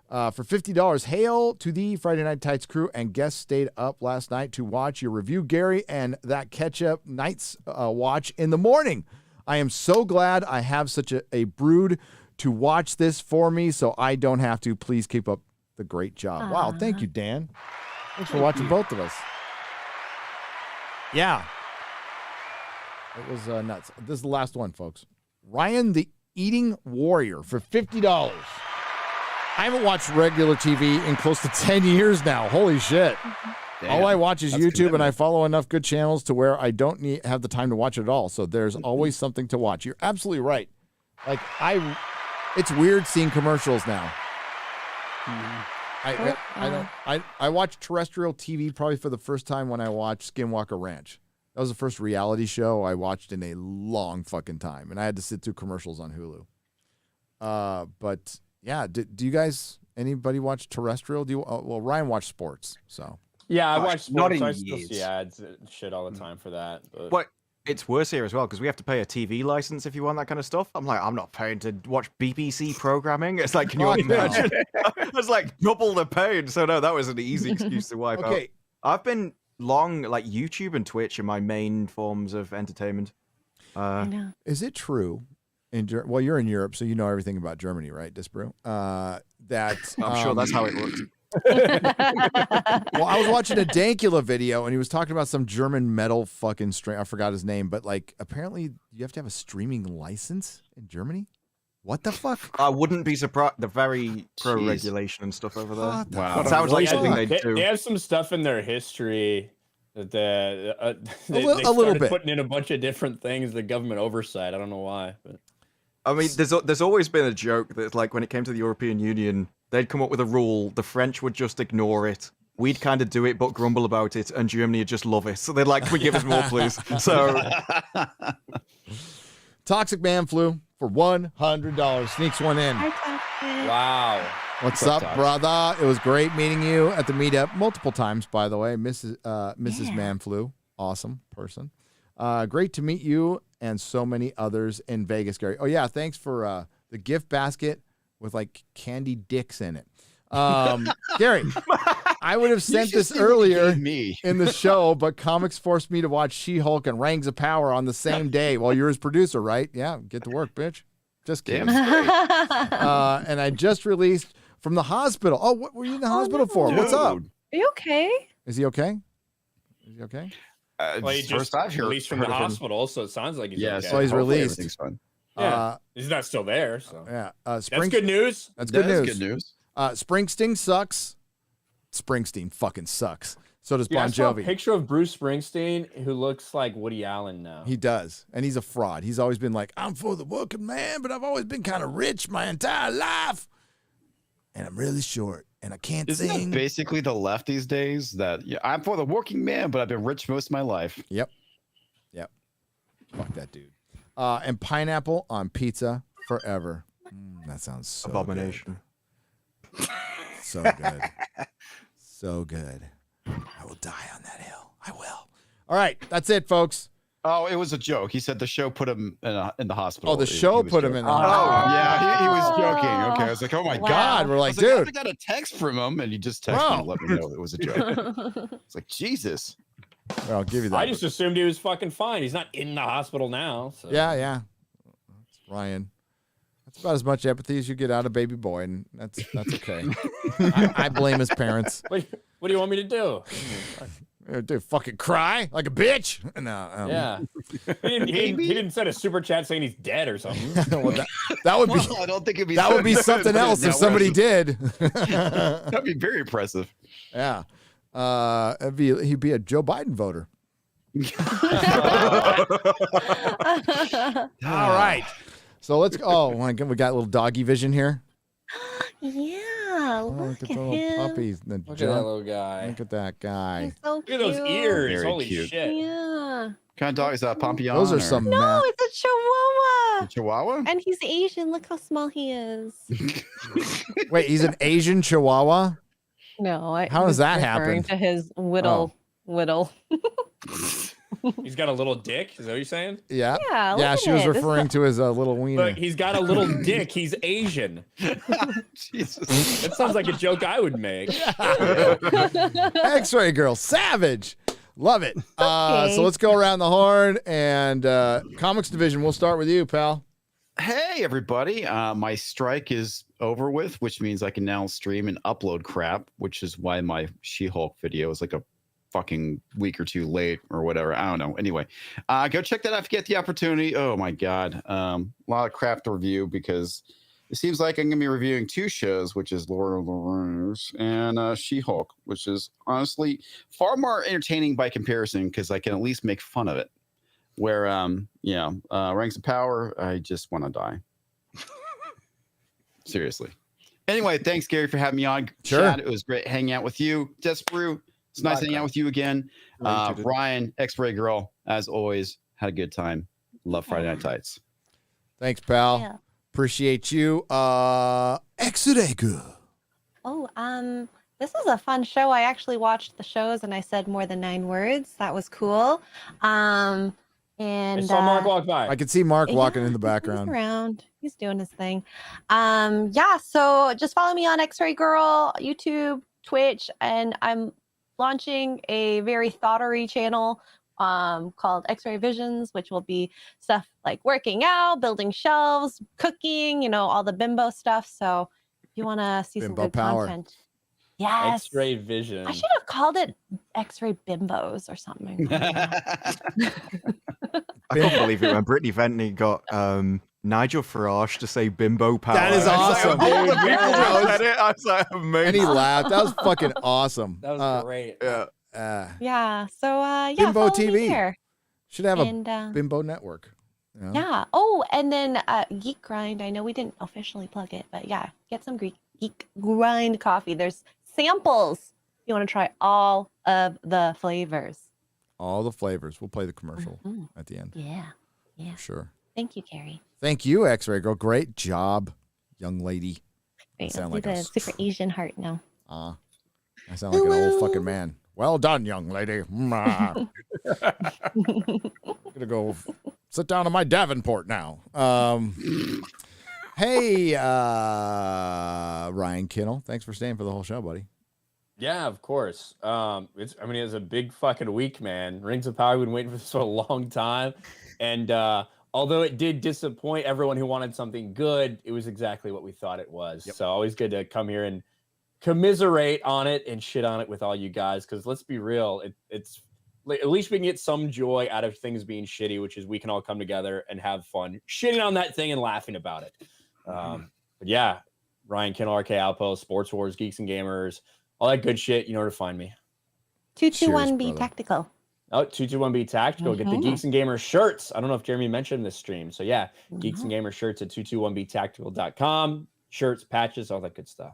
S2: For $50, hail to the Friday Night Tights crew and guests stayed up last night to watch your review, Gary, and that catch-up night's watch in the morning. I am so glad I have such a brood to watch this for me so I don't have to. Please keep up the great job. Wow, thank you, Dan. Thanks for watching both of us. Yeah. It was nuts. This is the last one, folks. Ryan the Eating Warrior for $50. I haven't watched regular TV in close to 10 years now. Holy shit. Damn. All I watch is YouTube, and I follow enough good channels to where I don't have the time to watch it at all. So there's always something to watch. You're absolutely right. Like, it's weird seeing commercials now. I watched terrestrial TV probably for the first time when I watched Skinwalker Ranch. That was the first reality show I watched in a long fucking time, and I had to sit through commercials on Hulu. But yeah, do you guys, anybody watch terrestrial? Well, Ryan watched sports, so.
S16: Yeah, I watch
S1: not
S16: sports.
S1: in
S16: I still
S1: years.
S16: see ads and shit all the time for that.
S1: But it's worse here as well because we have to pay a TV license if you want that kind of stuff. I'm like, I'm not paying to watch BBC programming. It's like, can you imagine? It's like double the pain. So no, that was an easy excuse to wipe out. I've been long, like YouTube and Twitch are my main forms of entertainment.
S2: Is it true? Well, you're in Europe, so you know everything about Germany, right, Disparu? That
S1: I'm sure that's how it works.
S2: Well, I was watching a Dankula video, and he was talking about some German metal fucking I forgot his name, but like apparently you have to have a streaming license in Germany. What the fuck?
S1: I wouldn't be surprised. They're very pro-regulation and stuff over there.
S16: Wow,
S1: That sounds like something they do.
S16: They have some stuff in their history They
S2: little
S16: started
S2: bit.
S16: putting in a bunch of different things. The government oversight. I don't know why, but
S1: I mean, there's always been a joke that like when it came to the European Union, they'd come up with a rule, the French would just ignore it. We'd kind of do it, but grumble about it, and Germany would just love it. So they'd like, "We give us more, please." So,
S2: Toxic Man Flu for $100 sneaks one in.
S16: wow.
S2: What's up, brother? It was great meeting you at the meetup multiple times, by the way. Mrs. Manflu, awesome person. Great to meet you and so many others in Vegas, Gary. Oh yeah, thanks for the gift basket with like candy dicks in it. Gary, I would have sent this earlier in the show, but comics forced me to watch She-Hulk and Rings of Power on the same day. Well, you're his producer, right? Yeah, get to work, bitch. Just kidding. And I just released from the hospital. Oh, what were you in the hospital for? What's up?
S7: Are you okay?
S2: Is he okay? Is he okay?
S16: Well, he just released from the hospital, so it sounds like he's okay.
S2: So he's released.
S16: Yeah, he's not still there. So
S2: yeah,
S16: that's good news.
S2: That's good news. Springsteen sucks. Springsteen fucking sucks. So does
S16: Dude,
S2: Bon
S16: I saw a
S2: Jovi.
S16: picture of Bruce Springsteen who looks like Woody Allen now.
S2: He does, and he's a fraud. He's always been like, "I'm for the working man, but I've always been kind of rich my entire life, and I'm really short, and I can't
S14: Isn't
S2: sing."
S14: that basically the left these days? That I'm for the working man, but I've been rich most of my life.
S2: Yep. Fuck that dude. And pineapple on pizza forever. That sounds so
S1: abomination.
S2: Good. So good. So good. I will die on that hill. I will. All right, that's it, folks.
S14: Oh, it was a joke. He said the show put him in the hospital.
S2: Oh, the show put him in the hospital.
S14: Oh, yeah, he was joking. Okay, I was like, oh my God.
S2: We're like,
S14: dude.
S2: dude.
S14: I got a text from him, and he just texted me to let me know it was a joke. It's like, Jesus.
S2: Well, I'll give you that.
S16: I just assumed he was fucking fine. He's not in the hospital now. So.
S2: Yeah. That's Ryan. That's about as much empathy as you get out of baby boy, and that's okay. I blame his parents.
S16: What do you want me to do?
S2: Dude, fucking cry like a bitch. No.
S16: Yeah. He didn't send a super chat saying he's dead or something.
S2: Well, that would be.
S14: I don't think it'd be.
S2: That would be something else if somebody did.
S14: That'd be very impressive.
S2: Yeah. He'd be a Joe Biden voter. All right. So let's go. Oh my God, we got a little doggy vision here.
S7: Yeah,
S2: Look at the little
S7: him.
S2: puppies.
S16: Look at that little guy.
S2: Look at that guy.
S7: He's so
S16: Look at those
S7: cute.
S16: ears.
S14: Very
S16: Holy
S14: cute.
S16: shit.
S7: Yeah.
S14: Kind of dog is that Pompeian?
S2: Those are
S14: or-
S2: some.
S7: No, it's a Chihuahua.
S14: Chihuahua.
S7: And he's Asian. Look how small he is.
S2: Wait, he's an Asian Chihuahua?
S7: No,
S2: How does
S7: was
S2: that
S7: referring
S2: happen?
S7: to his whittle.
S16: He's got a little dick. Is that what you're saying?
S2: Yeah.
S7: Yeah, look at
S2: She was
S7: it. This is
S2: referring to his little wiener.
S16: Look, he's got a little dick. He's Asian.
S14: Jesus.
S16: That sounds like a joke I would make.
S2: X-Ray Girl, savage. Love it.
S7: Okay.
S2: So let's go around the horn and comics division. We'll start with you, pal.
S14: Hey, everybody. My strike is over with, which means I can now stream and upload crap, which is why my She-Hulk video is like a fucking week or two late or whatever. I don't know. Anyway, go check that out if you get the opportunity. Oh, my God. A lot of crap to review because it seems like I'm going to be reviewing two shows, which is Lord of the Rings and She-Hulk, which is honestly far more entertaining by comparison because I can at least make fun of it. Where, Rings of Power, I just want to die. Seriously. Anyway, thanks, Gary, for having me on.
S2: Sure.
S14: Shad, it was great hanging out with you. Disparu, it's nice hanging out with you again. Ryan, X-Ray Girl, as always, had a good time. Love Friday Night Tights.
S2: Thanks, pal.
S7: Yeah.
S2: Appreciate you. X-Ray Girl.
S7: Oh, this was a fun show. I actually watched the shows and I said more than 9 words. That was cool. And
S16: I saw Mark walk by.
S2: I could see Mark walking in the
S7: He's
S2: background.
S7: around. He's doing his thing. So just follow me on X-Ray Girl, YouTube, Twitch, and I'm launching a very thoughterly channel called X-Ray Visions, which will be stuff like working out, building shelves, cooking, all the bimbo stuff. So if you want to see
S2: Bimbo
S7: some good
S2: power.
S7: content. Yes.
S16: X-ray vision.
S7: I should have called it X-Ray Bimbos or something.
S1: I can't believe it when Brittany Ventney got Nigel Farage to say bimbo power.
S2: That is awesome.
S1: All the people
S2: Yeah.
S1: who said it, I was like,
S2: And
S1: amazing.
S2: he laughed. That was fucking awesome.
S16: That was great.
S1: Yeah.
S7: Yeah. So yeah,
S2: Bimbo
S7: follow me
S2: TV.
S7: there.
S2: Should have
S7: And,
S2: a Bimbo network. you know?
S7: Yeah. Oh, and then Geek Grind. I know we didn't officially plug it, but yeah, get some Geek Grind coffee. There's samples. You want to try all of the flavors.
S2: All the flavors. We'll play the commercial at the end.
S7: Yeah. Yeah.
S2: For sure.
S7: Thank you, Carrie.
S2: Thank you, X-Ray Girl. Great job, young lady.
S7: Wait,
S2: Sound
S7: let's do
S2: like
S7: the super Asian heart now.
S2: I sound like an old fucking man. Well done, young lady. I'm gonna go sit down on my Davenport now. Hey, Ryan Kinnell, thanks for staying for the whole show, buddy.
S16: Yeah, of course. It's a big fucking week, man. Rings of Power, we've been waiting for this for a long time. And although it did disappoint everyone who wanted something good, it was exactly what we thought it was.
S2: Yep.
S16: So always good to come here and commiserate on it and shit on it with all you guys. Because let's be real, it's like, at least we can get some joy out of things being shitty, which is we can all come together and have fun shitting on that thing and laughing about it. But yeah, Ryan Kinnell, RK Outpost, Sports Wars, Geeks and Gamers, all that good shit. You know where to find me.
S7: 221B Tactical.
S16: Oh, 221B Tactical. Get the Geeks and Gamers shirts. I don't know if Jeremy mentioned this stream. So yeah, Geeks and Gamers shirts at 221btactical.com. Shirts, patches, all that good stuff.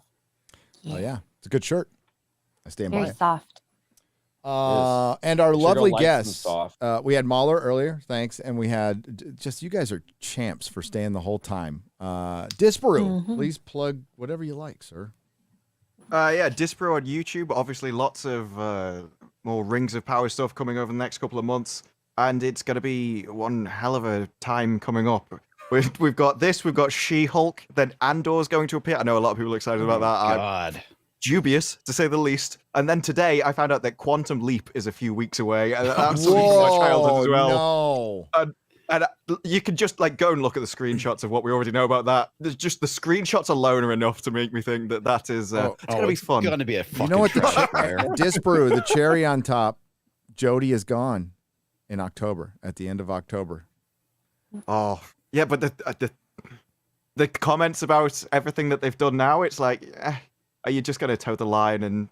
S2: Oh yeah, it's a good shirt. I stand by
S7: Very
S2: it.
S7: soft.
S2: And our
S16: Sugar
S2: lovely
S16: light and
S2: guests.
S16: soft.
S2: We had MauLer earlier, thanks, and we had just you guys are champs for staying the whole time. Disparu, please plug whatever you like, sir.
S1: Yeah, Disparu on YouTube. Obviously, lots of more Rings of Power stuff coming over the next couple of months, and it's going to be one hell of a time coming up. We've got this. We've got She-Hulk. Then Andor's going to appear. I know a lot of people are excited about that.
S14: God.
S1: Dubious, to say the least. And then today, I found out that Quantum Leap is a few weeks away. And that's
S2: Whoa,
S1: something from my childhood as well.
S2: No.
S1: And you can just like go and look at the screenshots of what we already know about that. There's just the screenshots alone are enough to make me think that that is it's gonna be fun.
S14: It's gonna be a fucking
S2: You know what?
S14: treasure.
S2: Disparu, the cherry on top. Jody is gone in October. At the end of October.
S1: Oh yeah, but the comments about everything that they've done now, it's like, are you just gonna toe the line and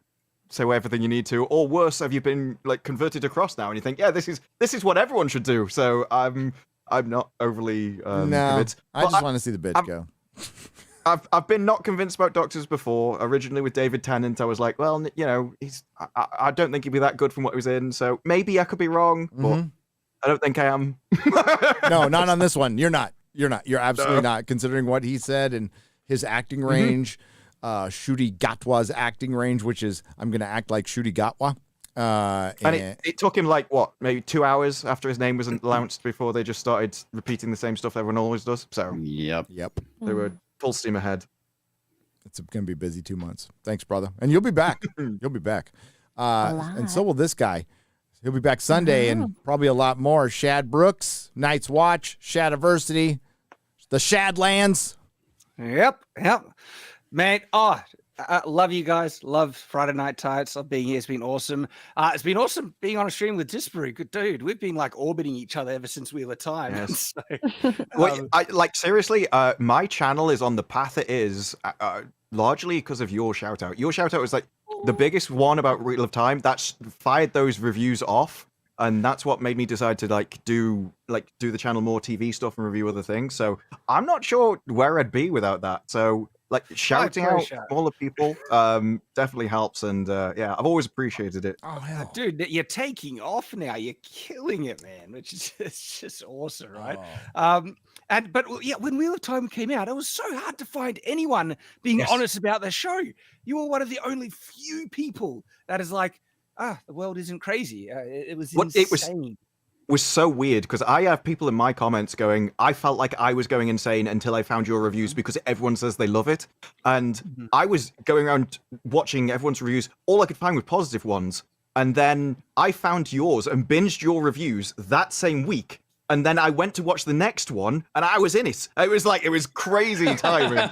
S1: say everything you need to, or worse, have you been like converted across now and you think, yeah, this is what everyone should do? So I'm not overly
S2: No,
S1: convinced.
S2: I just want to see the bitch go.
S1: I've been not convinced about Doctors before. Originally with David Tennant, I was like, well, you know, I don't think he'd be that good from what he was in. So maybe I could be wrong, but I don't think I am.
S2: No, not on this one. You're not. You're absolutely not. Considering what he said and his acting range, Shooty Gatwa's acting range, which is I'm going to act like Shooty Gatwa.
S1: And it took him like what, maybe 2 hours after his name was announced before they just started repeating the same stuff everyone always does. So
S2: yep,
S1: they were full steam ahead.
S2: It's going to be busy 2 months. Thanks, brother, and you'll be back. You'll be back, and so will this guy. He'll be back Sunday and probably a lot more. Shad Brooks, Night's Watch, Shadiversity, the Shadlands.
S10: Yep. Man, love you guys. Love Friday Night Tights. Love being here. It's been awesome. It's been awesome being on a stream with Disparu. Good dude. We've been like orbiting each other ever since Wheel of Time.
S1: Yes.
S10: So,
S1: Well, seriously, my channel is on the path it is largely because of your shout out. Your shout out was like the biggest one about Wheel of Time. That's fired those reviews off. And that's what made me decide to do the channel more TV stuff and review other things. So I'm not sure where I'd be without that. So shouting out all the people definitely helps. And yeah, I've always appreciated it.
S10: Oh yeah, dude, you're taking off now. You're killing it, man. Which is it's just awesome, right? But yeah, when Wheel of Time came out, it was so hard to find anyone being honest about the show. You were one of the only few people that is like, the world isn't crazy. It was insane.
S1: It was so weird because I have people in my comments going, I felt like I was going insane until I found your reviews because everyone says they love it. And I was going around watching everyone's reviews. All I could find were positive ones. And then I found yours and binged your reviews that same week. And then I went to watch the next one and I was in it. It was crazy timing.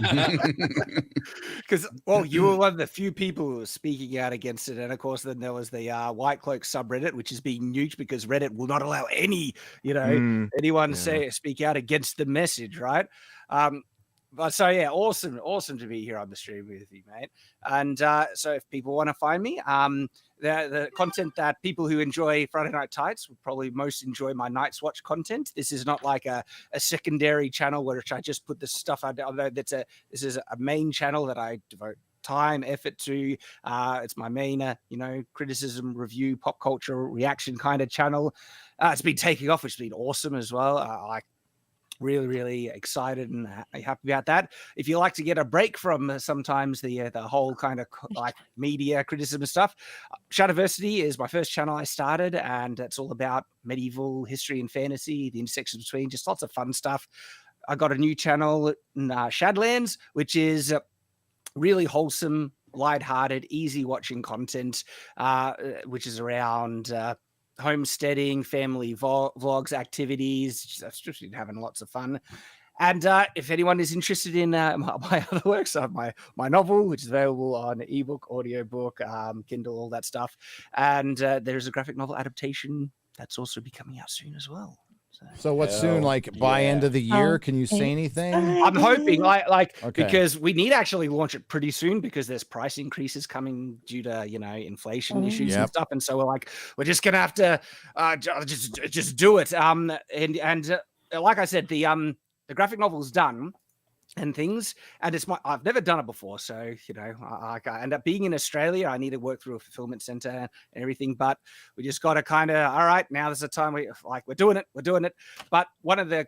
S10: Because, well, you were one of the few people who were speaking out against it. And of course, then there was the White Cloak subreddit, which is being nuked because Reddit will not allow anyone speak out against the message, right? But so yeah, awesome to be here on the stream with you, mate. And so if people want to find me, the content that people who enjoy Friday Night Tights will probably most enjoy my Night's Watch content. This is not like a secondary channel where I just put this stuff out. Although this is a main channel that I devote time, effort to. It's my main, criticism, review, pop culture, reaction kind of channel. It's been taking off, which has been awesome as well. Really excited and happy about that. If you like to get a break from sometimes the whole kind of like media criticism stuff, Shadiversity is my first channel I started, and it's all about medieval history and fantasy, the intersections between, just lots of fun stuff. I got a new channel, Shadlands, which is really wholesome, lighthearted, easy watching content, which is around homesteading, family vlogs, activities. Just been having lots of fun. And if anyone is interested in my other works, I have my novel, which is available on ebook, audiobook, Kindle, all that stuff. And there's a graphic novel adaptation that's also be coming out soon as well.
S2: So what's soon? Like by end of the year? Can you say anything?
S10: I'm hoping, because we need to actually launch it pretty soon because there's price increases coming due to inflation issues and stuff, and so we're just gonna have to just do it. And like I said, the graphic novel's done and things, and I've never done it before, so I end up being in Australia. I need to work through a fulfillment center and everything, but we just got to kind of, all right, now there's a time we're doing it. But one of the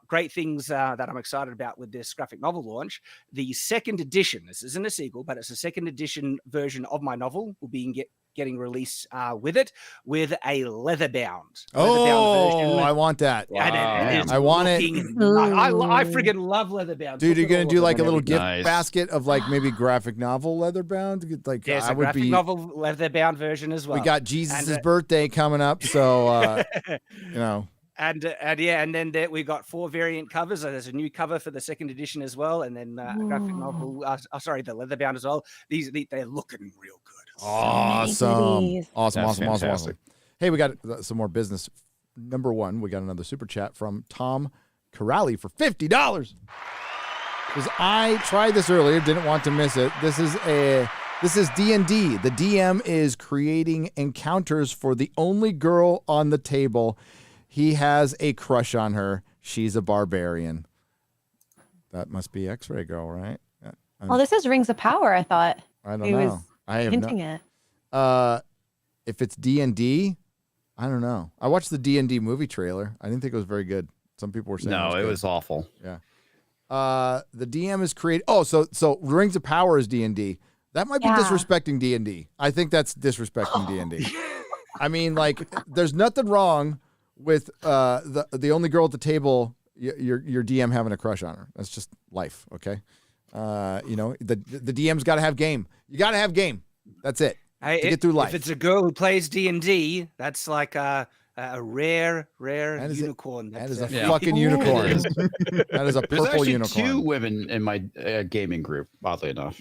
S10: great things that I'm excited about with this graphic novel launch, the second edition, this isn't a sequel, but it's a second edition version of my novel, will be getting released with it, with a leather bound version.
S2: I want that.
S10: Wow.
S2: I want it.
S10: I freaking love leather bound.
S2: Dude, you're gonna do like a little gift basket of like maybe graphic novel leather bound? Like
S10: a graphic novel leather bound version as well.
S2: We got Jesus' birthday coming up, so
S10: And then we got 4 variant covers. There's a new cover for the second edition as well, and then a graphic novel. The leather bound as well. They're looking real good.
S2: Awesome. Hey, we got some more business. Number one, we got another super chat from Tom Corrali for $50. Because I tried this earlier, didn't want to miss it. This is D&D. The DM is creating encounters for the only girl on the table. He has a crush on her. She's a barbarian. That must be X-Ray Girl, right?
S7: This is Rings of Power, I thought.
S2: I don't know. I have
S7: hinting it.
S2: If it's D&D, I don't know. I watched the D&D movie trailer. I didn't think it was very good. Some people were saying
S14: it was awful.
S2: Yeah. The DM is created. Oh, so Rings of Power is D&D. That might be disrespecting D&D. I think that's disrespecting D&D. I mean, like, there's nothing wrong with the only girl at the table, your DM having a crush on her. That's just life, okay? The DM's got to have game. You got to have game. That's it. To get through life.
S10: If it's a girl who plays D&D, that's like a rare unicorn.
S2: That is a fucking unicorn. That is a purple unicorn.
S14: There's 2 women in my gaming group, oddly enough.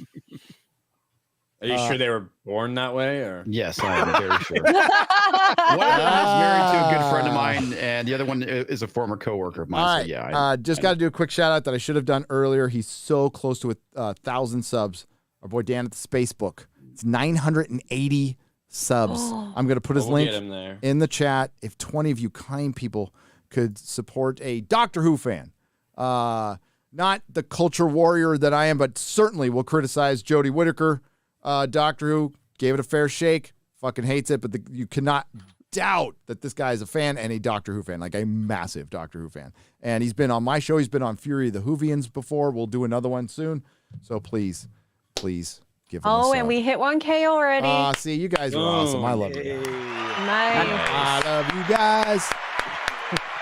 S16: Are you sure they were born that way, or?
S14: Yes, I am very sure. One of them is married to a good friend of mine, and the other one is a former coworker of mine.
S2: All right.
S14: So yeah,
S2: just got to do a quick shout out that I should have done earlier. He's so close to 1,000 subs. Our boy Dan at the Space Book. It's 980 subs. I'm going to put his link in the chat. If 20 of you kind people could support a Doctor Who fan, not the culture warrior that I am, but certainly will criticize Jodie Whittaker. Doctor Who gave it a fair shake, fucking hates it, but you cannot doubt that this guy is a fan and a Doctor Who fan, like a massive Doctor Who fan. And he's been on my show. He's been on Fury of the Whovians before. We'll do another one soon. So please give him a sub.
S7: And we hit 1K already.
S2: See, you guys are awesome. I love you.
S7: Nice.
S2: I love you guys.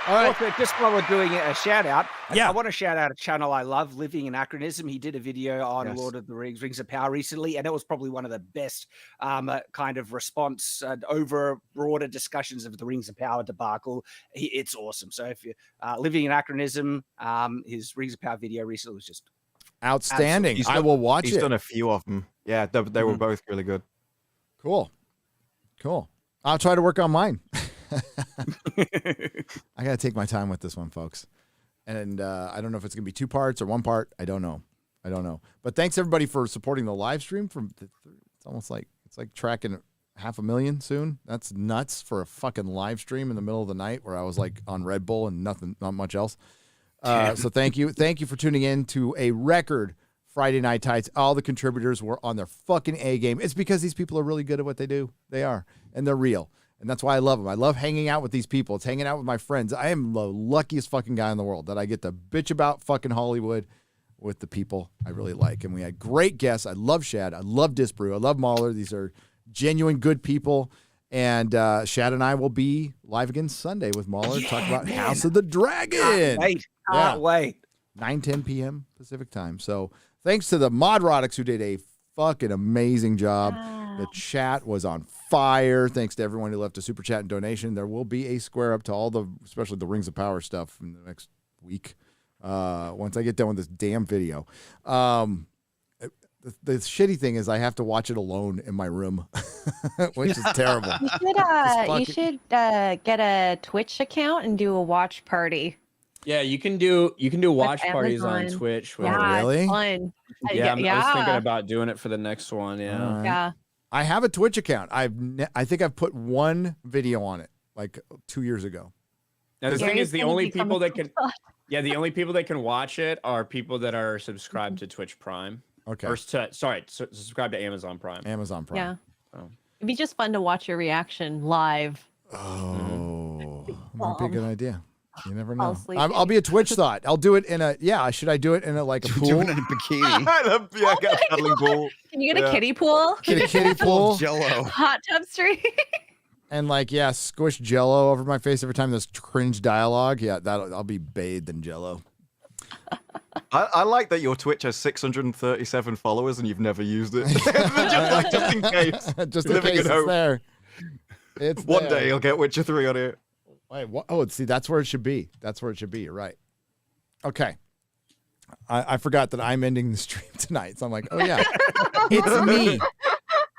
S10: All right. Just while we're doing a shout out, I want to shout out a channel I love, Living Anachronism. He did a video on Lord of the Rings, Rings of Power recently, and it was probably one of the best kind of response over broader discussions of the Rings of Power debacle. It's awesome. So if you Living Anachronism, his Rings of Power video recently was just
S2: outstanding. I will watch it.
S1: He's done a few of them. Yeah, they were both really good.
S2: Cool. I'll try to work on mine. I got to take my time with this one, folks. And I don't know if it's going to be 2 parts or 1 part. I don't know. But thanks everybody for supporting the live stream. It's almost like tracking 500,000 soon. That's nuts for a fucking live stream in the middle of the night where I was like on Red Bull and not much else. So thank you for tuning in to a record Friday Night Tights. All the contributors were on their fucking A game. It's because these people are really good at what they do. They are, and they're real. And that's why I love them. I love hanging out with these people. It's hanging out with my friends. I am the luckiest fucking guy in the world that I get to bitch about fucking Hollywood with the people I really like. And we had great guests. I love Shad. I love Disparu. I love MauLer. These are genuine good people. And Shad and I will be live again Sunday with MauLer to talk about House of the Dragon.
S10: Can't wait.
S2: 9-10 p.m. Pacific time. So thanks to the Nerdrotics who did a fucking amazing job. The chat was on fire. Thanks to everyone who left a super chat and donation. There will be a square up to all the, especially the Rings of Power stuff in the next week. Once I get done with this damn video. The shitty thing is I have to watch it alone in my room, which is terrible.
S7: You should get a Twitch account and do a watch party.
S16: Yeah, you can do watch parties on
S7: Amazon.
S16: Twitch.
S7: Yeah,
S2: really?
S7: it's fun.
S16: Yeah, I was thinking about doing it for the next one. Yeah.
S2: Right.
S7: Yeah.
S2: I have a Twitch account. I think I've put 1 video on it like 2 years ago.
S16: Now the thing is, the only people that can watch it are people that are subscribed to Twitch Prime.
S2: Okay.
S16: Or subscribe to Amazon Prime.
S2: Amazon Prime.
S7: Yeah.
S16: Oh.
S7: It'd be just fun to watch your reaction live.
S2: Oh, might be a good idea. You never
S7: Fall
S2: know.
S7: asleep.
S2: I'll be a Twitch thought. I'll do it in a should I do it in a like a pool?
S14: Doing it in a bikini.
S1: I love get a cuddling pool.
S7: Can you get a kiddie pool?
S2: Get a kiddie pool.
S14: Jello.
S7: Hot tub stream.
S2: And squish Jello over my face every time there's cringe dialogue. Yeah, I'll be bathed in Jello.
S1: I like that your Twitch has 637 followers and you've never used it. just in case.
S2: Just in
S1: Living
S2: case
S1: at
S2: it's
S1: home.
S2: there. It's
S1: One
S2: there.
S1: day you'll get Witcher 3 on here.
S2: Wait, what? Oh, see, that's where it should be. You're right. Okay. I forgot that I'm ending the stream tonight. So I'm like, oh, yeah. It's me.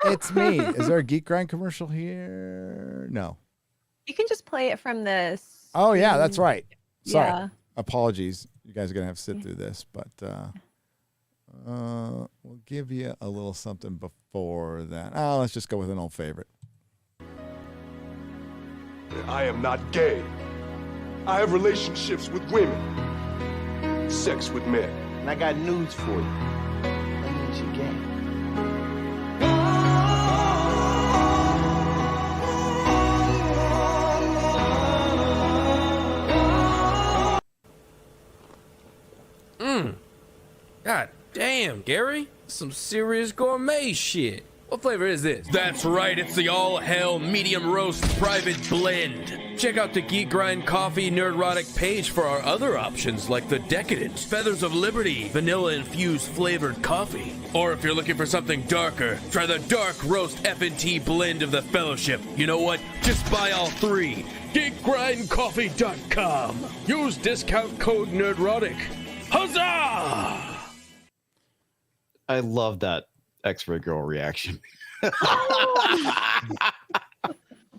S2: It's me. Is there a Geek Grind commercial here? No.
S7: You can just play it from this.
S2: Oh, yeah, that's right. Sorry.
S7: Yeah.
S2: Apologies. You guys are going to have to sit through this, but we'll give you a little something before that. Oh, let's just go with an old favorite.
S12: I am not gay. I have relationships with women, sex with men.
S13: And I got news for you. That means you're gay.
S6: God damn, Gary. Some serious gourmet shit. What flavor is this? That's right, it's the all-hell medium roast private blend. Check out the Geek Grind Coffee Nerdrotic page for our other options like the Decadent, Feathers of Liberty, vanilla-infused flavored coffee. Or if you're looking for something darker, try the Dark Roast FNT blend of the Fellowship. You know what? Just buy all 3. GeekGrindCoffee.com. Use discount code Nerdrotic. Huzzah!
S14: I love that X-ray girl reaction.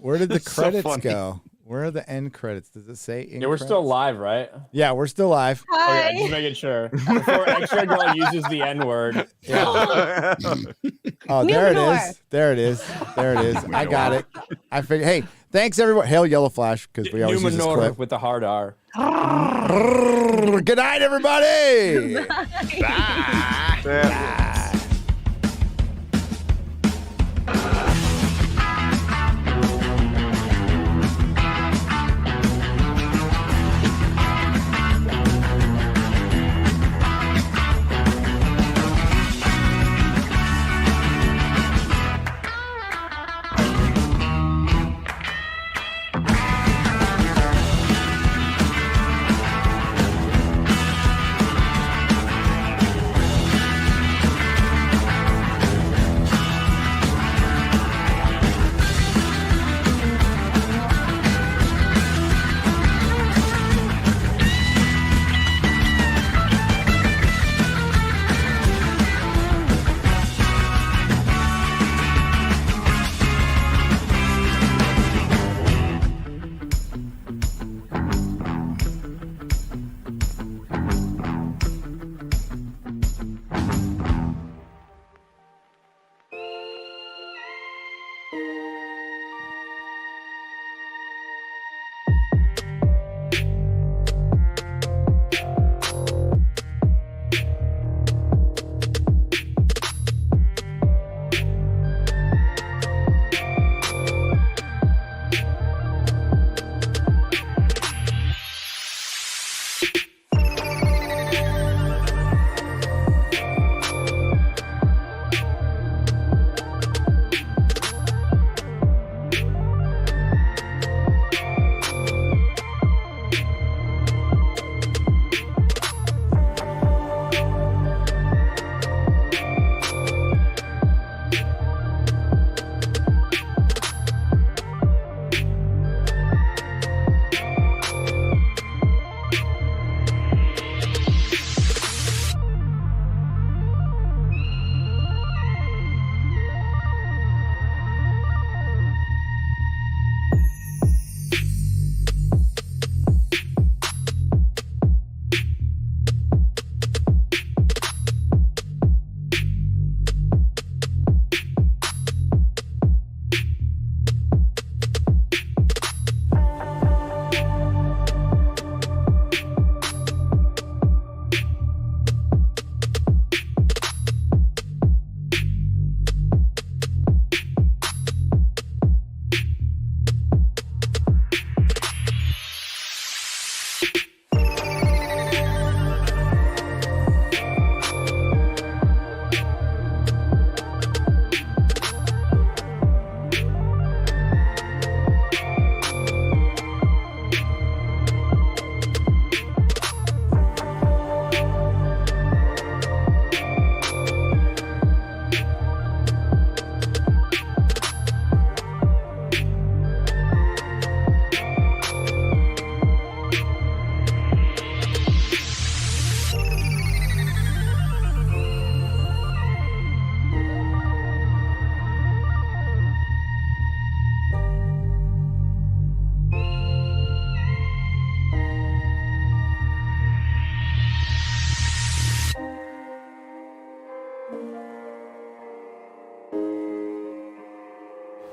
S2: Where did the
S14: So
S2: credits
S14: funny.
S2: go? Where are the end credits? Does it say end
S16: Yeah, we're still
S2: credits?
S16: live, right?
S2: Yeah, we're still live.
S16: Okay, just making sure. Before Extra Girl uses the N-word.
S2: Yeah. Oh, there it is. There it is. There it is. I got it. I figured. Hey, thanks everyone. Hail Yellow Flash because we always use this
S16: Numenor
S2: clip.
S16: with the hard R.
S2: Good night, everybody.
S1: Yeah.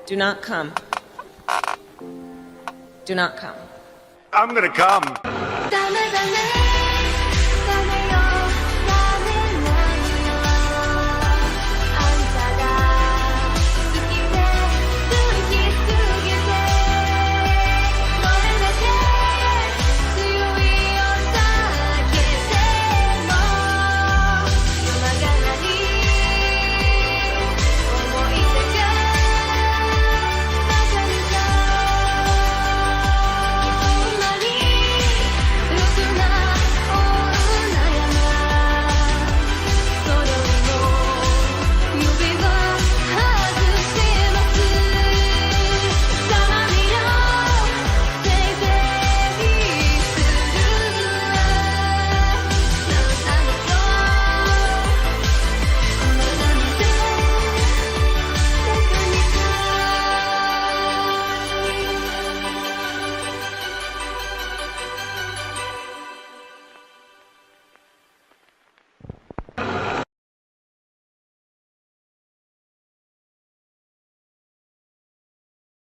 S18: Do not come. Do not come.
S12: I'm gonna come.
S18: Dale, dale.